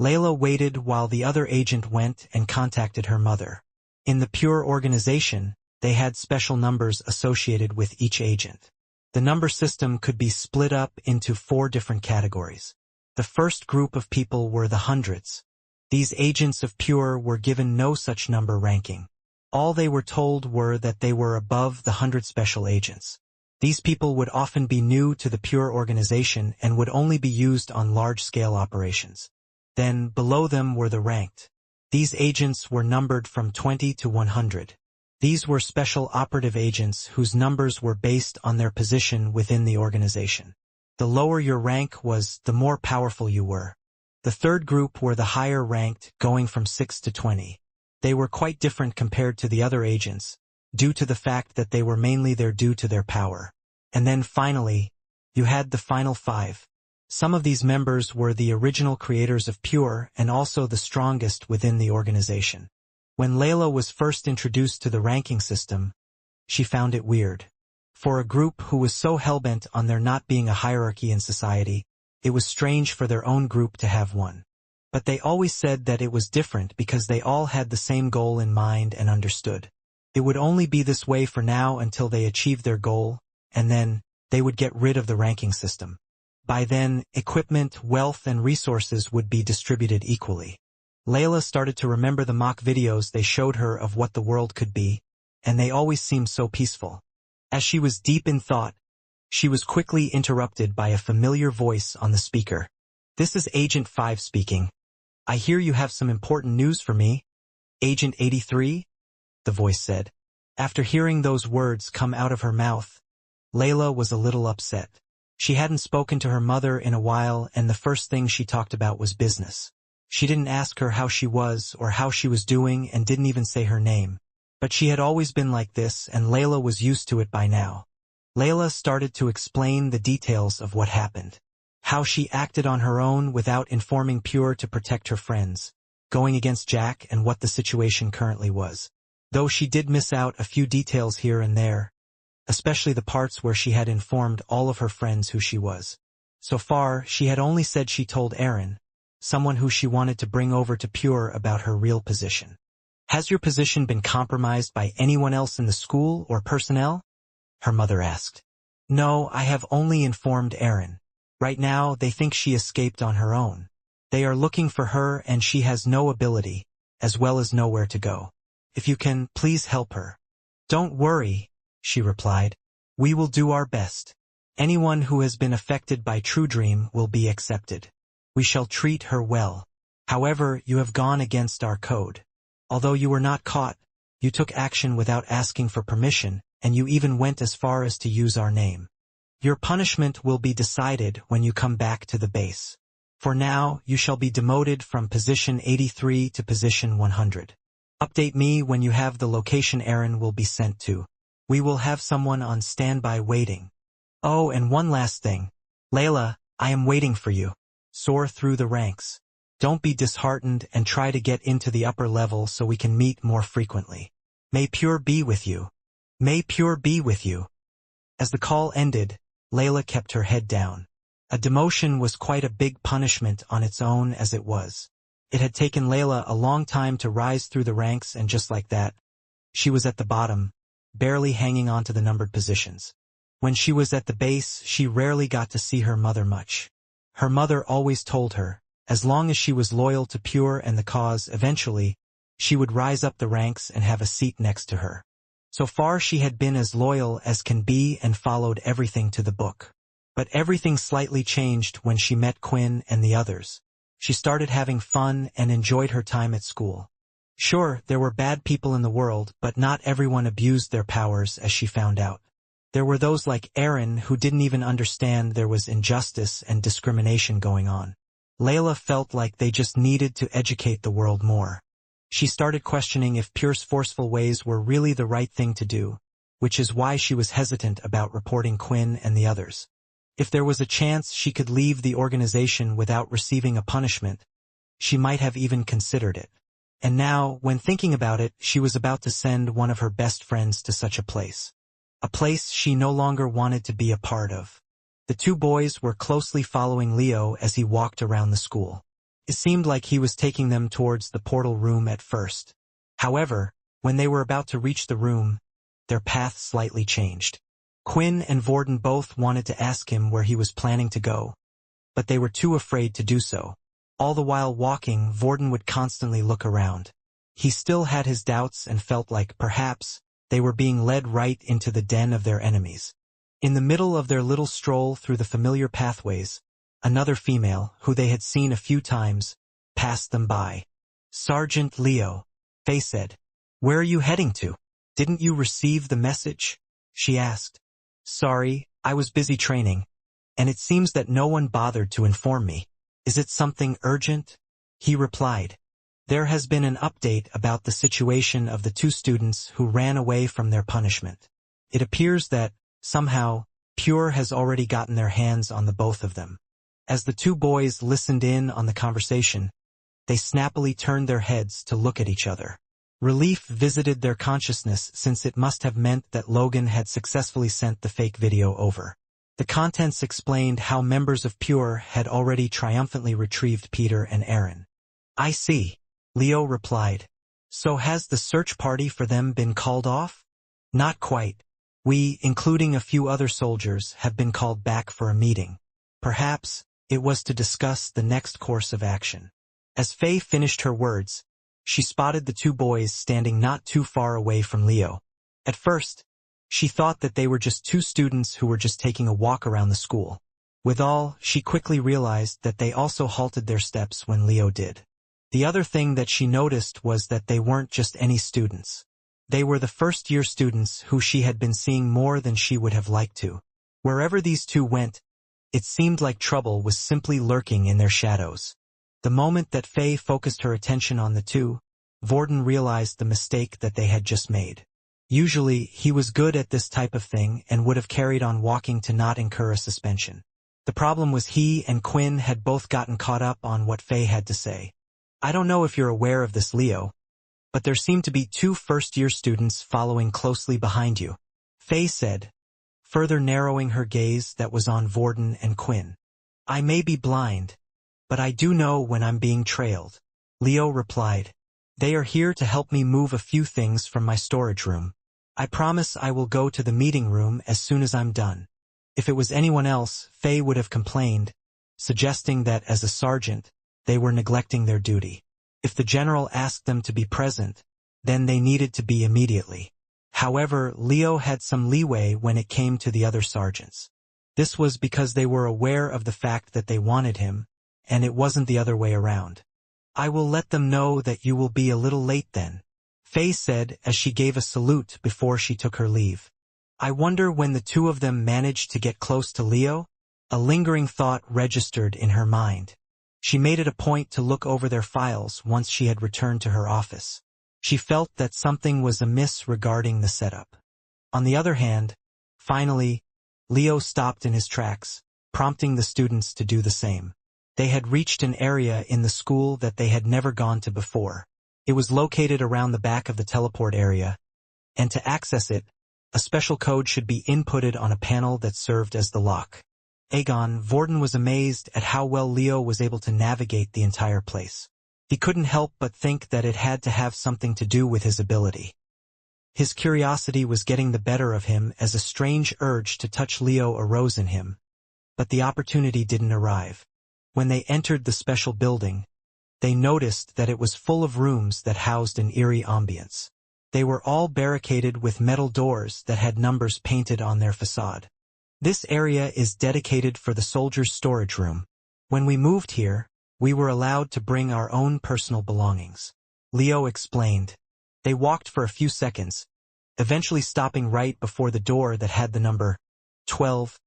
Layla waited while the other agent went and contacted her mother. In the Pure organization, they had special numbers associated with each agent. The number system could be split up into 4 different categories. The first group of people were the hundreds. These agents of Pure were given no such number ranking. All they were told were that they were above the 100 special agents. These people would often be new to the Pure organization and would only be used on large-scale operations. Then, below them were the ranked. These agents were numbered from 20 to 100. These were special operative agents whose numbers were based on their position within the organization. The lower your rank was, the more powerful you were. The third group were the higher ranked, going from 6 to 20. They were quite different compared to the other agents, due to the fact that they were mainly there due to their power. And then finally, you had the final 5. Some of these members were the original creators of Pure and also the strongest within the organization. When Layla was first introduced to the ranking system, she found it weird. For a group who was so hellbent on there not being a hierarchy in society, it was strange for their own group to have one. But they always said that it was different because they all had the same goal in mind and understood. It would only be this way for now until they achieved their goal, and then they would get rid of the ranking system. By then, equipment, wealth, and resources would be distributed equally. Layla started to remember the mock videos they showed her of what the world could be, and they always seemed so peaceful. As she was deep in thought, she was quickly interrupted by a familiar voice on the speaker. "This is Agent 5 speaking. I hear you have some important news for me." "Agent 83? The voice said. After hearing those words come out of her mouth, Layla was a little upset. She hadn't spoken to her mother in a while, and the first thing she talked about was business. She didn't ask her how she was or how she was doing, and didn't even say her name. But she had always been like this, and Layla was used to it by now. Layla started to explain the details of what happened. How she acted on her own without informing Pure to protect her friends, going against Jack, and what the situation currently was. Though she did miss out a few details here and there, especially the parts where she had informed all of her friends who she was. So far, she had only said she told Aaron, someone who she wanted to bring over to Pure, about her real position. "Has your position been compromised by anyone else in the school or personnel?" her mother asked. "No, I have only informed Aaron. Right now, they think she escaped on her own. They are looking for her, and she has no ability, as well as nowhere to go. If you can, please help her." "Don't worry," she replied. "We will do our best. Anyone who has been affected by True Dream will be accepted. We shall treat her well. However, you have gone against our code. Although you were not caught, you took action without asking for permission, and you even went as far as to use our name. Your punishment will be decided when you come back to the base. For now, you shall be demoted from position 83 to position 100. Update me when you have the location Aaron will be sent to. We will have someone on standby waiting. Oh, and one last thing. Layla, I am waiting for you. Soar through the ranks. Don't be disheartened, and try to get into the upper level so we can meet more frequently. May Pure be with you. May Pure be with you." As the call ended, Layla kept her head down. A demotion was quite a big punishment on its own as it was. It had taken Layla a long time to rise through the ranks, and just like that, she was at the bottom, barely hanging on to the numbered positions. When she was at the base, she rarely got to see her mother much. Her mother always told her, as long as she was loyal to Pure and the cause, eventually, she would rise up the ranks and have a seat next to her. So far she had been as loyal as can be and followed everything to the book. But everything slightly changed when she met Quinn and the others. She started having fun and enjoyed her time at school. Sure, there were bad people in the world, but not everyone abused their powers, as she found out. There were those like Aaron who didn't even understand there was injustice and discrimination going on. Layla felt like they just needed to educate the world more. She started questioning if Pure's forceful ways were really the right thing to do, which is why she was hesitant about reporting Quinn and the others. If there was a chance she could leave the organization without receiving a punishment, she might have even considered it. And now, when thinking about it, she was about to send one of her best friends to such a place. A place she no longer wanted to be a part of. The two boys were closely following Leo as he walked around the school. It seemed like he was taking them towards the portal room at first. However, when they were about to reach the room, their path slightly changed. Quinn and Vorden both wanted to ask him where he was planning to go, but they were too afraid to do so. All the while walking, Vorden would constantly look around. He still had his doubts and felt like, perhaps, they were being led right into the den of their enemies. In the middle of their little stroll through the familiar pathways, another female, who they had seen a few times, passed them by. "Sergeant Leo," Faye said. "Where are you heading to? Didn't you receive the message?" she asked. "Sorry, I was busy training, and it seems that no one bothered to inform me. Is it something urgent?" he replied. "There has been an update about the situation of the two students who ran away from their punishment. It appears that, somehow, Pure has already gotten their hands on the both of them." As the two boys listened in on the conversation, they snappily turned their heads to look at each other. Relief visited their consciousness, since it must have meant that Logan had successfully sent the fake video over. The contents explained how members of Pure had already triumphantly retrieved Peter and Aaron. "I see," Leo replied. So has the search party for them been called off? Not quite. We, including a few other soldiers, have been called back for a meeting. Perhaps it was to discuss the next course of action. As Faye finished her words, she spotted the two boys standing not too far away from Leo. At first, she thought that they were just two students who were just taking a walk around the school. Withal, she quickly realized that they also halted their steps when Leo did. The other thing that she noticed was that they weren't just any students. They were the first-year students who she had been seeing more than she would have liked to. Wherever these two went, it seemed like trouble was simply lurking in their shadows. The moment that Faye focused her attention on the two, Vorden realized the mistake that they had just made. Usually, he was good at this type of thing and would have carried on walking to not incur a suspension. The problem was he and Quinn had both gotten caught up on what Faye had to say. I don't know if you're aware of this, Leo, but there seem to be two first-year students following closely behind you, Faye said, further narrowing her gaze that was on Vorden and Quinn. I may be blind, but I do know when I'm being trailed. Leo replied. They are here to help me move a few things from my storage room. I promise I will go to the meeting room as soon as I'm done. If it was anyone else, Faye would have complained, suggesting that as a sergeant, they were neglecting their duty. If the general asked them to be present, then they needed to be immediately. However, Leo had some leeway when it came to the other sergeants. This was because they were aware of the fact that they wanted him, and it wasn't the other way around. I will let them know that you will be a little late then, Faye said as she gave a salute before she took her leave. I wonder when the two of them managed to get close to Leo? A lingering thought registered in her mind. She made it a point to look over their files once she had returned to her office. She felt that something was amiss regarding the setup. On the other hand, finally, Leo stopped in his tracks, prompting the students to do the same. They had reached an area in the school that they had never gone to before. It was located around the back of the teleport area, and to access it, a special code should be inputted on a panel that served as the lock. Vorden was amazed at how well Leo was able to navigate the entire place. He couldn't help but think that it had to have something to do with his ability. His curiosity was getting the better of him as a strange urge to touch Leo arose in him. But the opportunity didn't arrive. When they entered the special building, they noticed that it was full of rooms that housed an eerie ambience. They were all barricaded with metal doors that had numbers painted on their facade. This area is dedicated for the soldiers' storage room. When we moved here, we were allowed to bring our own personal belongings. Leo explained. They walked for a few seconds, eventually stopping right before the door that had the number 12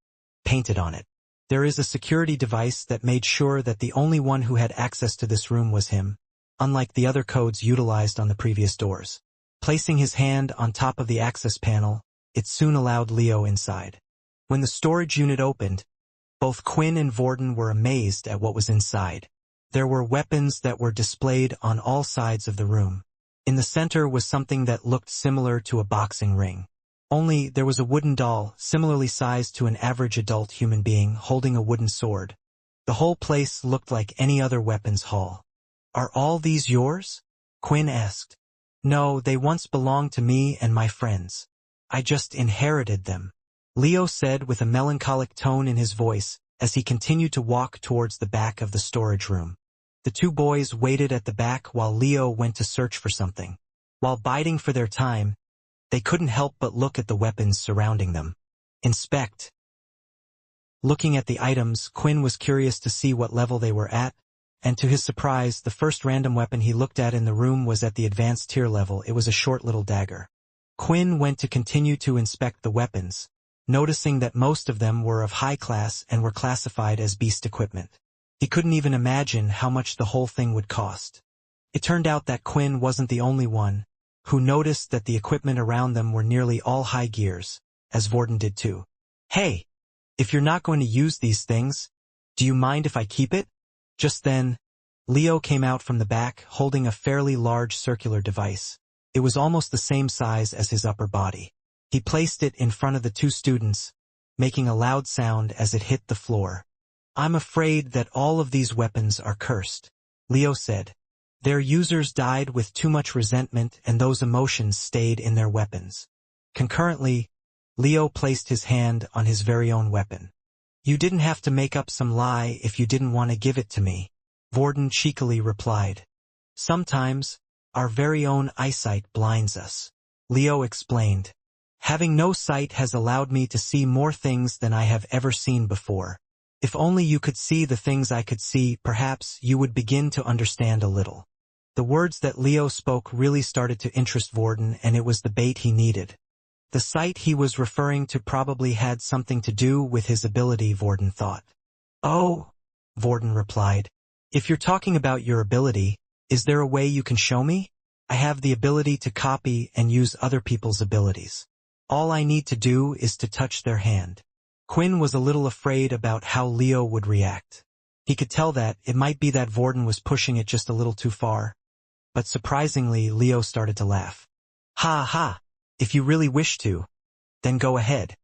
painted on it. There is a security device that made sure that the only one who had access to this room was him, unlike the other codes utilized on the previous doors. Placing his hand on top of the access panel, it soon allowed Leo inside. When the storage unit opened, both Quinn and Vorden were amazed at what was inside. There were weapons that were displayed on all sides of the room. In the center was something that looked similar to a boxing ring. Only there was a wooden doll, similarly sized to an average adult human being, holding a wooden sword. The whole place looked like any other weapons hall. Are all these yours? Quinn asked. No, they once belonged to me and my friends. I just inherited them, Leo said with a melancholic tone in his voice as he continued to walk towards the back of the storage room. The two boys waited at the back while Leo went to search for something. While biding for their time, they couldn't help but look at the weapons surrounding them. Inspect. Looking at the items, Quinn was curious to see what level they were at, and to his surprise, the first random weapon he looked at in the room was at the advanced tier level. It was a short little dagger. Quinn went to continue to inspect the weapons, noticing that most of them were of high class and were classified as beast equipment. He couldn't even imagine how much the whole thing would cost. It turned out that Quinn wasn't the only one who noticed that the equipment around them were nearly all high gears, as Vorden did too. Hey, if you're not going to use these things, do you mind if I keep it? Just then, Leo came out from the back holding a fairly large circular device. It was almost the same size as his upper body. He placed it in front of the two students, making a loud sound as it hit the floor. I'm afraid that all of these weapons are cursed, Leo said. Their users died with too much resentment, and those emotions stayed in their weapons. Concurrently, Leo placed his hand on his very own weapon. "You didn't have to make up some lie if you didn't want to give it to me," Vorden cheekily replied. "Sometimes, our very own eyesight blinds us," Leo explained. "Having no sight has allowed me to see more things than I have ever seen before. If only you could see the things I could see, perhaps you would begin to understand a little." The words that Leo spoke really started to interest Vorden, and it was the bait he needed. The sight he was referring to probably had something to do with his ability, Vorden thought. "Oh," Vorden replied. "If you're talking about your ability, is there a way you can show me? I have the ability to copy and use other people's abilities. All I need to do is to touch their hand." Quinn was a little afraid about how Leo would react. He could tell that it might be that Vorden was pushing it just a little too far. But surprisingly, Leo started to laugh. "Ha ha! If you really wish to, then go ahead,"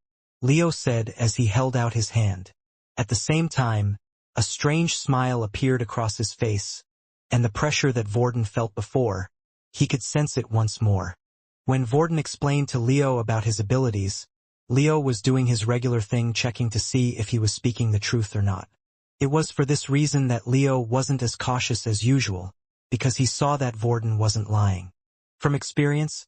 Leo said as he held out his hand. At the same time, a strange smile appeared across his face, and the pressure that Vorden felt before, he could sense it once more. When Vorden explained to Leo about his abilities, Leo was doing his regular thing, checking to see if he was speaking the truth or not. It was for this reason that Leo wasn't as cautious as usual, because he saw that Vorden wasn't lying. From experience,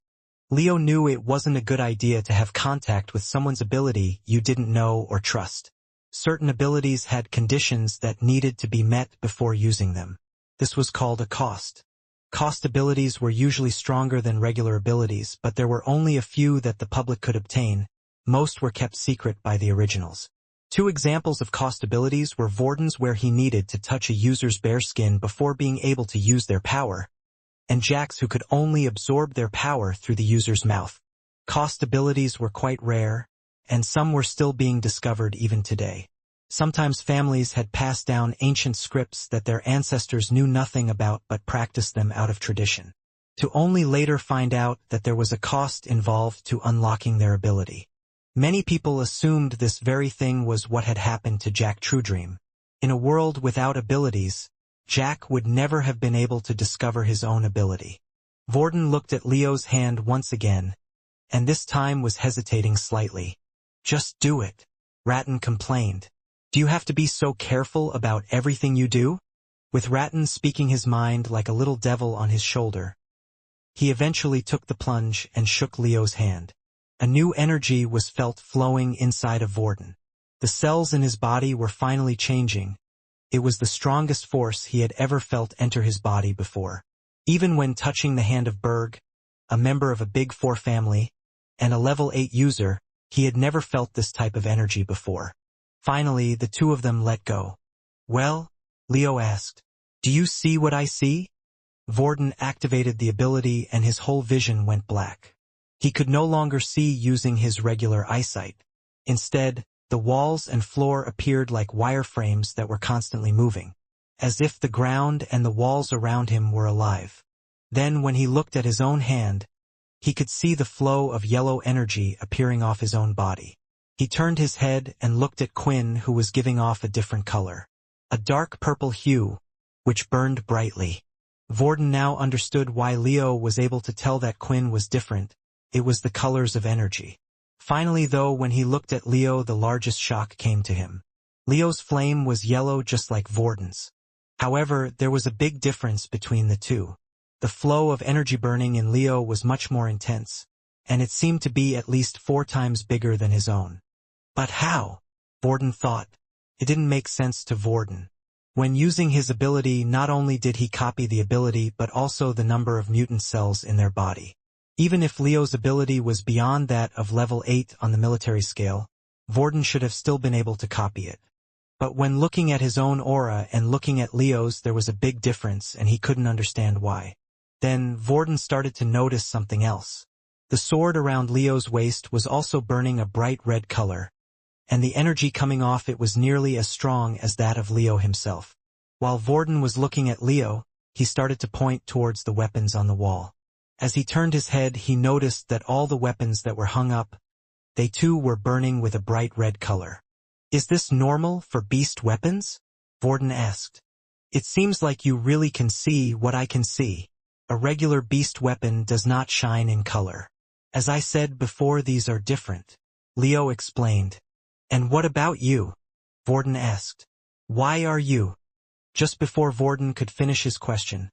Leo knew it wasn't a good idea to have contact with someone's ability you didn't know or trust. Certain abilities had conditions that needed to be met before using them. This was called a cost. Cost abilities were usually stronger than regular abilities, but there were only a few that the public could obtain. Most were kept secret by the originals. Two examples of cost abilities were Vorden's, where he needed to touch a user's bare skin before being able to use their power, and Jack's, who could only absorb their power through the user's mouth. Cost abilities were quite rare, and some were still being discovered even today. Sometimes families had passed down ancient scripts that their ancestors knew nothing about but practiced them out of tradition, to only later find out that there was a cost involved to unlocking their ability. Many people assumed this very thing was what had happened to Jack Truedream. In a world without abilities, Jack would never have been able to discover his own ability. Vorden looked at Leo's hand once again, and this time was hesitating slightly. "Just do it," Ratton complained. "Do you have to be so careful about everything you do?" With Ratton speaking his mind like a little devil on his shoulder, he eventually took the plunge and shook Leo's hand. A new energy was felt flowing inside of Vorden. The cells in his body were finally changing. It was the strongest force he had ever felt enter his body before. Even when touching the hand of Berg, a member of a Big Four family, and a level 8 user, he had never felt this type of energy before. Finally, the two of them let go. "Well?" Leo asked. "Do you see what I see?" Vorden activated the ability and his whole vision went black. He could no longer see using his regular eyesight. Instead, the walls and floor appeared like wireframes that were constantly moving, as if the ground and the walls around him were alive. Then when he looked at his own hand, he could see the flow of yellow energy appearing off his own body. He turned his head and looked at Quinn, who was giving off a different color, a dark purple hue, which burned brightly. Vorden now understood why Leo was able to tell that Quinn was different. It was the colors of energy. Finally, though, when he looked at Leo, the largest shock came to him. Leo's flame was yellow just like Vorden's. However, there was a big difference between the two. The flow of energy burning in Leo was much more intense, and it seemed to be at least 4 times bigger than his own. But how? Vorden thought. It didn't make sense to Vorden. When using his ability, not only did he copy the ability but also the number of mutant cells in their body. Even if Leo's ability was beyond that of level 8 on the military scale, Vorden should have still been able to copy it. But when looking at his own aura and looking at Leo's, there was a big difference, and he couldn't understand why. Then Vorden started to notice something else. The sword around Leo's waist was also burning a bright red color, and the energy coming off it was nearly as strong as that of Leo himself. While Vorden was looking at Leo, he started to point towards the weapons on the wall. As he turned his head, he noticed that all the weapons that were hung up, they too were burning with a bright red color. "Is this normal for beast weapons?" Vorden asked. It seems like you really can see what I can see. A regular beast weapon does not shine in color. As I said before, these are different. Leo explained. And what about you? Vorden asked. Why are you? Just before Vorden could finish his question,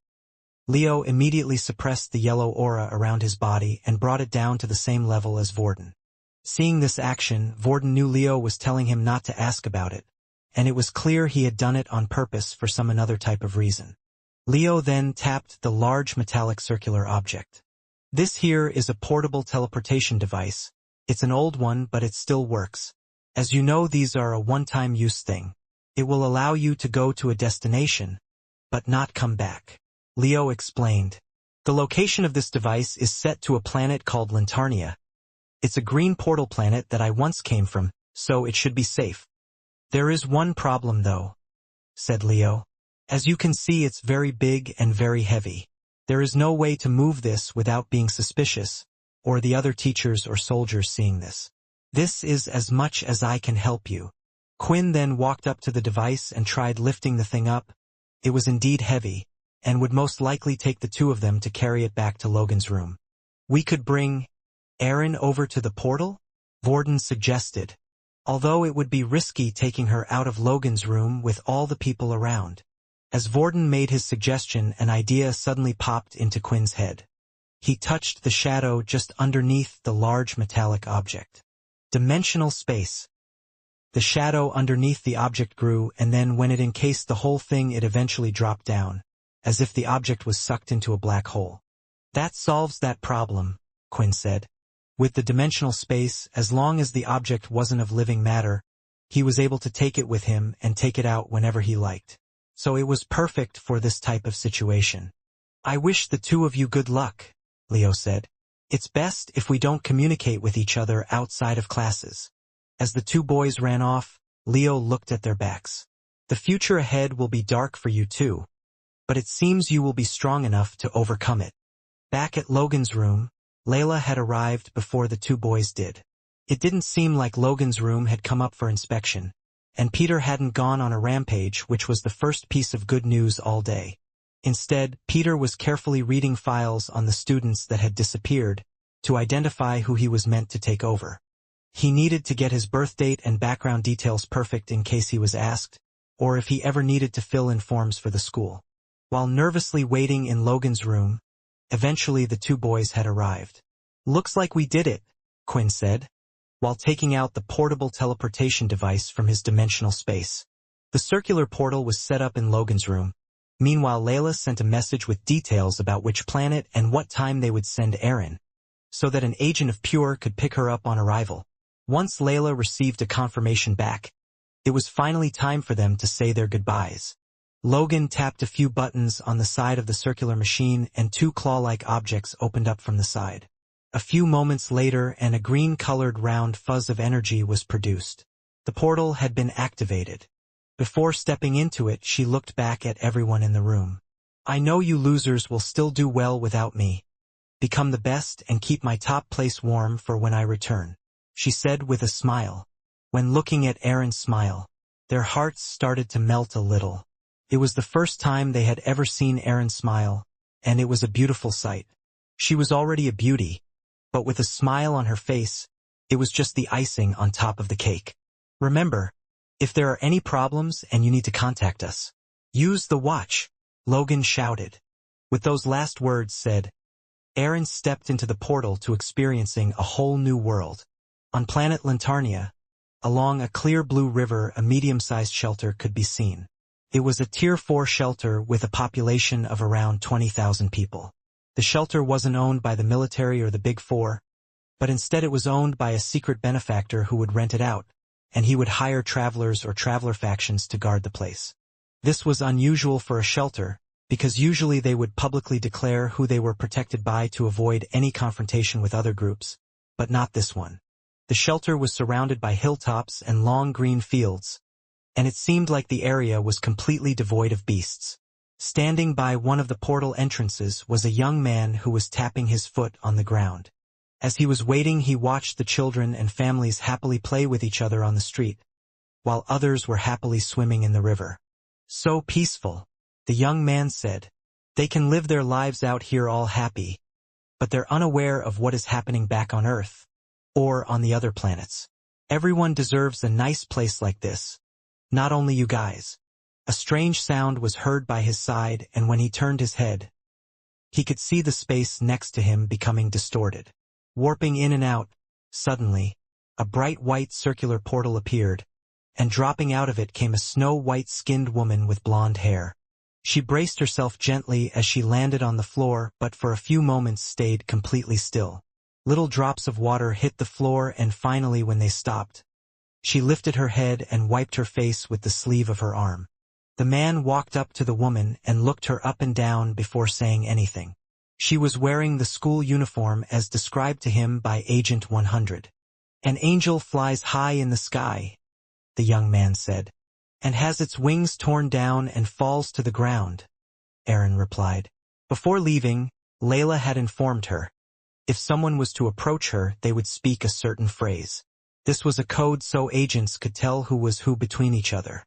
Leo immediately suppressed the yellow aura around his body and brought it down to the same level as Vorden. Seeing this action, Vorden knew Leo was telling him not to ask about it, and it was clear he had done it on purpose for some another type of reason. Leo then tapped the large metallic circular object. This here is a portable teleportation device. It's an old one, but it still works. As you know, these are a one-time use thing. It will allow you to go to a destination, but not come back. Leo explained. The location of this device is set to a planet called Lantarnia. It's a green portal planet that I once came from, so it should be safe. There is one problem though, said Leo. As you can see, it's very big and very heavy. There is no way to move this without being suspicious, or the other teachers or soldiers seeing this. This is as much as I can help you. Quinn then walked up to the device and tried lifting the thing up. It was indeed heavy, and would most likely take the two of them to carry it back to Logan's room. We could bring Erin over to the portal? Vorden suggested, although it would be risky taking her out of Logan's room with all the people around. As Vorden made his suggestion, an idea suddenly popped into Quinn's head. He touched the shadow just underneath the large metallic object. Dimensional space. The shadow underneath the object grew, and then when it encased the whole thing, it eventually dropped down, as if the object was sucked into a black hole. That solves that problem, Quinn said. With the dimensional space, as long as the object wasn't of living matter, he was able to take it with him and take it out whenever he liked. So it was perfect for this type of situation. I wish the two of you good luck, Leo said. It's best if we don't communicate with each other outside of classes. As the two boys ran off, Leo looked at their backs. The future ahead will be dark for you too, but it seems you will be strong enough to overcome it. Back at Logan's room, Layla had arrived before the two boys did. It didn't seem like Logan's room had come up for inspection, and Peter hadn't gone on a rampage, which was the first piece of good news all day. Instead, Peter was carefully reading files on the students that had disappeared to identify who he was meant to take over. He needed to get his birth date and background details perfect in case he was asked, or if he ever needed to fill in forms for the school. While nervously waiting in Logan's room, eventually the two boys had arrived. Looks like we did it, Quinn said, while taking out the portable teleportation device from his dimensional space. The circular portal was set up in Logan's room. Meanwhile, Layla sent a message with details about which planet and what time they would send Erin, so that an agent of Pure could pick her up on arrival. Once Layla received a confirmation back, it was finally time for them to say their goodbyes. Logan tapped a few buttons on the side of the circular machine and two claw-like objects opened up from the side. A few moments later, and a green-colored round fuzz of energy was produced. The portal had been activated. Before stepping into it, she looked back at everyone in the room. I know you losers will still do well without me. Become the best and keep my top place warm for when I return, she said with a smile. When looking at Erin's smile, their hearts started to melt a little. It was the first time they had ever seen Erin smile, and it was a beautiful sight. She was already a beauty, but with a smile on her face, it was just the icing on top of the cake. Remember, if there are any problems and you need to contact us, use the watch, Logan shouted. With those last words said, Erin stepped into the portal to experiencing a whole new world. On planet Lantarnia, along a clear blue river, a medium-sized shelter could be seen. It was a Tier 4 shelter with a population of around 20,000 people. The shelter wasn't owned by the military or the Big Four, but instead it was owned by a secret benefactor who would rent it out, and he would hire travelers or traveler factions to guard the place. This was unusual for a shelter, because usually they would publicly declare who they were protected by to avoid any confrontation with other groups, but not this one. The shelter was surrounded by hilltops and long green fields, and it seemed like the area was completely devoid of beasts. Standing by one of the portal entrances was a young man who was tapping his foot on the ground. As he was waiting, he watched the children and families happily play with each other on the street, while others were happily swimming in the river. So peaceful. The young man said. They can live their lives out here all happy, but they're unaware of what is happening back on Earth, or on the other planets. Everyone deserves a nice place like this. Not only you guys. A strange sound was heard by his side, and when he turned his head, he could see the space next to him becoming distorted. Warping in and out, suddenly, a bright white circular portal appeared, and dropping out of it came a snow-white-skinned woman with blonde hair. She braced herself gently as she landed on the floor, but for a few moments stayed completely still. Little drops of water hit the floor, and finally when they stopped, she lifted her head and wiped her face with the sleeve of her arm. The man walked up to the woman and looked her up and down before saying anything. She was wearing the school uniform as described to him by Agent 100. An angel flies high in the sky, the young man said, and has its wings torn down and falls to the ground, Aaron replied. Before leaving, Layla had informed her. If someone was to approach her, they would speak a certain phrase. This was a code so agents could tell who was who between each other.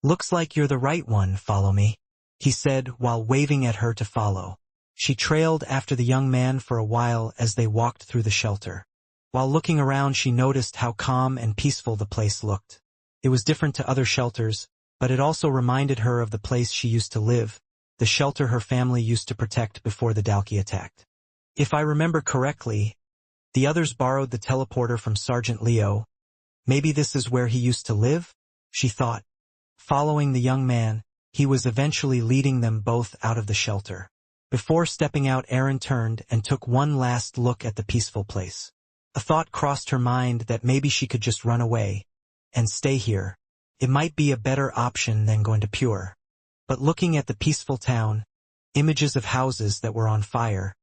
Looks like you're the right one, follow me, he said while waving at her to follow. She trailed after the young man for a while as they walked through the shelter. While looking around, she noticed how calm and peaceful the place looked. It was different to other shelters, but it also reminded her of the place she used to live, the shelter her family used to protect before the Dalki attacked. If I remember correctly, the others borrowed the teleporter from Sergeant Leo. Maybe this is where he used to live, she thought. Following the young man, he was eventually leading them both out of the shelter. Before stepping out, Aaron turned and took one last look at the peaceful place. A thought crossed her mind that maybe she could just run away and stay here. It might be a better option than going to Pure. But looking at the peaceful town, images of houses that were on fire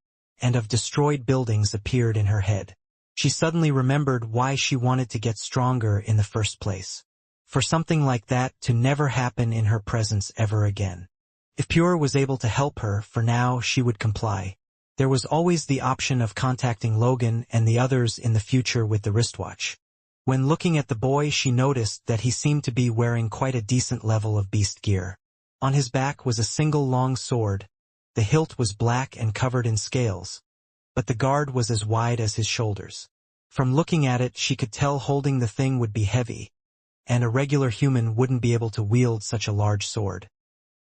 and of destroyed buildings appeared in her head. She suddenly remembered why she wanted to get stronger in the first place. For something like that to never happen in her presence ever again. If Pure was able to help her, for now she would comply. There was always the option of contacting Logan and the others in the future with the wristwatch. When looking at the boy, she noticed that he seemed to be wearing quite a decent level of beast gear. On his back was a single long sword. The hilt was black and covered in scales, but the guard was as wide as his shoulders. From looking at it, she could tell holding the thing would be heavy, and a regular human wouldn't be able to wield such a large sword.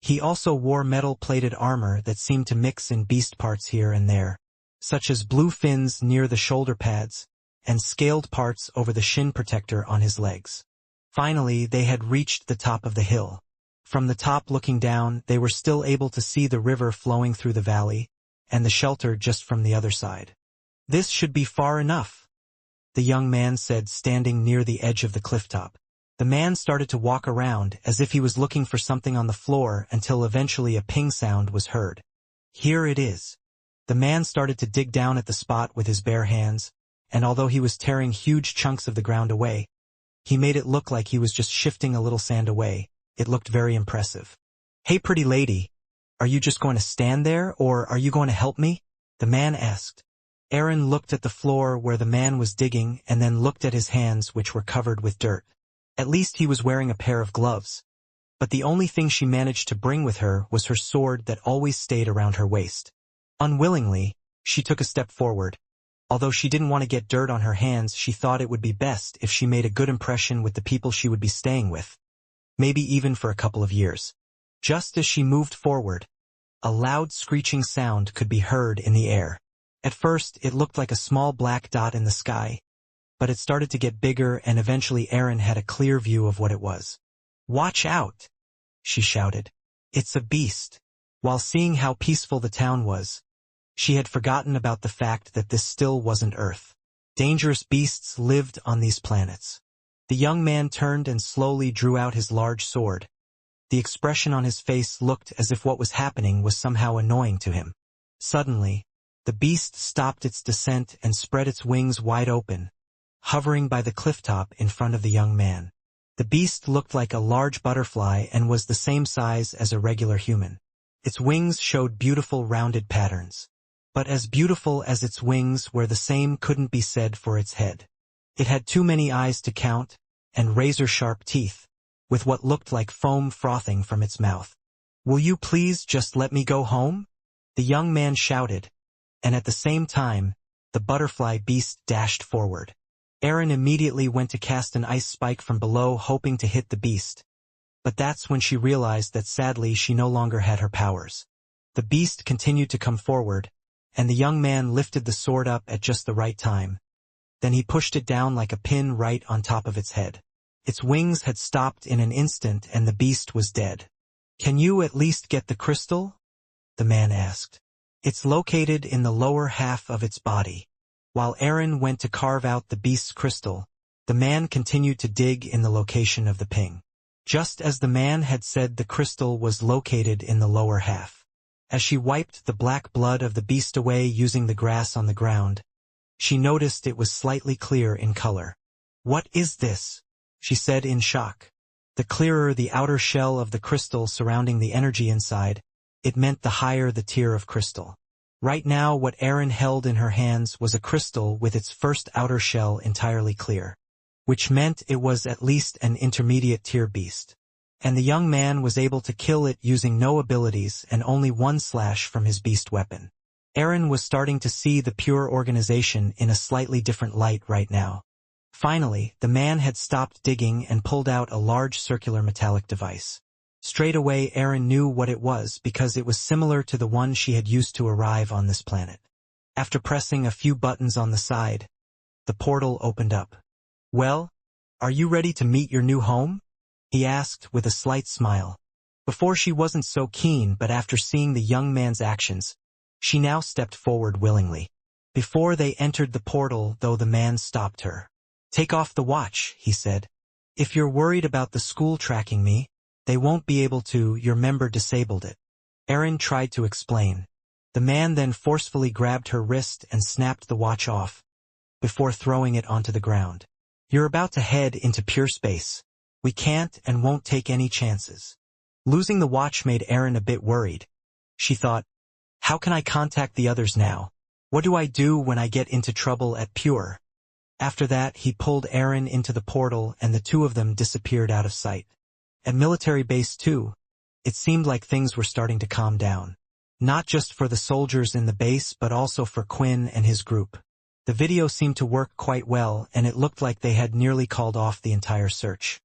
He also wore metal-plated armor that seemed to mix in beast parts here and there, such as blue fins near the shoulder pads, and scaled parts over the shin protector on his legs. Finally, they had reached the top of the hill. From the top looking down, they were still able to see the river flowing through the valley, and the shelter just from the other side. This should be far enough, the young man said, standing near the edge of the clifftop. The man started to walk around as if he was looking for something on the floor until eventually a ping sound was heard. Here it is. The man started to dig down at the spot with his bare hands, and although he was tearing huge chunks of the ground away, he made it look like he was just shifting a little sand away. It looked very impressive. Hey, pretty lady, are you just going to stand there, or are you going to help me? The man asked. Aaron looked at the floor where the man was digging and then looked at his hands, which were covered with dirt. At least he was wearing a pair of gloves. But the only thing she managed to bring with her was her sword that always stayed around her waist. Unwillingly, she took a step forward. Although she didn't want to get dirt on her hands, she thought it would be best if she made a good impression with the people she would be staying with. Maybe even for a couple of years. Just as she moved forward, a loud screeching sound could be heard in the air. At first, it looked like a small black dot in the sky, but it started to get bigger, and eventually Aaron had a clear view of what it was. "Watch out!" she shouted. "It's a beast." While seeing how peaceful the town was, she had forgotten about the fact that this still wasn't Earth. Dangerous beasts lived on these planets. The young man turned and slowly drew out his large sword. The expression on his face looked as if what was happening was somehow annoying to him. Suddenly, the beast stopped its descent and spread its wings wide open, hovering by the clifftop in front of the young man. The beast looked like a large butterfly and was the same size as a regular human. Its wings showed beautiful rounded patterns. But as beautiful as its wings were, the same couldn't be said for its head. It had too many eyes to count, and razor-sharp teeth, with what looked like foam frothing from its mouth. Will you please just let me go home? The young man shouted, and at the same time, the butterfly beast dashed forward. Erin immediately went to cast an ice spike from below, hoping to hit the beast. But that's when she realized that sadly she no longer had her powers. The beast continued to come forward, and the young man lifted the sword up at just the right time. Then he pushed it down like a pin right on top of its head. Its wings had stopped in an instant and the beast was dead. Can you at least get the crystal? The man asked. It's located in the lower half of its body. While Erin went to carve out the beast's crystal, the man continued to dig in the location of the ping. Just as the man had said, the crystal was located in the lower half. As she wiped the black blood of the beast away using the grass on the ground, she noticed it was slightly clear in color. What is this? She said in shock. The clearer the outer shell of the crystal surrounding the energy inside, it meant the higher the tier of crystal. Right now what Erin held in her hands was a crystal with its first outer shell entirely clear, which meant it was at least an intermediate tier beast. And the young man was able to kill it using no abilities and only one slash from his beast weapon. Erin was starting to see the pure organization in a slightly different light right now. Finally, the man had stopped digging and pulled out a large circular metallic device. Straight away Erin knew what it was because it was similar to the one she had used to arrive on this planet. After pressing a few buttons on the side, the portal opened up. Well, are you ready to meet your new home? He asked with a slight smile. Before she wasn't so keen, but after seeing the young man's actions, she now stepped forward willingly. Before they entered the portal, though, the man stopped her. Take off the watch, he said. If you're worried about the school tracking me, they won't be able to. Your member disabled it. Erin tried to explain. The man then forcefully grabbed her wrist and snapped the watch off, before throwing it onto the ground. You're about to head into pure space. We can't and won't take any chances. Losing the watch made Erin a bit worried. She thought, how can I contact the others now? What do I do when I get into trouble at Pure? After that, he pulled Erin into the portal and the two of them disappeared out of sight. At Military Base 2, it seemed like things were starting to calm down. Not just for the soldiers in the base but also for Quinn and his group. The video seemed to work quite well and it looked like they had nearly called off the entire search.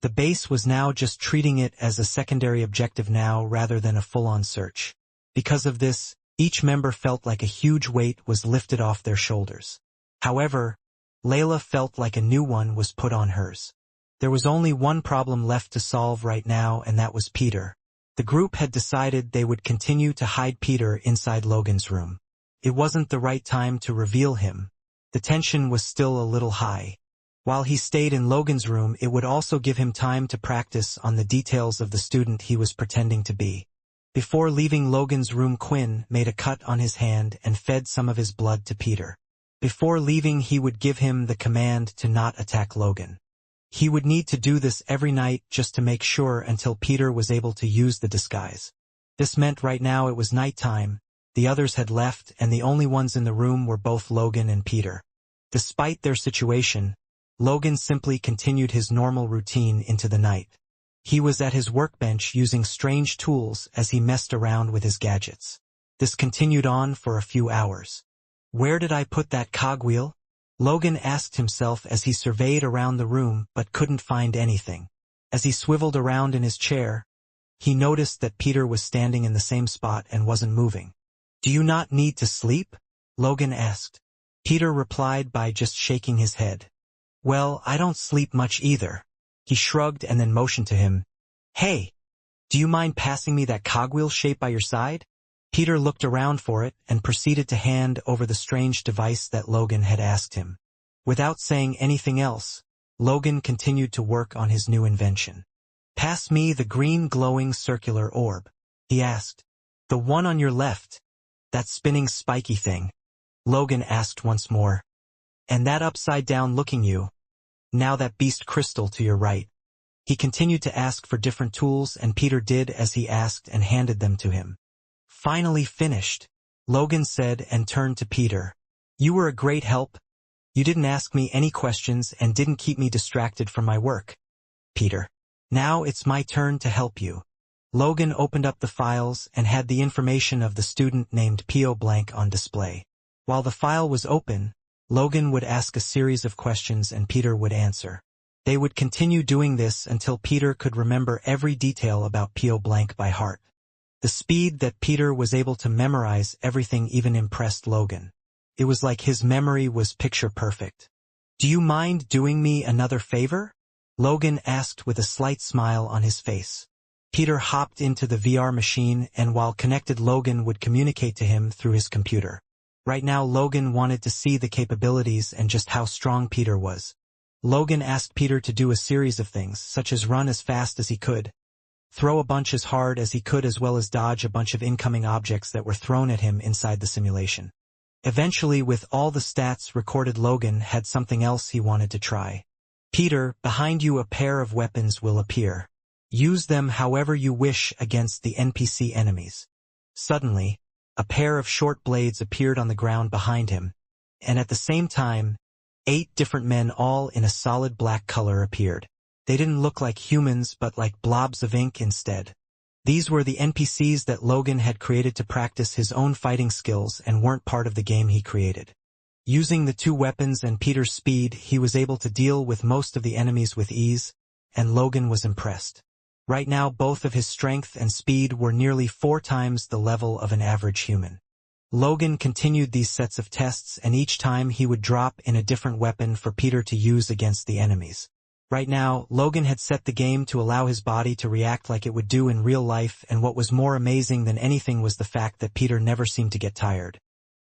The base was now just treating it as a secondary objective now rather than a full-on search. Because of this, each member felt like a huge weight was lifted off their shoulders. However, Layla felt like a new one was put on hers. There was only one problem left to solve right now, and that was Peter. The group had decided they would continue to hide Peter inside Logan's room. It wasn't the right time to reveal him. The tension was still a little high. While he stayed in Logan's room, it would also give him time to practice on the details of the student he was pretending to be. Before leaving Logan's room, Quinn made a cut on his hand and fed some of his blood to Peter. Before leaving, he would give him the command to not attack Logan. He would need to do this every night just to make sure until Peter was able to use the disguise. This meant right now it was nighttime, the others had left, and the only ones in the room were both Logan and Peter. Despite their situation, Logan simply continued his normal routine into the night. He was at his workbench using strange tools as he messed around with his gadgets. This continued on for a few hours. Where did I put that cogwheel? Logan asked himself as he surveyed around the room but couldn't find anything. As he swiveled around in his chair, he noticed that Peter was standing in the same spot and wasn't moving. Do you not need to sleep? Logan asked. Peter replied by just shaking his head. Well, I don't sleep much either. He shrugged and then motioned to him. Hey, do you mind passing me that cogwheel shape by your side? Peter looked around for it and proceeded to hand over the strange device that Logan had asked him. Without saying anything else, Logan continued to work on his new invention. Pass me the green glowing circular orb, he asked. The one on your left. That spinning spiky thing. Logan asked once more. And that upside down looking you. Now that beast crystal to your right. He continued to ask for different tools and Peter did as he asked and handed them to him. Finally finished, Logan said and turned to Peter. You were a great help. You didn't ask me any questions and didn't keep me distracted from my work. Peter. Now it's my turn to help you. Logan opened up the files and had the information of the student named P.O. Blank on display. While the file was open, Logan would ask a series of questions and Peter would answer. They would continue doing this until Peter could remember every detail about P.O. Blank by heart. The speed that Peter was able to memorize everything even impressed Logan. It was like his memory was picture perfect. "Do you mind doing me another favor?" Logan asked with a slight smile on his face. Peter hopped into the VR machine and while connected Logan would communicate to him through his computer. Right now Logan wanted to see the capabilities and just how strong Peter was. Logan asked Peter to do a series of things, such as run as fast as he could, throw a bunch as hard as he could, as well as dodge a bunch of incoming objects that were thrown at him inside the simulation. Eventually, with all the stats recorded, Logan had something else he wanted to try. "Peter, behind you a pair of weapons will appear. Use them however you wish against the NPC enemies." Suddenly, a pair of short blades appeared on the ground behind him, and at the same time, 8 different men all in a solid black color appeared. They didn't look like humans but like blobs of ink instead. These were the NPCs that Logan had created to practice his own fighting skills and weren't part of the game he created. Using the 2 weapons and Peter's speed, he was able to deal with most of the enemies with ease, and Logan was impressed. Right now, both of his strength and speed were nearly 4 times the level of an average human. Logan continued these sets of tests, and each time he would drop in a different weapon for Peter to use against the enemies. Right now, Logan had set the game to allow his body to react like it would do in real life, and what was more amazing than anything was the fact that Peter never seemed to get tired.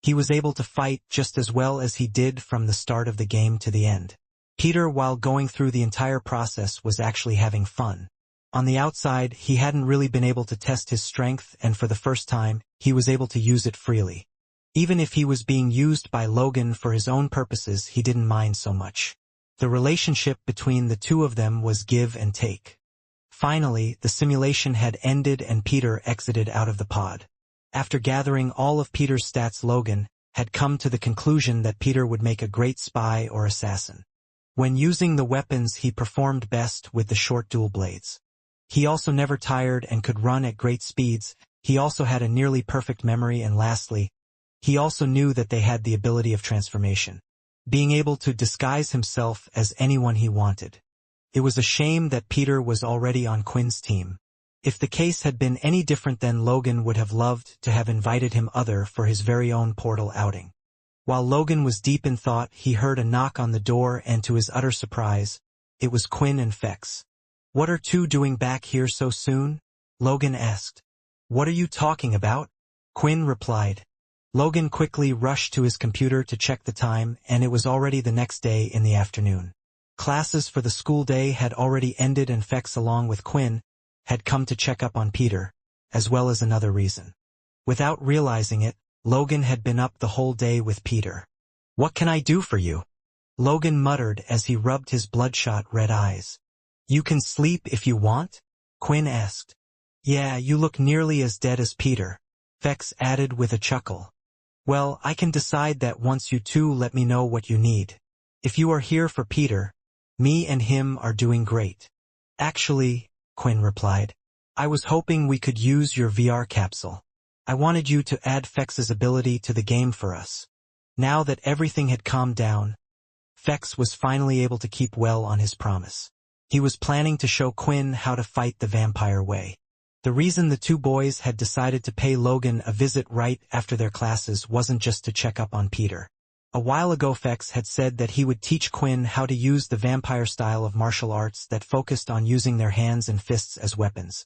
He was able to fight just as well as he did from the start of the game to the end. Peter, while going through the entire process, was actually having fun. On the outside, he hadn't really been able to test his strength, and for the first time, he was able to use it freely. Even if he was being used by Logan for his own purposes, he didn't mind so much. The relationship between the 2 of them was give and take. Finally, the simulation had ended and Peter exited out of the pod. After gathering all of Peter's stats, Logan had come to the conclusion that Peter would make a great spy or assassin. When using the weapons, he performed best with the short dual blades. He also never tired and could run at great speeds. He also had a nearly perfect memory, and lastly, he also knew that they had the ability of transformation, being able to disguise himself as anyone he wanted. It was a shame that Peter was already on Quinn's team. If the case had been any different, then Logan would have loved to have invited him for his very own portal outing. While Logan was deep in thought, he heard a knock on the door, and to his utter surprise, it was Quinn and Fex. "What are 2 doing back here so soon?" Logan asked. "What are you talking about?" Quinn replied. Logan quickly rushed to his computer to check the time, and it was already the next day in the afternoon. Classes for the school day had already ended, and Fex, along with Quinn, had come to check up on Peter, as well as another reason. Without realizing it, Logan had been up the whole day with Peter. "What can I do for you?" Logan muttered as he rubbed his bloodshot red eyes. "You can sleep if you want?" Quinn asked. "Yeah, you look nearly as dead as Peter," Fex added with a chuckle. "Well, I can decide that once you 2 let me know what you need. If you are here for Peter, me and him are doing great." "Actually," Quinn replied, "I was hoping we could use your VR capsule. I wanted you to add Fex's ability to the game for us." Now that everything had calmed down, Fex was finally able to keep well on his promise. He was planning to show Quinn how to fight the vampire way. The reason the 2 boys had decided to pay Logan a visit right after their classes wasn't just to check up on Peter. A while ago, Fex had said that he would teach Quinn how to use the vampire style of martial arts that focused on using their hands and fists as weapons.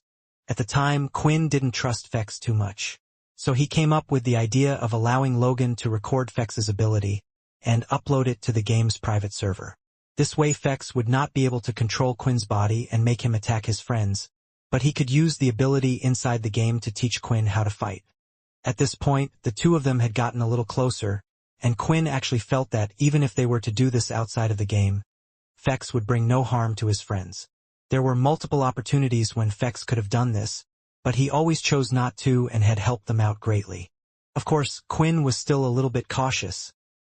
At the time, Quinn didn't trust Fex too much, so he came up with the idea of allowing Logan to record Fex's ability and upload it to the game's private server. This way, Fex would not be able to control Quinn's body and make him attack his friends, but he could use the ability inside the game to teach Quinn how to fight. At this point, the 2 of them had gotten a little closer, and Quinn actually felt that even if they were to do this outside of the game, Fex would bring no harm to his friends. There were multiple opportunities when Fex could have done this, but he always chose not to and had helped them out greatly. Of course, Quinn was still a little bit cautious,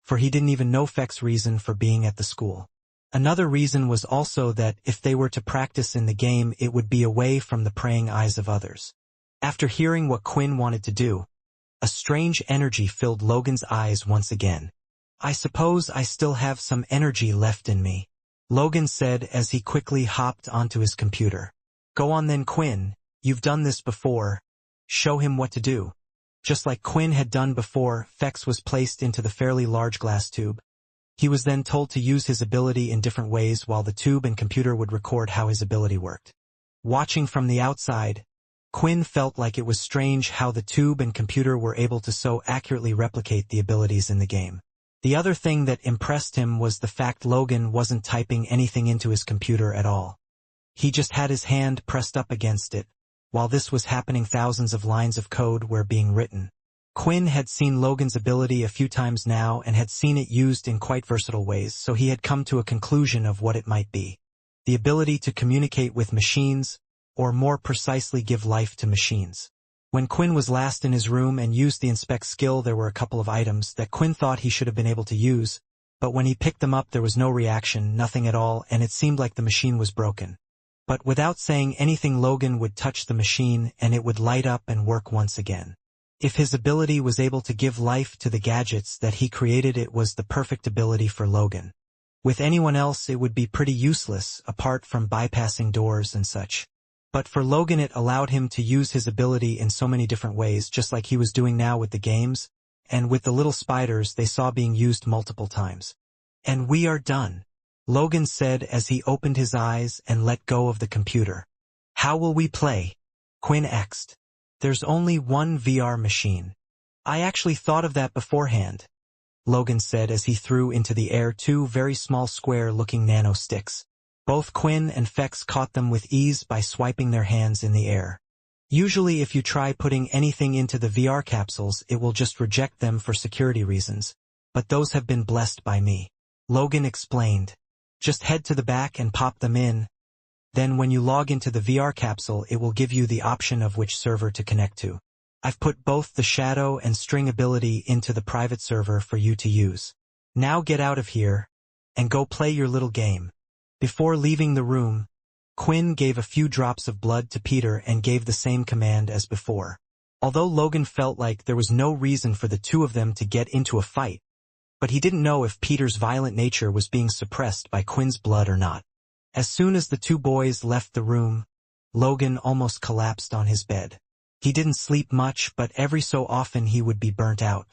for he didn't even know Fex's reason for being at the school. Another reason was also that if they were to practice in the game, it would be away from the praying eyes of others. After hearing what Quinn wanted to do, a strange energy filled Logan's eyes once again. "I suppose I still have some energy left in me," Logan said as he quickly hopped onto his computer. "Go on then, Quinn, you've done this before. Show him what to do." Just like Quinn had done before, Fex was placed into the fairly large glass tube. He was then told to use his ability in different ways while the tube and computer would record how his ability worked. Watching from the outside, Quinn felt like it was strange how the tube and computer were able to so accurately replicate the abilities in the game. The other thing that impressed him was the fact Logan wasn't typing anything into his computer at all. He just had his hand pressed up against it. While this was happening, thousands of lines of code were being written. Quinn had seen Logan's ability a few times now and had seen it used in quite versatile ways, so he had come to a conclusion of what it might be. The ability to communicate with machines, or more precisely give life to machines. When Quinn was last in his room and used the inspect skill, there were a couple of items that Quinn thought he should have been able to use, but when he picked them up there was no reaction, nothing at all, and it seemed like the machine was broken. But without saying anything, Logan would touch the machine and it would light up and work once again. If his ability was able to give life to the gadgets that he created, it was the perfect ability for Logan. With anyone else it would be pretty useless, apart from bypassing doors and such. But for Logan it allowed him to use his ability in so many different ways, just like he was doing now with the games, and with the little spiders they saw being used multiple times. "And we are done," Logan said as he opened his eyes and let go of the computer. "How will we play?" Quinn asked. "There's only one VR machine." "I actually thought of that beforehand," Logan said as he threw into the air two very small square-looking nano sticks. Both Quinn and Fex caught them with ease by swiping their hands in the air. Usually if you try putting anything into the VR capsules it will just reject them for security reasons, but those have been blessed by me, Logan explained. "Just head to the back and pop them in. Then when you log into the VR capsule it will give you the option of which server to connect to. I've put both the shadow and string ability into the private server for you to use. Now get out of here and go play your little game." Before leaving the room, Quinn gave a few drops of blood to Peter and gave the same command as before. Although Logan felt like there was no reason for the two of them to get into a fight, but he didn't know if Peter's violent nature was being suppressed by Quinn's blood or not. As soon as the two boys left the room, Logan almost collapsed on his bed. He didn't sleep much, but every so often he would be burnt out.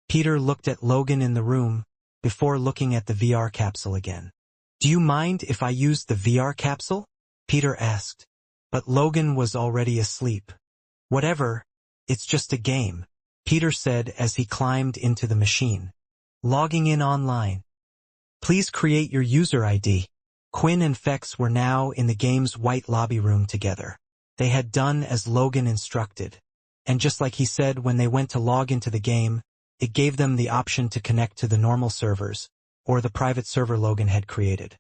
Peter looked at Logan in the room, before looking at the VR capsule again. "Do you mind if I use the VR capsule?" Peter asked. But Logan was already asleep. "Whatever, it's just a game," Peter said as he climbed into the machine. "Logging in online. Please create your user ID." Quinn and Fex were now in the game's white lobby room together. They had done as Logan instructed. And just like he said, when they went to log into the game, it gave them the option to connect to the normal servers, or the private server Logan had created.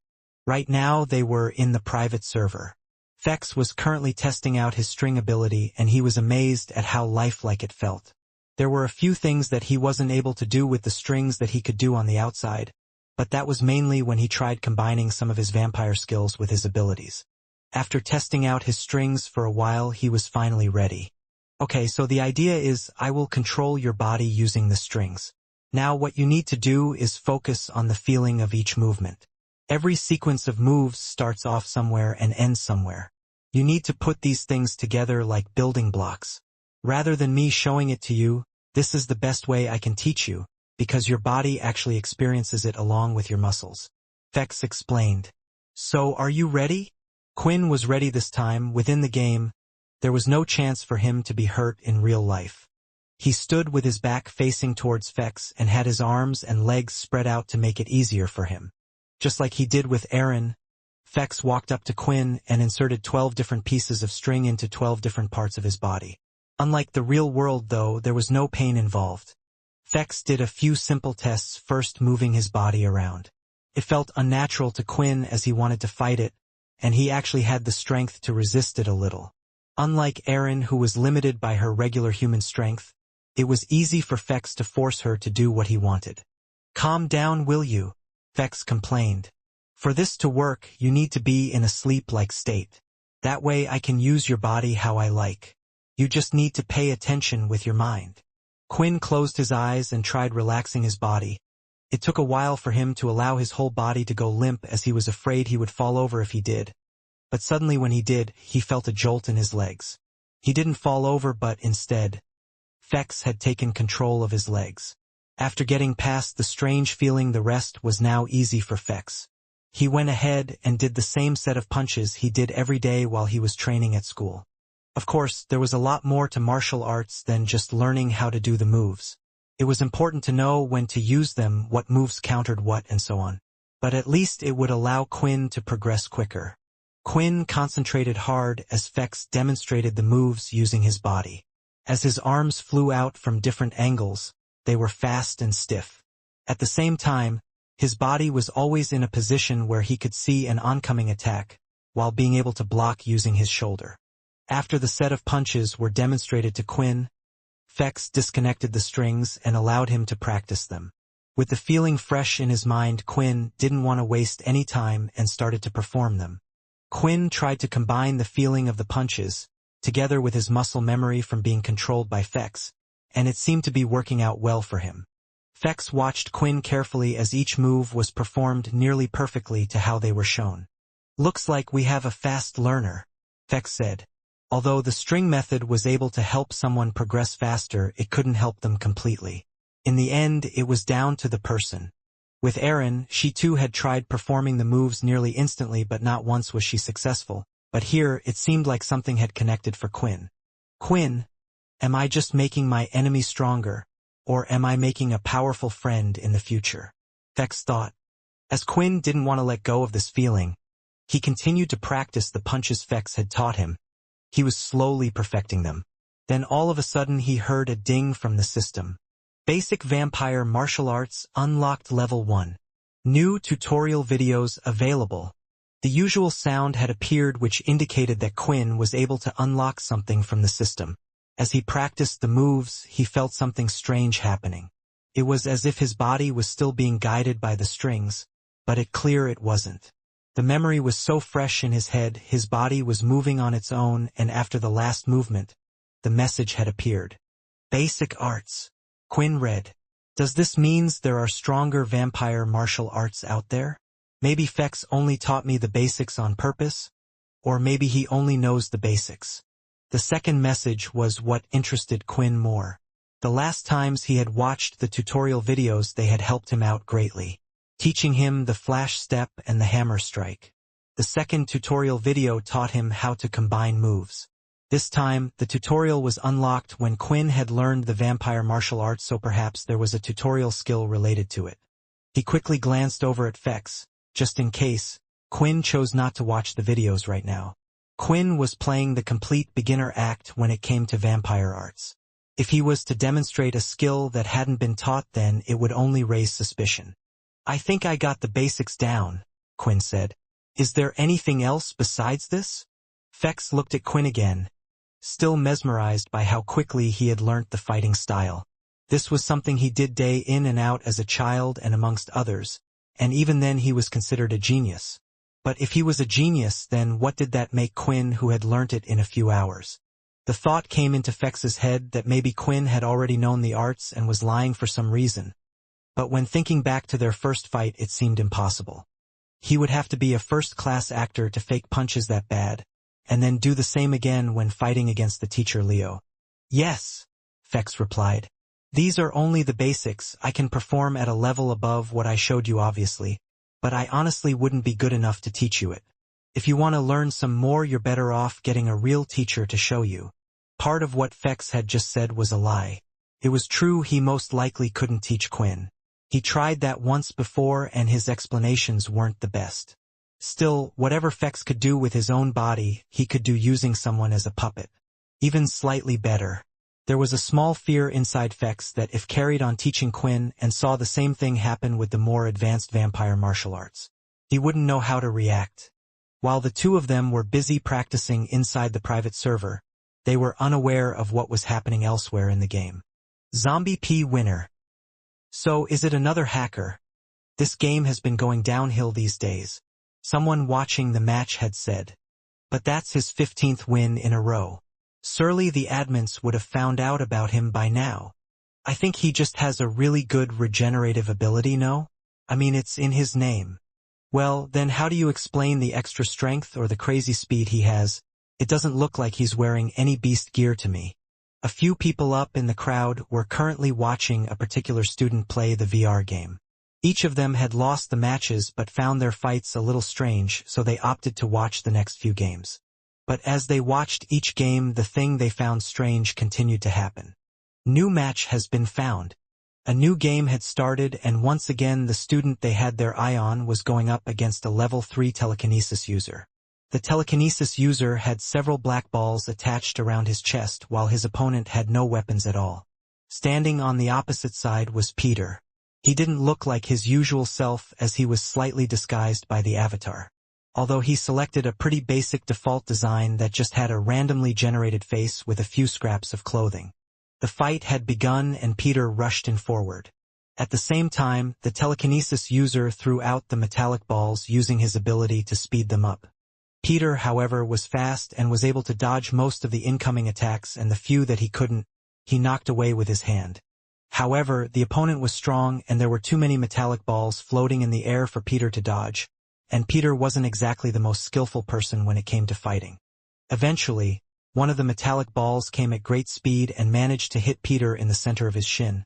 Right now they were in the private server. Fex was currently testing out his string ability and he was amazed at how lifelike it felt. There were a few things that he wasn't able to do with the strings that he could do on the outside, but that was mainly when he tried combining some of his vampire skills with his abilities. After testing out his strings for a while he was finally ready. "Okay, so the idea is I will control your body using the strings. Now what you need to do is focus on the feeling of each movement. Every sequence of moves starts off somewhere and ends somewhere. You need to put these things together like building blocks. Rather than me showing it to you, this is the best way I can teach you, because your body actually experiences it along with your muscles," Fex explained. "So are you ready?" Quinn was ready this time. Within the game, there was no chance for him to be hurt in real life. He stood with his back facing towards Fex and had his arms and legs spread out to make it easier for him. Just like he did with Aaron, Fex walked up to Quinn and inserted 12 different pieces of string into 12 different parts of his body. Unlike the real world though, there was no pain involved. Fex did a few simple tests, first moving his body around. It felt unnatural to Quinn as he wanted to fight it, and he actually had the strength to resist it a little. Unlike Aaron, who was limited by her regular human strength, it was easy for Fex to force her to do what he wanted. "Calm down, will you?" Fex complained. For this to work, you need to be in a sleep-like state. That way I can use your body how I like. You just need to pay attention with your mind. Quinn closed his eyes and tried relaxing his body. It took a while for him to allow his whole body to go limp as he was afraid he would fall over if he did. But suddenly when he did, he felt a jolt in his legs. He didn't fall over but instead, Fex had taken control of his legs. After getting past the strange feeling, the rest was now easy for Fex. He went ahead and did the same set of punches he did every day while he was training at school. Of course, there was a lot more to martial arts than just learning how to do the moves. It was important to know when to use them, what moves countered what, and so on. But at least it would allow Quinn to progress quicker. Quinn concentrated hard as Fex demonstrated the moves using his body. As his arms flew out from different angles, they were fast and stiff. At the same time, his body was always in a position where he could see an oncoming attack, while being able to block using his shoulder. After the set of punches were demonstrated to Quinn, Fex disconnected the strings and allowed him to practice them. With the feeling fresh in his mind, Quinn didn't want to waste any time and started to perform them. Quinn tried to combine the feeling of the punches, together with his muscle memory from being controlled by Fex, and it seemed to be working out well for him. Fex watched Quinn carefully as each move was performed nearly perfectly to how they were shown. "Looks like we have a fast learner," Fex said. Although the string method was able to help someone progress faster, it couldn't help them completely. In the end, it was down to the person. With Erin, she too had tried performing the moves nearly instantly, but not once was she successful. But here, it seemed like something had connected for Quinn. "Quinn, am I just making my enemy stronger, or am I making a powerful friend in the future?" Fex thought. As Quinn didn't want to let go of this feeling, he continued to practice the punches Fex had taught him. He was slowly perfecting them. Then all of a sudden he heard a ding from the system. Basic Vampire Martial Arts Unlocked Level 1. New tutorial videos available. The usual sound had appeared, which indicated that Quinn was able to unlock something from the system. As he practiced the moves, he felt something strange happening. It was as if his body was still being guided by the strings, but it wasn't. The memory was so fresh in his head, his body was moving on its own, and after the last movement, the message had appeared. Basic Arts. Quinn read. Does this means there are stronger vampire martial arts out there? Maybe Fex only taught me the basics on purpose? Or maybe he only knows the basics. The second message was what interested Quinn more. The last times he had watched the tutorial videos, they had helped him out greatly, teaching him the flash step and the hammer strike. The second tutorial video taught him how to combine moves. This time, the tutorial was unlocked when Quinn had learned the vampire martial arts, so perhaps there was a tutorial skill related to it. He quickly glanced over at Fex. Just in case, Quinn chose not to watch the videos right now. Quinn was playing the complete beginner act when it came to vampire arts. If he was to demonstrate a skill that hadn't been taught, then it would only raise suspicion. "I think I got the basics down," Quinn said. "Is there anything else besides this?" Fex looked at Quinn again, still mesmerized by how quickly he had learnt the fighting style. This was something he did day in and out as a child and amongst others, and even then he was considered a genius. But if he was a genius, then what did that make Quinn, who had learnt it in a few hours? The thought came into Fex's head that maybe Quinn had already known the arts and was lying for some reason. But when thinking back to their first fight, it seemed impossible. He would have to be a first-class actor to fake punches that bad, and then do the same again when fighting against the teacher Leo. "Yes," Fex replied. "These are only the basics. I can perform at a level above what I showed you, obviously, but I honestly wouldn't be good enough to teach you it. If you want to learn some more, you're better off getting a real teacher to show you." Part of what Fex had just said was a lie. It was true, he most likely couldn't teach Quinn. He tried that once before and his explanations weren't the best. Still, whatever Fex could do with his own body, he could do using someone as a puppet. Even slightly better. There was a small fear inside Fex that if carried on teaching Quinn and saw the same thing happen with the more advanced vampire martial arts, he wouldn't know how to react. While the two of them were busy practicing inside the private server, they were unaware of what was happening elsewhere in the game. Zombie P winner. So is it another hacker? This game has been going downhill these days. Someone watching the match had said. But that's his 15th win in a row. Surely the admins would have found out about him by now. I think he just has a really good regenerative ability, no? I mean, it's in his name. Well, then how do you explain the extra strength or the crazy speed he has? It doesn't look like he's wearing any beast gear to me. A few people up in the crowd were currently watching a particular student play the VR game. Each of them had lost the matches but found their fights a little strange, so they opted to watch the next few games. But as they watched each game, the thing they found strange continued to happen. New match has been found. A new game had started, and once again the student they had their eye on was going up against a level 3 telekinesis user. The telekinesis user had several black balls attached around his chest, while his opponent had no weapons at all. Standing on the opposite side was Peter. He didn't look like his usual self, as he was slightly disguised by the avatar. Although he selected a pretty basic default design that just had a randomly generated face with a few scraps of clothing. The fight had begun and Peter rushed in forward. At the same time, the telekinesis user threw out the metallic balls using his ability to speed them up. Peter, however, was fast and was able to dodge most of the incoming attacks, and the few that he couldn't, he knocked away with his hand. However, the opponent was strong and there were too many metallic balls floating in the air for Peter to dodge, and Peter wasn't exactly the most skillful person when it came to fighting. Eventually, one of the metallic balls came at great speed and managed to hit Peter in the center of his shin,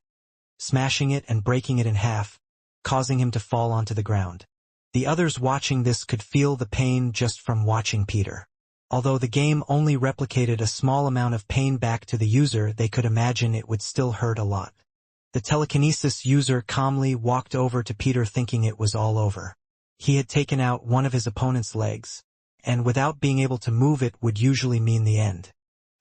smashing it and breaking it in half, causing him to fall onto the ground. The others watching this could feel the pain just from watching Peter. Although the game only replicated a small amount of pain back to the user, they could imagine it would still hurt a lot. The telekinesis user calmly walked over to Peter thinking it was all over. He had taken out one of his opponent's legs, and without being able to move it would usually mean the end.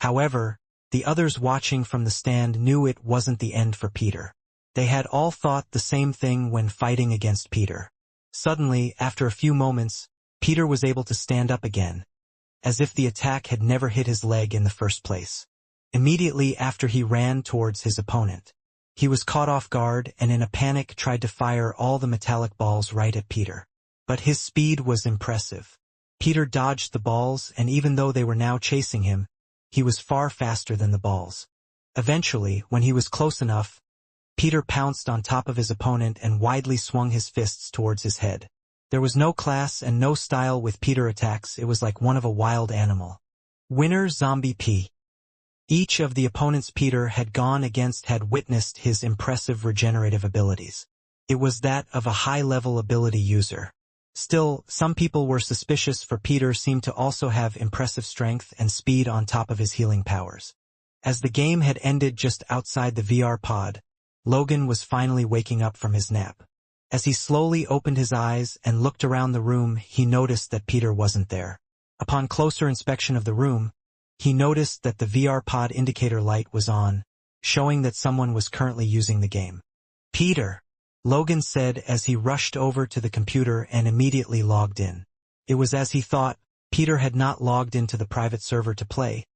However, the others watching from the stand knew it wasn't the end for Peter. They had all thought the same thing when fighting against Peter. Suddenly, after a few moments, Peter was able to stand up again, as if the attack had never hit his leg in the first place. Immediately after, he ran towards his opponent. He was caught off guard and in a panic tried to fire all the metallic balls right at Peter. But his speed was impressive. Peter dodged the balls, and even though they were now chasing him, he was far faster than the balls. Eventually, when he was close enough, Peter pounced on top of his opponent and widely swung his fists towards his head. There was no class and no style with Peter attacks. It was like one of a wild animal. Winner Zombie P. Each of the opponents Peter had gone against had witnessed his impressive regenerative abilities. It was that of a high-level ability user. Still, some people were suspicious, for Peter seemed to also have impressive strength and speed on top of his healing powers. As the game had ended just outside the VR pod, Logan was finally waking up from his nap. As he slowly opened his eyes and looked around the room, he noticed that Peter wasn't there. Upon closer inspection of the room, he noticed that the VR pod indicator light was on, showing that someone was currently using the game. "Peter," Logan said as he rushed over to the computer and immediately logged in. It was as he thought. Peter had not logged into the private server to play,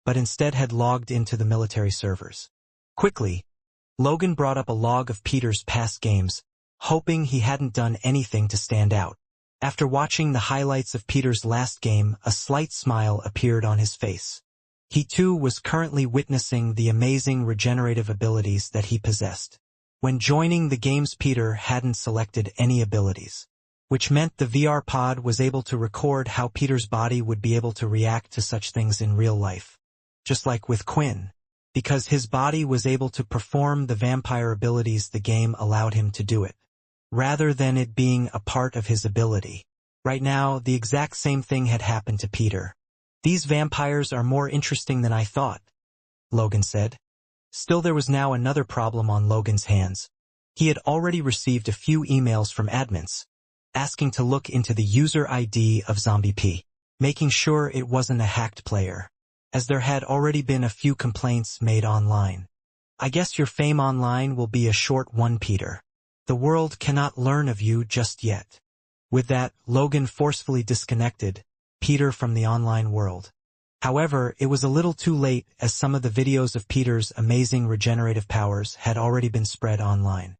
but instead had logged into the military servers. Quickly, Logan brought up a log of Peter's past games, hoping he hadn't done anything to stand out. After watching the highlights of Peter's last game, a slight smile appeared on his face. He too was currently witnessing the amazing regenerative abilities that he possessed. When joining the games, Peter hadn't selected any abilities, which meant the VR pod was able to record how Peter's body would be able to react to such things in real life. Just like with Quinn, because his body was able to perform the vampire abilities, the game allowed him to do it, rather than it being a part of his ability. Right now, the exact same thing had happened to Peter. "These vampires are more interesting than I thought," Logan said. Still, there was now another problem on Logan's hands. He had already received a few emails from admins, asking to look into the user ID of Zombie P, making sure it wasn't a hacked player, as there had already been a few complaints made online. "I guess your fame online will be a short one, Peter. The world cannot learn of you just yet." With that, Logan forcefully disconnected Peter from the online world. However, it was a little too late, as some of the videos of Peter's amazing regenerative powers had already been spread online.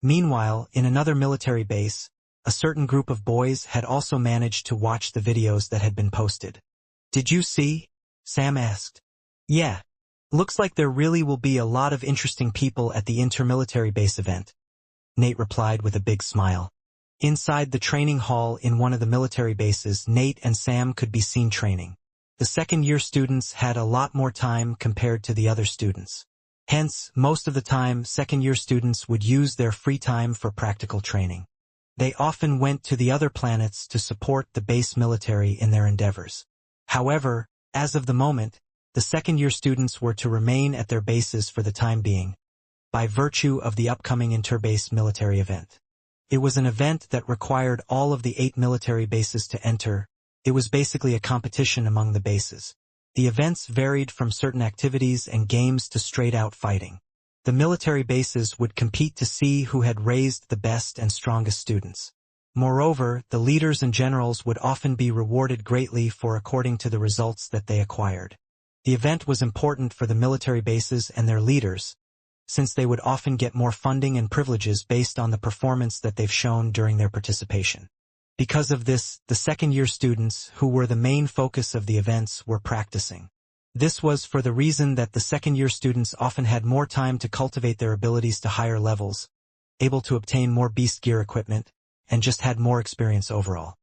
Meanwhile, in another military base, A certain group of boys had also managed to watch the videos that had been posted. "Did you see?" Sam asked. "Yeah. Looks like there really will be a lot of interesting people at the intermilitary base event," Nate replied with a big smile. Inside the training hall in one of the military bases, Nate and Sam could be seen training. The second-year students had a lot more time compared to the other students. Hence, most of the time, second-year students would use their free time for practical training. They often went to the other planets to support the base military in their endeavors. However, as of the moment, the second-year students were to remain at their bases for the time being, by virtue of the upcoming interbase military event. It was an event that required all of the 8 military bases to enter. It was basically a competition among the bases. The events varied from certain activities and games to straight-out fighting. The military bases would compete to see who had raised the best and strongest students. Moreover, the leaders and generals would often be rewarded greatly for according to the results that they acquired. The event was important for the military bases and their leaders, since they would often get more funding and privileges based on the performance that they've shown during their participation. Because of this, the second-year students, who were the main focus of the events, were practicing. This was for the reason that the second-year students often had more time to cultivate their abilities to higher levels, able to obtain more beast gear equipment, and just had more experience overall.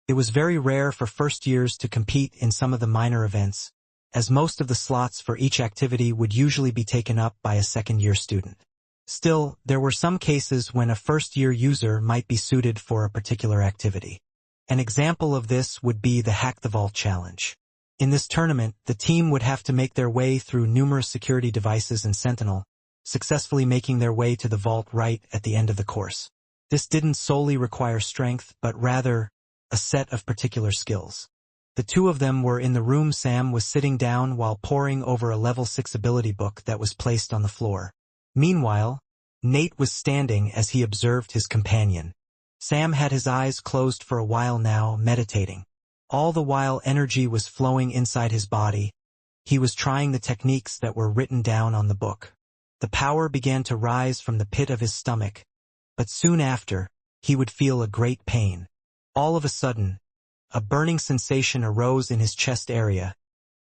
It was very rare for first years to compete in some of the minor events, as most of the slots for each activity would usually be taken up by a second-year student. Still, there were some cases when a first-year user might be suited for a particular activity. An example of this would be the Hack the Vault challenge. In this tournament, the team would have to make their way through numerous security devices and Sentinel, successfully making their way to the vault right at the end of the course. This didn't solely require strength, but rather a set of particular skills. The two of them were in the room. Sam was sitting down while poring over a level 6 ability book that was placed on the floor. Meanwhile, Nate was standing as he observed his companion. Sam had his eyes closed for a while now, meditating. All the while energy was flowing inside his body. He was trying the techniques that were written down on the book. The power began to rise from the pit of his stomach, but soon after, he would feel a great pain. All of a sudden, a burning sensation arose in his chest area,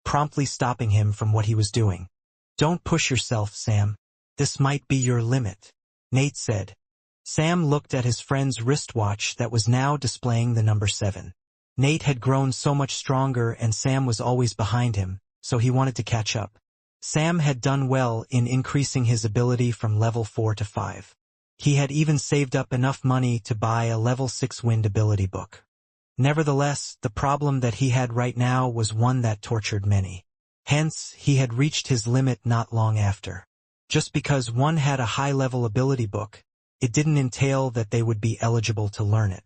promptly stopping him from what he was doing. "Don't push yourself, Sam. This might be your limit," Nate said. Sam looked at his friend's wristwatch that was now displaying the number 7. Nate had grown so much stronger and Sam was always behind him, so he wanted to catch up. Sam had done well in increasing his ability from level 4 to 5. He had even saved up enough money to buy a level 6 wind ability book. Nevertheless, the problem that he had right now was one that tortured many. Hence, he had reached his limit not long after. Just because one had a high-level ability book, it didn't entail that they would be eligible to learn it.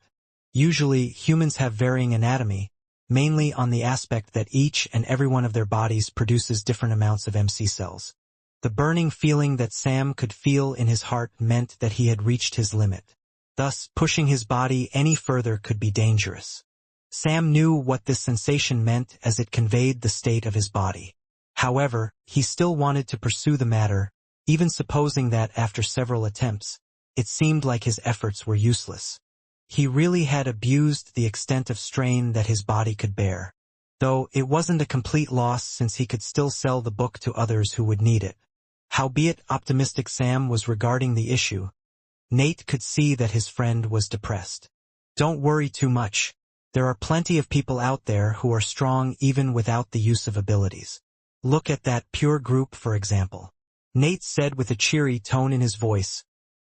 Usually, humans have varying anatomy, mainly on the aspect that each and every one of their bodies produces different amounts of MC cells. The burning feeling that Sam could feel in his heart meant that he had reached his limit. Thus, pushing his body any further could be dangerous. Sam knew what this sensation meant as it conveyed the state of his body. However, he still wanted to pursue the matter, even supposing that after several attempts, it seemed like his efforts were useless. He really had abused the extent of strain that his body could bear. Though it wasn't a complete loss since he could still sell the book to others who would need it. Howbeit optimistic Sam was regarding the issue, Nate could see that his friend was depressed. "Don't worry too much. There are plenty of people out there who are strong even without the use of abilities. Look at that pure group, for example," Nate said with a cheery tone in his voice,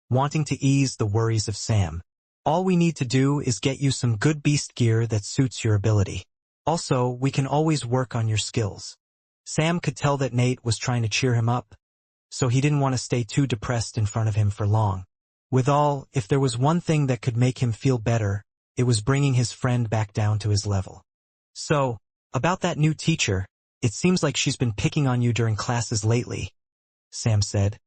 wanting to ease the worries of Sam. "All we need to do is get you some good beast gear that suits your ability. Also, we can always work on your skills." Sam could tell that Nate was trying to cheer him up, so he didn't want to stay too depressed in front of him for long. Withal, if there was one thing that could make him feel better, it was bringing his friend back down to his level. "So, about that new teacher, it seems like she's been picking on you during classes lately," Sam said,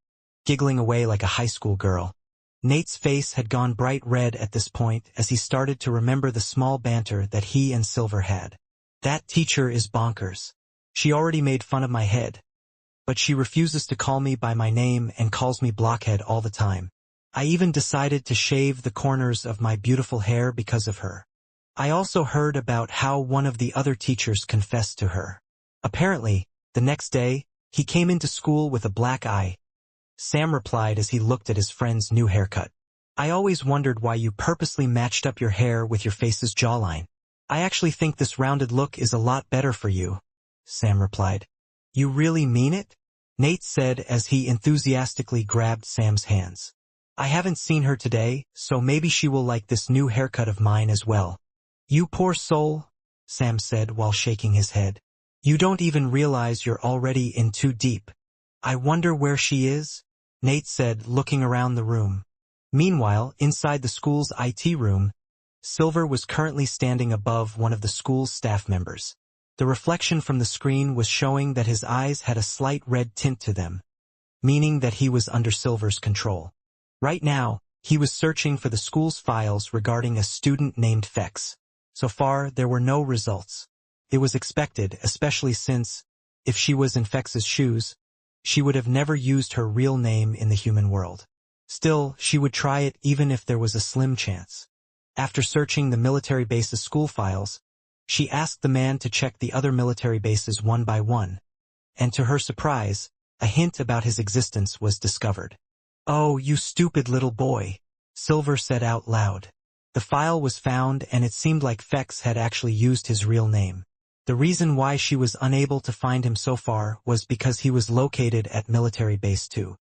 giggling away like a high school girl. Nate's face had gone bright red at this point as he started to remember the small banter that he and Silver had. "That teacher is bonkers. She already made fun of my head, but she refuses to call me by my name and calls me blockhead all the time. I even decided to shave the corners of my beautiful hair because of her. I also heard about how one of the other teachers confessed to her. Apparently, the next day, he came into school with a black eye. Sam replied as he looked at his friend's new haircut. I always wondered why you purposely matched up your hair with your face's jawline. I actually think this rounded look is a lot better for you, Sam replied. You really mean it? Nate said as he enthusiastically grabbed Sam's hands. I haven't seen her today, so maybe she will like this new haircut of mine as well. You poor soul, Sam said while shaking his head. You don't even realize you're already in too deep. I wonder where she is, Nate said, looking around the room. Meanwhile, inside the school's IT room, Silver was currently standing above one of the school's staff members. The reflection from the screen was showing that his eyes had a slight red tint to them, meaning that he was under Silver's control. Right now, he was searching for the school's files regarding a student named Fex. So far, there were no results. It was expected, especially since, if she was in Fex's shoes, she would have never used her real name in the human world. Still, she would try it even if there was a slim chance. After searching the military base's school files, she asked the man to check the other military bases one by one, and to her surprise, a hint about his existence was discovered. Oh, you stupid little boy, Silver said out loud. The file was found and it seemed like Fex had actually used his real name. The reason why she was unable to find him so far was because he was located at Military Base 2.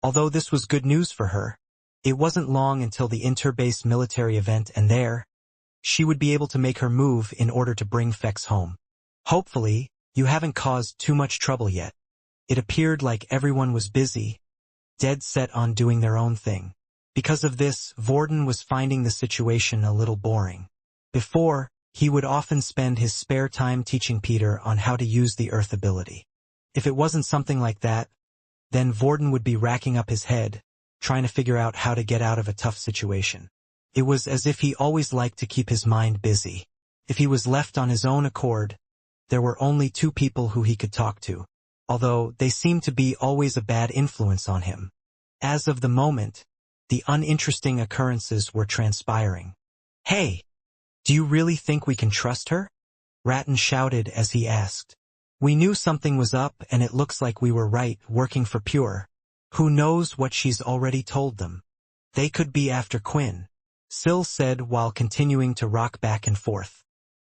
Although this was good news for her, it wasn't long until the inter-base military event and there, she would be able to make her move in order to bring Fex home. Hopefully, you haven't caused too much trouble yet. It appeared like everyone was busy, dead set on doing their own thing. Because of this, Vorden was finding the situation a little boring. Before, he would often spend his spare time teaching Peter on how to use the Earth ability. If it wasn't something like that, then Vorden would be racking up his head, trying to figure out how to get out of a tough situation. It was as if he always liked to keep his mind busy. If he was left on his own accord, there were only two people who he could talk to, although they seemed to be always a bad influence on him. As of the moment, the uninteresting occurrences were transpiring. Hey! Do you really think we can trust her? Ratton shouted as he asked. We knew something was up and it looks like we were right working for Pure. Who knows what she's already told them? They could be after Quinn, Syl said while continuing to rock back and forth.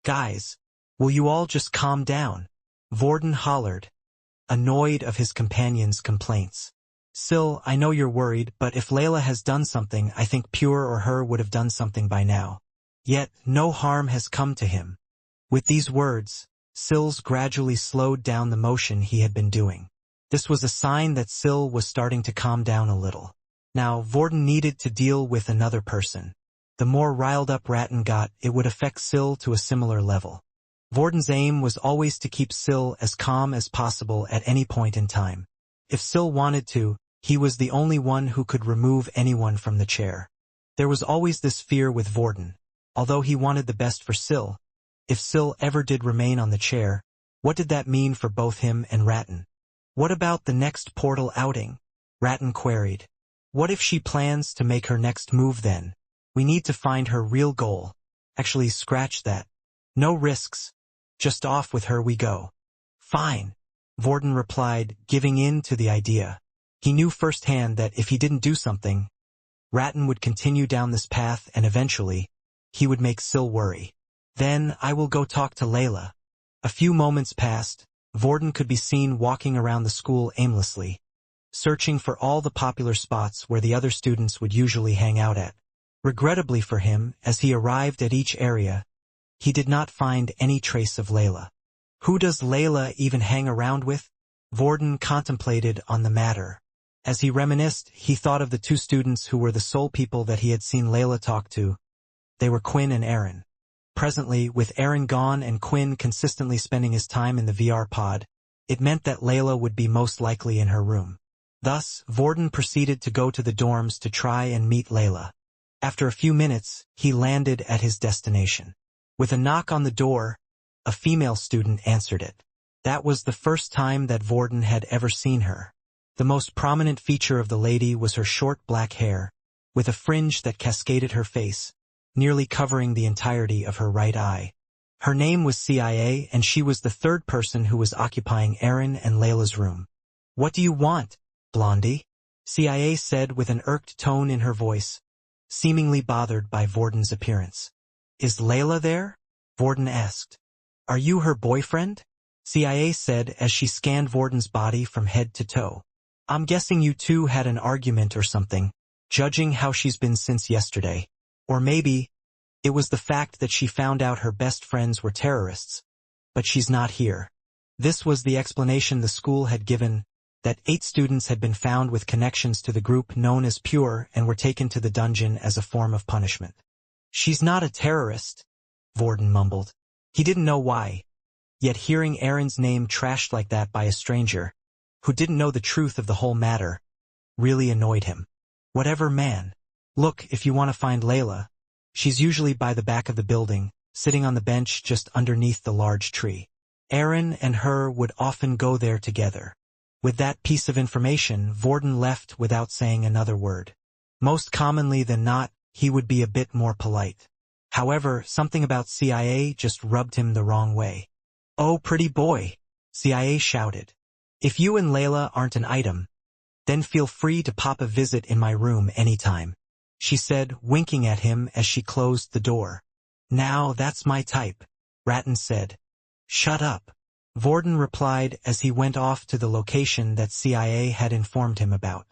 Guys, will you all just calm down? Vorden hollered, annoyed of his companion's complaints. Syl, I know you're worried, but if Layla has done something, I think Pure or her would have done something by now. Yet, no harm has come to him. With these words, Syl's gradually slowed down the motion he had been doing. This was a sign that Syl was starting to calm down a little. Now, Vorden needed to deal with another person. The more riled up Ratton got, it would affect Syl to a similar level. Vorden's aim was always to keep Syl as calm as possible at any point in time. If Syl wanted to, he was the only one who could remove anyone from the chair. There was always this fear with Vorden. Although he wanted the best for Syl, if Syl ever did remain on the chair, what did that mean for both him and Ratton? What about the next portal outing? Ratton queried. What if she plans to make her next move then? We need to find her real goal. Actually, scratch that. No risks. Just off with her we go. Fine, Vorden replied, giving in to the idea. He knew firsthand that if he didn't do something, Ratton would continue down this path and eventually, he would make Syl worry. Then I will go talk to Layla. A few moments passed. Vorden could be seen walking around the school aimlessly, searching for all the popular spots where the other students would usually hang out at. Regrettably for him, as he arrived at each area, he did not find any trace of Layla. Who does Layla even hang around with? Vorden contemplated on the matter. As he reminisced, he thought of the two students who were the sole people that he had seen Layla talk to. They were Quinn and Aaron. Presently, with Aaron gone and Quinn consistently spending his time in the VR pod, it meant that Layla would be most likely in her room. Thus, Vorden proceeded to go to the dorms to try and meet Layla. After a few minutes, he landed at his destination. With a knock on the door, a female student answered it. That was the first time that Vorden had ever seen her. The most prominent feature of the lady was her short black hair, with a fringe that cascaded her face, nearly covering the entirety of her right eye. Her name was CIA, and she was the third person who was occupying Aaron and Layla's room. "What do you want, Blondie?" CIA said with an irked tone in her voice, seemingly bothered by Vorden's appearance. "Is Layla there?" Vorden asked. "Are you her boyfriend?" CIA said as she scanned Vorden's body from head to toe. "I'm guessing you two had an argument or something, judging how she's been since yesterday. Or maybe it was the fact that she found out her best friends were terrorists, but she's not here." This was the explanation the school had given, that 8 students had been found with connections to the group known as Pure and were taken to the dungeon as a form of punishment. "She's not a terrorist," Vorden mumbled. He didn't know why, yet hearing Aaron's name trashed like that by a stranger, who didn't know the truth of the whole matter, really annoyed him. "Whatever, man. Look, if you want to find Layla, she's usually by the back of the building, sitting on the bench just underneath the large tree." Aaron and her would often go there together. With that piece of information, Vorden left without saying another word. Most commonly than not, he would be a bit more polite. However, something about CIA just rubbed him the wrong way. "Oh, pretty boy," CIA shouted. "If you and Layla aren't an item, then feel free to pop a visit in my room anytime," she said, winking at him as she closed the door. "Now that's my type," Ratton said. "Shut up," Vorden replied as he went off to the location that CIA had informed him about.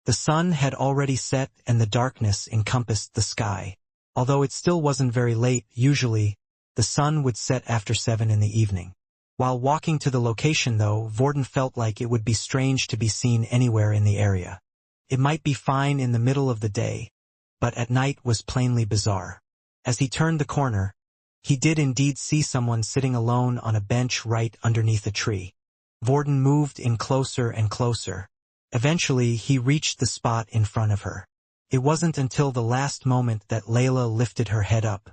The sun had already set and the darkness encompassed the sky. Although it still wasn't very late, usually, the sun would set after 7 in the evening. While walking to the location though, Vorden felt like it would be strange to be seen anywhere in the area. It might be fine in the middle of the day, but at night was plainly bizarre. As he turned the corner, he did indeed see someone sitting alone on a bench right underneath a tree. Vorden moved in closer and closer. Eventually, he reached the spot in front of her. It wasn't until the last moment that Layla lifted her head up.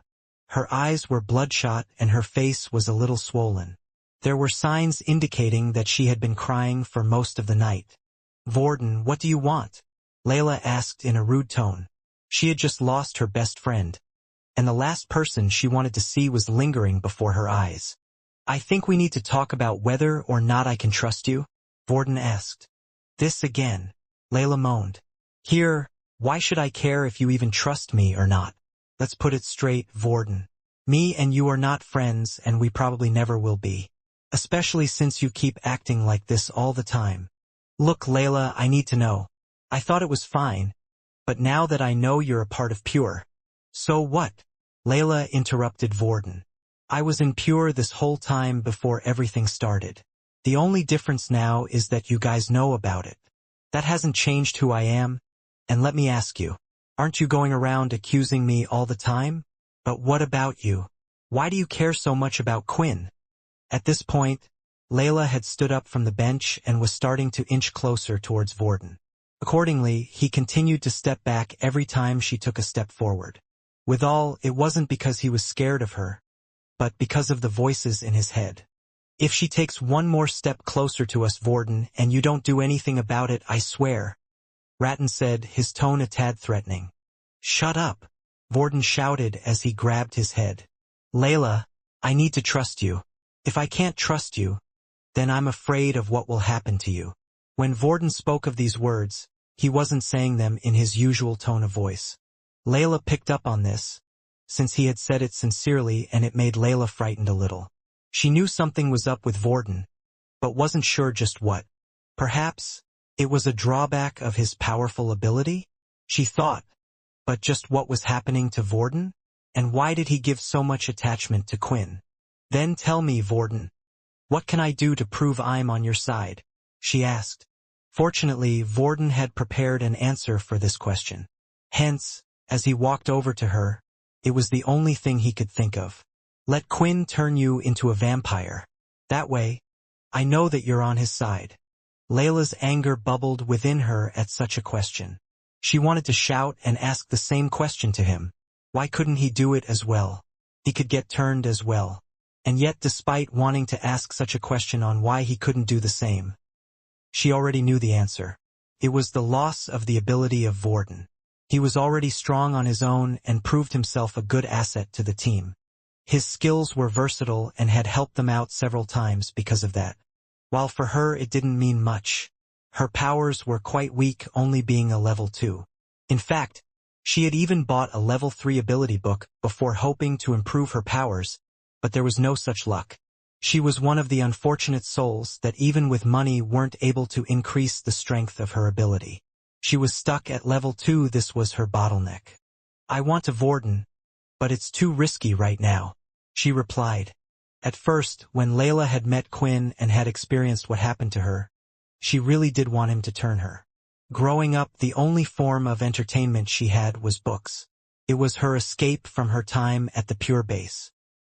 Her eyes were bloodshot and her face was a little swollen. There were signs indicating that she had been crying for most of the night. "Vorden, what do you want?" Layla asked in a rude tone. She had just lost her best friend, and the last person she wanted to see was lingering before her eyes. "I think we need to talk about whether or not I can trust you," Vorden asked. "This again," Layla moaned. "Here, why should I care if you even trust me or not? Let's put it straight, Vorden. Me and you are not friends and we probably never will be. Especially since you keep acting like this all the time. Look, Layla, I need to know. I thought it was fine, but now that I know you're a part of Pure." "So what?" Layla interrupted Vorden. "I was in Pure this whole time before everything started. The only difference now is that you guys know about it. That hasn't changed who I am, and let me ask you, aren't you going around accusing me all the time? But what about you? Why do you care so much about Quinn?" At this point, Layla had stood up from the bench and was starting to inch closer towards Vorden. Accordingly, he continued to step back every time she took a step forward. Withal, it wasn't because he was scared of her, but because of the voices in his head. "If she takes one more step closer to us, Vorden, and you don't do anything about it, I swear," Ratton said, his tone a tad threatening. "Shut up," Vorden shouted as he grabbed his head. "Layla, I need to trust you. If I can't trust you, then I'm afraid of what will happen to you." When Vorden spoke of these words, he wasn't saying them in his usual tone of voice. Layla picked up on this, since he had said it sincerely, and it made Layla frightened a little. She knew something was up with Vorden, but wasn't sure just what. Perhaps it was a drawback of his powerful ability? She thought. But just what was happening to Vorden? And why did he give so much attachment to Quinn? "Then tell me, Vorden, what can I do to prove I'm on your side?" she asked. Fortunately, Vorden had prepared an answer for this question. Hence, as he walked over to her, it was the only thing he could think of. "Let Quinn turn you into a vampire. That way, I know that you're on his side." Layla's anger bubbled within her at such a question. She wanted to shout and ask the same question to him. Why couldn't he do it as well? He could get turned as well. And yet, despite wanting to ask such a question on why he couldn't do the same, she already knew the answer. It was the loss of the ability of Vorden. He was already strong on his own and proved himself a good asset to the team. His skills were versatile and had helped them out several times because of that. While for her it didn't mean much. Her powers were quite weak, only being a level 2. In fact, she had even bought a level 3 ability book before hoping to improve her powers, but there was no such luck. She was one of the unfortunate souls that even with money weren't able to increase the strength of her ability. She was stuck at level 2. This was her bottleneck. "I want to Vorden, but it's too risky right now," she replied. At first, when Layla had met Quinn and had experienced what happened to her, she really did want him to turn her. Growing up, the only form of entertainment she had was books. It was her escape from her time at the Pure Base.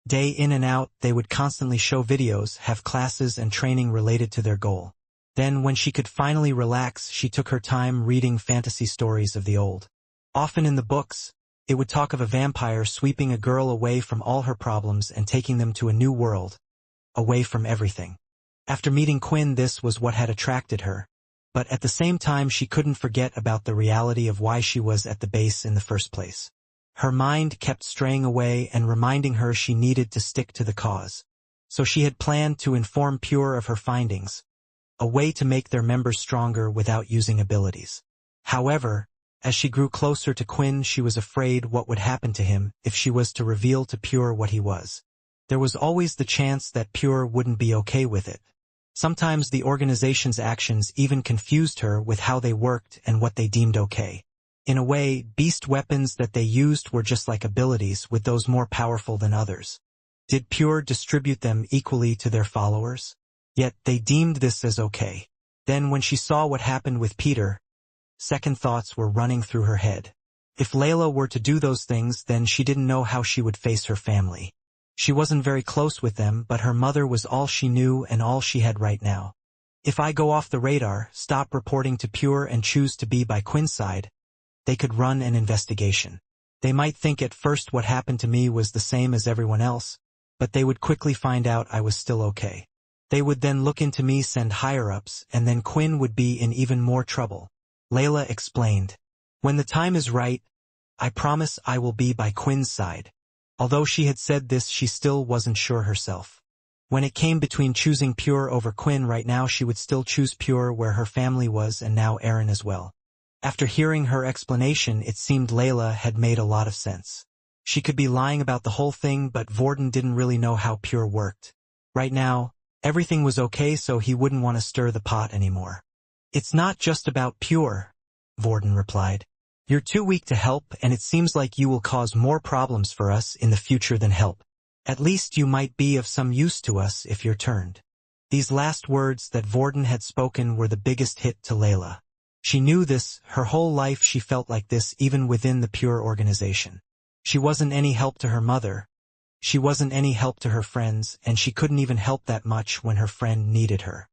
Day in and out, they would constantly show videos, have classes and training related to their goal. Then, when she could finally relax, she took her time reading fantasy stories of the old. Often in the books, it would talk of a vampire sweeping a girl away from all her problems and taking them to a new world, away from everything. After meeting Quinn, this was what had attracted her. But at the same time, she couldn't forget about the reality of why she was at the base in the first place. Her mind kept straying away and reminding her she needed to stick to the cause. So she had planned to inform Pure of her findings, a way to make their members stronger without using abilities. However, as she grew closer to Quinn, she was afraid what would happen to him if she was to reveal to Pure what he was. There was always the chance that Pure wouldn't be okay with it. Sometimes the organization's actions even confused her with how they worked and what they deemed okay. In a way, beast weapons that they used were just like abilities, with those more powerful than others. Did Pure distribute them equally to their followers? Yet they deemed this as okay. Then when she saw what happened with Peter, second thoughts were running through her head. If Layla were to do those things, then she didn't know how she would face her family. She wasn't very close with them, but her mother was all she knew and all she had right now. If I go off the radar, stop reporting to Pure and choose to be by Quinn's side, they could run an investigation. They might think at first what happened to me was the same as everyone else, but they would quickly find out I was still okay. They would then look into me, send higher-ups, and then Quinn would be in even more trouble. Layla explained. When the time is right, I promise I will be by Quinn's side. Although she had said this, she still wasn't sure herself. When it came between choosing Pure over Quinn right now, she would still choose Pure where her family was and now Aaron as well. After hearing her explanation, it seemed Layla had made a lot of sense. She could be lying about the whole thing, but Vorden didn't really know how Pure worked. Right now, everything was okay, so he wouldn't want to stir the pot anymore. "It's not just about Pure," Vorden replied. "You're too weak to help, and it seems like you will cause more problems for us in the future than help. At least you might be of some use to us if you're turned." These last words that Vorden had spoken were the biggest hit to Layla. She knew this. Her whole life she felt like this, even within the Pure organization. She wasn't any help to her mother. She wasn't any help to her friends, and she couldn't even help that much when her friend needed her.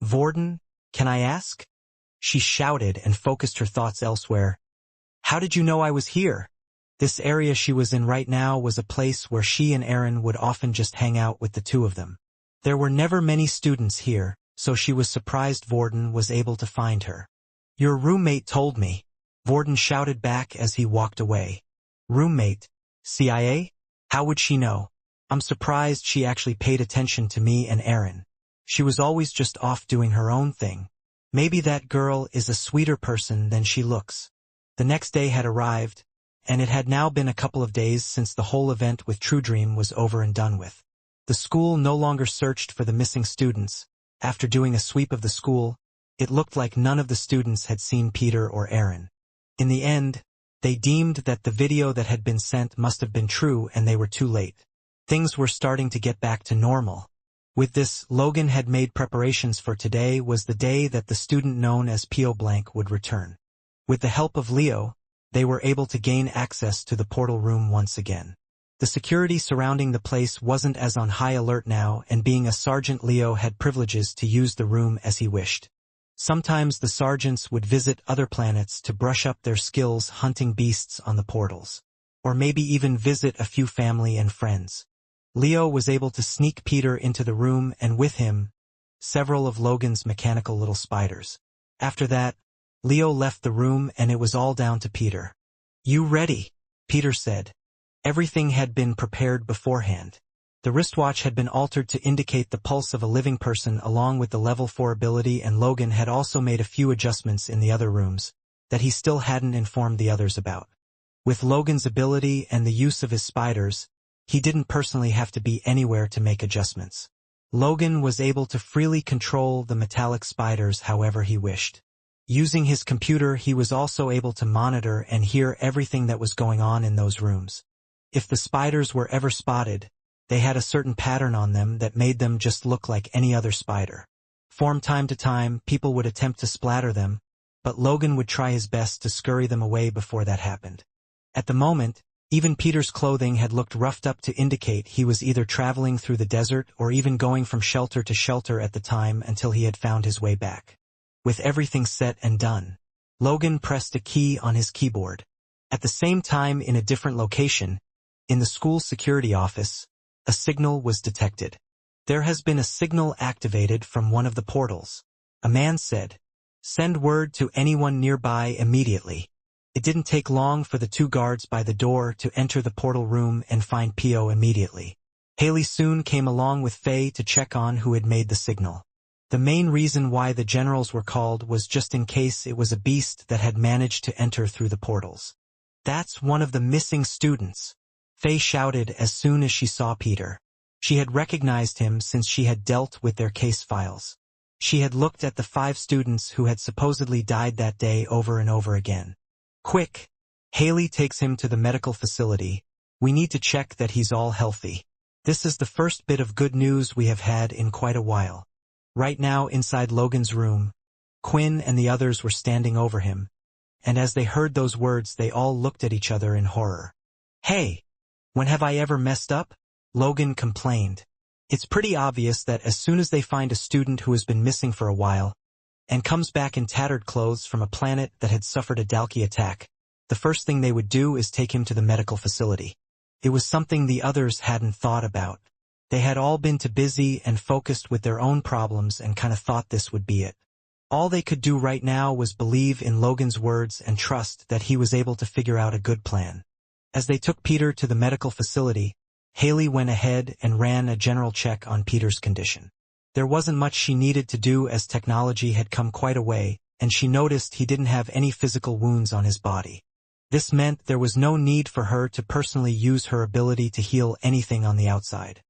"Vorden, can I ask?" She shouted and focused her thoughts elsewhere. "How did you know I was here?" This area she was in right now was a place where she and Aaron would often just hang out with the two of them. There were never many students here, so she was surprised Vorden was able to find her. "Your roommate told me," Vorden shouted back as he walked away. "Roommate? CIA? How would she know?" "I'm surprised she actually paid attention to me and Aaron. She was always just off doing her own thing. Maybe that girl is a sweeter person than she looks." The next day had arrived, and it had now been a couple of days since the whole event with True Dream was over and done with. The school no longer searched for the missing students. After doing a sweep of the school, it looked like none of the students had seen Peter or Aaron. In the end, they deemed that the video that had been sent must have been true, and they were too late. Things were starting to get back to normal. With this, Logan had made preparations for today was the day that the student known as P.O. Blank would return. With the help of Leo, they were able to gain access to the portal room once again. The security surrounding the place wasn't as on high alert now, and being a sergeant, Leo had privileges to use the room as he wished. Sometimes the sergeants would visit other planets to brush up their skills hunting beasts on the portals, or maybe even visit a few family and friends. Leo was able to sneak Peter into the room, and with him, several of Logan's mechanical little spiders. After that, Leo left the room, and it was all down to Peter. "You ready?" Peter said. Everything had been prepared beforehand. The wristwatch had been altered to indicate the pulse of a living person along with the level 4 ability, and Logan had also made a few adjustments in the other rooms that he still hadn't informed the others about. With Logan's ability and the use of his spiders, he didn't personally have to be anywhere to make adjustments. Logan was able to freely control the metallic spiders however he wished. Using his computer, he was also able to monitor and hear everything that was going on in those rooms. If the spiders were ever spotted, they had a certain pattern on them that made them just look like any other spider. From time to time, people would attempt to splatter them, but Logan would try his best to scurry them away before that happened. At the moment, even Peter's clothing had looked roughed up to indicate he was either traveling through the desert or even going from shelter to shelter at the time until he had found his way back. With everything set and done, Logan pressed a key on his keyboard. At the same time, in a different location, in the school security office, a signal was detected. "There has been a signal activated from one of the portals," a man said. "Send word to anyone nearby immediately." It didn't take long for the two guards by the door to enter the portal room and find P.O. immediately. Haley soon came along with Faye to check on who had made the signal. The main reason why the generals were called was just in case it was a beast that had managed to enter through the portals. "That's one of the missing students," Faye shouted as soon as she saw Peter. She had recognized him since she had dealt with their case files. She had looked at the 5 students who had supposedly died that day over and over again. "Quick!" Haley takes him to the medical facility. "We need to check that he's all healthy." This is the first bit of good news we have had in quite a while. Right now, inside Logan's room, Quinn and the others were standing over him, and as they heard those words they all looked at each other in horror. "Hey! When have I ever messed up?" Logan complained. "It's pretty obvious that as soon as they find a student who has been missing for a while, and comes back in tattered clothes from a planet that had suffered a Dalki attack, the first thing they would do is take him to the medical facility." It was something the others hadn't thought about. They had all been too busy and focused with their own problems and kind of thought this would be it. All they could do right now was believe in Logan's words and trust that he was able to figure out a good plan. As they took Peter to the medical facility, Haley went ahead and ran a general check on Peter's condition. There wasn't much she needed to do as technology had come quite a way, and she noticed he didn't have any physical wounds on his body. This meant there was no need for her to personally use her ability to heal anything on the outside.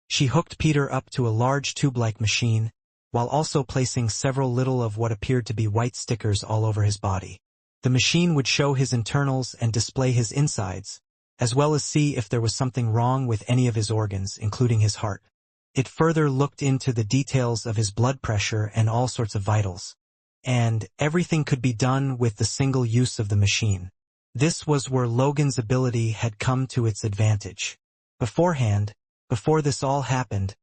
She hooked Peter up to a large tube-like machine, while also placing several little of what appeared to be white stickers all over his body. The machine would show his internals and display his insides, as well as see if there was something wrong with any of his organs, including his heart. It further looked into the details of his blood pressure and all sorts of vitals. And everything could be done with the single use of the machine. This was where Logan's ability had come to its advantage. Beforehand, before this all happened,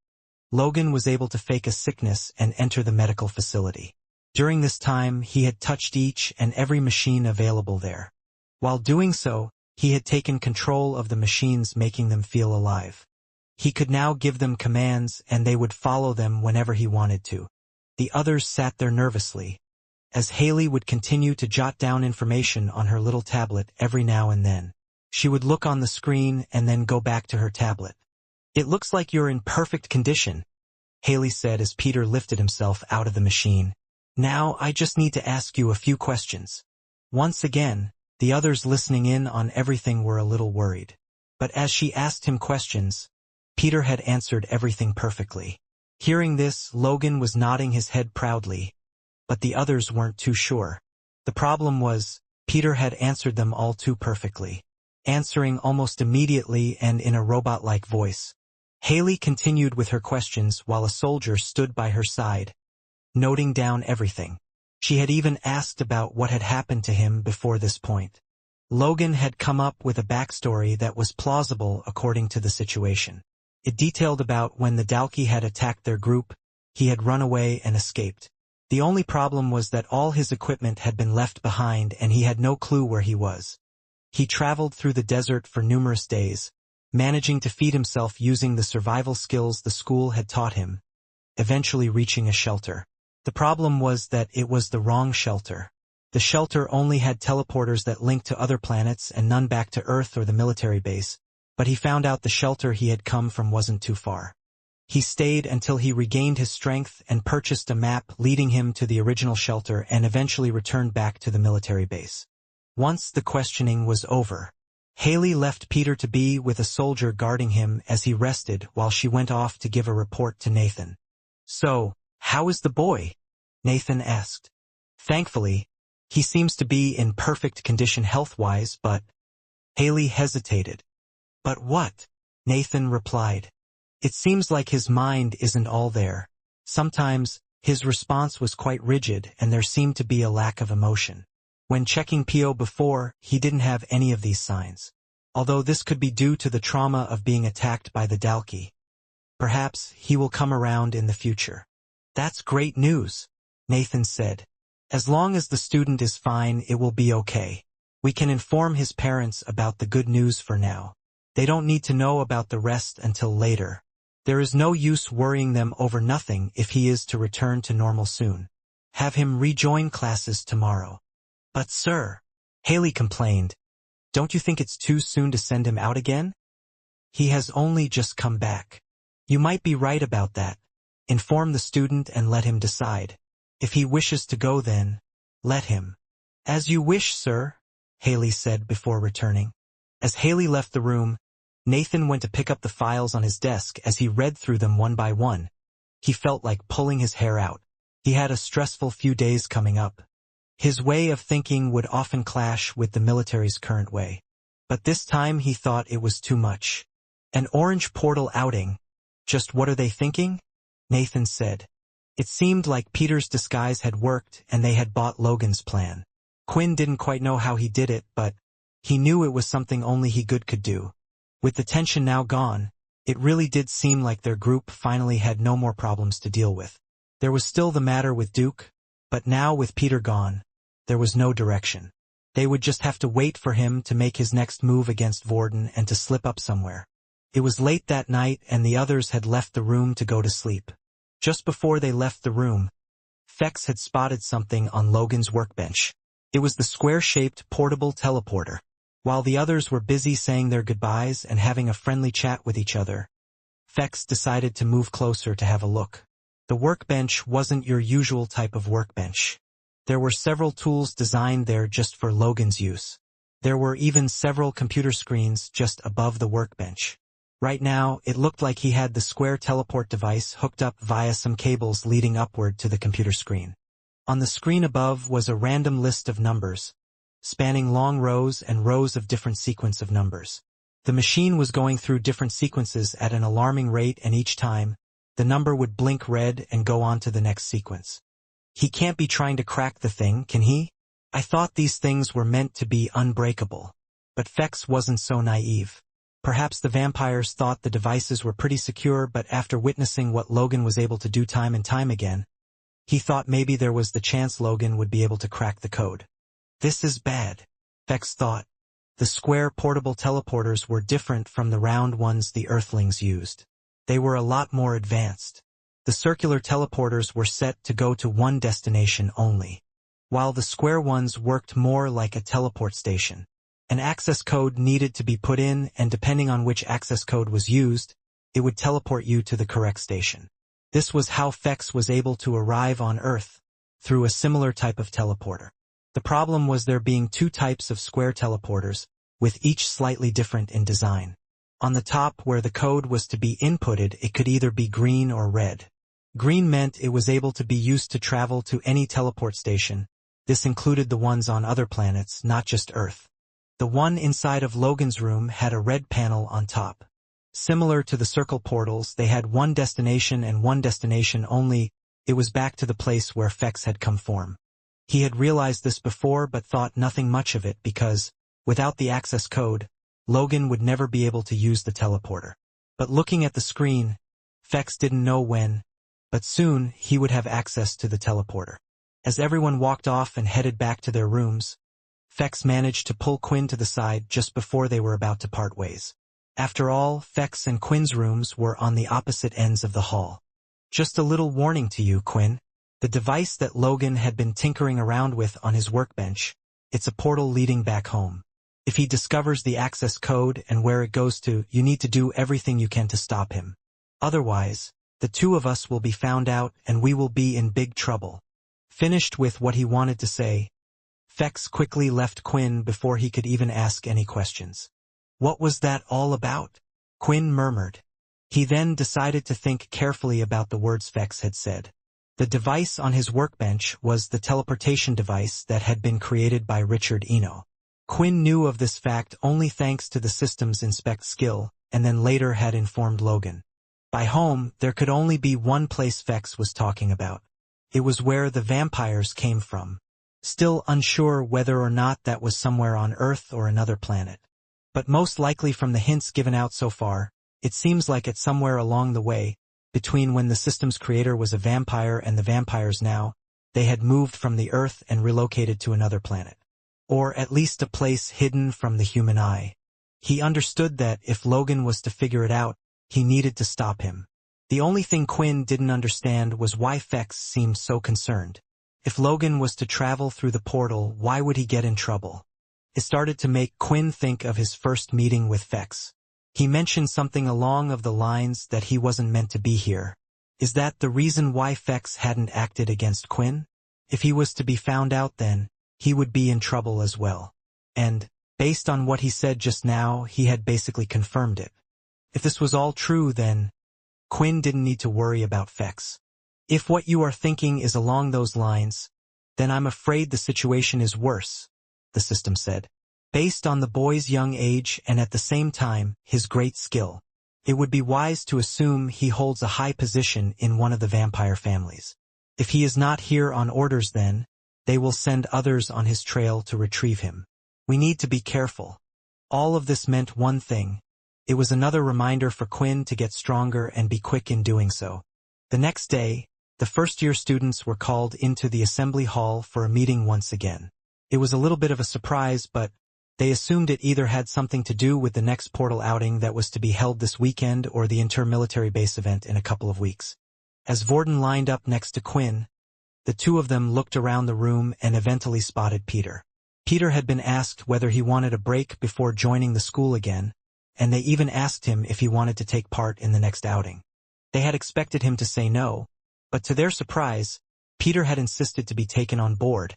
Logan was able to fake a sickness and enter the medical facility. During this time, he had touched each and every machine available there. While doing so, he had taken control of the machines, making them feel alive. He could now give them commands and they would follow them whenever he wanted to. The others sat there nervously, as Haley would continue to jot down information on her little tablet every now and then. She would look on the screen and then go back to her tablet. "It looks like you're in perfect condition," Haley said as Peter lifted himself out of the machine. "Now I just need to ask you a few questions." Once again, the others listening in on everything were a little worried. But as she asked him questions, Peter had answered everything perfectly. Hearing this, Logan was nodding his head proudly, but the others weren't too sure. The problem was, Peter had answered them all too perfectly, answering almost immediately and in a robot-like voice. Haley continued with her questions while a soldier stood by her side, noting down everything. She had even asked about what had happened to him before this point. Logan had come up with a backstory that was plausible according to the situation. It detailed about when the Dalki had attacked their group, he had run away and escaped. The only problem was that all his equipment had been left behind and he had no clue where he was. He traveled through the desert for numerous days, managing to feed himself using the survival skills the school had taught him, eventually reaching a shelter. The problem was that it was the wrong shelter. The shelter only had teleporters that linked to other planets and none back to Earth or the military base, but he found out the shelter he had come from wasn't too far. He stayed until he regained his strength and purchased a map leading him to the original shelter and eventually returned back to the military base. Once the questioning was over, Haley left Peter to be with a soldier guarding him as he rested while she went off to give a report to Nathan. "So, how is the boy?" Nathan asked. "Thankfully, he seems to be in perfect condition health-wise, but—" Haley hesitated. "But what?" Nathan replied. "It seems like his mind isn't all there. Sometimes, his response was quite rigid and there seemed to be a lack of emotion. When checking PO before, he didn't have any of these signs. Although this could be due to the trauma of being attacked by the Dalki. Perhaps he will come around in the future." "That's great news," Nathan said. "As long as the student is fine, it will be okay. We can inform his parents about the good news for now. They don't need to know about the rest until later. There is no use worrying them over nothing if he is to return to normal soon. Have him rejoin classes tomorrow." "But sir," Haley complained, "don't you think it's too soon to send him out again? He has only just come back." "You might be right about that. Inform the student and let him decide. If he wishes to go then, let him." "As you wish, sir," Haley said before returning. As Haley left the room, Nathan went to pick up the files on his desk. As he read through them one by one, he felt like pulling his hair out. He had a stressful few days coming up. His way of thinking would often clash with the military's current way. But this time he thought it was too much. "An orange portal outing. Just what are they thinking?" Nathan said. It seemed like Peter's disguise had worked and they had bought Logan's plan. Quinn didn't quite know how he did it, but he knew it was something only he could do. With the tension now gone, it really did seem like their group finally had no more problems to deal with. There was still the matter with Duke, but now with Peter gone, there was no direction. They would just have to wait for him to make his next move against Vorden and to slip up somewhere. It was late that night and the others had left the room to go to sleep. Just before they left the room, Fex had spotted something on Logan's workbench. It was the square-shaped portable teleporter. While the others were busy saying their goodbyes and having a friendly chat with each other, Fex decided to move closer to have a look. The workbench wasn't your usual type of workbench. There were several tools designed there just for Logan's use. There were even several computer screens just above the workbench. Right now, it looked like he had the square teleport device hooked up via some cables leading upward to the computer screen. On the screen above was a random list of numbers, spanning long rows and rows of different sequence of numbers. The machine was going through different sequences at an alarming rate, and each time, the number would blink red and go on to the next sequence. "He can't be trying to crack the thing, can he? I thought these things were meant to be unbreakable." But Fex wasn't so naive. Perhaps the vampires thought the devices were pretty secure, but after witnessing what Logan was able to do time and time again, he thought maybe there was the chance Logan would be able to crack the code. "This is bad," Fex thought. The square portable teleporters were different from the round ones the Earthlings used. They were a lot more advanced. The circular teleporters were set to go to one destination only, while the square ones worked more like a teleport station. An access code needed to be put in, and depending on which access code was used, it would teleport you to the correct station. This was how Fex was able to arrive on Earth, through a similar type of teleporter. The problem was there being two types of square teleporters, with each slightly different in design. On the top where the code was to be inputted, it could either be green or red. Green meant it was able to be used to travel to any teleport station. This included the ones on other planets, not just Earth. The one inside of Logan's room had a red panel on top. Similar to the circle portals, they had one destination and one destination only. It was back to the place where Fex had come from. He had realized this before but thought nothing much of it because, without the access code, Logan would never be able to use the teleporter. But looking at the screen, Fex didn't know when, but soon he would have access to the teleporter. As everyone walked off and headed back to their rooms, Fex managed to pull Quinn to the side just before they were about to part ways. After all, Fex and Quinn's rooms were on the opposite ends of the hall. "Just a little warning to you, Quinn. The device that Logan had been tinkering around with on his workbench, it's a portal leading back home. If he discovers the access code and where it goes to, you need to do everything you can to stop him. Otherwise, the two of us will be found out and we will be in big trouble. Finished with what he wanted to say, Fex quickly left Quinn before he could even ask any questions. What was that all about? Quinn murmured. He then decided to think carefully about the words Fex had said. The device on his workbench was the teleportation device that had been created by Richard Eno. Quinn knew of this fact only thanks to the system's inspect skill, and then later had informed Logan. By home, there could only be one place Fex was talking about. It was where the vampires came from. Still unsure whether or not that was somewhere on Earth or another planet. But most likely from the hints given out so far, it seems like it's somewhere along the way, between when the system's creator was a vampire and the vampires now, they had moved from the Earth and relocated to another planet. Or at least a place hidden from the human eye. He understood that if Logan was to figure it out, he needed to stop him. The only thing Quinn didn't understand was why Fex seemed so concerned. If Logan was to travel through the portal, why would he get in trouble? It started to make Quinn think of his first meeting with Fex. He mentioned something along of the lines that he wasn't meant to be here. Is that the reason why Fex hadn't acted against Quinn? If he was to be found out then, he would be in trouble as well. And, based on what he said just now, he had basically confirmed it. If this was all true then, Quinn didn't need to worry about Fex. If what you are thinking is along those lines, then I'm afraid the situation is worse, the system said. Based on the boy's young age and at the same time, his great skill, it would be wise to assume he holds a high position in one of the vampire families. If he is not here on orders then, they will send others on his trail to retrieve him. We need to be careful. All of this meant one thing. It was another reminder for Quinn to get stronger and be quick in doing so. The next day, the first-year students were called into the assembly hall for a meeting once again. It was a little bit of a surprise, but they assumed it either had something to do with the next portal outing that was to be held this weekend or the inter-military base event in a couple of weeks. As Vorden lined up next to Quinn, the two of them looked around the room and eventually spotted Peter. Peter had been asked whether he wanted a break before joining the school again, and they even asked him if he wanted to take part in the next outing. They had expected him to say no, but to their surprise, Peter had insisted to be taken on board,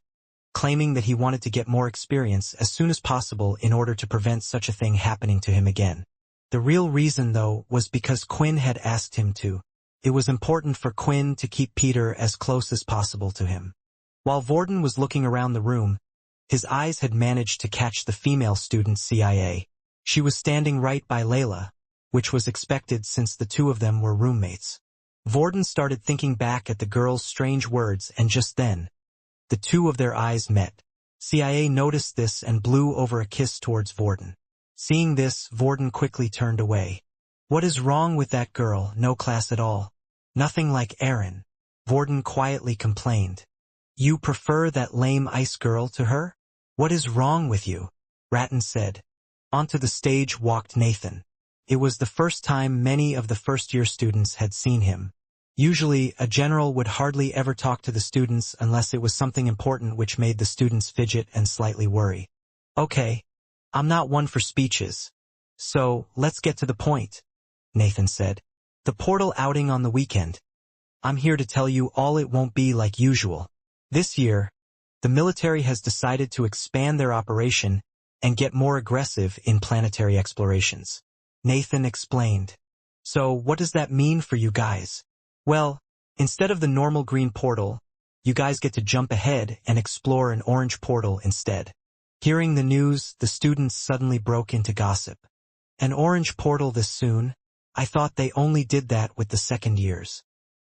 claiming that he wanted to get more experience as soon as possible in order to prevent such a thing happening to him again. The real reason, though, was because Quinn had asked him to. It was important for Quinn to keep Peter as close as possible to him. While Vorden was looking around the room, his eyes had managed to catch the female student CIA. She was standing right by Layla, which was expected since the two of them were roommates. Vorden started thinking back at the girl's strange words, and just then, the two of their eyes met. CIA noticed this and blew over a kiss towards Vorden. Seeing this, Vorden quickly turned away. What is wrong with that girl? No class at all. Nothing like Erin, Vorden quietly complained. You prefer that lame ice girl to her? What is wrong with you? Ratton said. Onto the stage walked Nathan. It was the first time many of the first-year students had seen him. Usually, a general would hardly ever talk to the students unless it was something important which made the students fidget and slightly worry. Okay, I'm not one for speeches. So, let's get to the point, Nathan said. The portal outing on the weekend. I'm here to tell you all it won't be like usual. This year, the military has decided to expand their operation and get more aggressive in planetary explorations. Nathan explained. So what does that mean for you guys? Well, instead of the normal green portal, you guys get to jump ahead and explore an orange portal instead. Hearing the news, the students suddenly broke into gossip. An orange portal this soon? I thought they only did that with the second years.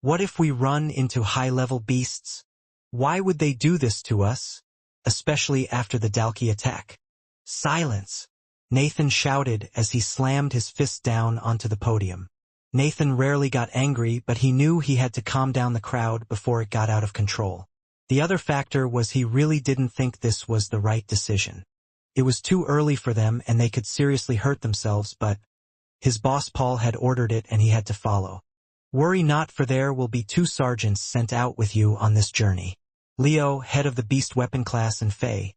What if we run into high-level beasts? Why would they do this to us? Especially after the Dalki attack. Silence! Nathan shouted as he slammed his fist down onto the podium. Nathan rarely got angry, but he knew he had to calm down the crowd before it got out of control. The other factor was he really didn't think this was the right decision. It was too early for them and they could seriously hurt themselves, but his boss Paul had ordered it and he had to follow. Worry not, for there will be 2 sergeants sent out with you on this journey. Leo, head of the beast weapon class, and Faye.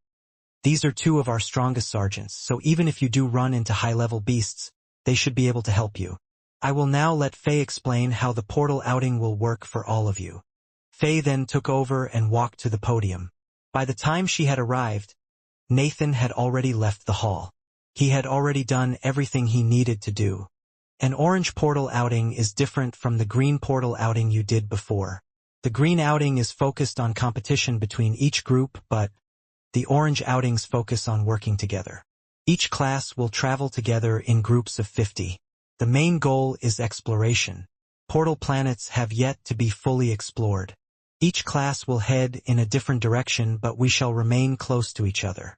These are 2 of our strongest sergeants, so even if you do run into high-level beasts, they should be able to help you. I will now let Faye explain how the portal outing will work for all of you. Faye then took over and walked to the podium. By the time she had arrived, Nathan had already left the hall. He had already done everything he needed to do. An orange portal outing is different from the green portal outing you did before. The green outing is focused on competition between each group, but the orange outings focus on working together. Each class will travel together in groups of 50. The main goal is exploration. Portal planets have yet to be fully explored. Each class will head in a different direction, but we shall remain close to each other.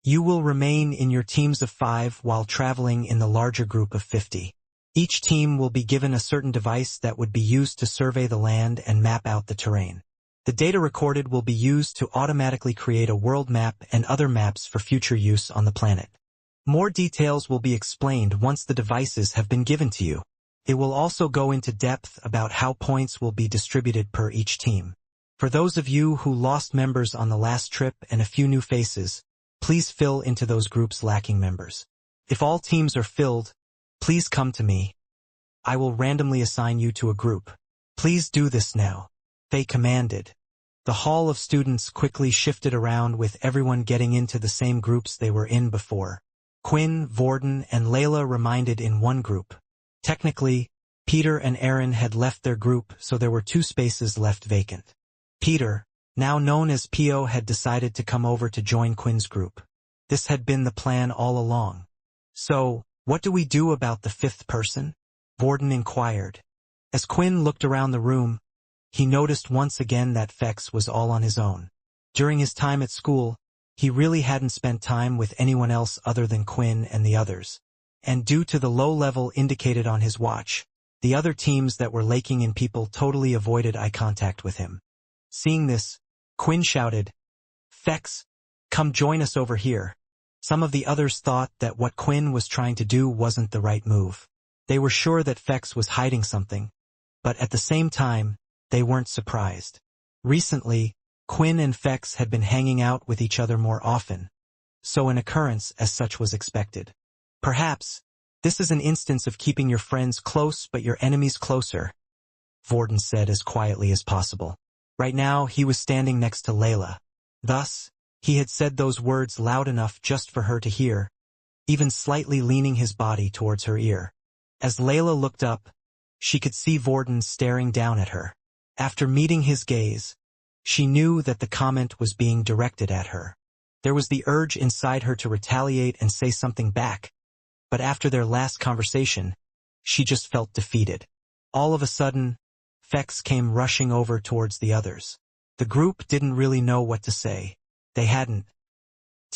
You will remain in your teams of 5 while traveling in the larger group of 50. Each team will be given a certain device that would be used to survey the land and map out the terrain. The data recorded will be used to automatically create a world map and other maps for future use on the planet. More details will be explained once the devices have been given to you. It will also go into depth about how points will be distributed per each team. For those of you who lost members on the last trip and a few new faces, please fill into those groups lacking members. If all teams are filled, please come to me. I will randomly assign you to a group. Please do this now. Faye commanded. The hall of students quickly shifted around, with everyone getting into the same groups they were in before. Quinn, Vorden, and Layla remained in one group. Technically, Peter and Aaron had left their group, so there were 2 spaces left vacant. Peter, now known as Pio, had decided to come over to join Quinn's group. This had been the plan all along. So, what do we do about the 5th person? Vorden inquired. As Quinn looked around the room, he noticed once again that Fex was all on his own. During his time at school, he really hadn't spent time with anyone else other than Quinn and the others. And due to the low level indicated on his watch, the other teams that were lacking in people totally avoided eye contact with him. Seeing this, Quinn shouted, "Fex, come join us over here." Some of the others thought that what Quinn was trying to do wasn't the right move. They were sure that Fex was hiding something, but at the same time, they weren't surprised. Recently, Quinn and Fex had been hanging out with each other more often, so an occurrence as such was expected. Perhaps, this is an instance of keeping your friends close but your enemies closer, Vorden said as quietly as possible. Right now, he was standing next to Layla. Thus, he had said those words loud enough just for her to hear, even slightly leaning his body towards her ear. As Layla looked up, she could see Vorden staring down at her. After meeting his gaze, she knew that the comment was being directed at her. There was the urge inside her to retaliate and say something back, but after their last conversation, she just felt defeated. All of a sudden, Fex came rushing over towards the others. The group didn't really know what to say. They hadn't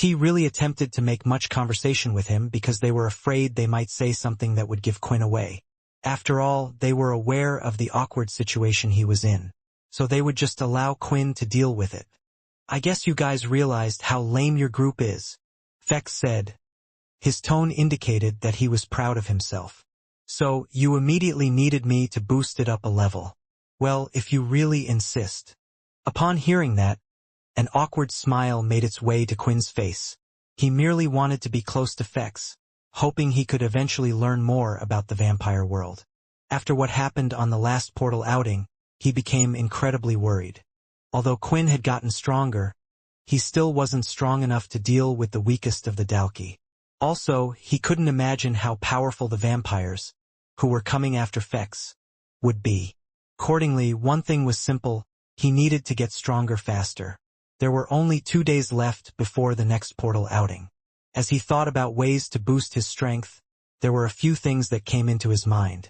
really attempted to make much conversation with him because they were afraid they might say something that would give Quinn away. After all, they were aware of the awkward situation he was in, so they would just allow Quinn to deal with it. "I guess you guys realized how lame your group is," Fex said. His tone indicated that he was proud of himself. "So, you immediately needed me to boost it up a level. Well, if you really insist." Upon hearing that, an awkward smile made its way to Quinn's face. He merely wanted to be close to Fex, hoping he could eventually learn more about the vampire world. After what happened on the last portal outing, he became incredibly worried. Although Quinn had gotten stronger, he still wasn't strong enough to deal with the weakest of the Dalki. Also, he couldn't imagine how powerful the vampires, who were coming after Fex, would be. Accordingly, one thing was simple: he needed to get stronger faster. There were only 2 days left before the next portal outing. As he thought about ways to boost his strength, there were a few things that came into his mind.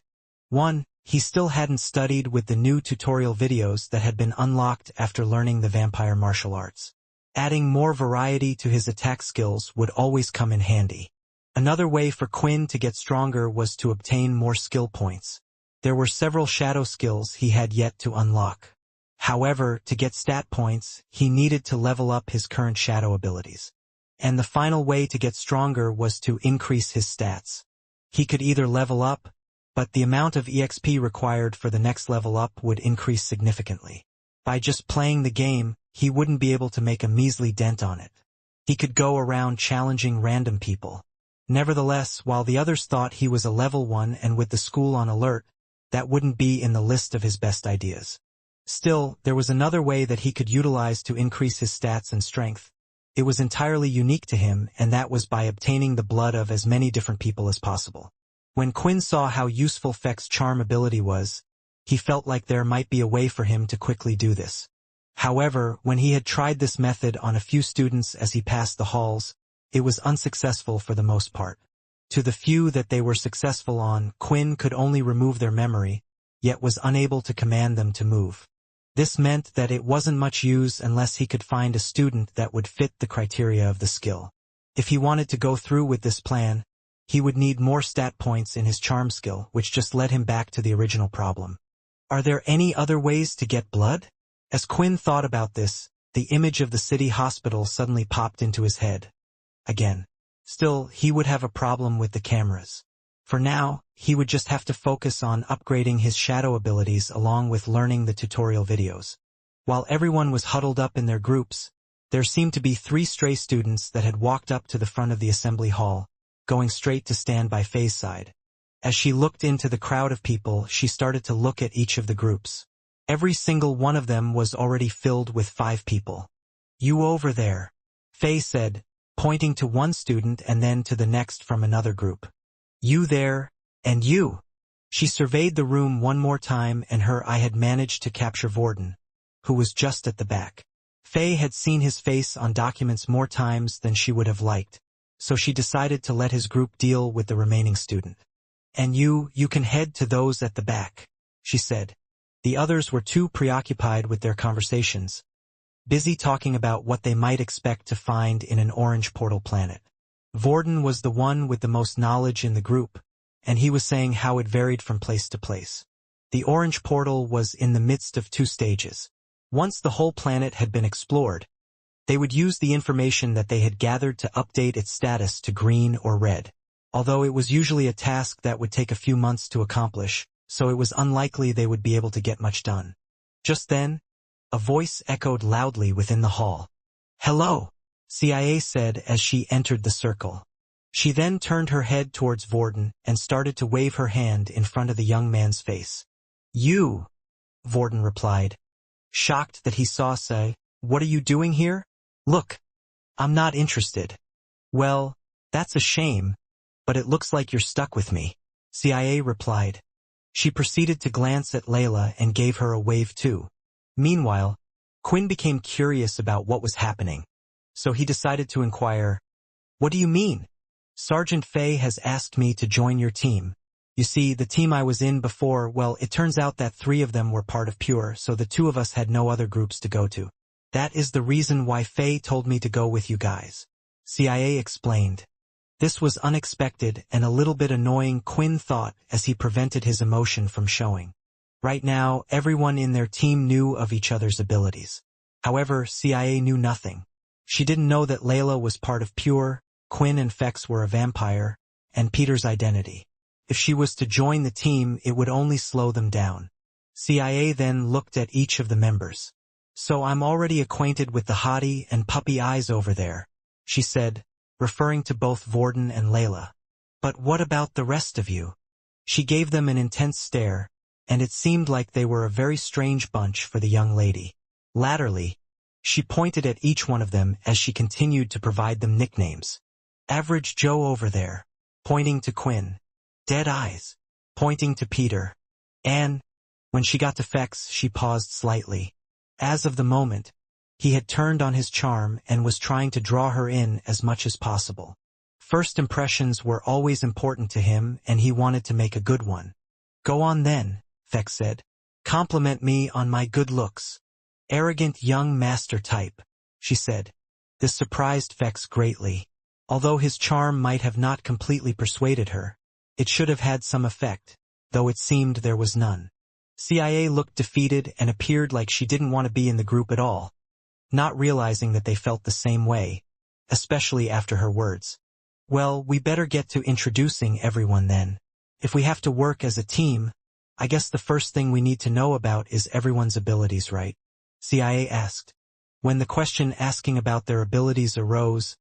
1. He still hadn't studied with the new tutorial videos that had been unlocked after learning the vampire martial arts. Adding more variety to his attack skills would always come in handy. Another way for Quinn to get stronger was to obtain more skill points. There were several shadow skills he had yet to unlock. However, to get stat points, he needed to level up his current shadow abilities. And the final way to get stronger was to increase his stats. He could either level up, but the amount of EXP required for the next level up would increase significantly. By just playing the game, he wouldn't be able to make a measly dent on it. He could go around challenging random people. Nevertheless, while the others thought he was a level 1 and with the school on alert, that wouldn't be in the list of his best ideas. Still, there was another way that he could utilize to increase his stats and strength. It was entirely unique to him, and that was by obtaining the blood of as many different people as possible. When Quinn saw how useful Feck's charm ability was, he felt like there might be a way for him to quickly do this. However, when he had tried this method on a few students as he passed the halls, it was unsuccessful for the most part. To the few that they were successful on, Quinn could only remove their memory, yet was unable to command them to move. This meant that it wasn't much use unless he could find a student that would fit the criteria of the skill. If he wanted to go through with this plan, he would need more stat points in his charm skill, which just led him back to the original problem. Are there any other ways to get blood? As Quinn thought about this, the image of the city hospital suddenly popped into his head. Again. Still, he would have a problem with the cameras. For now, he would just have to focus on upgrading his shadow abilities along with learning the tutorial videos. While everyone was huddled up in their groups, there seemed to be 3 stray students that had walked up to the front of the assembly hall, going straight to stand by Faye's side. As she looked into the crowd of people, she started to look at each of the groups. Every single one of them was already filled with 5 people. "You over there," Faye said, pointing to one student and then to the next from another group. "You there, and you." She surveyed the room one more time and her eye had managed to capture Vorden, who was just at the back. Faye had seen his face on documents more times than she would have liked, so she decided to let his group deal with the remaining student. "And you can head to those at the back," she said. The others were too preoccupied with their conversations, busy talking about what they might expect to find in an orange portal planet. Vorden was the one with the most knowledge in the group, and he was saying how it varied from place to place. The orange portal was in the midst of 2 stages. Once the whole planet had been explored, they would use the information that they had gathered to update its status to green or red. Although it was usually a task that would take a few months to accomplish, so it was unlikely they would be able to get much done. Just then, a voice echoed loudly within the hall. "Hello," CIA said as she entered the circle. She then turned her head towards Vorden and started to wave her hand in front of the young man's face. "You," Vorden replied, shocked that he saw Say. "What are you doing here?" "Look, I'm not interested." "Well, that's a shame, but it looks like you're stuck with me," CIA replied. She proceeded to glance at Layla and gave her a wave too. Meanwhile, Quinn became curious about what was happening, so he decided to inquire, "What do you mean?" "Sergeant Faye has asked me to join your team. You see, the team I was in before, well, it turns out that 3 of them were part of Pure, so the 2 of us had no other groups to go to. That is the reason why Faye told me to go with you guys," CIA explained. This was unexpected and a little bit annoying, Quinn thought, as he prevented his emotion from showing. Right now, everyone in their team knew of each other's abilities. However, CIA knew nothing. She didn't know that Layla was part of Pure, Quinn and Fex were a vampire, and Peter's identity. If she was to join the team, it would only slow them down. CIA then looked at each of the members. "So I'm already acquainted with the hottie and puppy eyes over there," she said, referring to both Vorden and Layla. "But what about the rest of you?" She gave them an intense stare, and it seemed like they were a very strange bunch for the young lady. Latterly, she pointed at each one of them as she continued to provide them nicknames. "Average Joe over there," pointing to Quinn. "Dead Eyes," pointing to Peter. And, when she got to Fex, she paused slightly. As of the moment, he had turned on his charm and was trying to draw her in as much as possible. First impressions were always important to him, and he wanted to make a good one. "Go on then," Fex said. "Compliment me on my good looks. Arrogant young master type," she said. This surprised Fex greatly. Although his charm might have not completely persuaded her, it should have had some effect, though it seemed there was none. CIA looked defeated and appeared like she didn't want to be in the group at all, not realizing that they felt the same way, especially after her words. "Well, we better get to introducing everyone then. If we have to work as a team, I guess the first thing we need to know about is everyone's abilities, right? CIA asked. When the question asking about their abilities arose,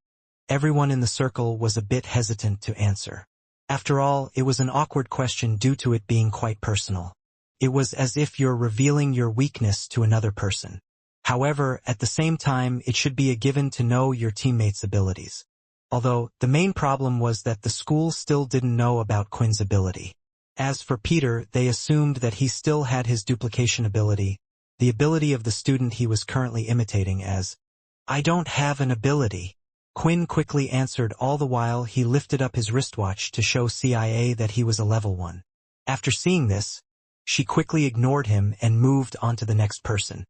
everyone in the circle was a bit hesitant to answer. After all, it was an awkward question due to it being quite personal. It was as if you're revealing your weakness to another person. However, at the same time, it should be a given to know your teammates' abilities. Although, the main problem was that the school still didn't know about Quinn's ability. As for Peter, they assumed that he still had his duplication ability, the ability of the student he was currently imitating as, "I don't have an ability." Quinn quickly answered, all the while he lifted up his wristwatch to show CIA that he was a level 1. After seeing this, she quickly ignored him and moved on to the next person.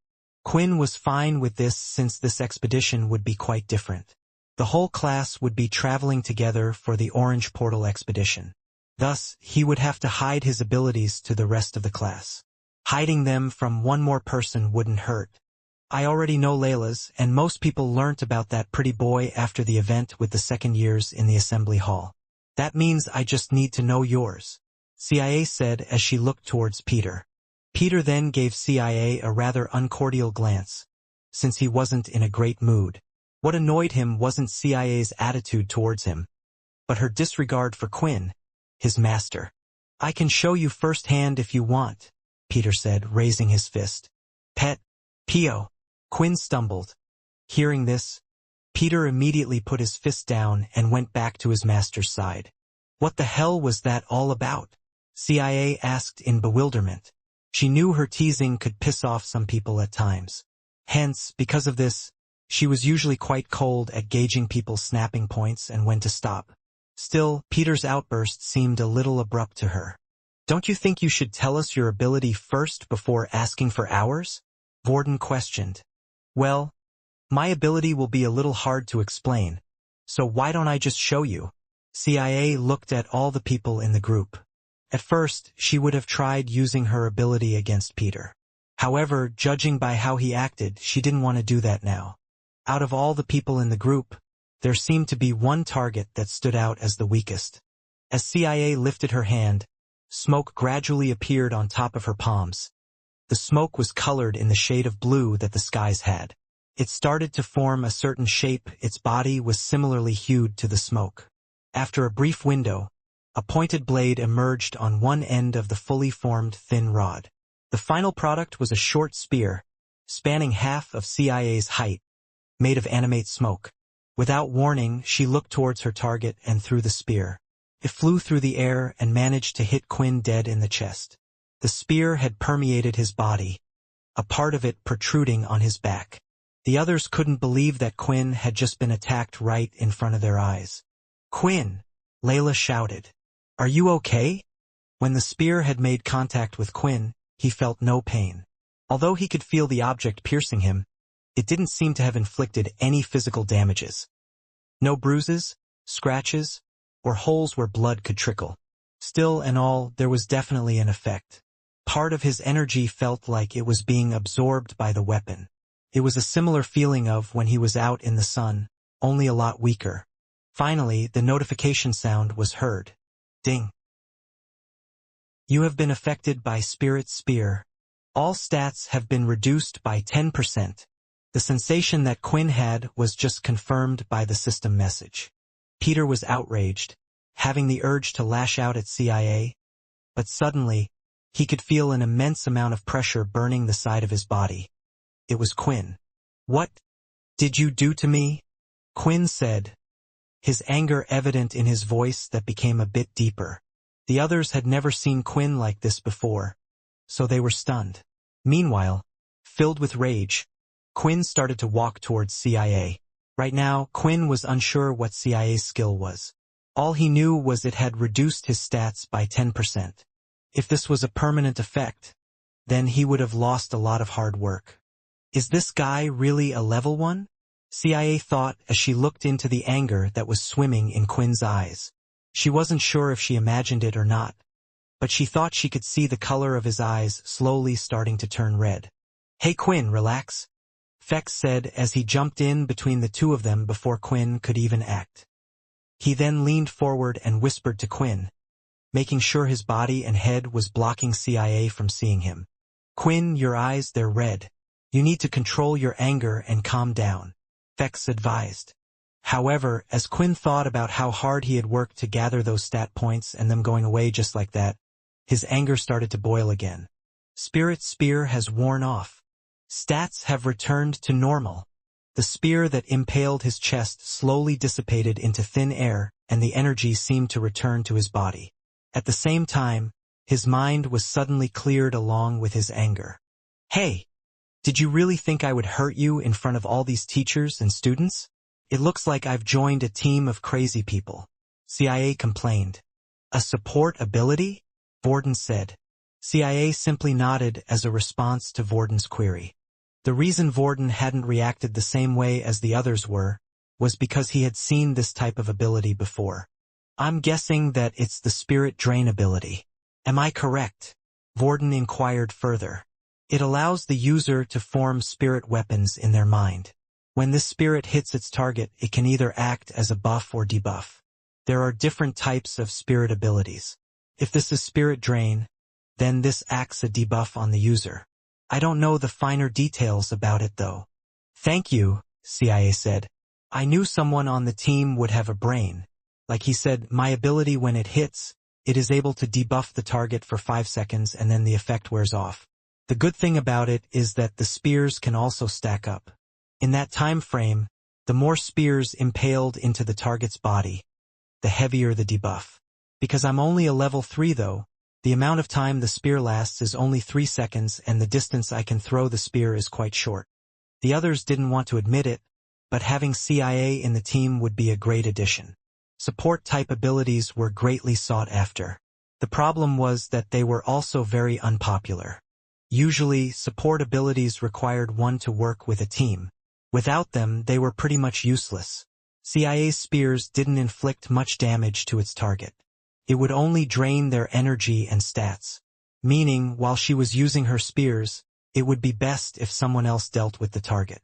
Quinn was fine with this since this expedition would be quite different. The whole class would be traveling together for the Orange Portal expedition. Thus, he would have to hide his abilities to the rest of the class. Hiding them from one more person wouldn't hurt. I already know Layla's, and most people learnt about that pretty boy after the event with the second years in the assembly hall. That means I just need to know yours, CIA said as she looked towards Peter. Peter then gave CIA a rather uncordial glance, since he wasn't in a great mood. What annoyed him wasn't CIA's attitude towards him, but her disregard for Quinn, his master. "I can show you firsthand if you want," Peter said, raising his fist. "Pet, Pio." Quinn stumbled. Hearing this, Peter immediately put his fist down and went back to his master's side. "What the hell was that all about?" CIA asked in bewilderment. She knew her teasing could piss off some people at times. Hence, because of this, she was usually quite cold at gauging people's snapping points and when to stop. Still, Peter's outburst seemed a little abrupt to her. "Don't you think you should tell us your ability first before asking for ours?" Vorden questioned. "Well, my ability will be a little hard to explain, so why don't I just show you?" CIA looked at all the people in the group. At first, she would have tried using her ability against Peter. However, judging by how he acted, she didn't want to do that now. Out of all the people in the group, there seemed to be one target that stood out as the weakest. As CIA lifted her hand, smoke gradually appeared on top of her palms. The smoke was colored in the shade of blue that the skies had. It started to form a certain shape. Its body was similarly hued to the smoke. After a brief window, a pointed blade emerged on one end of the fully formed thin rod. The final product was a short spear, spanning half of CIA's height, made of animate smoke. Without warning, she looked towards her target and threw the spear. It flew through the air and managed to hit Quinn dead in the chest. The spear had permeated his body, a part of it protruding on his back. The others couldn't believe that Quinn had just been attacked right in front of their eyes. "Quinn!" Layla shouted. "Are you okay?" When the spear had made contact with Quinn, he felt no pain. Although he could feel the object piercing him, it didn't seem to have inflicted any physical damages. No bruises, scratches, or holes where blood could trickle. Still and all, there was definitely an effect. Part of his energy felt like it was being absorbed by the weapon. It was a similar feeling of when he was out in the sun, only a lot weaker. Finally, the notification sound was heard. Ding. You have been affected by Spirit Spear. All stats have been reduced by 10%. The sensation that Quinn had was just confirmed by the system message. Peter was outraged, having the urge to lash out at CIA, but suddenly, he could feel an immense amount of pressure burning the side of his body. It was Quinn. "What did you do to me?" Quinn said, his anger evident in his voice that became a bit deeper. The others had never seen Quinn like this before, so they were stunned. Meanwhile, filled with rage, Quinn started to walk towards CIA. Right now, Quinn was unsure what CIA's skill was. All he knew was it had reduced his stats by 10%. If this was a permanent effect, then he would have lost a lot of hard work. Is this guy really a level 1? CIA thought as she looked into the anger that was swimming in Quinn's eyes. She wasn't sure if she imagined it or not, but she thought she could see the color of his eyes slowly starting to turn red. "Hey Quinn, relax," Fex said as he jumped in between the two of them before Quinn could even act. He then leaned forward and whispered to Quinn, making sure his body and head was blocking CIA from seeing him. Quinn, your eyes, they're red. You need to control your anger and calm down, Fex advised. However, as Quinn thought about how hard he had worked to gather those stat points and them going away just like that, his anger started to boil again. Spirit spear has worn off. Stats have returned to normal. The spear that impaled his chest slowly dissipated into thin air, and the energy seemed to return to his body. At the same time, his mind was suddenly cleared along with his anger. Hey! Did you really think I would hurt you in front of all these teachers and students? It looks like I've joined a team of crazy people, CIA complained. A support ability? Vorden said. CIA simply nodded as a response to Vorden's query. The reason Vorden hadn't reacted the same way as the others were, was because he had seen this type of ability before. I'm guessing that it's the spirit drain ability. Am I correct? Vorden inquired further. It allows the user to form spirit weapons in their mind. When this spirit hits its target, it can either act as a buff or debuff. There are different types of spirit abilities. If this is spirit drain, then this acts a debuff on the user. I don't know the finer details about it though. Thank you, CIA said. I knew someone on the team would have a brain. Like he said, my ability when it hits, it is able to debuff the target for 5 seconds and then the effect wears off. The good thing about it is that the spears can also stack up. In that time frame, the more spears impaled into the target's body, the heavier the debuff. Because I'm only a level 3 though, the amount of time the spear lasts is only 3 seconds and the distance I can throw the spear is quite short. The others didn't want to admit it, but having CIA in the team would be a great addition. Support-type abilities were greatly sought after. The problem was that they were also very unpopular. Usually, support abilities required one to work with a team. Without them, they were pretty much useless. CIA's spears didn't inflict much damage to its target. It would only drain their energy and stats. Meaning, while she was using her spears, it would be best if someone else dealt with the target.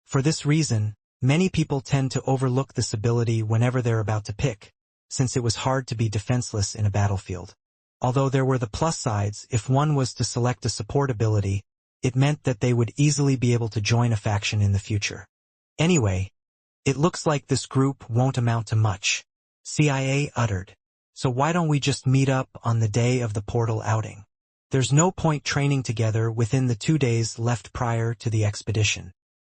For this reason, many people tend to overlook this ability whenever they're about to pick, since it was hard to be defenseless in a battlefield. Although there were the plus sides, if one was to select a support ability, it meant that they would easily be able to join a faction in the future. Anyway, it looks like this group won't amount to much, CIA uttered. So why don't we just meet up on the day of the portal outing? There's no point training together within the 2 days left prior to the expedition.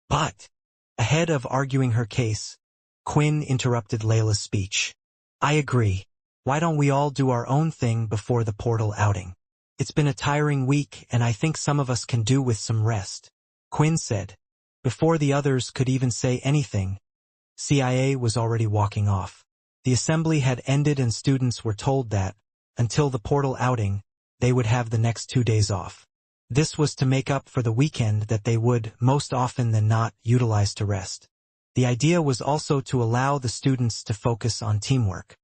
But, ahead of arguing her case, Quinn interrupted Layla's speech. I agree. Why don't we all do our own thing before the portal outing? It's been a tiring week and I think some of us can do with some rest, Quinn said. Before the others could even say anything, CIA was already walking off. The assembly had ended and students were told that, until the portal outing, they would have the next 2 days off. This was to make up for the weekend that they would, most often than not, utilize to rest. The idea was also to allow the students to focus on teamwork.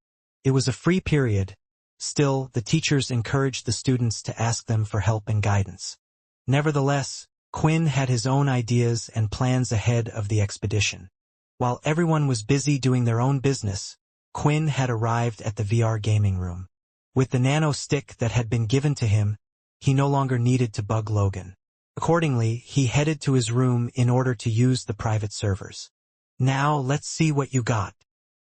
It was a free period. Still, the teachers encouraged the students to ask them for help and guidance. Nevertheless, Quinn had his own ideas and plans ahead of the expedition. While everyone was busy doing their own business, Quinn had arrived at the VR gaming room. With the nano stick that had been given to him, he no longer needed to bug Logan. Accordingly, he headed to his room in order to use the private servers. Now let's see what you got.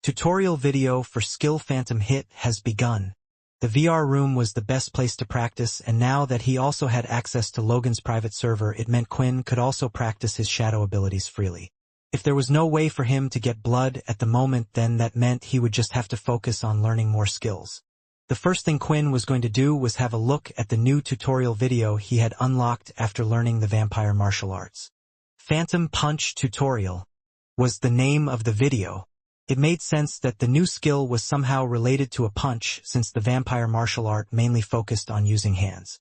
Tutorial video for Skill Phantom Hit has begun. The VR room was the best place to practice, and now that he also had access to Logan's private server, it meant Quinn could also practice his shadow abilities freely. If there was no way for him to get blood at the moment, then that meant he would just have to focus on learning more skills. The first thing Quinn was going to do was have a look at the new tutorial video he had unlocked after learning the vampire martial arts. Phantom Punch Tutorial was the name of the video. It made sense that the new skill was somehow related to a punch, since the vampire martial art mainly focused on using hands.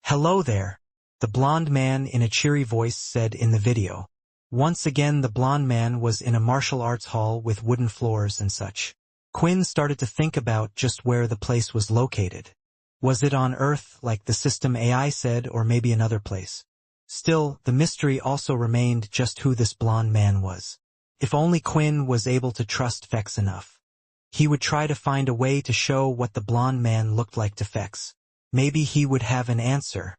Hello there, the blonde man in a cheery voice said in the video. Once again, the blonde man was in a martial arts hall with wooden floors and such. Quinn started to think about just where the place was located. Was it on Earth, like the system AI said, or maybe another place? Still, the mystery also remained just who this blonde man was. If only Quinn was able to trust Vex enough. He would try to find a way to show what the blonde man looked like to Fex. Maybe he would have an answer.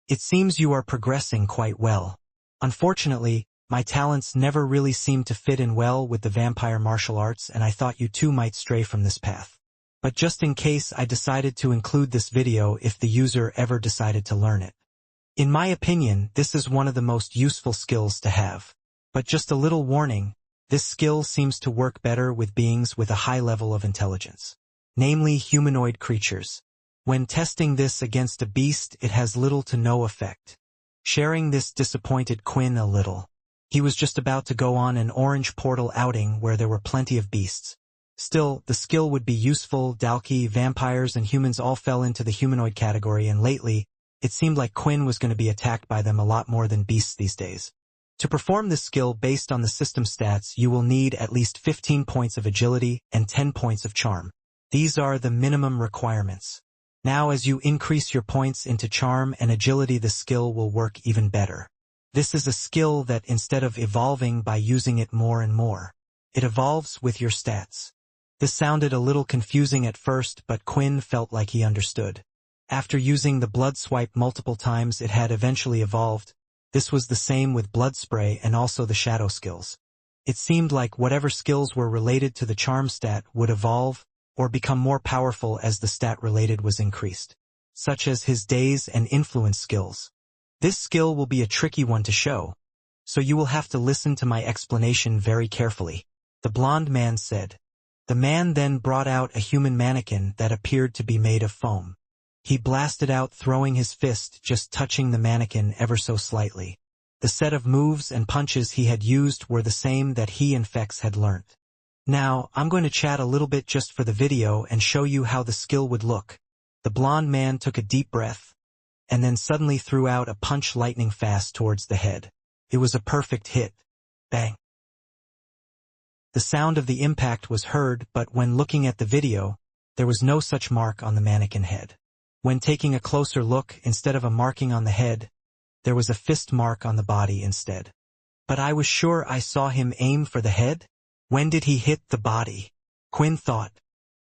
It seems you are progressing quite well. Unfortunately, my talents never really seemed to fit in well with the vampire martial arts, and I thought you too might stray from this path. But just in case, I decided to include this video if the user ever decided to learn it. In my opinion, this is one of the most useful skills to have. But just a little warning, this skill seems to work better with beings with a high level of intelligence, namely humanoid creatures. When testing this against a beast, it has little to no effect. Sharing this disappointed Quinn a little. He was just about to go on an orange portal outing where there were plenty of beasts. Still, the skill would be useful. Dalki, vampires, and humans all fell into the humanoid category, and lately, it seemed like Quinn was going to be attacked by them a lot more than beasts these days. To perform this skill based on the system stats, you will need at least 15 points of agility and 10 points of charm. These are the minimum requirements. Now as you increase your points into charm and agility, the skill will work even better. This is a skill that instead of evolving by using it more and more, it evolves with your stats. This sounded a little confusing at first, but Quinn felt like he understood. After using the blood swipe multiple times, it had eventually evolved. This was the same with blood spray and also the shadow skills. It seemed like whatever skills were related to the charm stat would evolve or become more powerful as the stat related was increased, such as his daze and influence skills. This skill will be a tricky one to show, so you will have to listen to my explanation very carefully. The blonde man said. The man then brought out a human mannequin that appeared to be made of foam. He blasted out, throwing his fist, just touching the mannequin ever so slightly. The set of moves and punches he had used were the same that he and Fex had learnt. Now, I'm going to chat a little bit just for the video and show you how the skill would look. The blonde man took a deep breath, and then suddenly threw out a punch lightning fast towards the head. It was a perfect hit. Bang. The sound of the impact was heard, but when looking at the video, there was no such mark on the mannequin head. When taking a closer look, instead of a marking on the head, there was a fist mark on the body instead. But I was sure I saw him aim for the head? When did he hit the body? Quinn thought.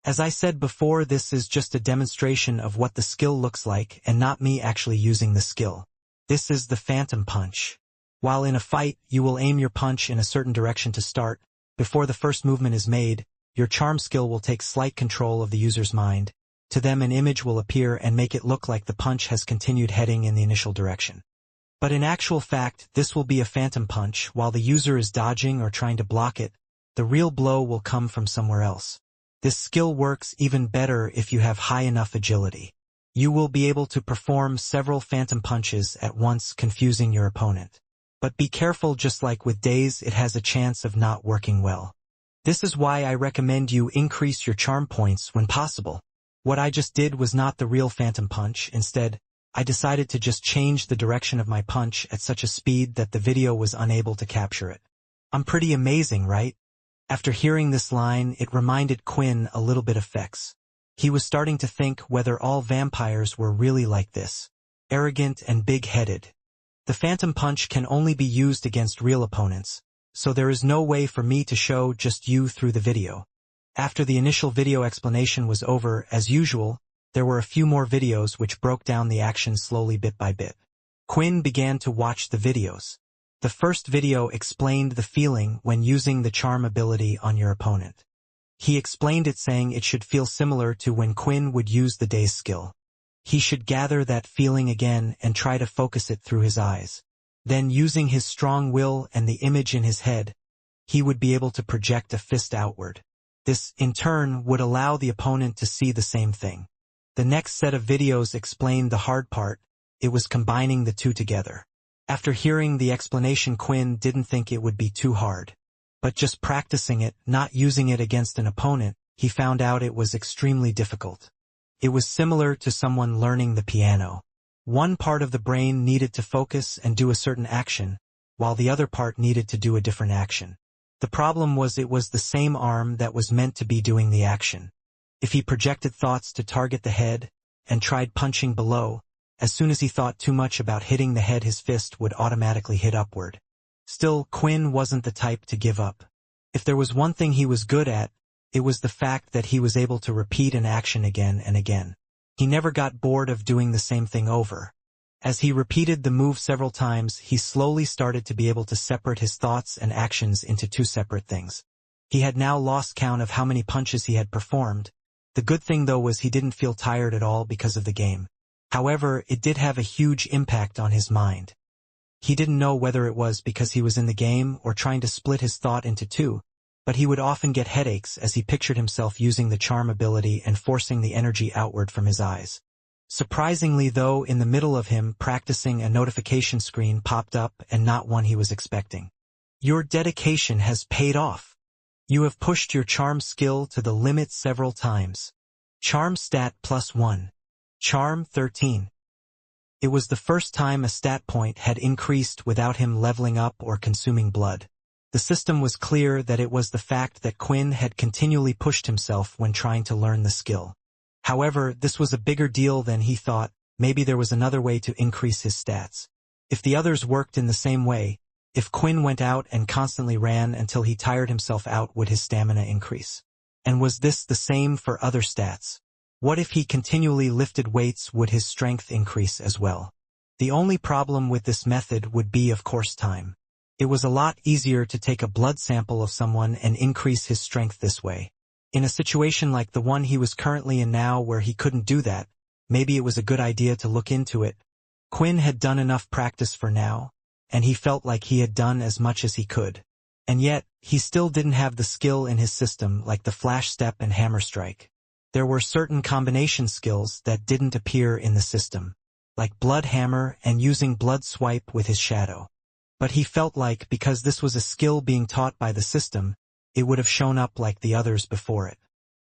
As I said before, this is just a demonstration of what the skill looks like and not me actually using the skill. This is the phantom punch. While in a fight, you will aim your punch in a certain direction to start. Before the first movement is made, your charm skill will take slight control of the user's mind. To them, an image will appear and make it look like the punch has continued heading in the initial direction. But in actual fact, this will be a phantom punch. While the user is dodging or trying to block it, the real blow will come from somewhere else. This skill works even better if you have high enough agility. You will be able to perform several phantom punches at once, confusing your opponent. But be careful, just like with daze, it has a chance of not working well. This is why I recommend you increase your charm points when possible. What I just did was not the real phantom punch. Instead, I decided to just change the direction of my punch at such a speed that the video was unable to capture it. I'm pretty amazing, right? After hearing this line, it reminded Quinn a little bit of Fex. He was starting to think whether all vampires were really like this, arrogant and big-headed. The phantom punch can only be used against real opponents, so there is no way for me to show just you through the video. After the initial video explanation was over, as usual, there were a few more videos which broke down the action slowly bit by bit. Quinn began to watch the videos. The first video explained the feeling when using the charm ability on your opponent. He explained it, saying it should feel similar to when Quinn would use the daze skill. He should gather that feeling again and try to focus it through his eyes. Then, using his strong will and the image in his head, he would be able to project a fist outward. This, in turn, would allow the opponent to see the same thing. The next set of videos explained the hard part. It was combining the two together. After hearing the explanation, Quinn didn't think it would be too hard. But just practicing it, not using it against an opponent, he found out it was extremely difficult. It was similar to someone learning the piano. One part of the brain needed to focus and do a certain action, while the other part needed to do a different action. The problem was it was the same arm that was meant to be doing the action. If he projected thoughts to target the head and tried punching below, as soon as he thought too much about hitting the head, his fist would automatically hit upward. Still, Quinn wasn't the type to give up. If there was one thing he was good at, It was the fact that he was able to repeat an action again and again. He never got bored of doing the same thing over. As he repeated the move several times, he slowly started to be able to separate his thoughts and actions into two separate things. He had now lost count of how many punches he had performed. The good thing though was he didn't feel tired at all because of the game. However, it did have a huge impact on his mind. He didn't know whether it was because he was in the game or trying to split his thought into two, but he would often get headaches as he pictured himself using the charm ability and forcing the energy outward from his eyes. Surprisingly though, in the middle of him practicing, a notification screen popped up, and not one he was expecting. Your dedication has paid off. You have pushed your charm skill to the limit several times. Charm stat +1. Charm 13. It was the first time a stat point had increased without him leveling up or consuming blood. The system was clear that it was the fact that Quinn had continually pushed himself when trying to learn the skill. However, this was a bigger deal than he thought. Maybe there was another way to increase his stats. If the others worked in the same way, if Quinn went out and constantly ran until he tired himself out, would his stamina increase? And was this the same for other stats? What if he continually lifted weights? Would his strength increase as well? The only problem with this method would be, of course, time. It was a lot easier to take a blood sample of someone and increase his strength this way. In a situation like the one he was currently in now, where he couldn't do that, maybe it was a good idea to look into it. Quinn had done enough practice for now, and he felt like he had done as much as he could. And yet, he still didn't have the skill in his system like the flash step and hammer strike. There were certain combination skills that didn't appear in the system, like blood hammer and using blood swipe with his shadow. But he felt like because this was a skill being taught by the system, it would have shown up like the others before it.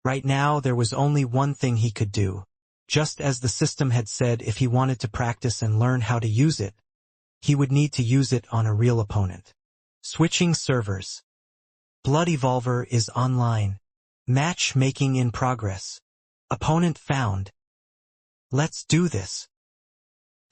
Right now there was only one thing he could do. Just as the system had said, if he wanted to practice and learn how to use it, he would need to use it on a real opponent. Switching servers. Blood Evolver is online. Matchmaking in progress. Opponent found. Let's do this.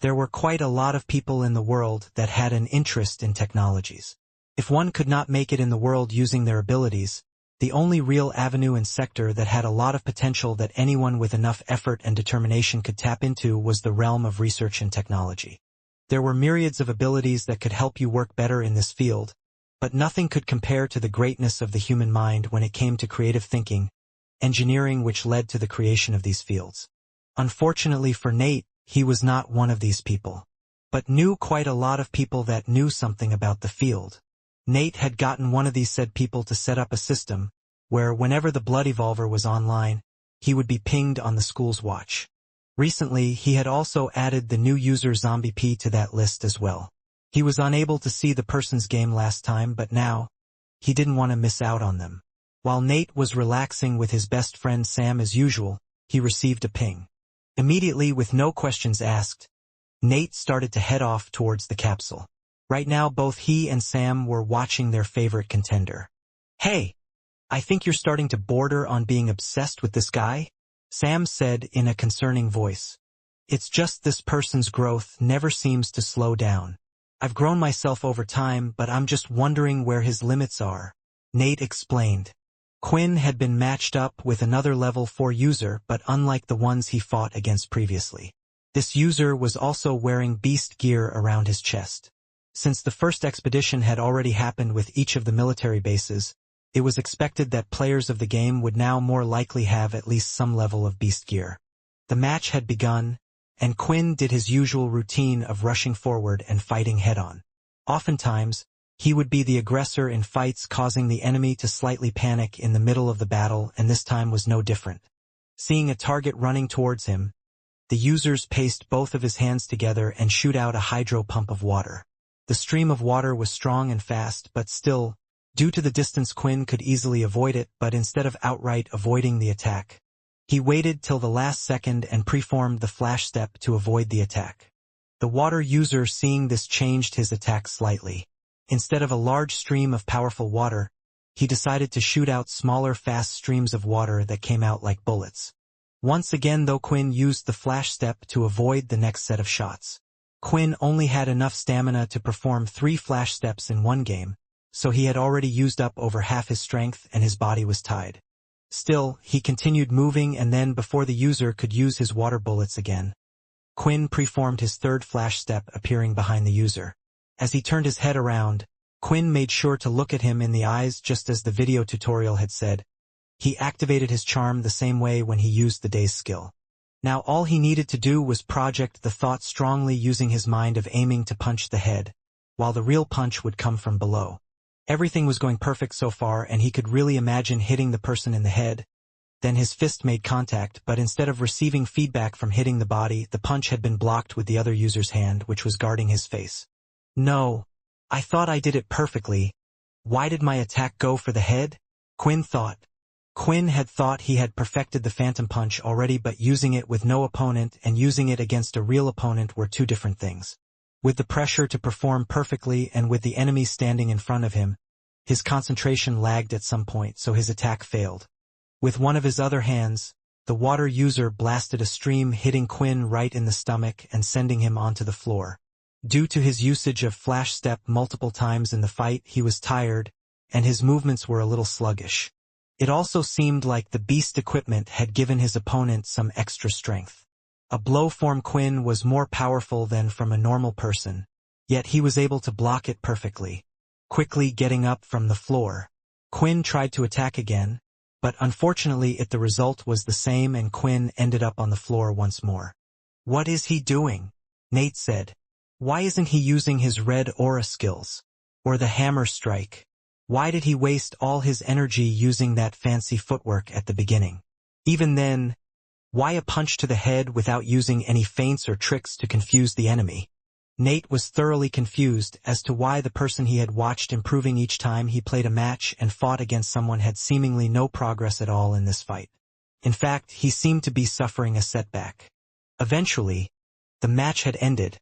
There were quite a lot of people in the world that had an interest in technologies. If one could not make it in the world using their abilities, the only real avenue and sector that had a lot of potential that anyone with enough effort and determination could tap into was the realm of research and technology. There were myriads of abilities that could help you work better in this field, but nothing could compare to the greatness of the human mind when it came to creative thinking, engineering, which led to the creation of these fields. Unfortunately for Nate, he was not one of these people, but knew quite a lot of people that knew something about the field. Nate had gotten one of these said people to set up a system where whenever the Blood Evolver was online, he would be pinged on the school's watch. Recently, he had also added the new user Zombie P to that list as well. He was unable to see the person's game last time, but now, he didn't want to miss out on them. While Nate was relaxing with his best friend Sam as usual, he received a ping. Immediately, with no questions asked, Nate started to head off towards the capsule. Right now both he and Sam were watching their favorite contender. "Hey, I think you're starting to border on being obsessed with this guy," Sam said in a concerning voice. "It's just this person's growth never seems to slow down. I've grown myself over time, but I'm just wondering where his limits are," Nate explained. Quinn had been matched up with another level 4 user, but unlike the ones he fought against previously. This user was also wearing beast gear around his chest. Since the first expedition had already happened with each of the military bases, it was expected that players of the game would now more likely have at least some level of beast gear. The match had begun, and Quinn did his usual routine of rushing forward and fighting head-on. Oftentimes, he would be the aggressor in fights, causing the enemy to slightly panic in the middle of the battle, and this time was no different. Seeing a target running towards him, the users paced both of his hands together and shoot out a hydro pump of water. The stream of water was strong and fast, but still, due to the distance, Quinn could easily avoid it, but instead of outright avoiding the attack, he waited till the last second and preformed the flash step to avoid the attack. The water user, seeing this, changed his attack slightly. Instead of a large stream of powerful water, he decided to shoot out smaller, fast streams of water that came out like bullets. Once again, though, Quinn used the flash step to avoid the next set of shots. Quinn only had enough stamina to perform 3 flash steps in one game, so he had already used up over half his strength and his body was tied. Still, he continued moving, and then before the user could use his water bullets again, Quinn preformed his third flash step, appearing behind the user. As he turned his head around, Quinn made sure to look at him in the eyes just as the video tutorial had said. He activated his charm the same way when he used the daze skill. Now all he needed to do was project the thought strongly, using his mind of aiming to punch the head, while the real punch would come from below. Everything was going perfect so far, and he could really imagine hitting the person in the head. Then his fist made contact, but instead of receiving feedback from hitting the body, the punch had been blocked with the other user's hand, which was guarding his face. No. I thought I did it perfectly. Why did my attack go for the head? Quinn thought. Quinn had thought he had perfected the phantom punch already, but using it with no opponent and using it against a real opponent were two different things. With the pressure to perform perfectly and with the enemy standing in front of him, his concentration lagged at some point, so his attack failed. With one of his other hands, the water user blasted a stream, hitting Quinn right in the stomach and sending him onto the floor. Due to his usage of flash step multiple times in the fight, he was tired, and his movements were a little sluggish. It also seemed like the beast equipment had given his opponent some extra strength. A blow from Quinn was more powerful than from a normal person, yet he was able to block it perfectly. Quickly getting up from the floor, Quinn tried to attack again, but unfortunately the result was the same, and Quinn ended up on the floor once more. "What is he doing?" Nate said. "Why isn't he using his red aura skills? Or the hammer strike? Why did he waste all his energy using that fancy footwork at the beginning? Even then, why a punch to the head without using any feints or tricks to confuse the enemy?" Nate was thoroughly confused as to why the person he had watched improving each time he played a match and fought against someone had seemingly no progress at all in this fight. In fact, he seemed to be suffering a setback. Eventually, the match had ended,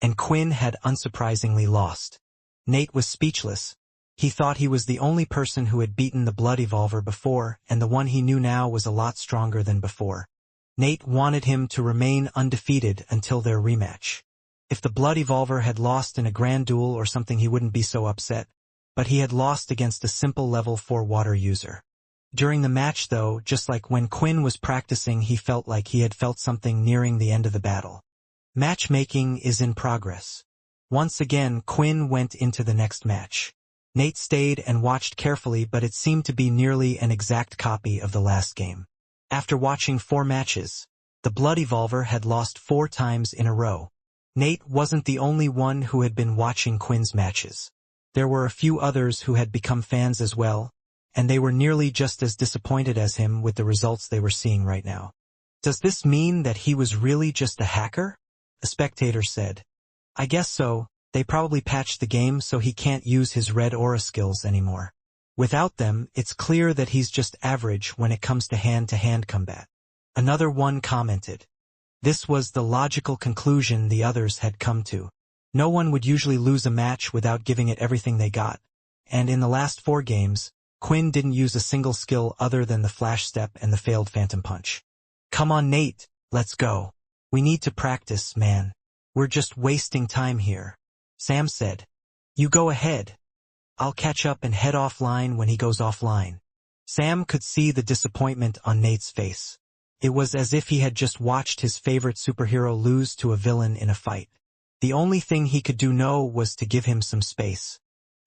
and Quinn had unsurprisingly lost. Nate was speechless. He thought he was the only person who had beaten the Blood Evolver before, and the one he knew now was a lot stronger than before. Nate wanted him to remain undefeated until their rematch. If the Blood Evolver had lost in a grand duel or something, he wouldn't be so upset, but he had lost against a simple level 4 water user. During the match though, just like when Quinn was practicing, he felt like he had felt something nearing the end of the battle. Matchmaking is in progress. Once again, Quinn went into the next match. Nate stayed and watched carefully, but it seemed to be nearly an exact copy of the last game. After watching 4 matches, the Blood Evolver had lost 4 times in a row. Nate wasn't the only one who had been watching Quinn's matches. There were a few others who had become fans as well, and they were nearly just as disappointed as him with the results they were seeing right now. "Does this mean that he was really just a hacker?" a spectator said. "I guess so. They probably patched the game so he can't use his red aura skills anymore. Without them, it's clear that he's just average when it comes to hand-to-hand combat." Another one commented. This was the logical conclusion the others had come to. No one would usually lose a match without giving it everything they got, and in the last 4 games, Quinn didn't use a single skill other than the flash step and the failed phantom punch. "Come on, Nate, let's go. We need to practice, man. We're just wasting time here," Sam said. "You go ahead. I'll catch up and head offline when he goes offline." Sam could see the disappointment on Nate's face. It was as if he had just watched his favorite superhero lose to a villain in a fight. The only thing he could do now was to give him some space.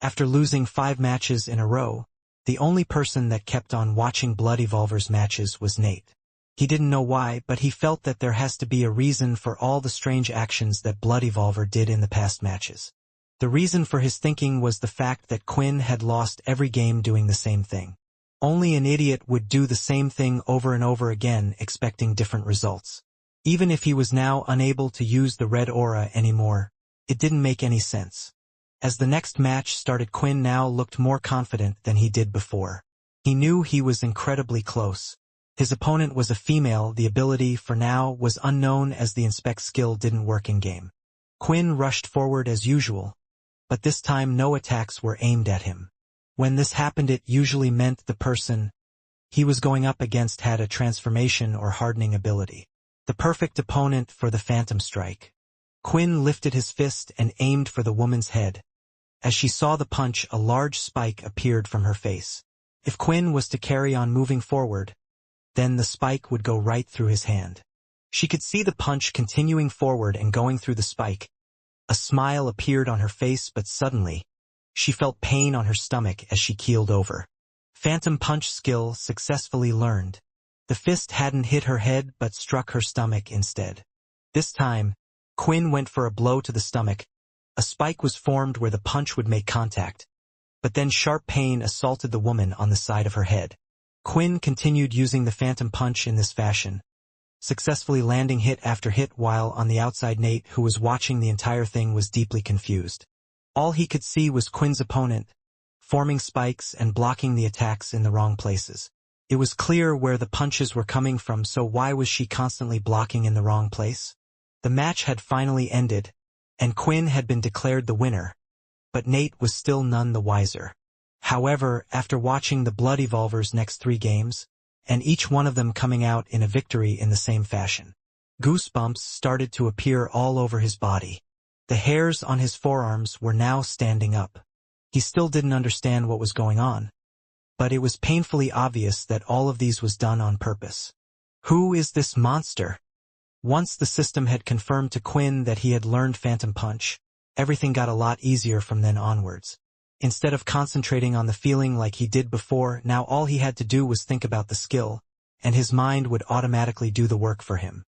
After losing 5 matches in a row, the only person that kept on watching Blood Evolver's matches was Nate. He didn't know why, but he felt that there has to be a reason for all the strange actions that Blood Evolver did in the past matches. The reason for his thinking was the fact that Quinn had lost every game doing the same thing. Only an idiot would do the same thing over and over again, expecting different results. Even if he was now unable to use the red aura anymore, it didn't make any sense. As the next match started, Quinn now looked more confident than he did before. He knew he was incredibly close. His opponent was a female. The ability for now was unknown as the inspect skill didn't work in-game. Quinn rushed forward as usual, but this time no attacks were aimed at him. When this happened, it usually meant the person he was going up against had a transformation or hardening ability. The perfect opponent for the phantom strike. Quinn lifted his fist and aimed for the woman's head. As she saw the punch, a large spike appeared from her face. If Quinn was to carry on moving forward, then the spike would go right through his hand. She could see the punch continuing forward and going through the spike. A smile appeared on her face, but suddenly, she felt pain on her stomach as she keeled over. Phantom punch skill successfully learned. The fist hadn't hit her head but struck her stomach instead. This time, Quinn went for a blow to the stomach. A spike was formed where the punch would make contact. But then sharp pain assaulted the woman on the side of her head. Quinn continued using the phantom punch in this fashion, successfully landing hit after hit while on the outside Nate, who was watching the entire thing, was deeply confused. All he could see was Quinn's opponent, forming spikes and blocking the attacks in the wrong places. It was clear where the punches were coming from, so why was she constantly blocking in the wrong place? The match had finally ended, and Quinn had been declared the winner, but Nate was still none the wiser. However, after watching the Blood Evolver's next 3 games, and each one of them coming out in a victory in the same fashion, goosebumps started to appear all over his body. The hairs on his forearms were now standing up. He still didn't understand what was going on, but it was painfully obvious that all of these was done on purpose. Who is this monster? Once the system had confirmed to Quinn that he had learned Phantom Punch, everything got a lot easier from then onwards. Instead of concentrating on the feeling like he did before, now all he had to do was think about the skill, and his mind would automatically do the work for him.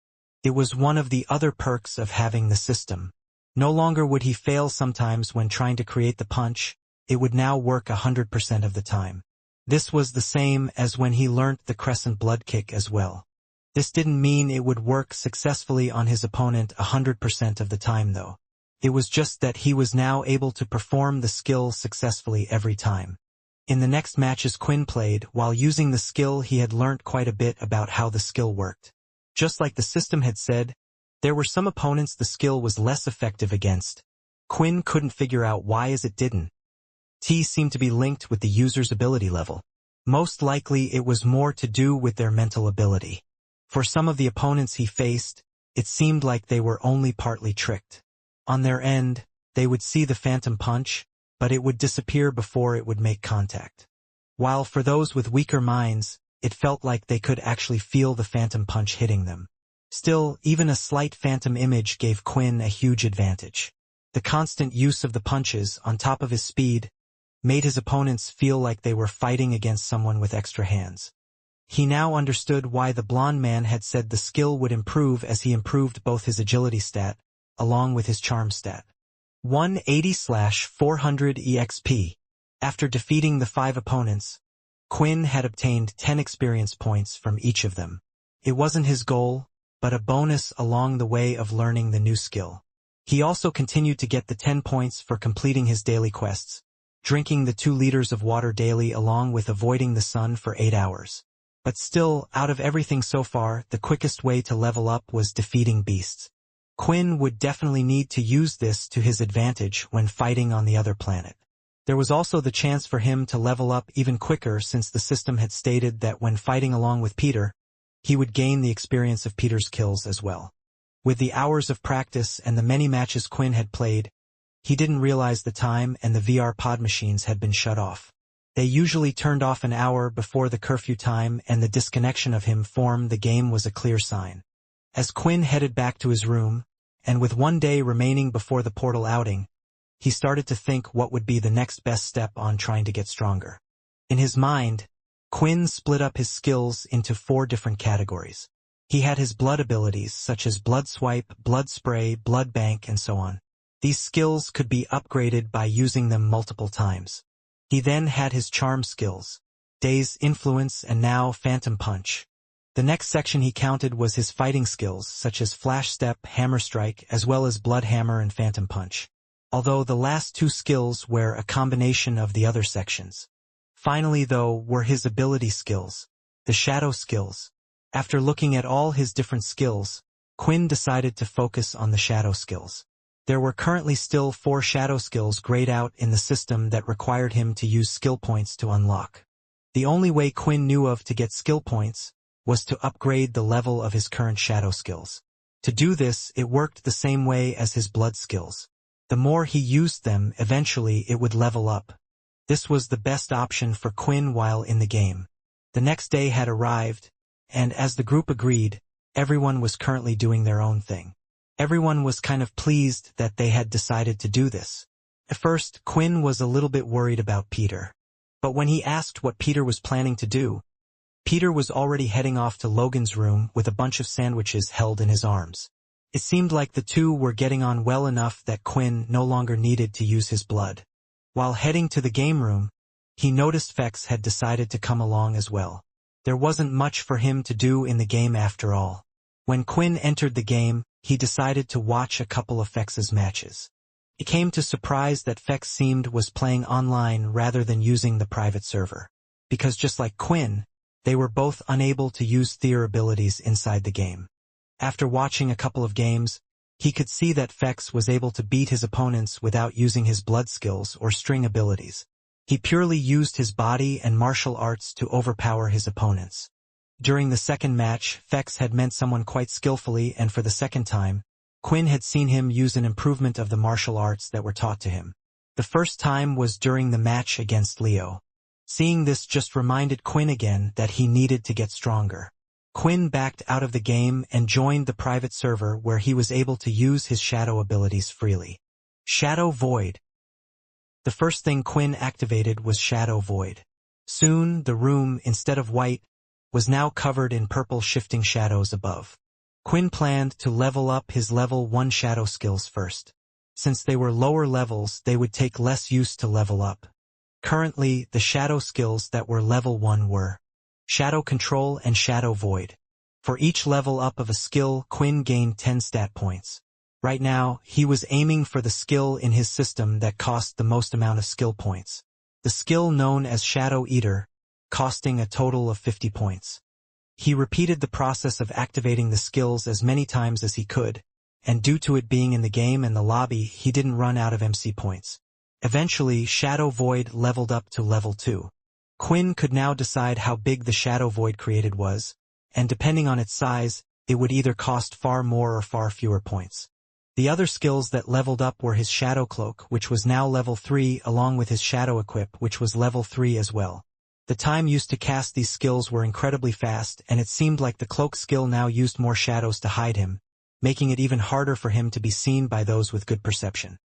It was one of the other perks of having the system. No longer would he fail sometimes when trying to create the punch, it would now work 100% of the time. This was the same as when he learnt the Crescent Blood Kick as well. This didn't mean it would work successfully on his opponent 100% of the time though. It was just that he was now able to perform the skill successfully every time. In the next matches Quinn played, while using the skill, he had learnt quite a bit about how the skill worked. Just like the system had said, there were some opponents the skill was less effective against. Quinn couldn't figure out why as it didn't. T seemed to be linked with the user's ability level. Most likely it was more to do with their mental ability. For some of the opponents he faced, it seemed like they were only partly tricked. On their end, they would see the phantom punch, but it would disappear before it would make contact. While for those with weaker minds, it felt like they could actually feel the phantom punch hitting them. Still, even a slight phantom image gave Quinn a huge advantage. The constant use of the punches, on top of his speed, made his opponents feel like they were fighting against someone with extra hands. He now understood why the blonde man had said the skill would improve as he improved both his agility stat, along with his charm stat. 180/400 EXP. After defeating the 5 opponents, Quinn had obtained 10 experience points from each of them. It wasn't his goal, but a bonus along the way of learning the new skill. He also continued to get the 10 points for completing his daily quests, drinking the 2 liters of water daily along with avoiding the sun for 8 hours. But still, out of everything so far, the quickest way to level up was defeating beasts. Quinn would definitely need to use this to his advantage when fighting on the other planet. There was also the chance for him to level up even quicker since the system had stated that when fighting along with Peter, he would gain the experience of Peter's kills as well. With the hours of practice and the many matches Quinn had played, he didn't realize the time and the VR pod machines had been shut off. They usually turned off an hour before the curfew time, and the disconnection of him from the game was a clear sign. As Quinn headed back to his room, and with 1 day remaining before the portal outing, he started to think what would be the next best step on trying to get stronger. In his mind, Quinn split up his skills into 4 different categories. He had his blood abilities such as blood swipe, blood spray, blood bank, and so on. These skills could be upgraded by using them multiple times. He then had his charm skills, Daze, Influence, and now Phantom Punch. The next section he counted was his fighting skills such as Flash Step, Hammer Strike, as well as Blood Hammer and Phantom Punch. Although the last 2 skills were a combination of the other sections. Finally though were his ability skills, the shadow skills. After looking at all his different skills, Quinn decided to focus on the shadow skills. There were currently still 4 shadow skills grayed out in the system that required him to use skill points to unlock. The only way Quinn knew of to get skill points was to upgrade the level of his current shadow skills. To do this, it worked the same way as his blood skills. The more he used them, eventually it would level up. This was the best option for Quinn while in the game. The next day had arrived, and as the group agreed, everyone was currently doing their own thing. Everyone was kind of pleased that they had decided to do this. At first, Quinn was a little bit worried about Peter. But when he asked what Peter was planning to do, Peter was already heading off to Logan's room with a bunch of sandwiches held in his arms. It seemed like the two were getting on well enough that Quinn no longer needed to use his blood. While heading to the game room, he noticed Fex had decided to come along as well. There wasn't much for him to do in the game after all. When Quinn entered the game, he decided to watch a couple of Fex's matches. It came to surprise that Fex seemed was playing online rather than using the private server. Because just like Quinn, they were both unable to use their abilities inside the game. After watching a couple of games, he could see that Fex was able to beat his opponents without using his blood skills or string abilities. He purely used his body and martial arts to overpower his opponents. During the second match, Fex had met someone quite skillfully, and for the second time, Quinn had seen him use an improvement of the martial arts that were taught to him. The first time was during the match against Leo. Seeing this just reminded Quinn again that he needed to get stronger. Quinn backed out of the game and joined the private server where he was able to use his shadow abilities freely. Shadow Void. The first thing Quinn activated was Shadow Void. Soon, the room, instead of white, was now covered in purple shifting shadows above. Quinn planned to level up his level 1 shadow skills first. Since they were lower levels, they would take less use to level up. Currently, the shadow skills that were level 1 were Shadow Control and Shadow Void. For each level up of a skill, Quinn gained 10 stat points. Right now, he was aiming for the skill in his system that cost the most amount of skill points. The skill known as Shadow Eater, costing a total of 50 points. He repeated the process of activating the skills as many times as he could, and due to it being in the game and the lobby, he didn't run out of MC points. Eventually, Shadow Void leveled up to level 2. Quinn could now decide how big the Shadow Void created was, and depending on its size, it would either cost far more or far fewer points. The other skills that leveled up were his Shadow Cloak, which was now level 3, along with his Shadow Equip, which was level 3 as well. The time used to cast these skills were incredibly fast, and it seemed like the cloak skill now used more shadows to hide him, making it even harder for him to be seen by those with good perception.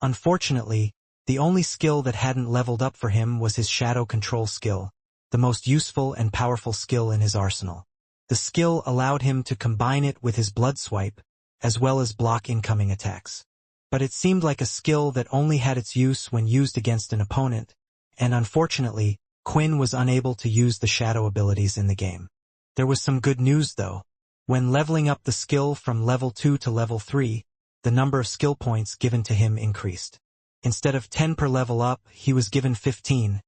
Unfortunately, the only skill that hadn't leveled up for him was his Shadow Control skill, the most useful and powerful skill in his arsenal. The skill allowed him to combine it with his blood swipe, as well as block incoming attacks. But it seemed like a skill that only had its use when used against an opponent, and unfortunately, Quinn was unable to use the shadow abilities in the game. There was some good news though. When leveling up the skill from level 2 to level 3, the number of skill points given to him increased. Instead of 10 per level up, he was given 15,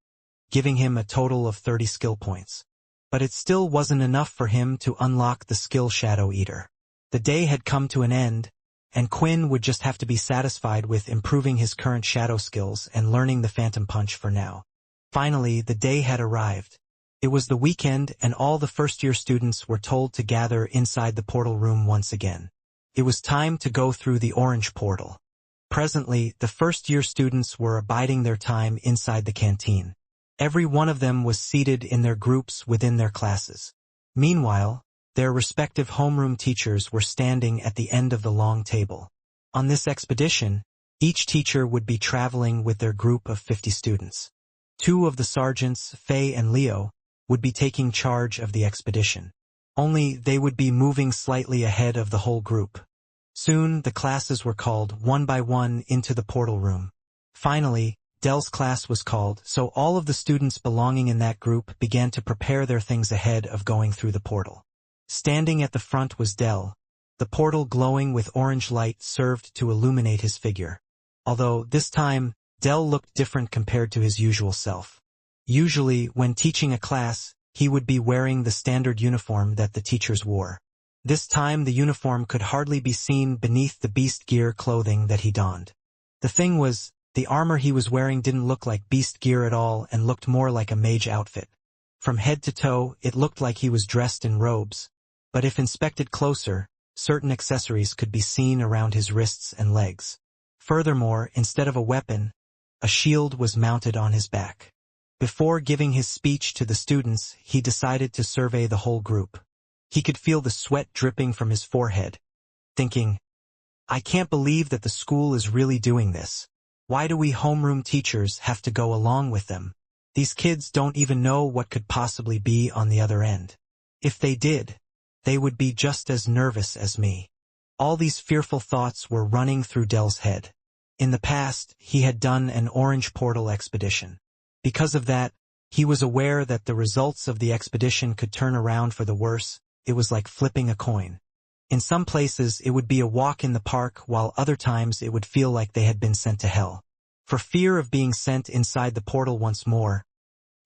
giving him a total of 30 skill points. But it still wasn't enough for him to unlock the skill Shadow Eater. The day had come to an end, and Quinn would just have to be satisfied with improving his current shadow skills and learning the Phantom Punch for now. Finally, the day had arrived. It was the weekend, and all the first-year students were told to gather inside the portal room once again. It was time to go through the orange portal. Presently, the first-year students were abiding their time inside the canteen. Every one of them was seated in their groups within their classes. Meanwhile, their respective homeroom teachers were standing at the end of the long table. On this expedition, each teacher would be traveling with their group of 50 students. 2 of the sergeants, Faye and Leo, would be taking charge of the expedition. Only they would be moving slightly ahead of the whole group. Soon, the classes were called one by one into the portal room. Finally, Dell's class was called, so all of the students belonging in that group began to prepare their things ahead of going through the portal. Standing at the front was Dell. The portal glowing with orange light served to illuminate his figure. Although, this time, Dell looked different compared to his usual self. Usually, when teaching a class, he would be wearing the standard uniform that the teachers wore. This time the uniform could hardly be seen beneath the beast gear clothing that he donned. The thing was, the armor he was wearing didn't look like beast gear at all and looked more like a mage outfit. From head to toe, it looked like he was dressed in robes. But if inspected closer, certain accessories could be seen around his wrists and legs. Furthermore, instead of a weapon, A shield was mounted on his back. Before giving his speech to the students, he decided to survey the whole group. He could feel the sweat dripping from his forehead, thinking, I can't believe that the school is really doing this. Why do we homeroom teachers have to go along with them? These kids don't even know what could possibly be on the other end. If they did, they would be just as nervous as me. All these fearful thoughts were running through Dell's head. In the past, he had done an orange portal expedition. Because of that, he was aware that the results of the expedition could turn around for the worse. It was like flipping a coin. In some places, it would be a walk in the park, while other times it would feel like they had been sent to hell. For fear of being sent inside the portal once more,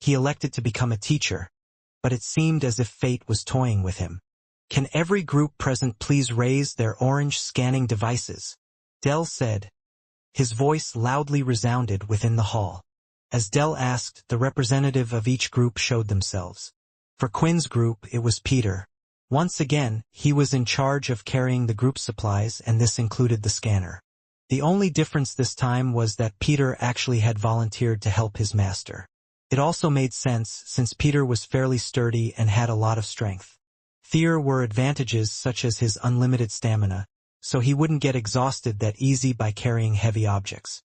he elected to become a teacher, but it seemed as if fate was toying with him. Can every group present please raise their orange scanning devices? Dell said. His voice loudly resounded within the hall. As Dell asked, the representative of each group showed themselves. For Quinn's group, it was Peter. Once again, he was in charge of carrying the group supplies, and this included the scanner. The only difference this time was that Peter actually had volunteered to help his master. It also made sense, since Peter was fairly sturdy and had a lot of strength. There were advantages such as his unlimited stamina, so he wouldn't get exhausted that easy by carrying heavy objects.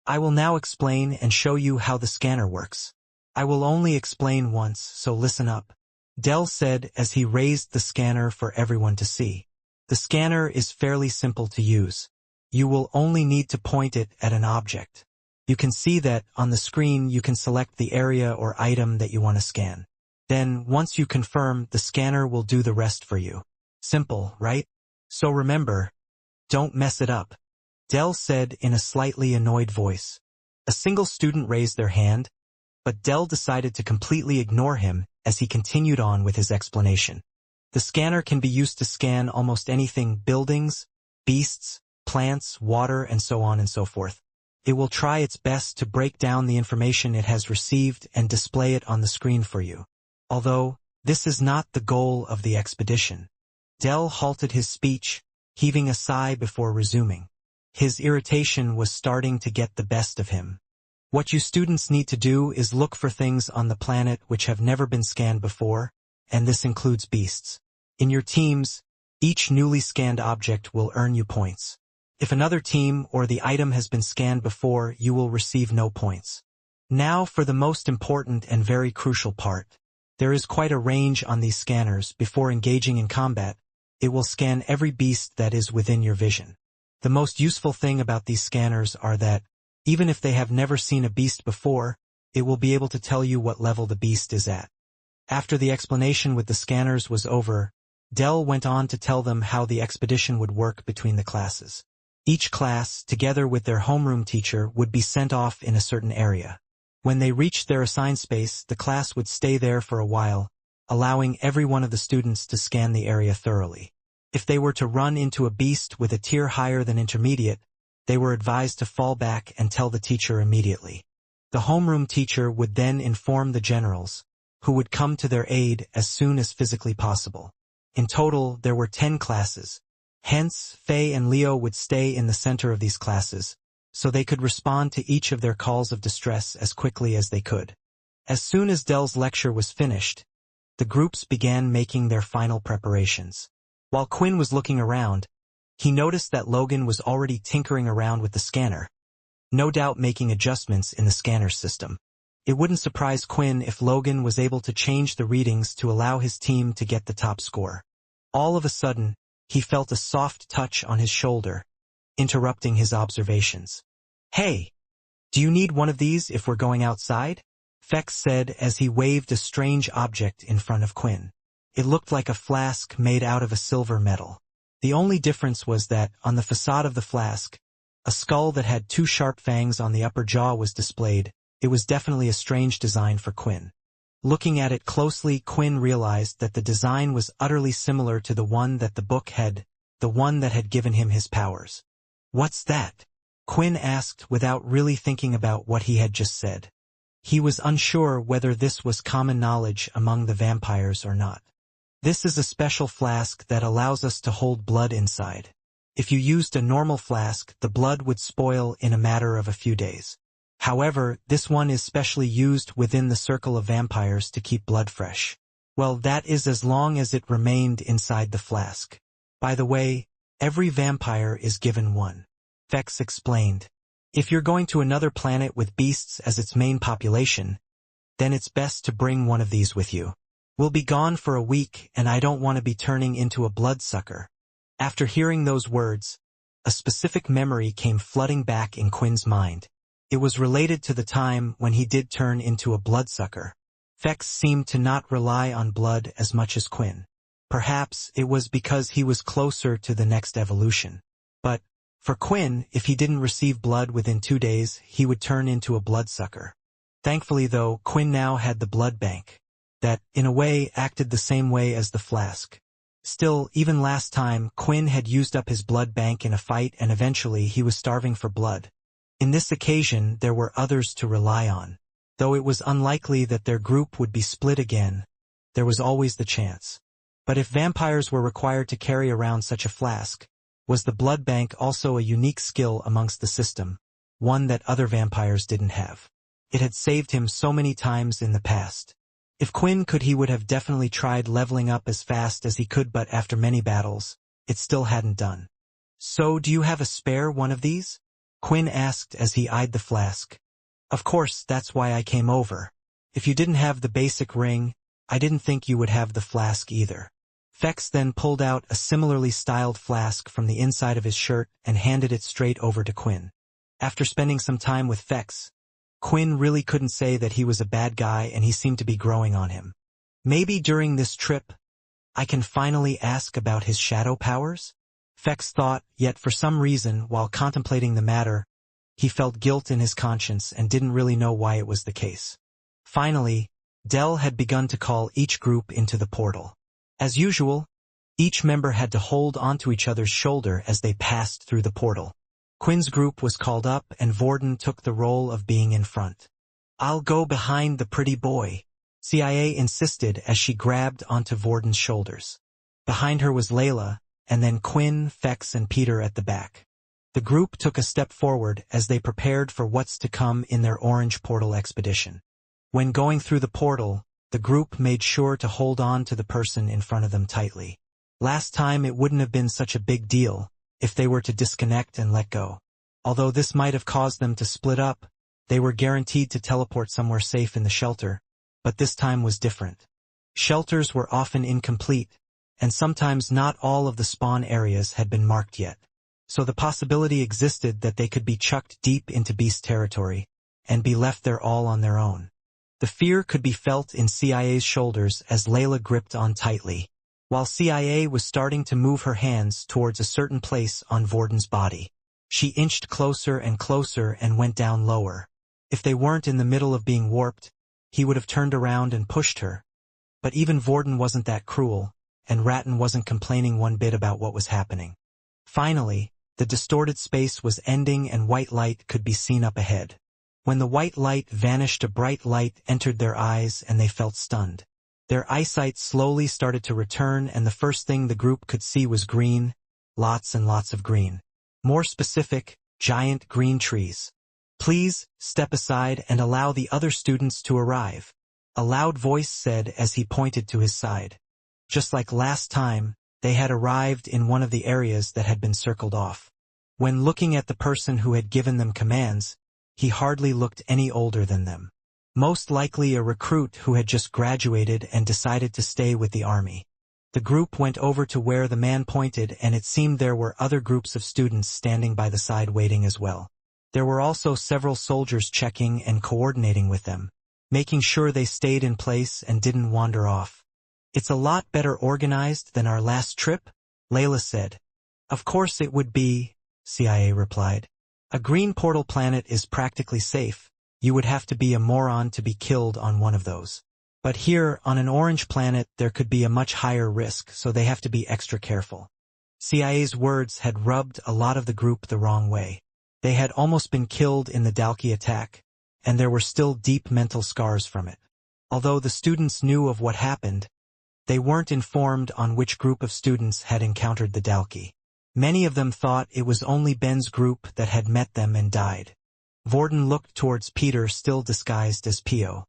I will now explain and show you how the scanner works. I will only explain once, so listen up. Dell said as he raised the scanner for everyone to see. The scanner is fairly simple to use. You will only need to point it at an object. You can see that on the screen you can select the area or item that you want to scan. Then, once you confirm, the scanner will do the rest for you. Simple, right? So remember, don't mess it up. Dell said in a slightly annoyed voice. A single student raised their hand, but Dell decided to completely ignore him as he continued on with his explanation. The scanner can be used to scan almost anything: buildings, beasts, plants, water, and so on and so forth. It will try its best to break down the information it has received and display it on the screen for you. Although, this is not the goal of the expedition. Dell halted his speech, heaving a sigh before resuming. His irritation was starting to get the best of him. What you students need to do is look for things on the planet which have never been scanned before, and this includes beasts. In your teams, each newly scanned object will earn you points. If another team or the item has been scanned before, you will receive no points. Now for the most important and very crucial part. There is quite a range on these scanners. Before engaging in combat, it will scan every beast that is within your vision. The most useful thing about these scanners are that, even if they have never seen a beast before, it will be able to tell you what level the beast is at. After the explanation with the scanners was over, Dell went on to tell them how the expedition would work between the classes. Each class, together with their homeroom teacher, would be sent off in a certain area. When they reached their assigned space, the class would stay there for a while, allowing every one of the students to scan the area thoroughly. If they were to run into a beast with a tier higher than intermediate, they were advised to fall back and tell the teacher immediately. The homeroom teacher would then inform the generals, who would come to their aid as soon as physically possible. In total, there were 10 classes. Hence, Faye and Leo would stay in the center of these classes, so they could respond to each of their calls of distress as quickly as they could. As soon as Dell's lecture was finished, the groups began making their final preparations. While Quinn was looking around, he noticed that Logan was already tinkering around with the scanner, no doubt making adjustments in the scanner system. It wouldn't surprise Quinn if Logan was able to change the readings to allow his team to get the top score. All of a sudden, he felt a soft touch on his shoulder, interrupting his observations. Hey, do you need one of these if we're going outside? Fex said as he waved a strange object in front of Quinn. It looked like a flask made out of a silver metal. The only difference was that, on the facade of the flask, a skull that had 2 sharp fangs on the upper jaw was displayed. It was definitely a strange design for Quinn. Looking at it closely, Quinn realized that the design was utterly similar to the one that the book had, the one that had given him his powers. What's that? Quinn asked without really thinking about what he had just said. He was unsure whether this was common knowledge among the vampires or not. This is a special flask that allows us to hold blood inside. If you used a normal flask, the blood would spoil in a matter of a few days. However, this one is specially used within the circle of vampires to keep blood fresh. Well, that is as long as it remained inside the flask. By the way, every vampire is given one. Vex explained. If you're going to another planet with beasts as its main population, then it's best to bring one of these with you. We'll be gone for a week, and I don't want to be turning into a bloodsucker. After hearing those words, a specific memory came flooding back in Quinn's mind. It was related to the time when he did turn into a bloodsucker. Vex seemed to not rely on blood as much as Quinn. Perhaps it was because he was closer to the next evolution. But, for Quinn, if he didn't receive blood within 2 days, he would turn into a bloodsucker. Thankfully though, Quinn now had the blood bank. That, in a way, acted the same way as the flask. Still, even last time, Quinn had used up his blood bank in a fight and eventually he was starving for blood. In this occasion, there were others to rely on. Though it was unlikely that their group would be split again, there was always the chance. But if vampires were required to carry around such a flask, was the blood bank also a unique skill amongst the system, one that other vampires didn't have? It had saved him so many times in the past. If Quinn could, he would have definitely tried leveling up as fast as he could, but after many battles, it still hadn't done. So, do you have a spare one of these? Quinn asked as he eyed the flask. Of course, that's why I came over. If you didn't have the basic ring, I didn't think you would have the flask either. Vex then pulled out a similarly styled flask from the inside of his shirt and handed it straight over to Quinn. After spending some time with Vex, Quinn really couldn't say that he was a bad guy and he seemed to be growing on him. Maybe during this trip, I can finally ask about his shadow powers? Vex thought, yet for some reason, while contemplating the matter, he felt guilt in his conscience and didn't really know why it was the case. Finally, Del had begun to call each group into the portal. As usual, each member had to hold onto each other's shoulder as they passed through the portal. Quinn's group was called up and Vorden took the role of being in front. I'll go behind the pretty boy, CIA insisted as she grabbed onto Vorden's shoulders. Behind her was Layla, and then Quinn, Vex, and Peter at the back. The group took a step forward as they prepared for what's to come in their orange portal expedition. When going through the portal, the group made sure to hold on to the person in front of them tightly. Last time it wouldn't have been such a big deal if they were to disconnect and let go. Although this might have caused them to split up, they were guaranteed to teleport somewhere safe in the shelter, but this time was different. Shelters were often incomplete, and sometimes not all of the spawn areas had been marked yet. So the possibility existed that they could be chucked deep into beast territory and be left there all on their own. The fear could be felt in CIA's shoulders as Layla gripped on tightly, while CIA was starting to move her hands towards a certain place on Vorden's body. She inched closer and closer and went down lower. If they weren't in the middle of being warped, he would have turned around and pushed her. But even Vorden wasn't that cruel, and Ratton wasn't complaining one bit about what was happening. Finally, the distorted space was ending and white light could be seen up ahead. When the white light vanished, a bright light entered their eyes and they felt stunned. Their eyesight slowly started to return and the first thing the group could see was green, lots and lots of green. More specific, giant green trees. Please, step aside and allow the other students to arrive, a loud voice said as he pointed to his side. Just like last time, they had arrived in one of the areas that had been circled off. When looking at the person who had given them commands, he hardly looked any older than them. Most likely a recruit who had just graduated and decided to stay with the army. The group went over to where the man pointed and it seemed there were other groups of students standing by the side waiting as well. There were also several soldiers checking and coordinating with them, making sure they stayed in place and didn't wander off. It's a lot better organized than our last trip, Layla said. Of course it would be, CIA replied. A green portal planet is practically safe. You would have to be a moron to be killed on one of those. But here, on an orange planet, there could be a much higher risk, so they have to be extra careful. CIA's words had rubbed a lot of the group the wrong way. They had almost been killed in the Dalki attack, and there were still deep mental scars from it. Although the students knew of what happened, they weren't informed on which group of students had encountered the Dalki. Many of them thought it was only Ben's group that had met them and died. Vorden looked towards Peter, still disguised as Pio.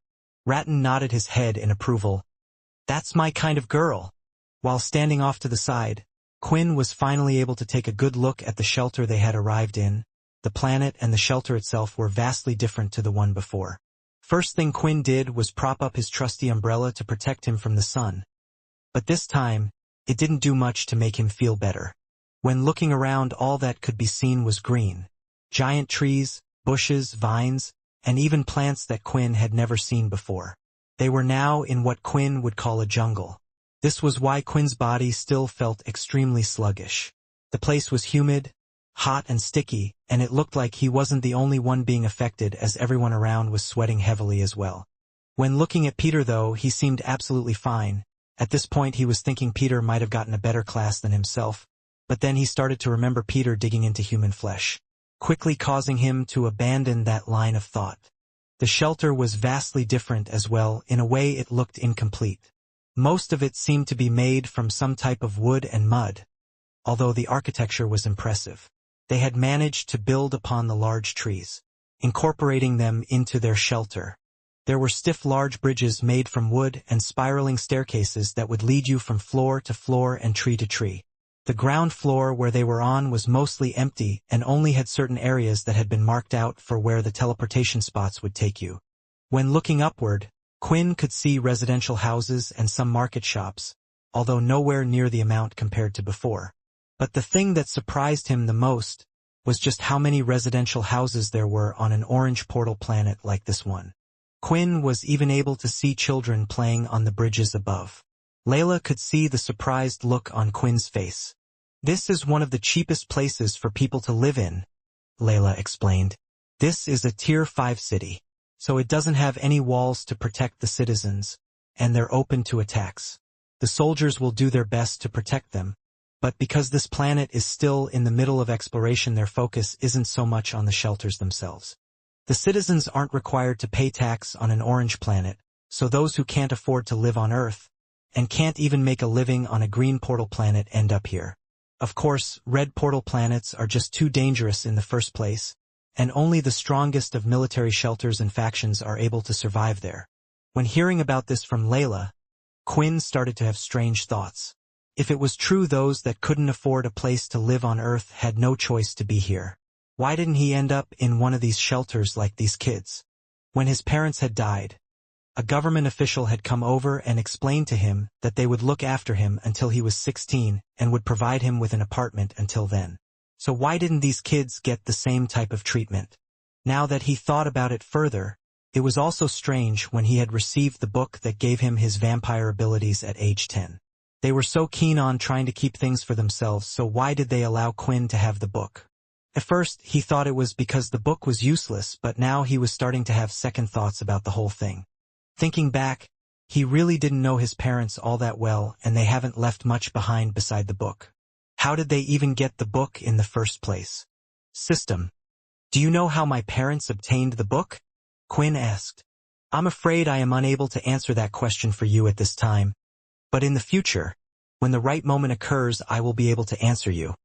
Ratton nodded his head in approval. That's my kind of girl. While standing off to the side, Quinn was finally able to take a good look at the shelter they had arrived in. The planet and the shelter itself were vastly different to the one before. First thing Quinn did was prop up his trusty umbrella to protect him from the sun. But this time, it didn't do much to make him feel better. When looking around, all that could be seen was green. Giant trees, bushes, vines, and even plants that Quinn had never seen before. They were now in what Quinn would call a jungle. This was why Quinn's body still felt extremely sluggish. The place was humid, hot and sticky, and it looked like he wasn't the only one being affected, as everyone around was sweating heavily as well. When looking at Peter, though, he seemed absolutely fine. At this point he was thinking Peter might have gotten a better class than himself, but then he started to remember Peter digging into human flesh, quickly causing him to abandon that line of thought. The shelter was vastly different as well. In a way it looked incomplete. Most of it seemed to be made from some type of wood and mud, although the architecture was impressive. They had managed to build upon the large trees, incorporating them into their shelter. There were stiff large bridges made from wood and spiraling staircases that would lead you from floor to floor and tree to tree. The ground floor where they were on was mostly empty and only had certain areas that had been marked out for where the teleportation spots would take you. When looking upward, Quinn could see residential houses and some market shops, although nowhere near the amount compared to before. But the thing that surprised him the most was just how many residential houses there were on an orange portal planet like this one. Quinn was even able to see children playing on the bridges above. Layla could see the surprised look on Quinn's face. This is one of the cheapest places for people to live in, Layla explained. This is a Tier 5 city, so it doesn't have any walls to protect the citizens, and they're open to attacks. The soldiers will do their best to protect them, but because this planet is still in the middle of exploration, their focus isn't so much on the shelters themselves. The citizens aren't required to pay tax on an orange planet, so those who can't afford to live on Earth, and can't even make a living on a green portal planet, end up here. Of course, red portal planets are just too dangerous in the first place, and only the strongest of military shelters and factions are able to survive there. When hearing about this from Layla, Quinn started to have strange thoughts. If it was true those that couldn't afford a place to live on Earth had no choice to be here, why didn't he end up in one of these shelters like these kids? When his parents had died, a government official had come over and explained to him that they would look after him until he was 16 and would provide him with an apartment until then. So why didn't these kids get the same type of treatment? Now that he thought about it further, it was also strange when he had received the book that gave him his vampire abilities at age 10. They were so keen on trying to keep things for themselves, so why did they allow Quinn to have the book? At first, he thought it was because the book was useless, but now he was starting to have second thoughts about the whole thing. Thinking back, he really didn't know his parents all that well, and they haven't left much behind beside the book. How did they even get the book in the first place? System. Do you know how my parents obtained the book? Quinn asked. I'm afraid I am unable to answer that question for you at this time, but in the future, when the right moment occurs, I will be able to answer you.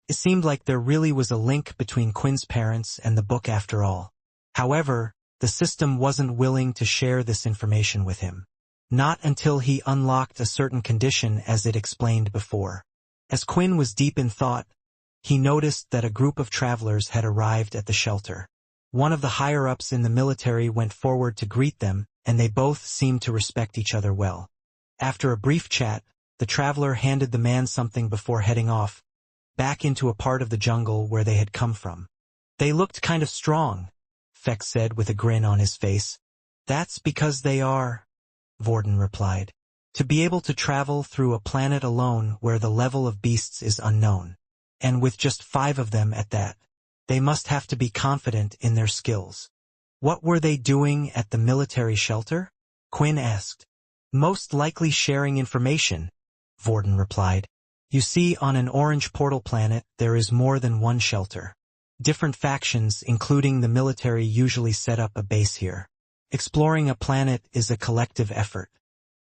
It seemed like there really was a link between Quinn's parents and the book after all. However, the system wasn't willing to share this information with him. Not until he unlocked a certain condition, as it explained before. As Quinn was deep in thought, he noticed that a group of travelers had arrived at the shelter. One of the higher-ups in the military went forward to greet them, and they both seemed to respect each other well. After a brief chat, the traveler handed the man something before heading off, back into a part of the jungle where they had come from. They looked kind of strong, Feck said with a grin on his face. That's because they are, Vorden replied. To be able to travel through a planet alone where the level of beasts is unknown, and with just 5 of them at that, they must have to be confident in their skills. What were they doing at the military shelter? Quinn asked. Most likely sharing information, Vorden replied. You see, on an orange portal planet, there is more than one shelter. Different factions, including the military, usually set up a base here. Exploring a planet is a collective effort.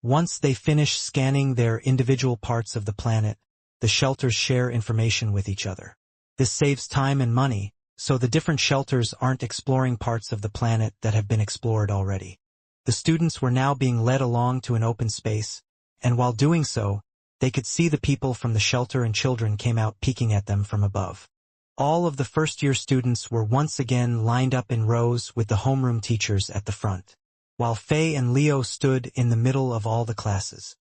Once they finish scanning their individual parts of the planet, the shelters share information with each other. This saves time and money, so the different shelters aren't exploring parts of the planet that have been explored already. The students were now being led along to an open space, and while doing so, they could see the people from the shelter and children came out peeking at them from above. All of the first-year students were once again lined up in rows with the homeroom teachers at the front, while Faye and Leo stood in the middle of all the classes.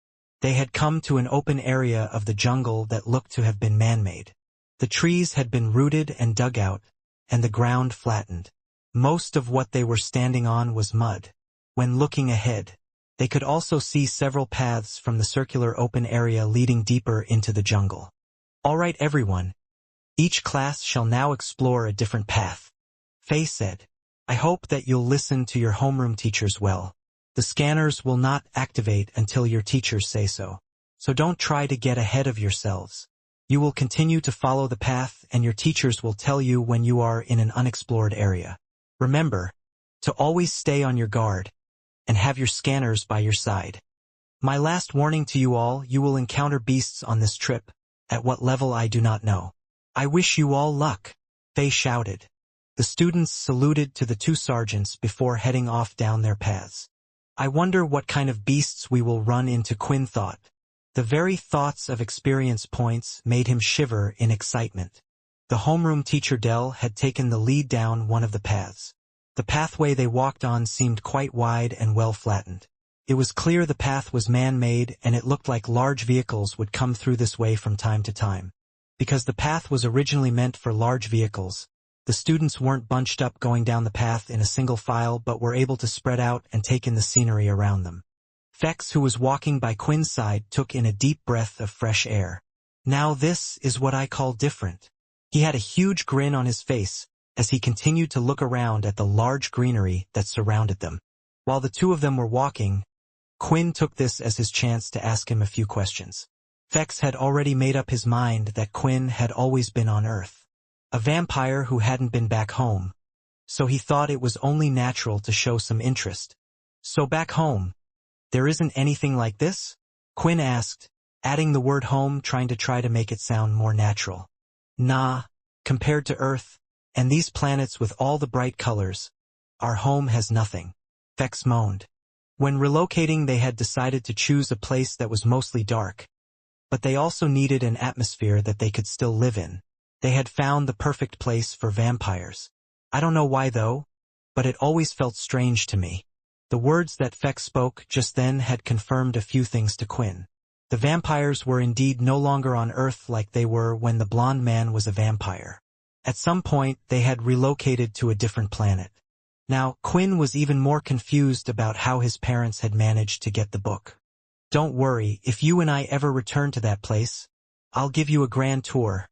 They had come to an open area of the jungle that looked to have been man-made. The trees had been rooted and dug out, and the ground flattened. Most of what they were standing on was mud. When looking ahead, they could also see several paths from the circular open area leading deeper into the jungle. "All right, everyone. Each class shall now explore a different path," Faye said. "I hope that you'll listen to your homeroom teachers well. The scanners will not activate until your teachers say so. So don't try to get ahead of yourselves. You will continue to follow the path and your teachers will tell you when you are in an unexplored area. Remember to always stay on your guard and have your scanners by your side. My last warning to you all, you will encounter beasts on this trip. At what level I do not know. I wish you all luck," Faye shouted. The students saluted to the two sergeants before heading off down their paths. "I wonder what kind of beasts we will run into," Quinn thought. The very thoughts of experience points made him shiver in excitement. The homeroom teacher Dell had taken the lead down one of the paths. The pathway they walked on seemed quite wide and well flattened. It was clear the path was man-made and it looked like large vehicles would come through this way from time to time. Because the path was originally meant for large vehicles, the students weren't bunched up going down the path in a single file but were able to spread out and take in the scenery around them. Fex, who was walking by Quinn's side, took in a deep breath of fresh air. "Now this is what I call different." He had a huge grin on his face as he continued to look around at the large greenery that surrounded them. While the two of them were walking, Quinn took this as his chance to ask him a few questions. Fex had already made up his mind that Quinn had always been on Earth, a vampire who hadn't been back home, so he thought it was only natural to show some interest. "So back home, there isn't anything like this?" Quinn asked, adding the word home trying to make it sound more natural. "Nah, compared to Earth, and these planets with all the bright colors, our home has nothing," Fex moaned. When relocating they had decided to choose a place that was mostly dark, but they also needed an atmosphere that they could still live in. They had found the perfect place for vampires. "I don't know why though, but it always felt strange to me." The words that Fex spoke just then had confirmed a few things to Quinn. The vampires were indeed no longer on Earth like they were when the blonde man was a vampire. At some point they had relocated to a different planet. Now, Quinn was even more confused about how his parents had managed to get the book. "Don't worry, if you and I ever return to that place, I'll give you a grand tour,"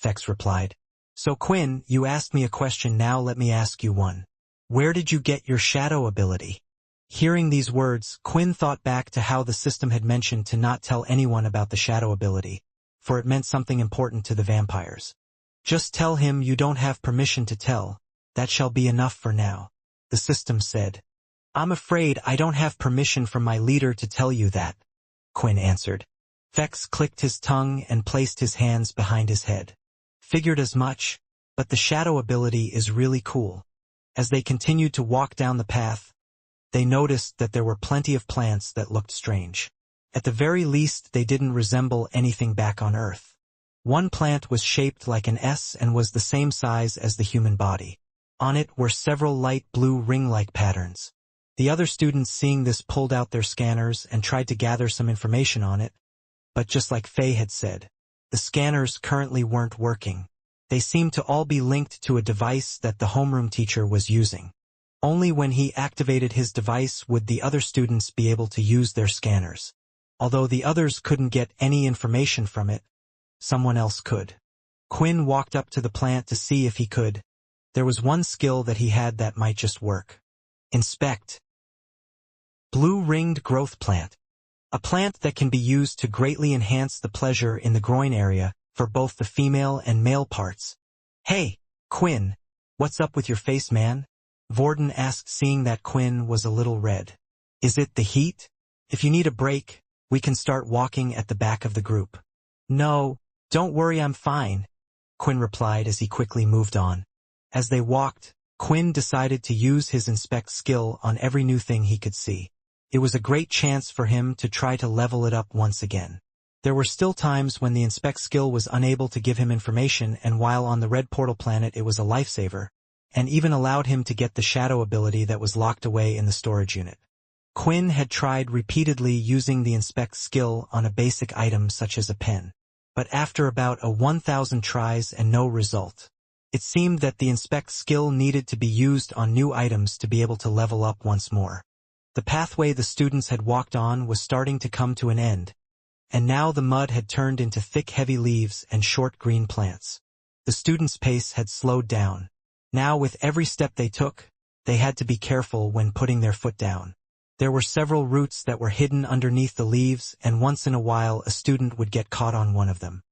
Fex replied. "So Quinn, you asked me a question, now let me ask you one. Where did you get your shadow ability?" Hearing these words, Quinn thought back to how the system had mentioned to not tell anyone about the shadow ability, for it meant something important to the vampires. "Just tell him you don't have permission to tell, that shall be enough for now," the system said. "I'm afraid I don't have permission from my leader to tell you that," Quinn answered. Fex clicked his tongue and placed his hands behind his head. "Figured as much, but the shadow ability is really cool." As they continued to walk down the path, they noticed that there were plenty of plants that looked strange. At the very least, they didn't resemble anything back on Earth. One plant was shaped like an S and was the same size as the human body. On it were several light blue ring-like patterns. The other students seeing this pulled out their scanners and tried to gather some information on it, but just like Faye had said, the scanners currently weren't working. They seemed to all be linked to a device that the homeroom teacher was using. Only when he activated his device would the other students be able to use their scanners. Although the others couldn't get any information from it, someone else could. Quinn walked up to the plant to see if he could. There was one skill that he had that might just work. Inspect. Blue-ringed growth plant. A plant that can be used to greatly enhance the pleasure in the groin area for both the female and male parts. "Hey, Quinn, what's up with your face, man?" Vorden asked, seeing that Quinn was a little red. "Is it the heat? If you need a break, we can start walking at the back of the group." "No, don't worry, I'm fine," Quinn replied as he quickly moved on. As they walked, Quinn decided to use his inspect skill on every new thing he could see. It was a great chance for him to try to level it up once again. There were still times when the inspect skill was unable to give him information, and while on the red portal planet it was a lifesaver, and even allowed him to get the shadow ability that was locked away in the storage unit. Quinn had tried repeatedly using the inspect skill on a basic item such as a pen, but after about 1,000 tries and no result, it seemed that the inspect skill needed to be used on new items to be able to level up once more. The pathway the students had walked on was starting to come to an end, and now the mud had turned into thick heavy leaves and short green plants. The students' pace had slowed down. Now with every step they took, they had to be careful when putting their foot down. There were several roots that were hidden underneath the leaves, and once in a while a student would get caught on one of them.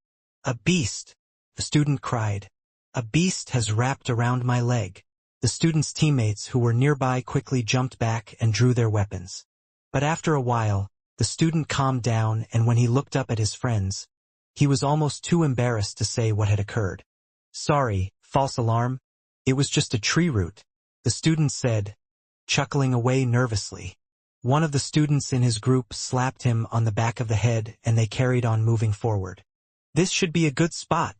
"A beast!" a student cried. "A beast has wrapped around my leg." The student's teammates who were nearby quickly jumped back and drew their weapons. But after a while, the student calmed down, and when he looked up at his friends, he was almost too embarrassed to say what had occurred. "Sorry, false alarm. It was just a tree root," the student said, chuckling away nervously. One of the students in his group slapped him on the back of the head, and they carried on moving forward. "This should be a good spot,"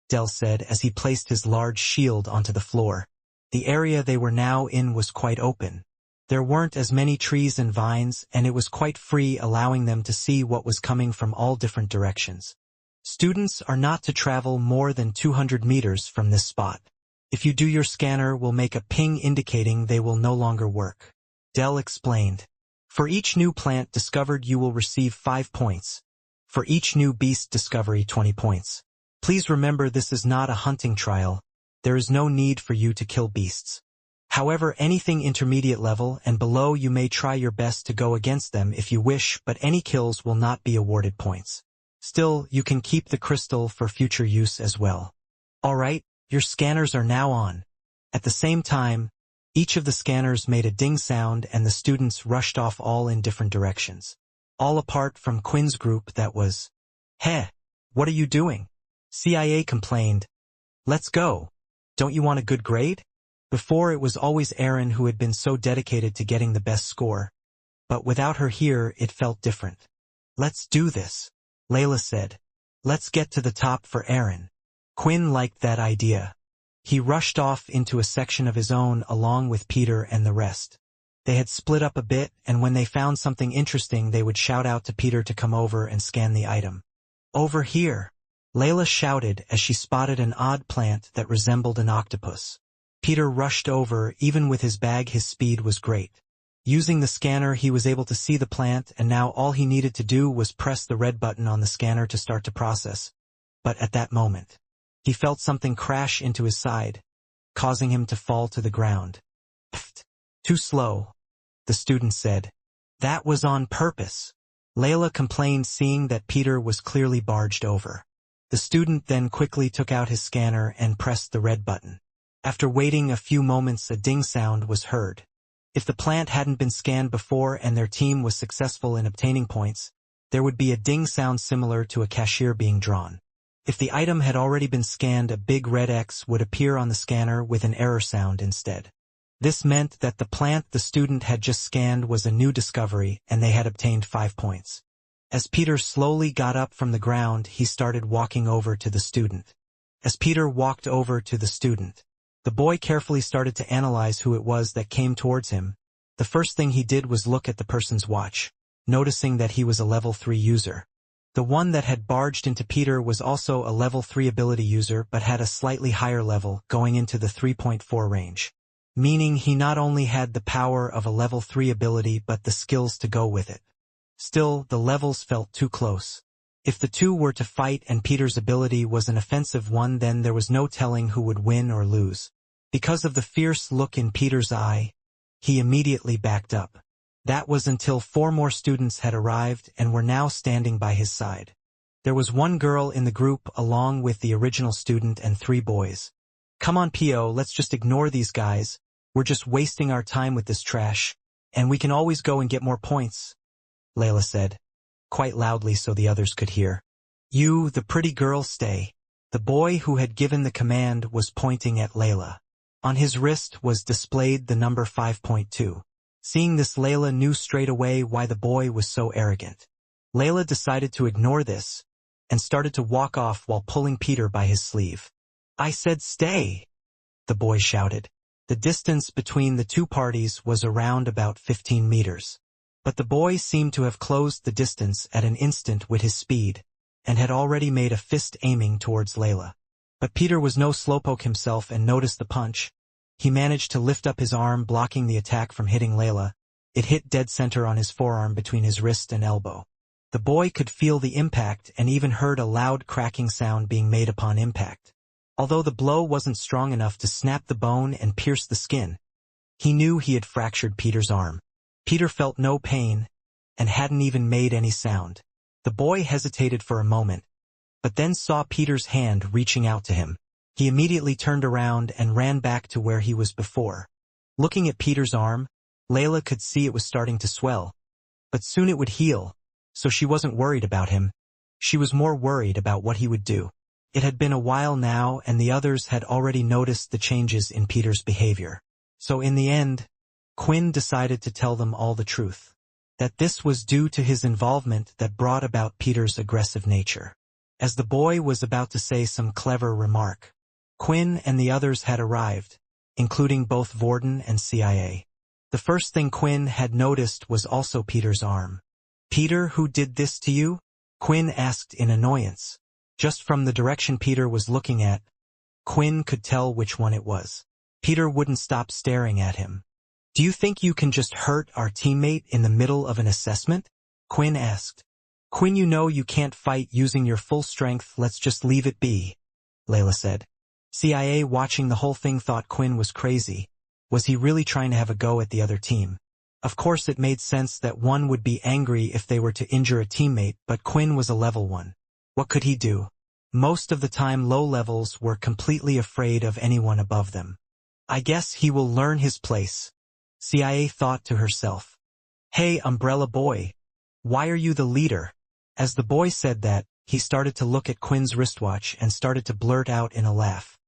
Del said as he placed his large shield onto the floor. The area they were now in was quite open. There weren't as many trees and vines, and it was quite free, allowing them to see what was coming from all different directions. "Students are not to travel more than 200 meters from this spot. If you do, your scanner will make a ping indicating they will no longer work," Del explained. "For each new plant discovered you will receive 5 points. For each new beast discovery 20 points. Please remember this is not a hunting trial. There is no need for you to kill beasts. However, anything intermediate level and below you may try your best to go against them if you wish, but any kills will not be awarded points. Still, you can keep the crystal for future use as well. Alright, your scanners are now on." At the same time, each of the scanners made a ding sound, and the students rushed off all in different directions. All apart from Quinn's group that was, "Heh, what are you doing?" CIA complained. "Let's go. Don't you want a good grade?" Before it was always Erin who had been so dedicated to getting the best score. But without her here, it felt different. "Let's do this," Layla said. "Let's get to the top for Erin." Quinn liked that idea. He rushed off into a section of his own along with Peter and the rest. They had split up a bit, and when they found something interesting they would shout out to Peter to come over and scan the item. "Over here," Layla shouted as she spotted an odd plant that resembled an octopus. Peter rushed over. Even with his bag, his speed was great. Using the scanner he was able to see the plant, and now all he needed to do was press the red button on the scanner to start to process. But at that moment, he felt something crash into his side, causing him to fall to the ground. "Pfft, too slow," the student said. "That was on purpose," Layla complained, seeing that Peter was clearly barged over. The student then quickly took out his scanner and pressed the red button. After waiting a few moments, a ding sound was heard. If the plant hadn't been scanned before and their team was successful in obtaining points, there would be a ding sound similar to a cashier being drawn. If the item had already been scanned, a big red X would appear on the scanner with an error sound instead. This meant that the plant the student had just scanned was a new discovery, and they had obtained 5 points. As Peter slowly got up from the ground, he started walking over to the student. As Peter walked over to the student, the boy carefully started to analyze who it was that came towards him. The first thing he did was look at the person's watch, noticing that he was a level 3 user. The one that had barged into Peter was also a level 3 ability user, but had a slightly higher level, going into the 3.4 range. Meaning he not only had the power of a level 3 ability but the skills to go with it. Still, the levels felt too close. If the two were to fight and Peter's ability was an offensive one, then there was no telling who would win or lose. Because of the fierce look in Peter's eye, he immediately backed up. That was until 4 more students had arrived and were now standing by his side. There was one girl in the group along with the original student and 3 boys. "Come on, P.O., let's just ignore these guys. We're just wasting our time with this trash, and we can always go and get more points," Layla said, quite loudly so the others could hear. "You, the pretty girl, stay." The boy who had given the command was pointing at Layla. On his wrist was displayed the number 5.2. Seeing this, Layla knew straight away why the boy was so arrogant. Layla decided to ignore this and started to walk off while pulling Peter by his sleeve. "I said stay," the boy shouted. The distance between the two parties was around about 15 meters. But the boy seemed to have closed the distance at an instant with his speed, and had already made a fist aiming towards Layla. But Peter was no slowpoke himself and noticed the punch. He managed to lift up his arm, blocking the attack from hitting Layla. It hit dead center on his forearm between his wrist and elbow. The boy could feel the impact and even heard a loud cracking sound being made upon impact. Although the blow wasn't strong enough to snap the bone and pierce the skin, he knew he had fractured Peter's arm. Peter felt no pain and hadn't even made any sound. The boy hesitated for a moment, but then saw Peter's hand reaching out to him. He immediately turned around and ran back to where he was before. Looking at Peter's arm, Layla could see it was starting to swell, but soon it would heal, so she wasn't worried about him. She was more worried about what he would do. It had been a while now, and the others had already noticed the changes in Peter's behavior. So in the end, Quinn decided to tell them all the truth. That this was due to his involvement that brought about Peter's aggressive nature. As the boy was about to say some clever remark, Quinn and the others had arrived, including both Vorden and CIA. The first thing Quinn had noticed was also Peter's arm. "Peter, who did this to you?" Quinn asked in annoyance. Just from the direction Peter was looking at, Quinn could tell which one it was. Peter wouldn't stop staring at him. "Do you think you can just hurt our teammate in the middle of an assessment?" Quinn asked. "Quinn, you know you can't fight using your full strength, let's just leave it be," Layla said. CIA watching the whole thing thought Quinn was crazy. Was he really trying to have a go at the other team? Of course it made sense that one would be angry if they were to injure a teammate, but Quinn was a level 1. What could he do? Most of the time low levels were completely afraid of anyone above them. "I guess he will learn his place," CIA thought to herself. "Hey, Umbrella Boy, why are you the leader?" As the boy said that, he started to look at Quinn's wristwatch and started to blurt out in a laugh.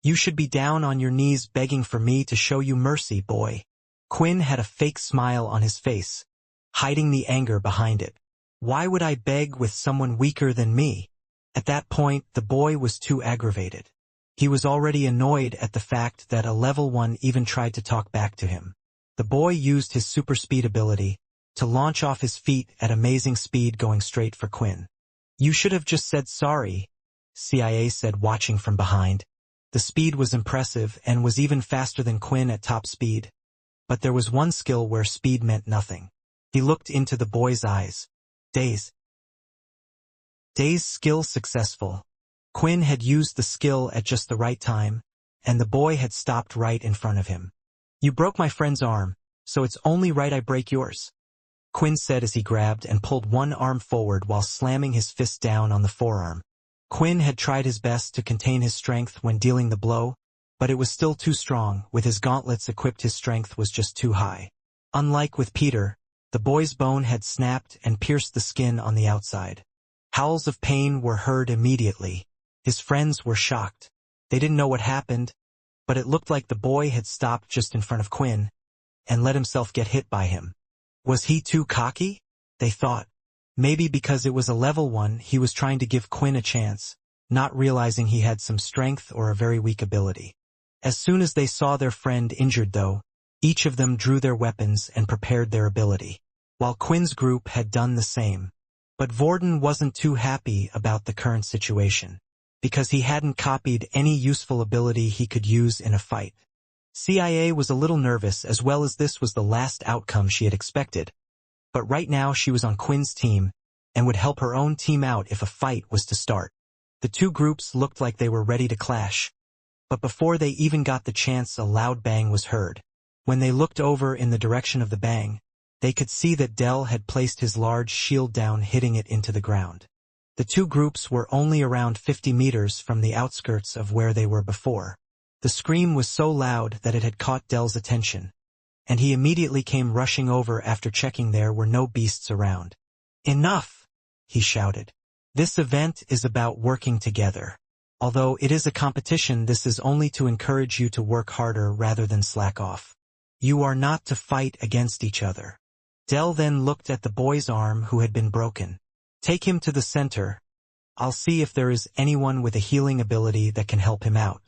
"You should be down on your knees begging for me to show you mercy, boy." Quinn had a fake smile on his face, hiding the anger behind it. "Why would I beg with someone weaker than me?" At that point, the boy was too aggravated. He was already annoyed at the fact that a level 1 even tried to talk back to him. The boy used his super speed ability to launch off his feet at amazing speed, going straight for Quinn. "You should have just said sorry," CIA said, watching from behind. The speed was impressive and was even faster than Quinn at top speed. But there was one skill where speed meant nothing. He looked into the boy's eyes. Daze skill successful. Quinn had used the skill at just the right time, and the boy had stopped right in front of him. "You broke my friend's arm, so it's only right I break yours," Quinn said as he grabbed and pulled one arm forward while slamming his fist down on the forearm. Quinn had tried his best to contain his strength when dealing the blow, but it was still too strong. With his gauntlets equipped, his strength was just too high. Unlike with Peter, the boy's bone had snapped and pierced the skin on the outside. Howls of pain were heard immediately. His friends were shocked. They didn't know what happened, but it looked like the boy had stopped just in front of Quinn and let himself get hit by him. Was he too cocky? They thought. Maybe because it was a level 1, he was trying to give Quinn a chance, not realizing he had some strength or a very weak ability. As soon as they saw their friend injured though, each of them drew their weapons and prepared their ability, while Quinn's group had done the same. But Vorden wasn't too happy about the current situation, because he hadn't copied any useful ability he could use in a fight. CIA was a little nervous, as well as this was the last outcome she had expected. But right now she was on Quinn's team, and would help her own team out if a fight was to start. The two groups looked like they were ready to clash. But before they even got the chance, a loud bang was heard. When they looked over in the direction of the bang, they could see that Dell had placed his large shield down, hitting it into the ground. The two groups were only around 50 meters from the outskirts of where they were before. The scream was so loud that it had caught Dell's attention, and he immediately came rushing over after checking there were no beasts around. "Enough!" he shouted. "This event is about working together. Although it is a competition, this is only to encourage you to work harder rather than slack off. You are not to fight against each other. Dell then looked at the boy's arm who had been broken. Take him to the center. I'll see if there is anyone with a healing ability that can help him out.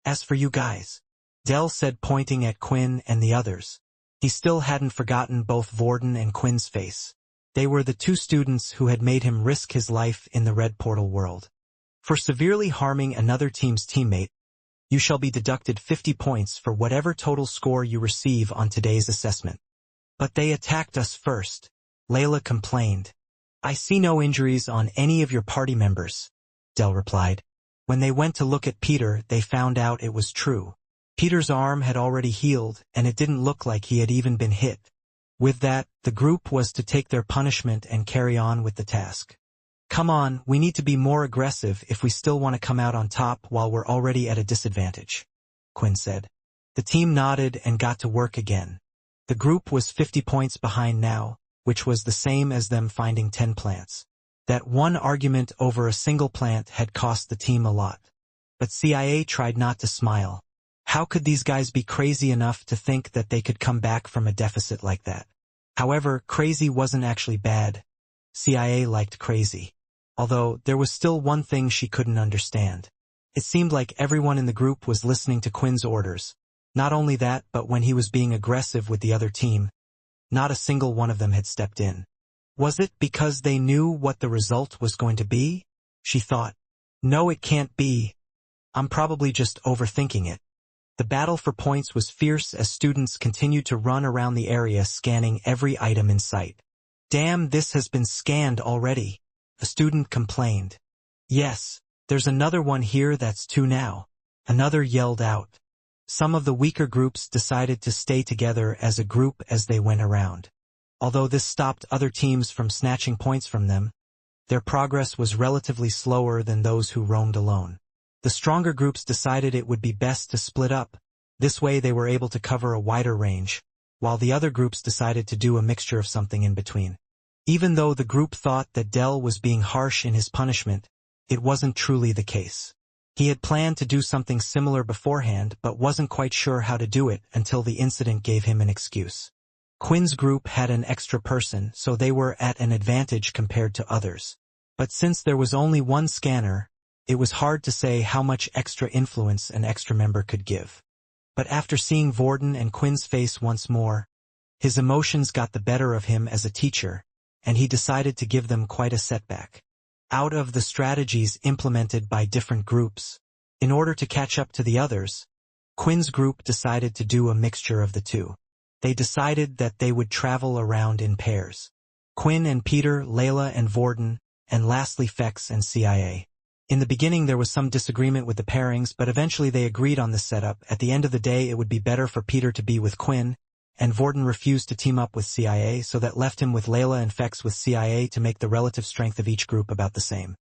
As for you guys, Dell said, pointing at Quinn and the others. He still hadn't forgotten both Vorden and Quinn's face. They were the two students who had made him risk his life in the Red Portal world. For severely harming another team's teammate, you shall be deducted 50 points for whatever total score you receive on today's assessment. But they attacked us first, Layla complained. I see no injuries on any of your party members, Dell replied. When they went to look at Peter, they found out it was true. Peter's arm had already healed, and it didn't look like he had even been hit. With that, the group was to take their punishment and carry on with the task. Come on, we need to be more aggressive if we still want to come out on top while we're already at a disadvantage, Quinn said. The team nodded and got to work again. The group was 50 points behind now, which was the same as them finding 10 plants. That one argument over a single plant had cost the team a lot. But CIA tried not to smile. How could these guys be crazy enough to think that they could come back from a deficit like that? However, crazy wasn't actually bad. CIA liked crazy. Although, there was still one thing she couldn't understand. It seemed like everyone in the group was listening to Quinn's orders. Not only that, but when he was being aggressive with the other team, not a single one of them had stepped in. Was it because they knew what the result was going to be? She thought. No, it can't be. I'm probably just overthinking it. The battle for points was fierce as students continued to run around the area scanning every item in sight. Damn, this has been scanned already, a student complained. Yes, there's another one here that's two now, another yelled out. Some of the weaker groups decided to stay together as a group as they went around. Although this stopped other teams from snatching points from them, their progress was relatively slower than those who roamed alone. The stronger groups decided it would be best to split up. This way they were able to cover a wider range, while the other groups decided to do a mixture of something in between. Even though the group thought that Dell was being harsh in his punishment, it wasn't truly the case. He had planned to do something similar beforehand but wasn't quite sure how to do it until the incident gave him an excuse. Quinn's group had an extra person, so they were at an advantage compared to others. But since there was only one scanner, it was hard to say how much extra influence an extra member could give. But after seeing Vorden and Quinn's face once more, his emotions got the better of him as a teacher, and he decided to give them quite a setback. Out of the strategies implemented by different groups, in order to catch up to the others, Quinn's group decided to do a mixture of the two. They decided that they would travel around in pairs. Quinn and Peter, Layla and Vorden, and lastly Fex and CIA. In the beginning there was some disagreement with the pairings, but eventually they agreed on this setup. At the end of the day it would be better for Peter to be with Quinn, and Vorden refused to team up with CIA, so that left him with Layla and Fex with CIA to make the relative strength of each group about the same.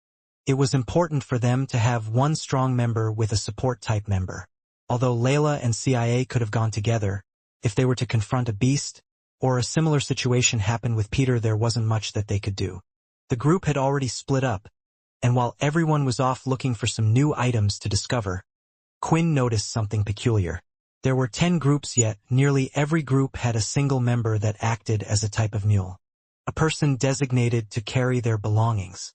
It was important for them to have one strong member with a support-type member. Although Layla and CIA could have gone together, if they were to confront a beast, or a similar situation happened with Peter, there wasn't much that they could do. The group had already split up, and while everyone was off looking for some new items to discover, Quinn noticed something peculiar. There were 10 groups, yet nearly every group had a single member that acted as a type of mule, a person designated to carry their belongings.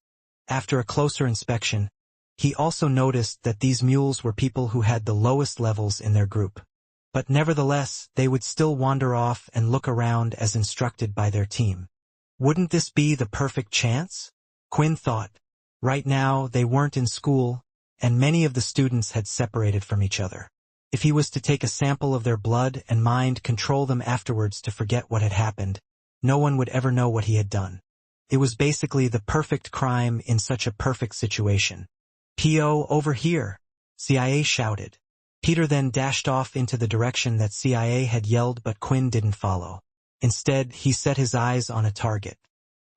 After a closer inspection, he also noticed that these mules were people who had the lowest levels in their group. But nevertheless, they would still wander off and look around as instructed by their team. Wouldn't this be the perfect chance? Quinn thought. Right now, they weren't in school, and many of the students had separated from each other. If he was to take a sample of their blood and mind, control them afterwards to forget what had happened, no one would ever know what he had done. It was basically the perfect crime in such a perfect situation. "P.O. over here!" CIA shouted. Peter then dashed off into the direction that CIA had yelled, but Quinn didn't follow. Instead, he set his eyes on a target.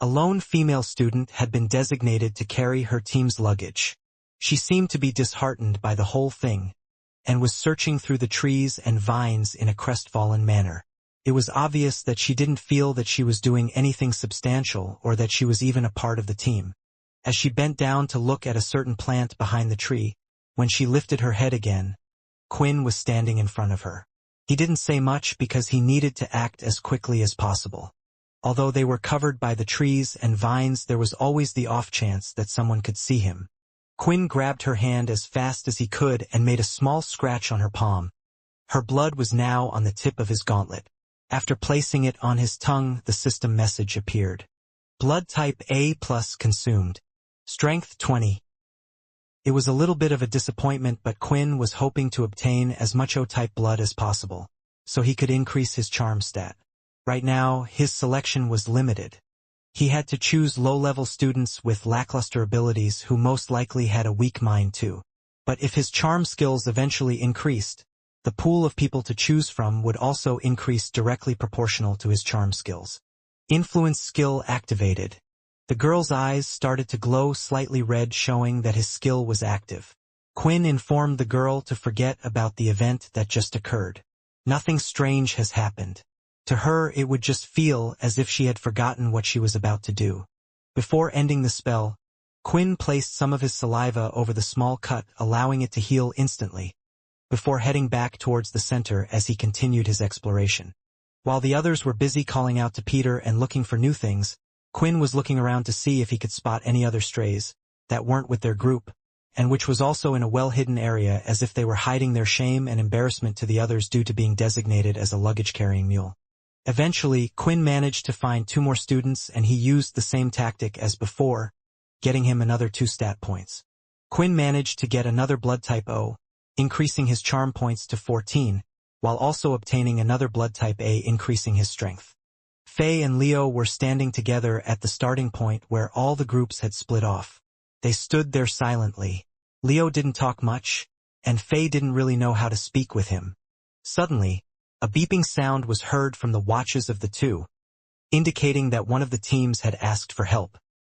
A lone female student had been designated to carry her team's luggage. She seemed to be disheartened by the whole thing, and was searching through the trees and vines in a crestfallen manner. It was obvious that she didn't feel that she was doing anything substantial or that she was even a part of the team. As she bent down to look at a certain plant behind the tree, When she lifted her head again, Quinn was standing in front of her. He didn't say much because he needed to act as quickly as possible. Although they were covered by the trees and vines, there was always the off chance that someone could see him. Quinn grabbed her hand as fast as he could and made a small scratch on her palm. Her blood was now on the tip of his gauntlet. After placing it on his tongue, the system message appeared. Blood type A+ consumed. Strength 20. It was a little bit of a disappointment, but Quinn was hoping to obtain as much O-type blood as possible, so he could increase his charm stat. Right now, his selection was limited. He had to choose low-level students with lackluster abilities who most likely had a weak mind too. But if his charm skills eventually increased, the pool of people to choose from would also increase directly proportional to his charm skills. Influence skill activated. The girl's eyes started to glow slightly red, showing that his skill was active. Quinn informed the girl to forget about the event that just occurred. Nothing strange has happened. To her, it would just feel as if she had forgotten what she was about to do. Before ending the spell, Quinn placed some of his saliva over the small cut, allowing it to heal instantly, before heading back towards the center as he continued his exploration. While the others were busy calling out to Peter and looking for new things, Quinn was looking around to see if he could spot any other strays that weren't with their group, and which was also in a well-hidden area, as if they were hiding their shame and embarrassment to the others due to being designated as a luggage-carrying mule. Eventually, Quinn managed to find 2 more students, and he used the same tactic as before, getting him another 2 stat points. Quinn managed to get another blood type O, increasing his charm points to 14, while also obtaining another blood type A, increasing his strength. Faye and Leo were standing together at the starting point where all the groups had split off. They stood there silently. Leo didn't talk much, and Faye didn't really know how to speak with him. Suddenly, a beeping sound was heard from the watches of the 2, indicating that one of the teams had asked for help.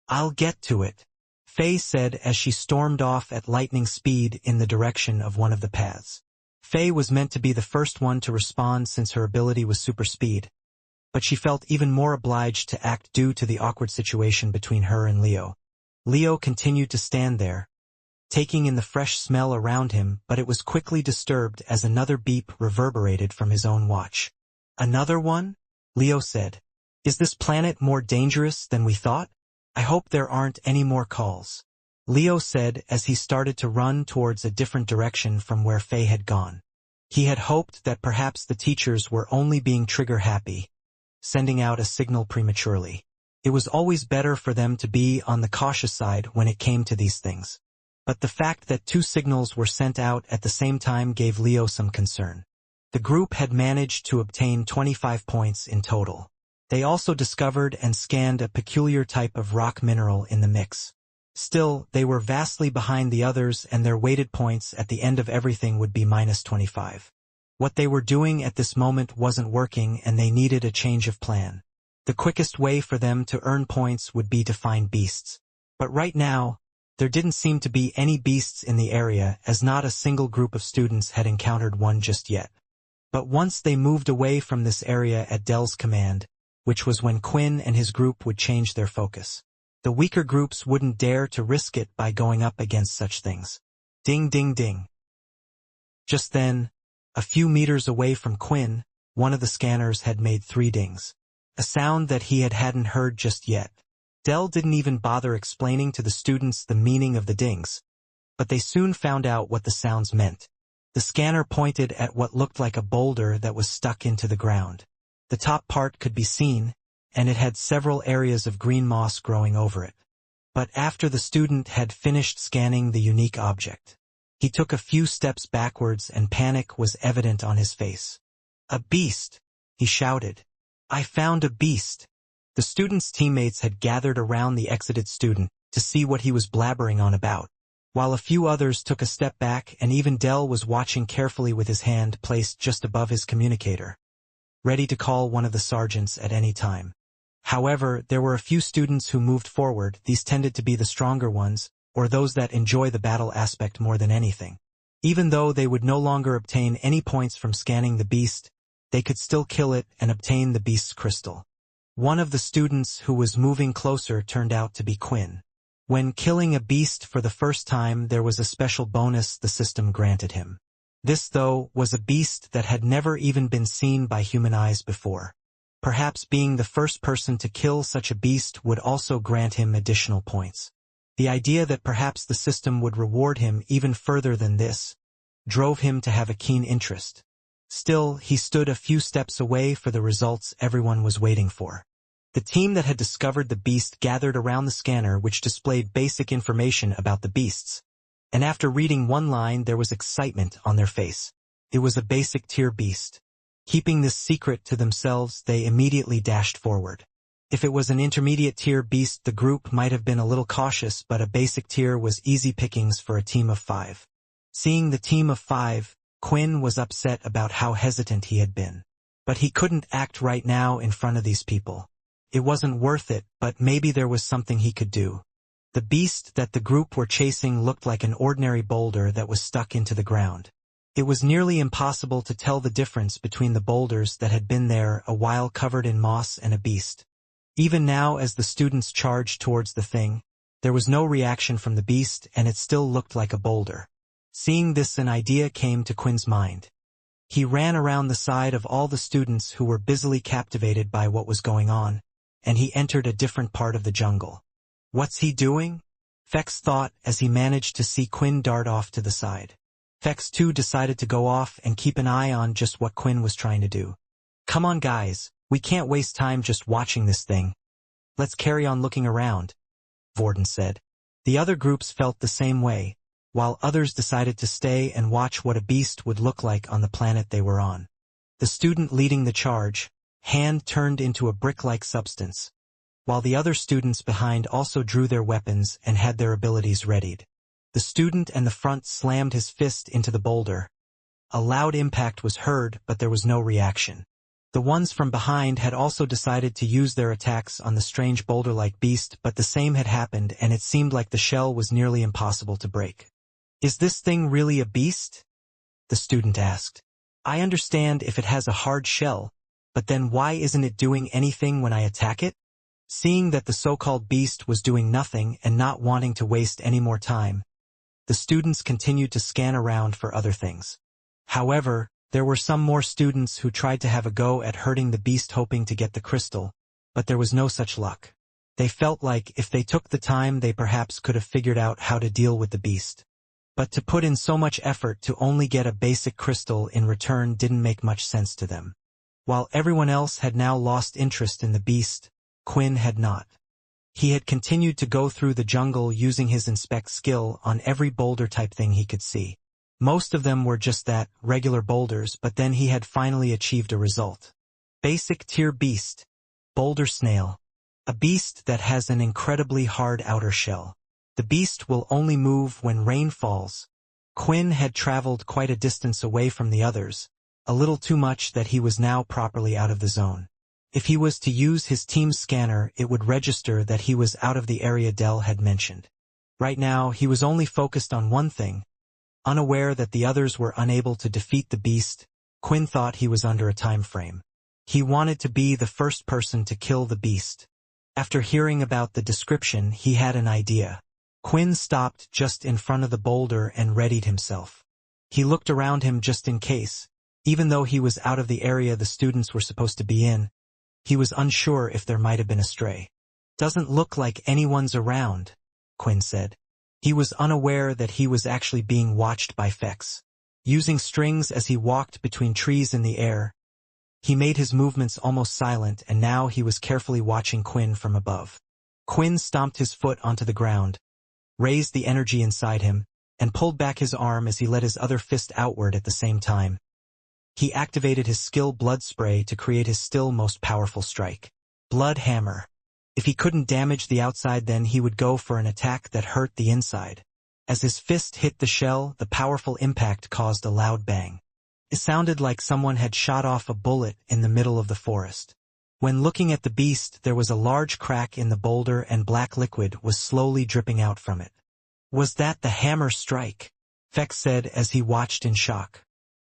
"I'll get to it," Faye said as she stormed off at lightning speed in the direction of one of the paths. Faye was meant to be the first one to respond since her ability was super speed, but she felt even more obliged to act due to the awkward situation between her and Leo. Leo continued to stand there, taking in the fresh smell around him, but it was quickly disturbed as another beep reverberated from his own watch. "Another one?" Leo said. "Is this planet more dangerous than we thought? I hope there aren't any more calls," Leo said as he started to run towards a different direction from where Faye had gone. He had hoped that perhaps the teachers were only being trigger-happy, sending out a signal prematurely. It was always better for them to be on the cautious side when it came to these things. But the fact that 2 signals were sent out at the same time gave Leo some concern. The group had managed to obtain 25 points in total. They also discovered and scanned a peculiar type of rock mineral in the mix. Still, they were vastly behind the others, and their weighted points at the end of everything would be -25. What they were doing at this moment wasn't working, and they needed a change of plan. The quickest way for them to earn points would be to find beasts. But right now, there didn't seem to be any beasts in the area, as not a single group of students had encountered one just yet. But once they moved away from this area at Dell's command, which was when Quinn and his group would change their focus, the weaker groups wouldn't dare to risk it by going up against such things. Ding ding ding. Just then, a few meters away from Quinn, one of the scanners had made 3 dings. A sound that he hadn't heard just yet. Dell didn't even bother explaining to the students the meaning of the dings, but they soon found out what the sounds meant. The scanner pointed at what looked like a boulder that was stuck into the ground. The top part could be seen, and it had several areas of green moss growing over it. But after the student had finished scanning the unique object, he took a few steps backwards and panic was evident on his face. "A beast!" he shouted. "I found a beast!" The student's teammates had gathered around the exited student to see what he was blabbering on about, while a few others took a step back, and even Dell was watching carefully with his hand placed just above his communicator, ready to call one of the sergeants at any time. However, there were a few students who moved forward. These tended to be the stronger ones, or those that enjoy the battle aspect more than anything. Even though they would no longer obtain any points from scanning the beast, they could still kill it and obtain the beast's crystal. One of the students who was moving closer turned out to be Quinn. When killing a beast for the first time, there was a special bonus the system granted him. This, though, was a beast that had never even been seen by human eyes before. Perhaps being the first person to kill such a beast would also grant him additional points. The idea that perhaps the system would reward him even further than this drove him to have a keen interest. Still, he stood a few steps away for the results everyone was waiting for. The team that had discovered the beast gathered around the scanner, which displayed basic information about the beasts. And after reading one line, there was excitement on their face. It was a basic tier beast. Keeping this secret to themselves, they immediately dashed forward. If it was an intermediate tier beast, the group might have been a little cautious, but a basic tier was easy pickings for a team of 5. Seeing the team of 5, Quinn was upset about how hesitant he had been. But he couldn't act right now in front of these people. It wasn't worth it, but maybe there was something he could do. The beast that the group were chasing looked like an ordinary boulder that was stuck into the ground. It was nearly impossible to tell the difference between the boulders that had been there a while covered in moss and a beast. Even now, as the students charged towards the thing, there was no reaction from the beast, and it still looked like a boulder. Seeing this, an idea came to Quinn's mind. He ran around the side of all the students who were busily captivated by what was going on, and he entered a different part of the jungle. What's he doing? Fex thought as he managed to see Quinn dart off to the side. Fex too decided to go off and keep an eye on just what Quinn was trying to do. Come on guys, we can't waste time just watching this thing. Let's carry on looking around, Vorden said. The other groups felt the same way, while others decided to stay and watch what a beast would look like on the planet they were on. The student leading the charge, hand turned into a brick-like substance, while the other students behind also drew their weapons and had their abilities readied. The student in the front slammed his fist into the boulder. A loud impact was heard, but there was no reaction. The ones from behind had also decided to use their attacks on the strange boulder-like beast, but the same had happened, and it seemed like the shell was nearly impossible to break. Is this thing really a beast? The student asked. I understand if it has a hard shell, but then why isn't it doing anything when I attack it? Seeing that the so-called beast was doing nothing and not wanting to waste any more time, the students continued to scan around for other things. However, there were some more students who tried to have a go at hurting the beast, hoping to get the crystal, but there was no such luck. They felt like if they took the time, they perhaps could have figured out how to deal with the beast. But to put in so much effort to only get a basic crystal in return didn't make much sense to them. While everyone else had now lost interest in the beast, Quinn had not. He had continued to go through the jungle using his inspect skill on every boulder-type thing he could see. Most of them were just that, regular boulders, but then he had finally achieved a result. Basic tier beast. Boulder snail. A beast that has an incredibly hard outer shell. The beast will only move when rain falls. Quinn had traveled quite a distance away from the others, a little too much that he was now properly out of the zone. If he was to use his team's scanner, it would register that he was out of the area Dell had mentioned. Right now, he was only focused on one thing. Unaware that the others were unable to defeat the beast, Quinn thought he was under a time frame. He wanted to be the first person to kill the beast. After hearing about the description, he had an idea. Quinn stopped just in front of the boulder and readied himself. He looked around him just in case. Even though he was out of the area the students were supposed to be in, he was unsure if there might have been a stray. Doesn't look like anyone's around, Quinn said. He was unaware that he was actually being watched by Fex. Using strings as he walked between trees in the air, he made his movements almost silent, and now he was carefully watching Quinn from above. Quinn stomped his foot onto the ground, raised the energy inside him, and pulled back his arm as he let his other fist outward at the same time. He activated his skill Blood Spray to create his still most powerful strike. Blood Hammer. If he couldn't damage the outside, then he would go for an attack that hurt the inside. As his fist hit the shell, the powerful impact caused a loud bang. It sounded like someone had shot off a bullet in the middle of the forest. When looking at the beast, there was a large crack in the boulder and black liquid was slowly dripping out from it. Was that the hammer strike? Fex said as he watched in shock.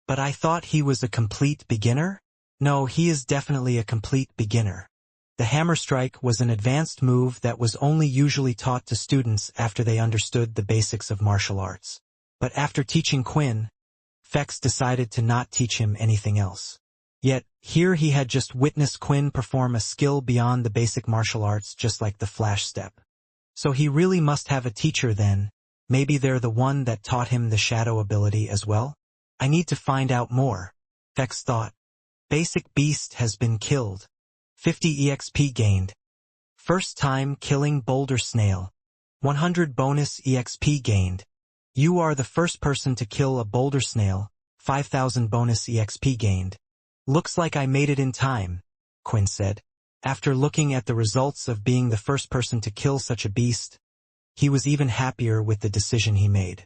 But I thought he was a complete beginner? No, he is definitely a complete beginner. The hammer strike was an advanced move that was only usually taught to students after they understood the basics of martial arts. But after teaching Quinn, Fex decided to not teach him anything else. Yet, here he had just witnessed Quinn perform a skill beyond the basic martial arts, just like the flash step. So he really must have a teacher then. Maybe they're the one that taught him the shadow ability as well? I need to find out more, Fex thought. Basic beast has been killed. 50 EXP gained. First time killing boulder snail. 100 bonus EXP gained. You are the first person to kill a boulder snail. 5,000 bonus EXP gained. Looks like I made it in time, Quinn said. After looking at the results of being the first person to kill such a beast, he was even happier with the decision he made.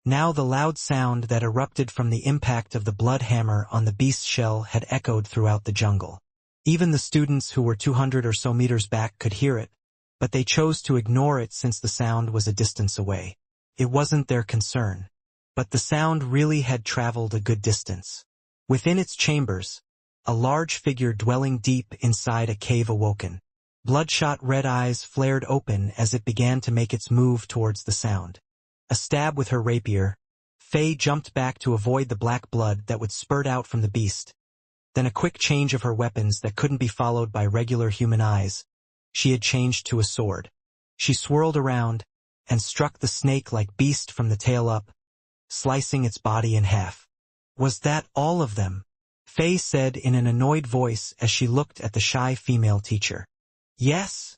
Now the loud sound that erupted from the impact of the blood hammer on the beast's shell had echoed throughout the jungle. Even the students who were 200 or so meters back could hear it, but they chose to ignore it since the sound was a distance away. It wasn't their concern. But the sound really had traveled a good distance. Within its chambers, a large figure dwelling deep inside a cave awoken. Bloodshot red eyes flared open as it began to make its move towards the sound. A stab with her rapier, Faye jumped back to avoid the black blood that would spurt out from the beast. Then a quick change of her weapons that couldn't be followed by regular human eyes. She had changed to a sword. She swirled around and struck the snake-like beast from the tail up, slicing its body in half. Was that all of them? Faye said in an annoyed voice as she looked at the shy female teacher. Yes,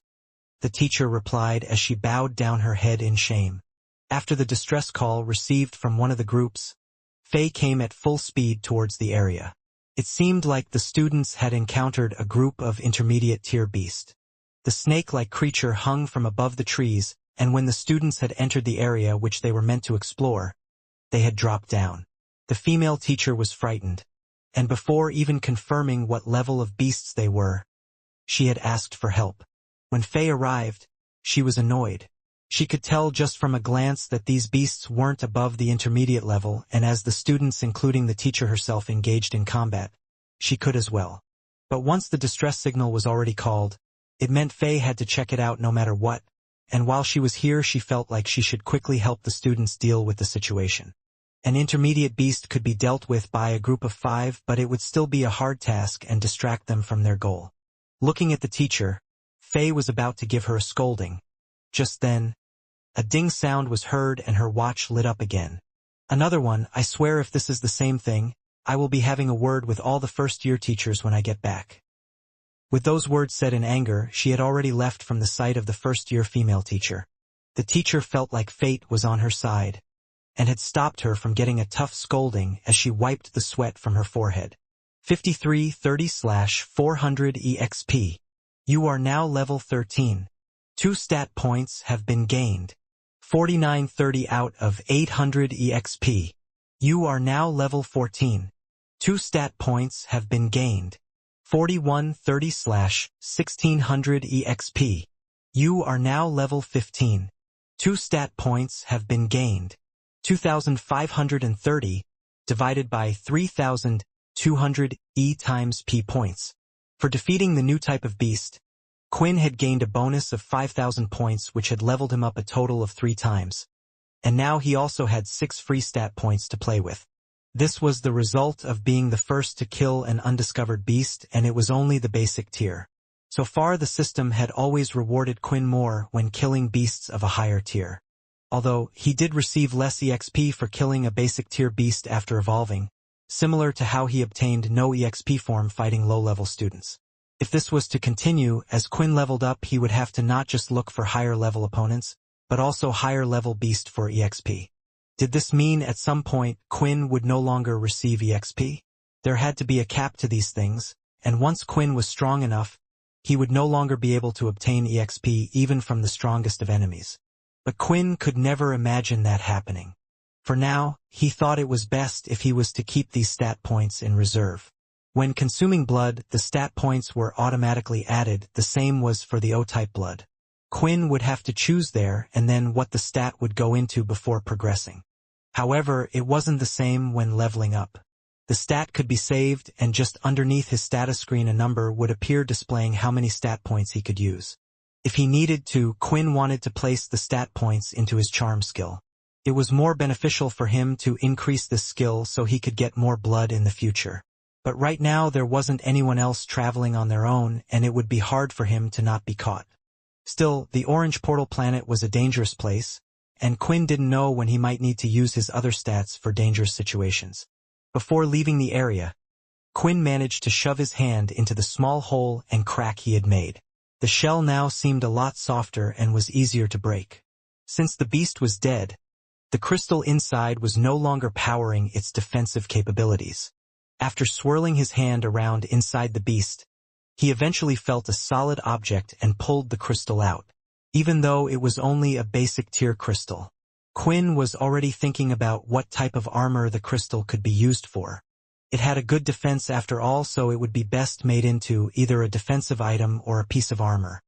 the teacher replied as she bowed down her head in shame. After the distress call received from one of the groups, Faye came at full speed towards the area. It seemed like the students had encountered a group of intermediate-tier beast. The snake-like creature hung from above the trees, and when the students had entered the area which they were meant to explore, they had dropped down. The female teacher was frightened, and before even confirming what level of beasts they were, she had asked for help. When Faye arrived, she was annoyed. She could tell just from a glance that these beasts weren't above the intermediate level, and as the students including the teacher herself engaged in combat, she could as well. But once the distress signal was already called, it meant Faye had to check it out no matter what, and while she was here she felt like she should quickly help the students deal with the situation. An intermediate beast could be dealt with by a group of 5, but it would still be a hard task and distract them from their goal. Looking at the teacher, Faye was about to give her a scolding. Just then, a ding sound was heard and her watch lit up again. Another one. I swear if this is the same thing, I will be having a word with all the first-year teachers when I get back. With those words said in anger, she had already left from the sight of the first-year female teacher. The teacher felt like fate was on her side, and had stopped her from getting a tough scolding as she wiped the sweat from her forehead. 5330/400 EXP. You are now level 13. 2 stat points have been gained. 4930 out of 800 EXP. You are now level 14. 2 stat points have been gained. 4130/1600 EXP. You are now level 15. 2 stat points have been gained. 2530 divided by 3200 E times P points. For defeating the new type of beast, Quinn had gained a bonus of 5,000 points which had leveled him up a total of 3 times. And now he also had 6 free stat points to play with. This was the result of being the first to kill an undiscovered beast, and it was only the basic tier. So far the system had always rewarded Quinn more when killing beasts of a higher tier. Although, he did receive less EXP for killing a basic tier beast after evolving, similar to how he obtained no EXP form fighting low-level students. If this was to continue, as Quinn leveled up he would have to not just look for higher-level opponents, but also higher-level beast for EXP. Did this mean at some point Quinn would no longer receive EXP? There had to be a cap to these things, and once Quinn was strong enough, he would no longer be able to obtain EXP even from the strongest of enemies. But Quinn could never imagine that happening. For now, he thought it was best if he was to keep these stat points in reserve. When consuming blood, the stat points were automatically added. The same was for the O-type blood. Quinn would have to choose there and then what the stat would go into before progressing. However, it wasn't the same when leveling up. The stat could be saved, and just underneath his status screen a number would appear displaying how many stat points he could use. If he needed to, Quinn wanted to place the stat points into his charm skill. It was more beneficial for him to increase this skill so he could get more blood in the future. But right now there wasn't anyone else traveling on their own, and it would be hard for him to not be caught. Still, the orange portal planet was a dangerous place, and Quinn didn't know when he might need to use his other stats for dangerous situations. Before leaving the area, Quinn managed to shove his hand into the small hole and crack he had made. The shell now seemed a lot softer and was easier to break. Since the beast was dead, the crystal inside was no longer powering its defensive capabilities. After swirling his hand around inside the beast, he eventually felt a solid object and pulled the crystal out. Even though it was only a basic tier crystal, Quinn was already thinking about what type of armor the crystal could be used for. It had a good defense after all, so it would be best made into either a defensive item or a piece of armor.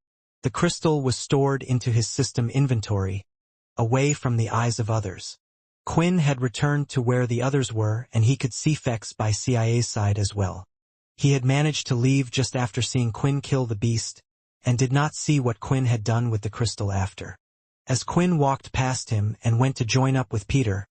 The crystal was stored into his system inventory, away from the eyes of others. Quinn had returned to where the others were, and he could see Fex by CIA's side as well. He had managed to leave just after seeing Quinn kill the beast, and did not see what Quinn had done with the crystal after. As Quinn walked past him and went to join up with Peter,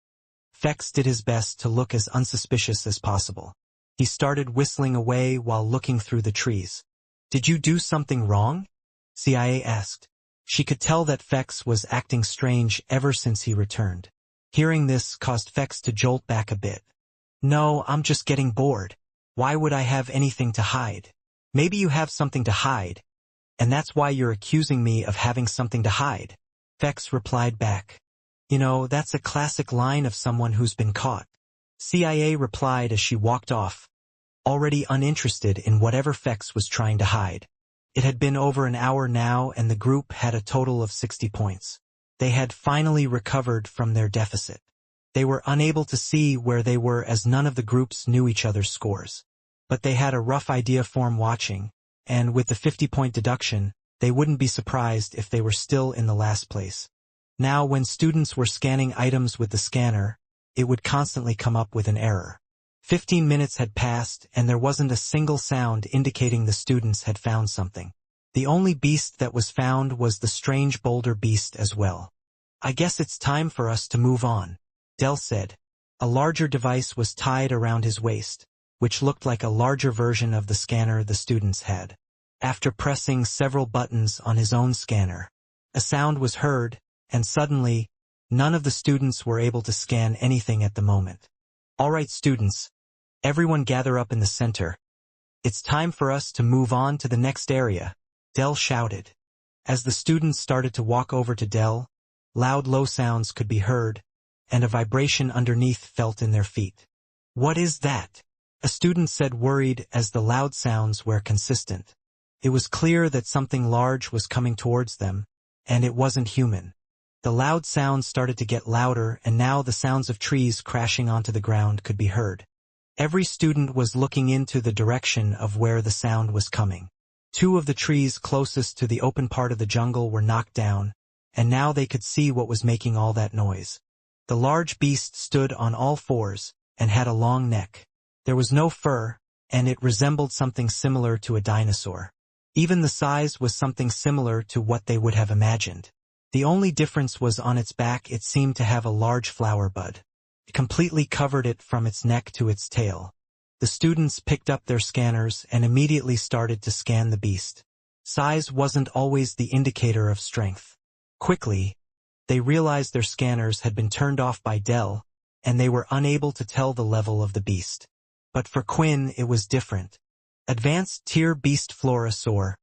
Fex did his best to look as unsuspicious as possible. He started whistling away while looking through the trees. "Did you do something wrong?" CIA asked. She could tell that Fex was acting strange ever since he returned. Hearing this caused Fex to jolt back a bit. "No, I'm just getting bored. Why would I have anything to hide?" "Maybe you have something to hide, and that's why you're accusing me of having something to hide," Fex replied back. "You know, that's a classic line of someone who's been caught," CIA replied as she walked off, already uninterested in whatever Fex was trying to hide. It had been over an hour now, and the group had a total of 60 points. They had finally recovered from their deficit. They were unable to see where they were as none of the groups knew each other's scores. But they had a rough idea from watching, and with the 50-point deduction, they wouldn't be surprised if they were still in the last place. Now, when students were scanning items with the scanner, it would constantly come up with an error. 15 minutes had passed, and there wasn't a single sound indicating the students had found something. The only beast that was found was the strange boulder beast as well. "I guess it's time for us to move on," Dell said. A larger device was tied around his waist, which looked like a larger version of the scanner the students had. After pressing several buttons on his own scanner, a sound was heard, and suddenly, none of the students were able to scan anything at the moment. "All right, students, everyone gather up in the center. It's time for us to move on to the next area," Dell shouted. As the students started to walk over to Dell, loud low sounds could be heard, and a vibration underneath felt in their feet. "What is that?" a student said, worried, as the loud sounds were consistent. It was clear that something large was coming towards them, and it wasn't human. The loud sounds started to get louder, and now the sounds of trees crashing onto the ground could be heard. Every student was looking into the direction of where the sound was coming. 2 of the trees closest to the open part of the jungle were knocked down, and now they could see what was making all that noise. The large beast stood on all fours, and had a long neck. There was no fur, and it resembled something similar to a dinosaur. Even the size was something similar to what they would have imagined. The only difference was on its back. It seemed to have a large flower bud. It completely covered it from its neck to its tail. The students picked up their scanners and immediately started to scan the beast. Size wasn't always the indicator of strength. Quickly, they realized their scanners had been turned off by Dell, and they were unable to tell the level of the beast. But for Quinn, it was different. Advanced Tier Beast Florosaur.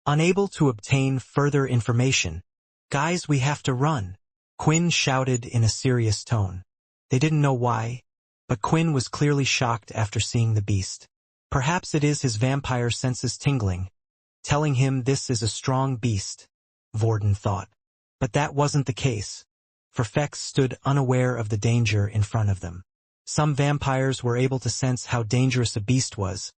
Unable to obtain further information. "Guys, we have to run," Quinn shouted in a serious tone. They didn't know why, but Quinn was clearly shocked after seeing the beast. Perhaps it is his vampire senses tingling, telling him this is a strong beast, Vorden thought. But that wasn't the case, for Fex stood unaware of the danger in front of them. Some vampires were able to sense how dangerous a beast was,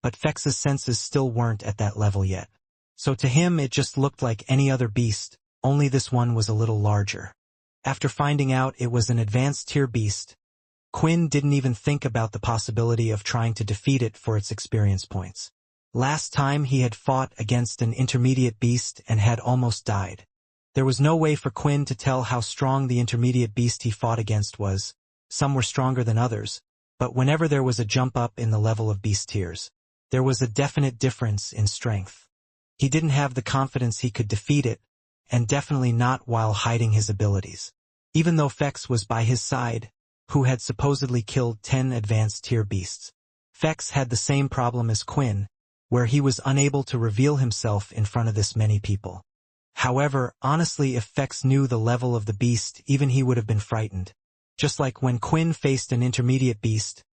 but Fex's senses still weren't at that level yet. So to him it just looked like any other beast, only this one was a little larger. After finding out it was an advanced tier beast, Quinn didn't even think about the possibility of trying to defeat it for its experience points. Last time he had fought against an intermediate beast and had almost died. There was no way for Quinn to tell how strong the intermediate beast he fought against was. Some were stronger than others, but whenever there was a jump up in the level of beast tiers, there was a definite difference in strength. He didn't have the confidence he could defeat it, and definitely not while hiding his abilities. Even though Fex was by his side, who had supposedly killed 10 advanced tier beasts. Fex had the same problem as Quinn, where he was unable to reveal himself in front of this many people. However, honestly, if Fex knew the level of the beast, even he would have been frightened. Just like when Quinn faced an intermediate beast,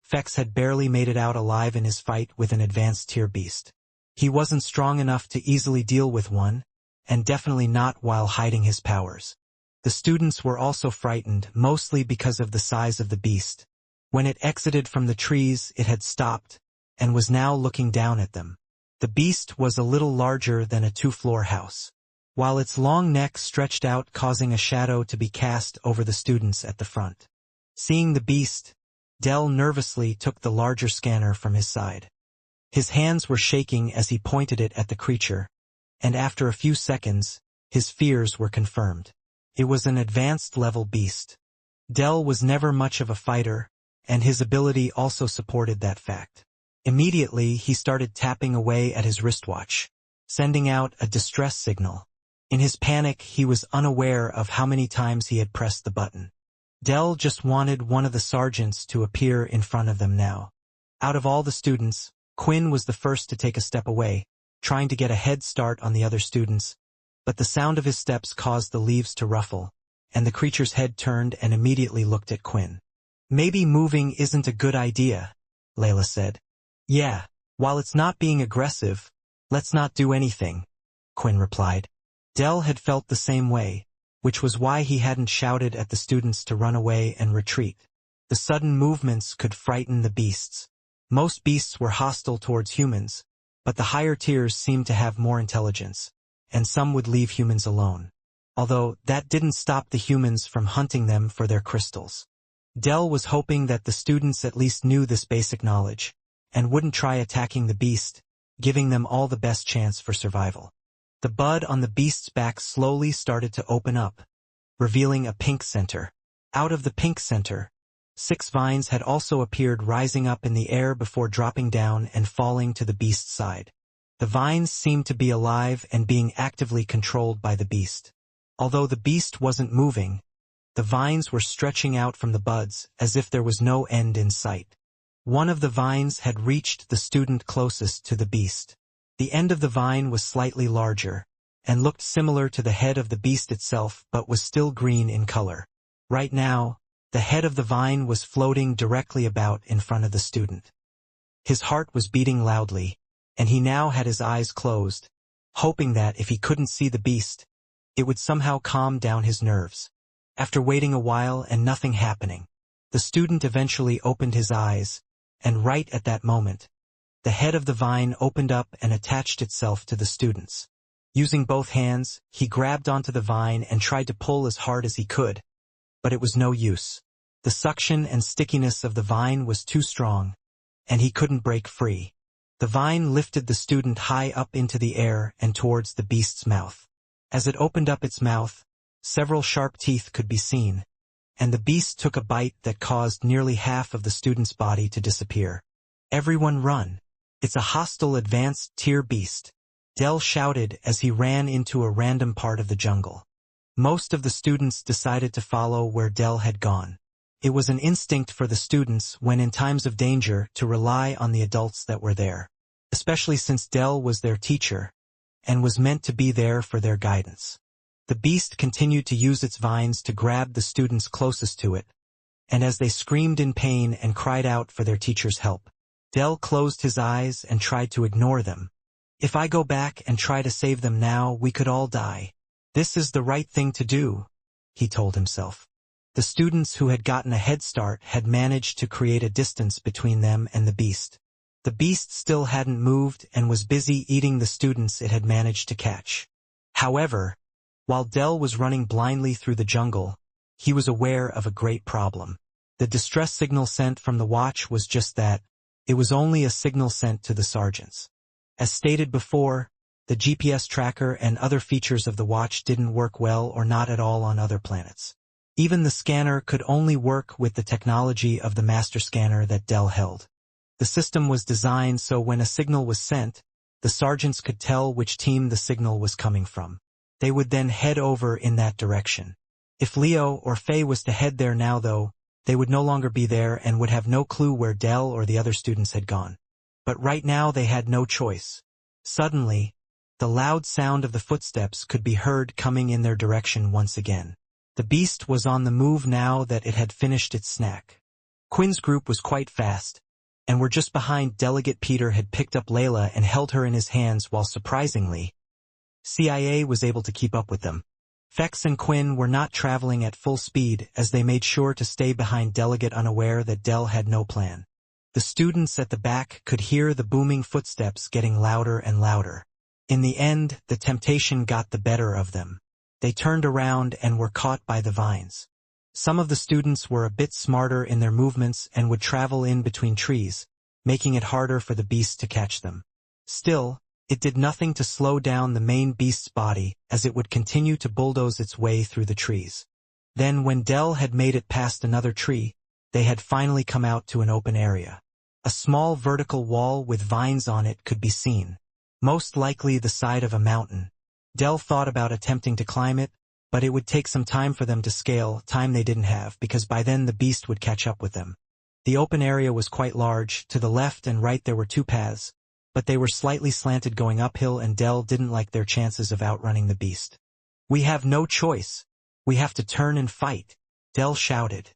Fex had barely made it out alive in his fight with an advanced tier beast. He wasn't strong enough to easily deal with one, and definitely not while hiding his powers. The students were also frightened, mostly because of the size of the beast. When it exited from the trees, it had stopped, and was now looking down at them. The beast was a little larger than a 2-floor house, while its long neck stretched out, causing a shadow to be cast over the students at the front. Seeing the beast, Dell nervously took the larger scanner from his side. His hands were shaking as he pointed it at the creature, and after a few seconds, his fears were confirmed. It was an advanced level beast. Dell was never much of a fighter, and his ability also supported that fact. Immediately, he started tapping away at his wristwatch, sending out a distress signal. In his panic, he was unaware of how many times he had pressed the button. Dell just wanted one of the sergeants to appear in front of them now. Out of all the students, Quinn was the first to take a step away, trying to get a head start on the other students, but the sound of his steps caused the leaves to ruffle, and the creature's head turned and immediately looked at Quinn. "Maybe moving isn't a good idea," Layla said. "Yeah, while it's not being aggressive, let's not do anything," Quinn replied. Dell had felt the same way, which was why he hadn't shouted at the students to run away and retreat. The sudden movements could frighten the beasts. Most beasts were hostile towards humans, but the higher tiers seemed to have more intelligence, and some would leave humans alone. Although that didn't stop the humans from hunting them for their crystals. Dell was hoping that the students at least knew this basic knowledge, and wouldn't try attacking the beast, giving them all the best chance for survival. The bud on the beast's back slowly started to open up, revealing a pink center. Out of the pink center, 6 vines had also appeared, rising up in the air before dropping down and falling to the beast's side. The vines seemed to be alive and being actively controlled by the beast. Although the beast wasn't moving, the vines were stretching out from the buds as if there was no end in sight. One of the vines had reached the student closest to the beast. The end of the vine was slightly larger, and looked similar to the head of the beast itself, but was still green in color. Right now, the head of the vine was floating directly about in front of the student. His heart was beating loudly, and he now had his eyes closed, hoping that if he couldn't see the beast, it would somehow calm down his nerves. After waiting a while and nothing happening, the student eventually opened his eyes, and right at that moment, the head of the vine opened up and attached itself to the students. Using both hands, he grabbed onto the vine and tried to pull as hard as he could, but it was no use. The suction and stickiness of the vine was too strong, and he couldn't break free. The vine lifted the student high up into the air and towards the beast's mouth. As it opened up its mouth, several sharp teeth could be seen, and the beast took a bite that caused nearly half of the student's body to disappear. "Everyone run! It's a hostile advanced tier beast," Dell shouted as he ran into a random part of the jungle. Most of the students decided to follow where Dell had gone. It was an instinct for the students when in times of danger to rely on the adults that were there, especially since Dell was their teacher and was meant to be there for their guidance. The beast continued to use its vines to grab the students closest to it, and as they screamed in pain and cried out for their teacher's help, Dell closed his eyes and tried to ignore them. "If I go back and try to save them now, we could all die. This is the right thing to do," he told himself. The students who had gotten a head start had managed to create a distance between them and the beast. The beast still hadn't moved and was busy eating the students it had managed to catch. However, while Dell was running blindly through the jungle, he was aware of a great problem. The distress signal sent from the watch was just that. It was only a signal sent to the sergeants. As stated before, the GPS tracker and other features of the watch didn't work well or not at all on other planets. Even the scanner could only work with the technology of the master scanner that Dell held. The system was designed so when a signal was sent, the sergeants could tell which team the signal was coming from. They would then head over in that direction. If Leo or Faye was to head there now though, they would no longer be there and would have no clue where Dell or the other students had gone. But right now they had no choice. Suddenly, the loud sound of the footsteps could be heard coming in their direction once again. The beast was on the move now that it had finished its snack. Quinn's group was quite fast, and were just behind. Delegate Peter had picked up Layla and held her in his hands while surprisingly, CIA was able to keep up with them. Fex and Quinn were not traveling at full speed as they made sure to stay behind Delegate, unaware that Dell had no plan. The students at the back could hear the booming footsteps getting louder and louder. In the end, the temptation got the better of them. They turned around and were caught by the vines. Some of the students were a bit smarter in their movements and would travel in between trees, making it harder for the beast to catch them. Still, it did nothing to slow down the main beast's body as it would continue to bulldoze its way through the trees. Then when Dell had made it past another tree, they had finally come out to an open area. A small vertical wall with vines on it could be seen, most likely the side of a mountain. Dell thought about attempting to climb it, but it would take some time for them to scale, time they didn't have because by then the beast would catch up with them. The open area was quite large. To the left and right there were two paths, but they were slightly slanted going uphill and Dell didn't like their chances of outrunning the beast. "We have no choice. We have to turn and fight," Dell shouted.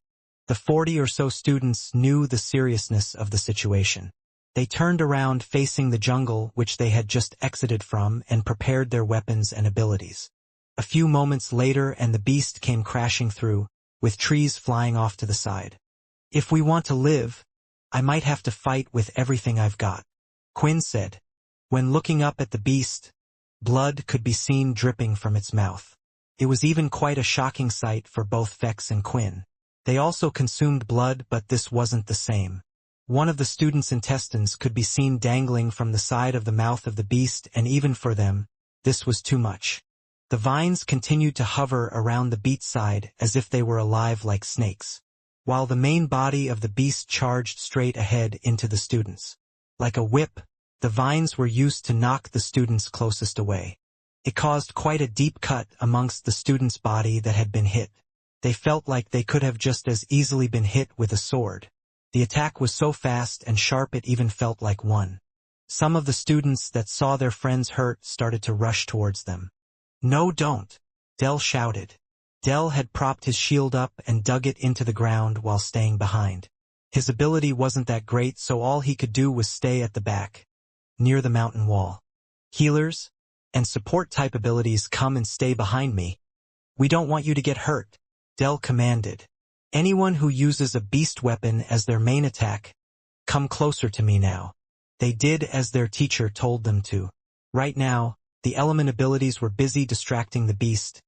The 40 or so students knew the seriousness of the situation. They turned around facing the jungle which they had just exited from and prepared their weapons and abilities. A few moments later and the beast came crashing through, with trees flying off to the side. "If we want to live, I might have to fight with everything I've got," Quinn said. When looking up at the beast, blood could be seen dripping from its mouth. It was even quite a shocking sight for both Fex and Quinn. They also consumed blood, but this wasn't the same. One of the students' intestines could be seen dangling from the side of the mouth of the beast, and even for them, this was too much. The vines continued to hover around the beast's side as if they were alive like snakes, while the main body of the beast charged straight ahead into the students. Like a whip, the vines were used to knock the students closest away. It caused quite a deep cut amongst the student's body that had been hit. They felt like they could have just as easily been hit with a sword. The attack was so fast and sharp it even felt like one. Some of the students that saw their friends hurt started to rush towards them. "No, don't," Dell shouted. Dell had propped his shield up and dug it into the ground while staying behind. His ability wasn't that great, so all he could do was stay at the back, near the mountain wall. "Healers and support type abilities, come and stay behind me. We don't want you to get hurt," Dell commanded. "Anyone who uses a beast weapon as their main attack, come closer to me now." They did as their teacher told them to. Right now, the element abilities were busy distracting the beast,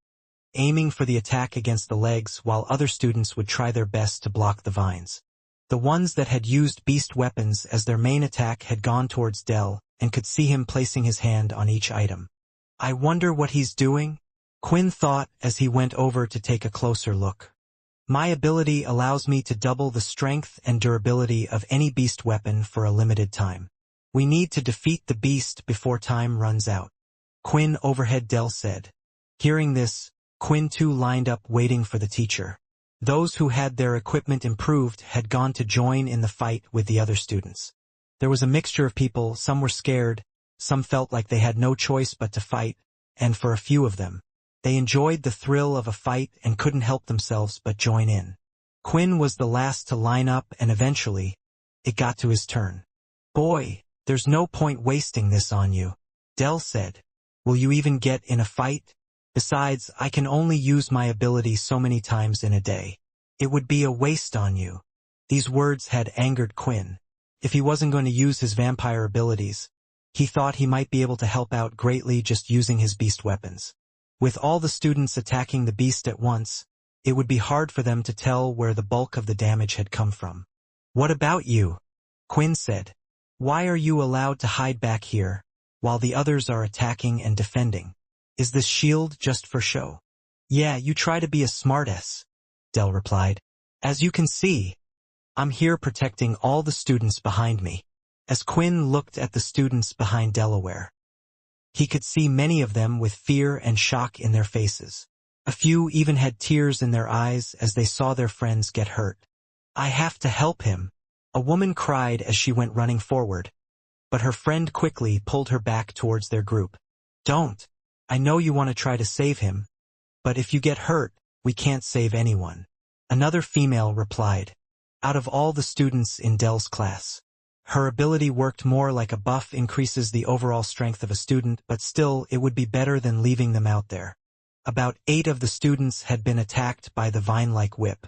aiming for the attack against the legs while other students would try their best to block the vines. The ones that had used beast weapons as their main attack had gone towards Dell and could see him placing his hand on each item. "I wonder what he's doing?" Quinn thought as he went over to take a closer look. "My ability allows me to double the strength and durability of any beast weapon for a limited time. We need to defeat the beast before time runs out." Quinn overhead, Dell said. Hearing this, Quinn too lined up waiting for the teacher. Those who had their equipment improved had gone to join in the fight with the other students. There was a mixture of people. Some were scared, some felt like they had no choice but to fight, and for a few of them, they enjoyed the thrill of a fight and couldn't help themselves but join in. Quinn was the last to line up and eventually, it got to his turn. "Boy, there's no point wasting this on you," Dell said. "Will you even get in a fight? Besides, I can only use my ability so many times in a day. It would be a waste on you." These words had angered Quinn. If he wasn't going to use his vampire abilities, he thought he might be able to help out greatly just using his beast weapons. With all the students attacking the beast at once, it would be hard for them to tell where the bulk of the damage had come from. "What about you?" Quinn said. "Why are you allowed to hide back here, while the others are attacking and defending? Is this shield just for show?" "Yeah, you try to be a smartass," Del replied. "As you can see, I'm here protecting all the students behind me." As Quinn looked at the students behind Delaware, he could see many of them with fear and shock in their faces. A few even had tears in their eyes as they saw their friends get hurt. "I have to help him," a woman cried as she went running forward, but her friend quickly pulled her back towards their group. "Don't. I know you want to try to save him, but if you get hurt, we can't save anyone," another female replied. Out of all the students in Dell's class, her ability worked more like a buff increases the overall strength of a student, but still it would be better than leaving them out there. About 8 of the students had been attacked by the vine-like whip.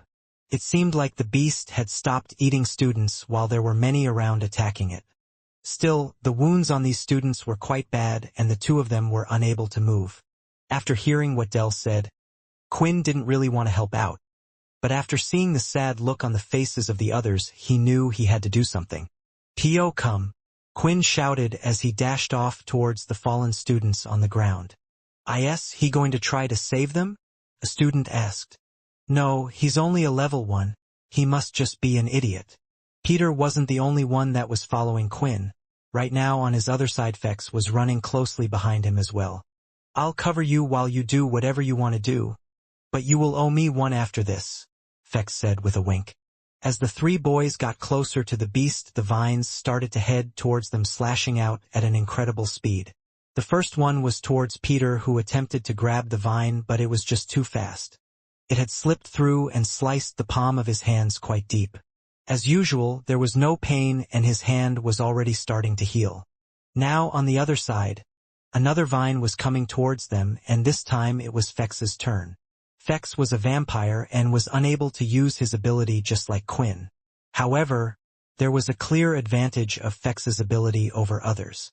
It seemed like the beast had stopped eating students while there were many around attacking it. Still, the wounds on these students were quite bad and the 2 of them were unable to move. After hearing what Dell said, Quinn didn't really want to help out. But after seeing the sad look on the faces of the others, he knew he had to do something. "P.O. come," Quinn shouted as he dashed off towards the fallen students on the ground. "Is he going to try to save them?" a student asked. "No, he's only a level 1. He must just be an idiot." Peter wasn't the only one that was following Quinn. Right now on his other side, Fex was running closely behind him as well. "I'll cover you while you do whatever you want to do, but you will owe me one after this," Fex said with a wink. As the 3 boys got closer to the beast, the vines started to head towards them, slashing out at an incredible speed. The first one was towards Peter, who attempted to grab the vine, but it was just too fast. It had slipped through and sliced the palm of his hands quite deep. As usual, there was no pain and his hand was already starting to heal. Now on the other side, another vine was coming towards them, and this time it was Fex's turn. Fex was a vampire and was unable to use his ability just like Quinn. However, there was a clear advantage of Fex's ability over others.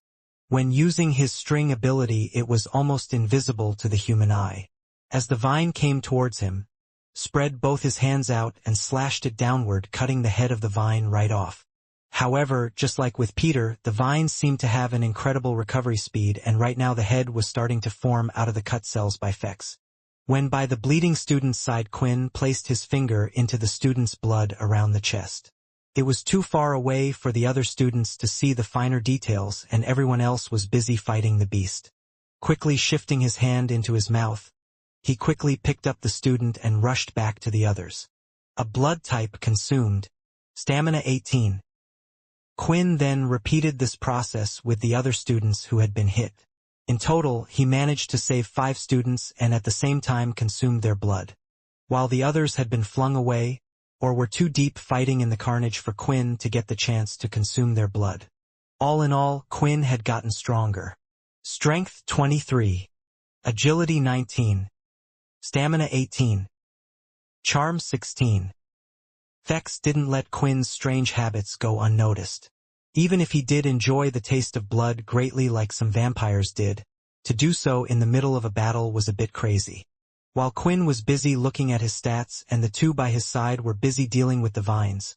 When using his string ability, it was almost invisible to the human eye. As the vine came towards him, spread both his hands out and slashed it downward, cutting the head of the vine right off. However, just like with Peter, the vines seemed to have an incredible recovery speed, and right now the head was starting to form out of the cut cells by Fex. When by the bleeding student's side, Quinn placed his finger into the student's blood around the chest. It was too far away for the other students to see the finer details, and everyone else was busy fighting the beast. Quickly shifting his hand into his mouth, he quickly picked up the student and rushed back to the others. A blood type consumed. Stamina 18. Quinn then repeated this process with the other students who had been hit. In total, he managed to save 5 students and at the same time consumed their blood. While the others had been flung away, or were too deep fighting in the carnage for Quinn to get the chance to consume their blood. All in all, Quinn had gotten stronger. Strength 23. Agility 19. Stamina 18. Charm 16. Fex didn't let Quinn's strange habits go unnoticed. Even if he did enjoy the taste of blood greatly like some vampires did, to do so in the middle of a battle was a bit crazy. While Quinn was busy looking at his stats and the 2 by his side were busy dealing with the vines,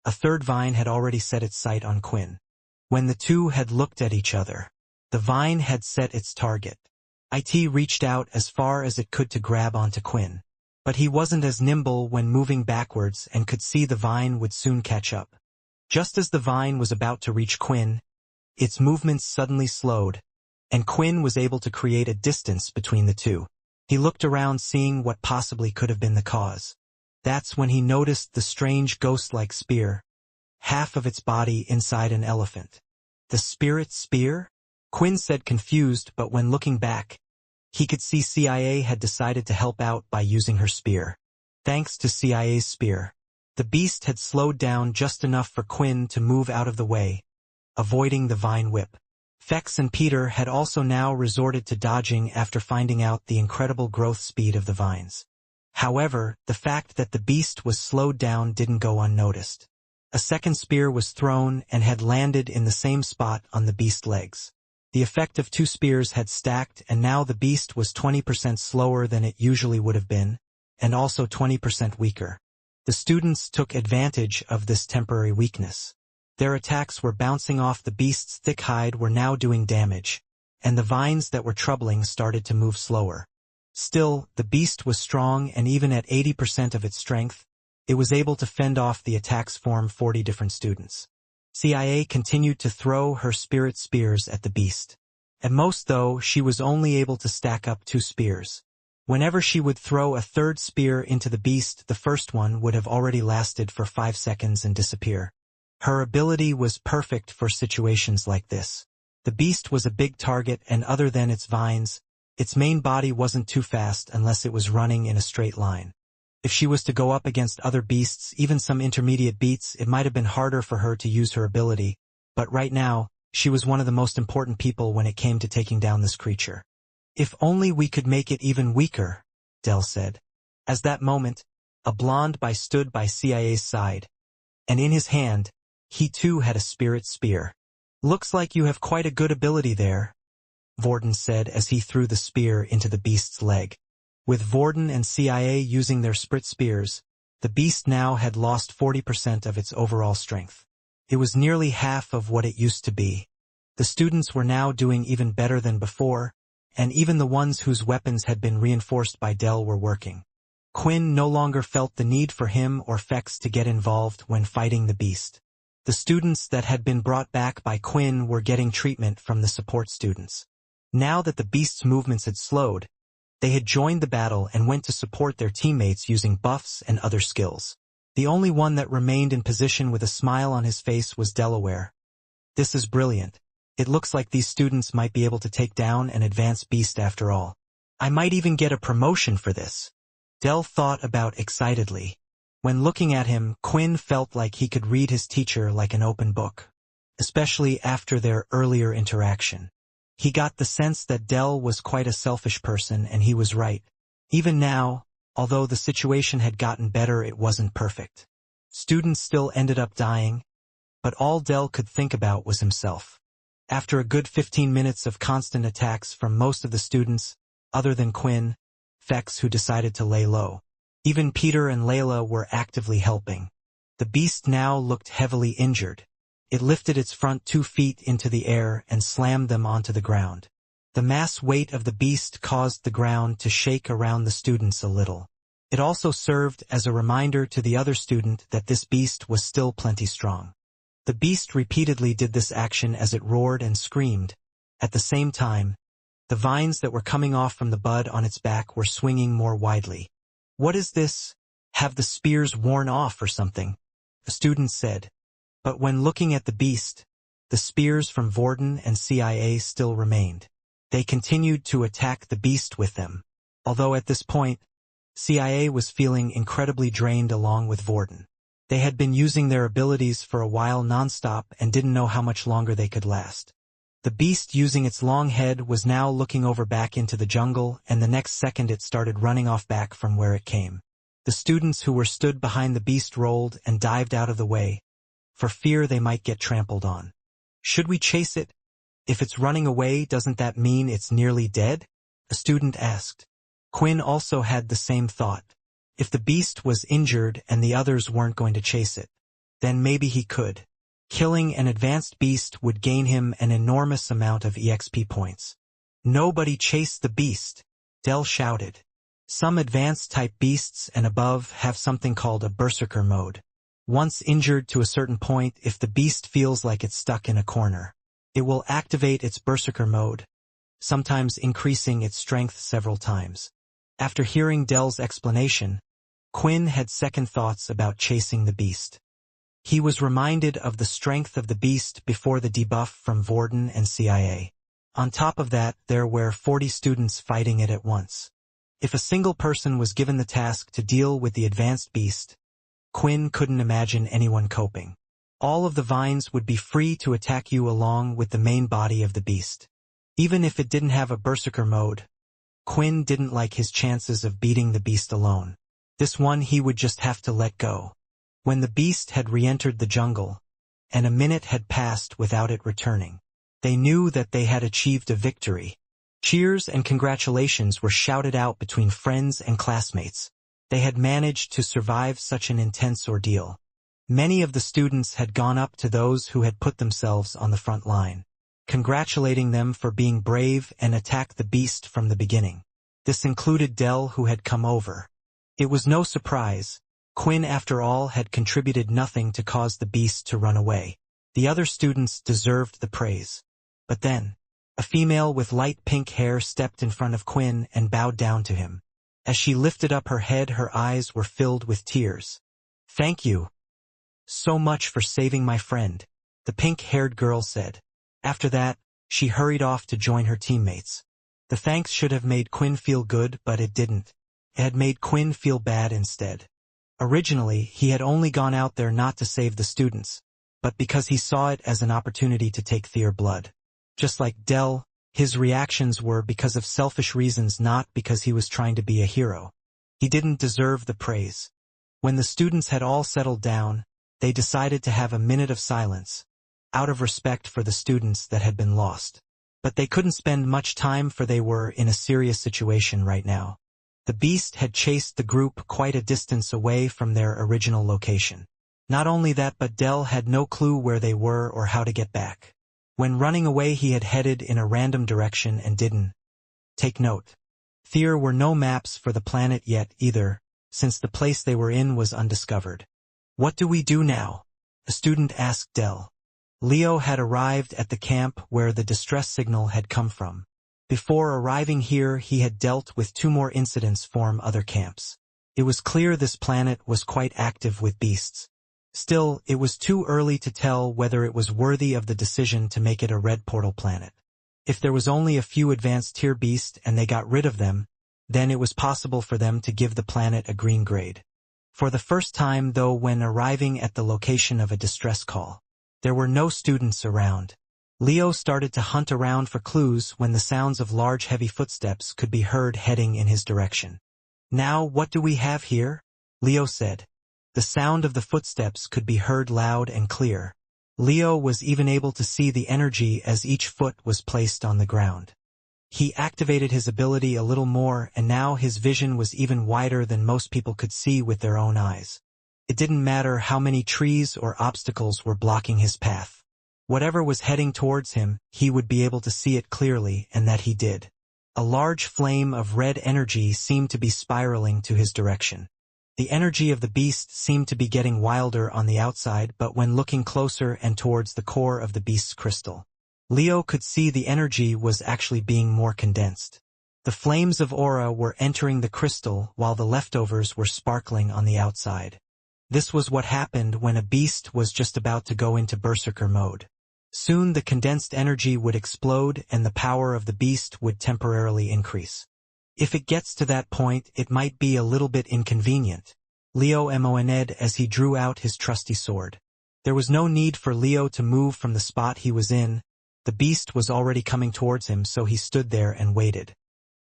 a third vine had already set its sight on Quinn. When the 2 had looked at each other, the vine had set its target. It reached out as far as it could to grab onto Quinn, but he wasn't as nimble when moving backwards and could see the vine would soon catch up. Just as the vine was about to reach Quinn, its movements suddenly slowed, and Quinn was able to create a distance between the 2. He looked around, seeing what possibly could have been the cause. That's when he noticed the strange ghost-like spear, half of its body inside an elephant. "The spirit spear?" Quinn said, confused, but when looking back, he could see CIA had decided to help out by using her spear. Thanks to CIA's spear, the beast had slowed down just enough for Quinn to move out of the way, avoiding the vine whip. Fex and Peter had also now resorted to dodging after finding out the incredible growth speed of the vines. However, the fact that the beast was slowed down didn't go unnoticed. A second spear was thrown and had landed in the same spot on the beast's legs. The effect of 2 spears had stacked, and now the beast was 20% slower than it usually would have been, and also 20% weaker. The students took advantage of this temporary weakness. Their attacks were bouncing off the beast's thick hide were now doing damage, and the vines that were troubling started to move slower. Still, the beast was strong, and even at 80% of its strength, it was able to fend off the attacks from 40 different students. CIA continued to throw her spirit spears at the beast. At most, though, she was only able to stack up 2 spears. Whenever she would throw a third spear into the beast, the first one would have already lasted for 5 seconds and disappear. Her ability was perfect for situations like this. The beast was a big target, and other than its vines, its main body wasn't too fast unless it was running in a straight line. If she was to go up against other beasts, even some intermediate beats, it might have been harder for her to use her ability, but right now, she was one of the most important people when it came to taking down this creature. If only we could make it even weaker, Dell said. At that moment, a blonde boy stood by CIA's side, and in his hand, he too had a spirit spear. Looks like you have quite a good ability there, Vorden said as he threw the spear into the beast's leg. With Vorden and CIA using their spirit spears, the beast now had lost 40% of its overall strength. It was nearly half of what it used to be. The students were now doing even better than before, and even the ones whose weapons had been reinforced by Dell were working. Quinn no longer felt the need for him or Fex to get involved when fighting the beast. The students that had been brought back by Quinn were getting treatment from the support students. Now that the beast's movements had slowed, they had joined the battle and went to support their teammates using buffs and other skills. The only one that remained in position with a smile on his face was Delaware. This is brilliant. It looks like these students might be able to take down an advanced beast after all. I might even get a promotion for this, Dell thought about excitedly. When looking at him, Quinn felt like he could read his teacher like an open book, especially after their earlier interaction. He got the sense that Dell was quite a selfish person, and he was right. Even now, although the situation had gotten better, it wasn't perfect. Students still ended up dying, but all Dell could think about was himself. After a good 15 minutes of constant attacks from most of the students, other than Quinn, Fex, who decided to lay low. Even Peter and Layla were actively helping. The beast now looked heavily injured. It lifted its front 2 feet into the air and slammed them onto the ground. The mass weight of the beast caused the ground to shake around the students a little. It also served as a reminder to the other student that this beast was still plenty strong. The beast repeatedly did this action as it roared and screamed. At the same time, the vines that were coming off from the bud on its back were swinging more widely. What is this? Have the spears worn off or something? The student said. But when looking at the beast, the spears from Vorden and CIA still remained. They continued to attack the beast with them. Although at this point, CIA was feeling incredibly drained along with Vorden. They had been using their abilities for a while nonstop and didn't know how much longer they could last. The beast, using its long head, was now looking over back into the jungle, and the next second it started running off back from where it came. The students who were stood behind the beast rolled and dived out of the way, for fear they might get trampled on. Should we chase it? If it's running away, doesn't that mean it's nearly dead? A student asked. Quinn also had the same thought. If the beast was injured and the others weren't going to chase it, then maybe he could. Killing an advanced beast would gain him an enormous amount of EXP points. Nobody chased the beast, Dell shouted. Some advanced type beasts and above have something called a berserker mode. Once injured to a certain point, if the beast feels like it's stuck in a corner, it will activate its berserker mode, sometimes increasing its strength several times. After hearing Dell's explanation, Quinn had second thoughts about chasing the beast. He was reminded of the strength of the beast before the debuff from Vorden and CIA. On top of that, there were 40 students fighting it at once. If a single person was given the task to deal with the advanced beast, Quinn couldn't imagine anyone coping. All of the vines would be free to attack you along with the main body of the beast. Even if it didn't have a berserker mode, Quinn didn't like his chances of beating the beast alone. This one he would just have to let go. When the beast had re-entered the jungle, and a minute had passed without it returning, they knew that they had achieved a victory. Cheers and congratulations were shouted out between friends and classmates. They had managed to survive such an intense ordeal. Many of the students had gone up to those who had put themselves on the front line, congratulating them for being brave and attacked the beast from the beginning. This included Dell, who had come over. It was no surprise. Quinn, after all, had contributed nothing to cause the beast to run away. The other students deserved the praise. But then, a female with light pink hair stepped in front of Quinn and bowed down to him. As she lifted up her head, her eyes were filled with tears. "Thank you so much for saving my friend," the pink-haired girl said. After that, she hurried off to join her teammates. The thanks should have made Quinn feel good, but it didn't. It had made Quinn feel bad instead. Originally, he had only gone out there not to save the students, but because he saw it as an opportunity to take their blood. Just like Dell, his reactions were because of selfish reasons, not because he was trying to be a hero. He didn't deserve the praise. When the students had all settled down, they decided to have a minute of silence, out of respect for the students that had been lost. But they couldn't spend much time, for they were in a serious situation right now. The beast had chased the group quite a distance away from their original location. Not only that, but Dell had no clue where they were or how to get back. When running away, he had headed in a random direction and didn't take note. There were no maps for the planet yet either, since the place they were in was undiscovered. "What do we do now?" a student asked Dell. Leo had arrived at the camp where the distress signal had come from. Before arriving here, he had dealt with 2 more incidents from other camps. It was clear this planet was quite active with beasts. Still, it was too early to tell whether it was worthy of the decision to make it a red portal planet. If there was only a few advanced tier beasts and they got rid of them, then it was possible for them to give the planet a green grade. For the first time, though, when arriving at the location of a distress call, there were no students around. Leo started to hunt around for clues when the sounds of large heavy footsteps could be heard heading in his direction. "Now what do we have here?" Leo said. The sound of the footsteps could be heard loud and clear. Leo was even able to see the energy as each foot was placed on the ground. He activated his ability a little more, and now his vision was even wider than most people could see with their own eyes. It didn't matter how many trees or obstacles were blocking his path. Whatever was heading towards him, he would be able to see it clearly, and that he did. A large flame of red energy seemed to be spiraling to his direction. The energy of the beast seemed to be getting wilder on the outside, but when looking closer and towards the core of the beast's crystal, Leo could see the energy was actually being more condensed. The flames of aura were entering the crystal while the leftovers were sparkling on the outside. This was what happened when a beast was just about to go into berserker mode. Soon the condensed energy would explode and the power of the beast would temporarily increase. If it gets to that point, it might be a little bit inconvenient. Leo moaned as he drew out his trusty sword. There was no need for Leo to move from the spot he was in. The beast was already coming towards him, so he stood there and waited.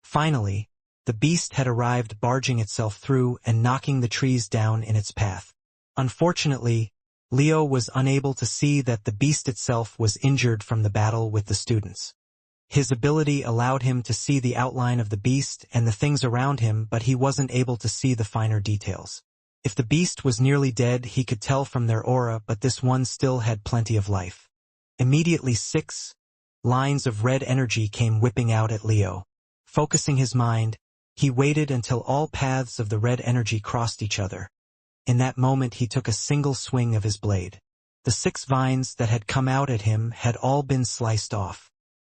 Finally, the beast had arrived, barging itself through and knocking the trees down in its path. Unfortunately, Leo was unable to see that the beast itself was injured from the battle with the students. His ability allowed him to see the outline of the beast and the things around him, but he wasn't able to see the finer details. If the beast was nearly dead, he could tell from their aura, but this one still had plenty of life. Immediately 6 lines of red energy came whipping out at Leo. Focusing his mind, he waited until all paths of the red energy crossed each other. In that moment he took a single swing of his blade. The 6 vines that had come out at him had all been sliced off.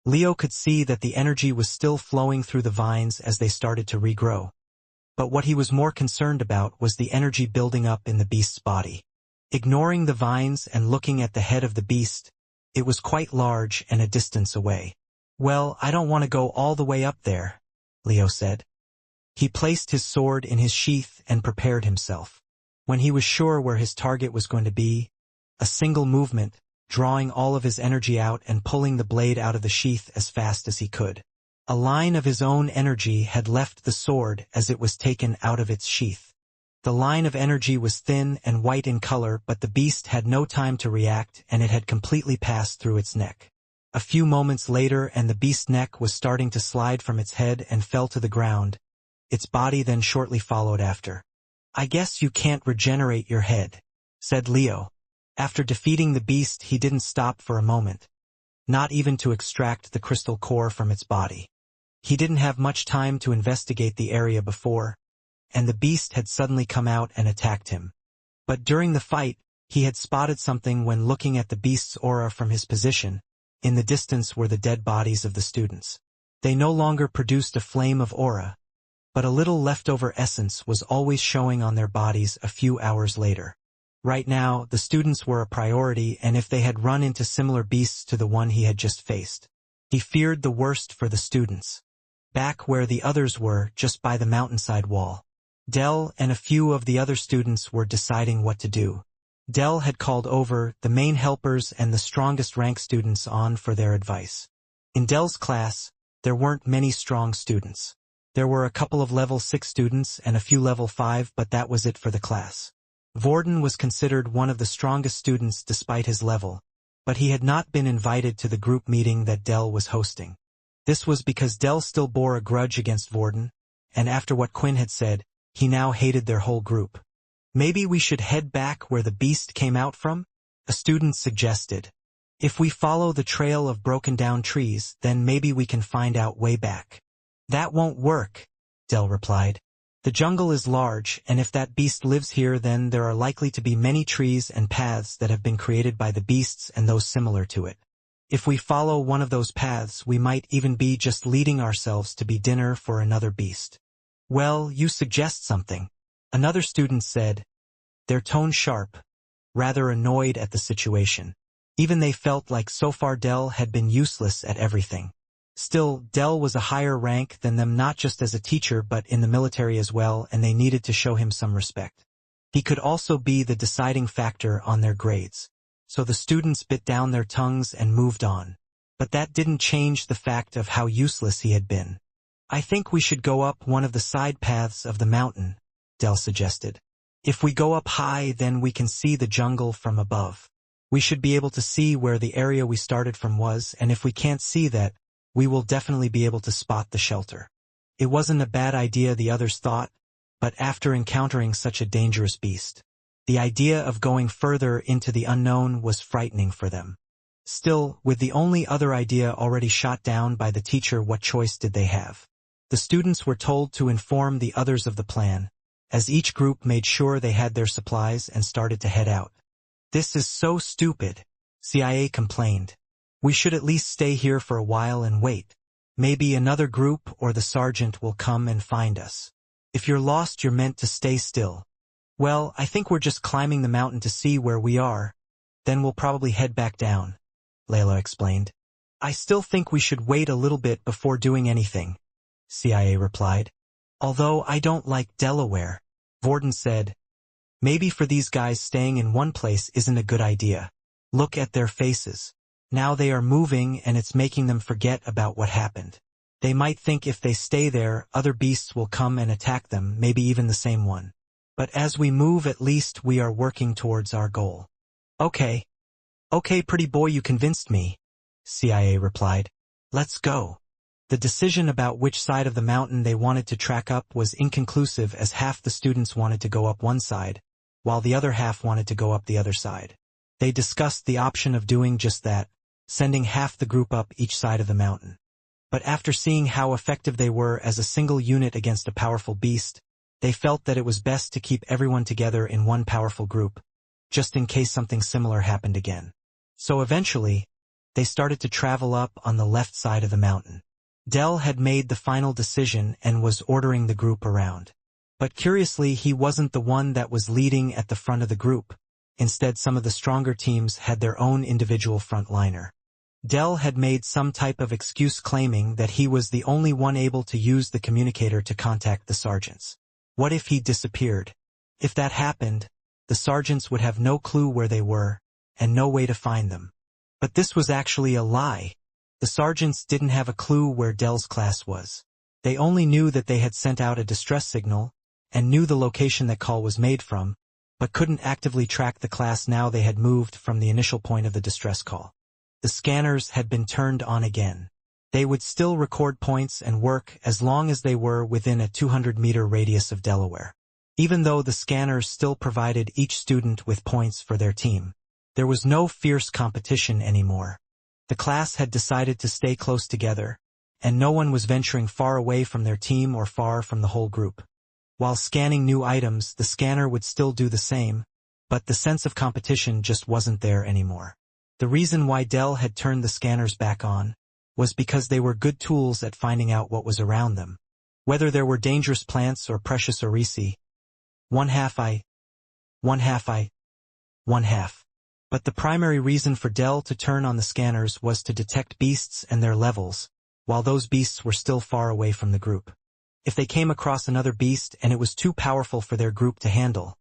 Leo could see that the energy was still flowing through the vines as they started to regrow. But what he was more concerned about was the energy building up in the beast's body. Ignoring the vines and looking at the head of the beast, it was quite large and a distance away. "Well, I don't want to go all the way up there," Leo said. He placed his sword in his sheath and prepared himself. When he was sure where his target was going to be, a single movement, drawing all of his energy out and pulling the blade out of the sheath as fast as he could. A line of his own energy had left the sword as it was taken out of its sheath. The line of energy was thin and white in color, but the beast had no time to react, and it had completely passed through its neck. A few moments later, and the beast's neck was starting to slide from its head and fell to the ground. Its body then shortly followed after. "I guess you can't regenerate your head," said Leo. After defeating the beast, he didn't stop for a moment, not even to extract the crystal core from its body. He didn't have much time to investigate the area before, and the beast had suddenly come out and attacked him. But during the fight, he had spotted something when looking at the beast's aura from his position. In the distance were the dead bodies of the students. They no longer produced a flame of aura, but a little leftover essence was always showing on their bodies a few hours later. Right now, the students were a priority, and if they had run into similar beasts to the one he had just faced, he feared the worst for the students. Back where the others were, just by the mountainside wall, Dell and a few of the other students were deciding what to do. Dell had called over the main helpers and the strongest rank students on for their advice. In Dell's class, there weren't many strong students. There were a couple of level 6 students and a few level 5, but that was it for the class. Vorden was considered one of the strongest students despite his level, but he had not been invited to the group meeting that Dell was hosting. This was because Dell still bore a grudge against Vorden, and after what Quinn had said, he now hated their whole group. "Maybe we should head back where the beast came out from?" a student suggested. "If we follow the trail of broken down trees, then maybe we can find out way back." "That won't work," Dell replied. "The jungle is large, and if that beast lives here, then there are likely to be many trees and paths that have been created by the beasts and those similar to it. If we follow one of those paths, we might even be just leading ourselves to be dinner for another beast." "Well, you suggest something," another student said, their tone sharp, rather annoyed at the situation. Even they felt like so far Dell had been useless at everything. Still, Dell was a higher rank than them, not just as a teacher but in the military as well, and they needed to show him some respect. He could also be the deciding factor on their grades. So the students bit down their tongues and moved on. But that didn't change the fact of how useless he had been. "I think we should go up one of the side paths of the mountain," Dell suggested. "If we go up high, then we can see the jungle from above. We should be able to see where the area we started from was, and if we can't see that, we will definitely be able to spot the shelter." It wasn't a bad idea, the others thought, but after encountering such a dangerous beast, the idea of going further into the unknown was frightening for them. Still, with the only other idea already shot down by the teacher, what choice did they have? The students were told to inform the others of the plan, as each group made sure they had their supplies and started to head out. "This is so stupid," CIA complained. "We should at least stay here for a while and wait. Maybe another group or the sergeant will come and find us. If you're lost, you're meant to stay still." "Well, I think we're just climbing the mountain to see where we are. Then we'll probably head back down," Layla explained. "I still think we should wait a little bit before doing anything," CIA replied. "Although I don't like Delaware," Vorden said. "Maybe for these guys, staying in one place isn't a good idea. Look at their faces. Now they are moving, and it's making them forget about what happened. They might think if they stay there, other beasts will come and attack them, maybe even the same one. But as we move, at least we are working towards our goal." Okay, pretty boy, you convinced me," CIA replied. "Let's go." The decision about which side of the mountain they wanted to track up was inconclusive, as half the students wanted to go up one side, while the other half wanted to go up the other side. They discussed the option of doing just that, sending half the group up each side of the mountain. But after seeing how effective they were as a single unit against a powerful beast, they felt that it was best to keep everyone together in one powerful group, just in case something similar happened again. So eventually, they started to travel up on the left side of the mountain. Dell had made the final decision and was ordering the group around. But curiously, he wasn't the one that was leading at the front of the group. Instead, some of the stronger teams had their own individual frontliner. Dell had made some type of excuse claiming that he was the only one able to use the communicator to contact the sergeants. What if he disappeared? If that happened, the sergeants would have no clue where they were, and no way to find them. But this was actually a lie. The sergeants didn't have a clue where Dell's class was. They only knew that they had sent out a distress signal, and knew the location that call was made from, but couldn't actively track the class now they had moved from the initial point of the distress call. The scanners had been turned on again. They would still record points and work as long as they were within a 200-meter radius of Delaware. Even though the scanners still provided each student with points for their team, there was no fierce competition anymore. The class had decided to stay close together, and no one was venturing far away from their team or far from the whole group. While scanning new items, the scanner would still do the same, but the sense of competition just wasn't there anymore. The reason why Dell had turned the scanners back on was because they were good tools at finding out what was around them. Whether there were dangerous plants or precious orisi, one half. But the primary reason for Dell to turn on the scanners was to detect beasts and their levels, while those beasts were still far away from the group. If they came across another beast and it was too powerful for their group to handle,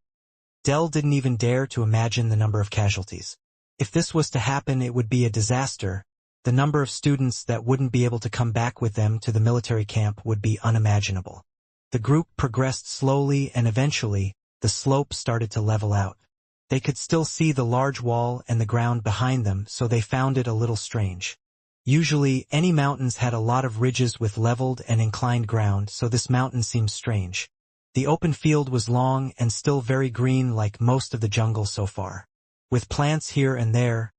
Dell didn't even dare to imagine the number of casualties. If this was to happen, it would be a disaster. The number of students that wouldn't be able to come back with them to the military camp would be unimaginable. The group progressed slowly and eventually, the slope started to level out. They could still see the large wall and the ground behind them, so they found it a little strange. Usually, any mountains had a lot of ridges with leveled and inclined ground, so this mountain seemed strange. The open field was long and still very green like most of the jungle so far, with plants here and there,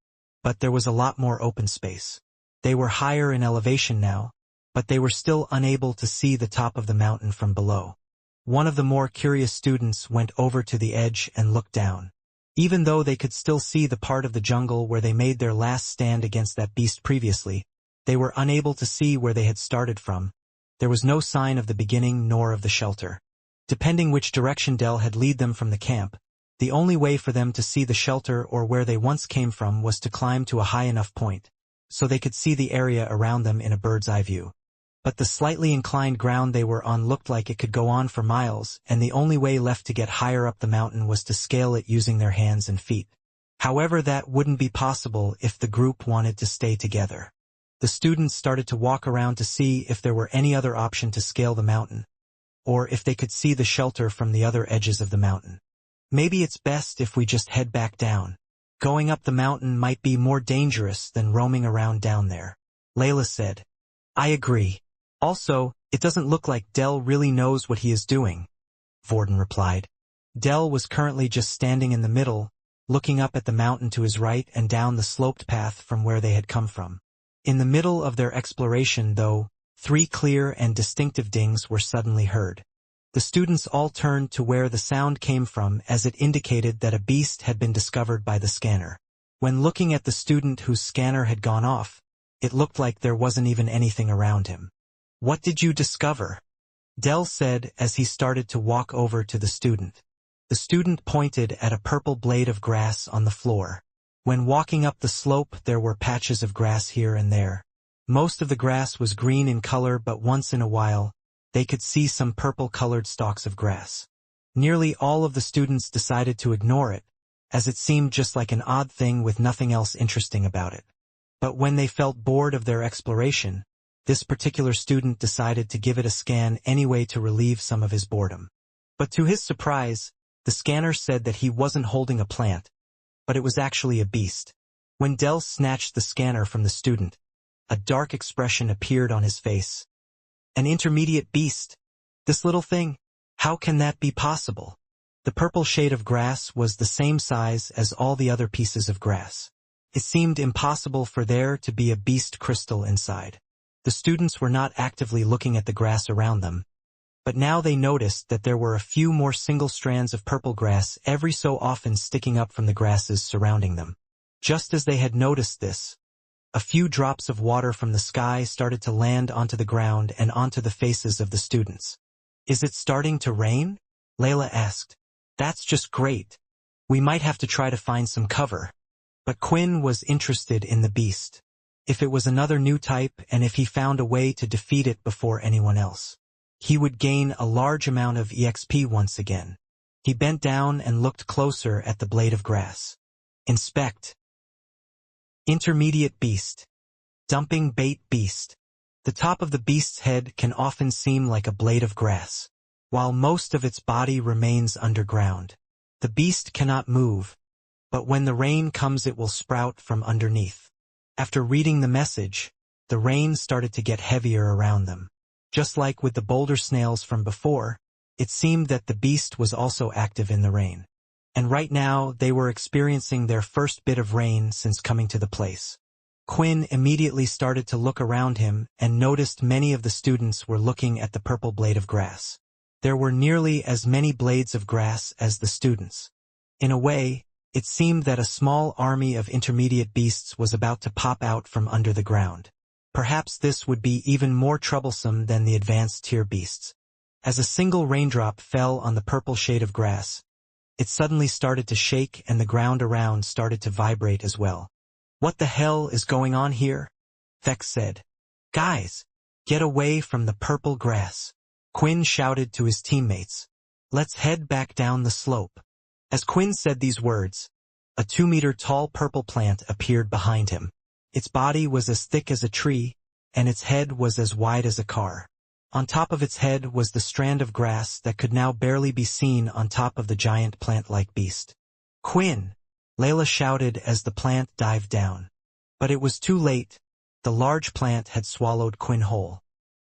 but there was a lot more open space. They were higher in elevation now, but they were still unable to see the top of the mountain from below. One of the more curious students went over to the edge and looked down. Even though they could still see the part of the jungle where they made their last stand against that beast previously, they were unable to see where they had started from. There was no sign of the beginning nor of the shelter. Depending which direction Dell had led them from the camp, the only way for them to see the shelter or where they once came from was to climb to a high enough point, so they could see the area around them in a bird's eye view. But the slightly inclined ground they were on looked like it could go on for miles, and the only way left to get higher up the mountain was to scale it using their hands and feet. However, that wouldn't be possible if the group wanted to stay together. The students started to walk around to see if there were any other option to scale the mountain, or if they could see the shelter from the other edges of the mountain. Maybe it's best if we just head back down. Going up the mountain might be more dangerous than roaming around down there, Layla said. I agree. Also, it doesn't look like Dell really knows what he is doing, Vorden replied. Dell was currently just standing in the middle, looking up at the mountain to his right and down the sloped path from where they had come from. In the middle of their exploration, though, 3 clear and distinctive dings were suddenly heard. The students all turned to where the sound came from, as it indicated that a beast had been discovered by the scanner. When looking at the student whose scanner had gone off, it looked like there wasn't even anything around him. What did you discover? Dell said as he started to walk over to the student. The student pointed at a purple blade of grass on the floor. When walking up the slope, there were patches of grass here and there. Most of the grass was green in color, but once in a while, they could see some purple-colored stalks of grass. Nearly all of the students decided to ignore it, as it seemed just like an odd thing with nothing else interesting about it. But when they felt bored of their exploration, this particular student decided to give it a scan anyway to relieve some of his boredom. But to his surprise, the scanner said that he wasn't holding a plant, but it was actually a beast. When Dell snatched the scanner from the student, a dark expression appeared on his face. An intermediate beast? This little thing? How can that be possible? The purple shade of grass was the same size as all the other pieces of grass. It seemed impossible for there to be a beast crystal inside. The students were not actively looking at the grass around them, but now they noticed that there were a few more single strands of purple grass every so often sticking up from the grasses surrounding them. Just as they had noticed this, a few drops of water from the sky started to land onto the ground and onto the faces of the students. Is it starting to rain? Layla asked. That's just great. We might have to try to find some cover. But Quinn was interested in the beast. If it was another new type and if he found a way to defeat it before anyone else, he would gain a large amount of EXP once again. He bent down and looked closer at the blade of grass. Inspect. Intermediate beast. Dumping bait beast. The top of the beast's head can often seem like a blade of grass, while most of its body remains underground. The beast cannot move, but when the rain comes it will sprout from underneath. After reading the message, the rain started to get heavier around them. Just like with the boulder snails from before, It seemed that the beast was also active in the rain. And right now, they were experiencing their first bit of rain since coming to the place. Quinn immediately started to look around him and noticed many of the students were looking at the purple blade of grass. There were nearly as many blades of grass as the students. In a way, it seemed that a small army of intermediate beasts was about to pop out from under the ground. Perhaps this would be even more troublesome than the advanced tier beasts. As a single raindrop fell on the purple shade of grass, it suddenly started to shake and the ground around started to vibrate as well. "What the hell is going on here?" Vex said. "Guys, get away from the purple grass." Quinn shouted to his teammates. "Let's head back down the slope." As Quinn said these words, a 2-meter-tall purple plant appeared behind him. Its body was as thick as a tree, and its head was as wide as a car. On top of its head was the strand of grass that could now barely be seen on top of the giant plant-like beast. "Quinn!" Layla shouted as the plant dived down. But it was too late. The large plant had swallowed Quinn whole.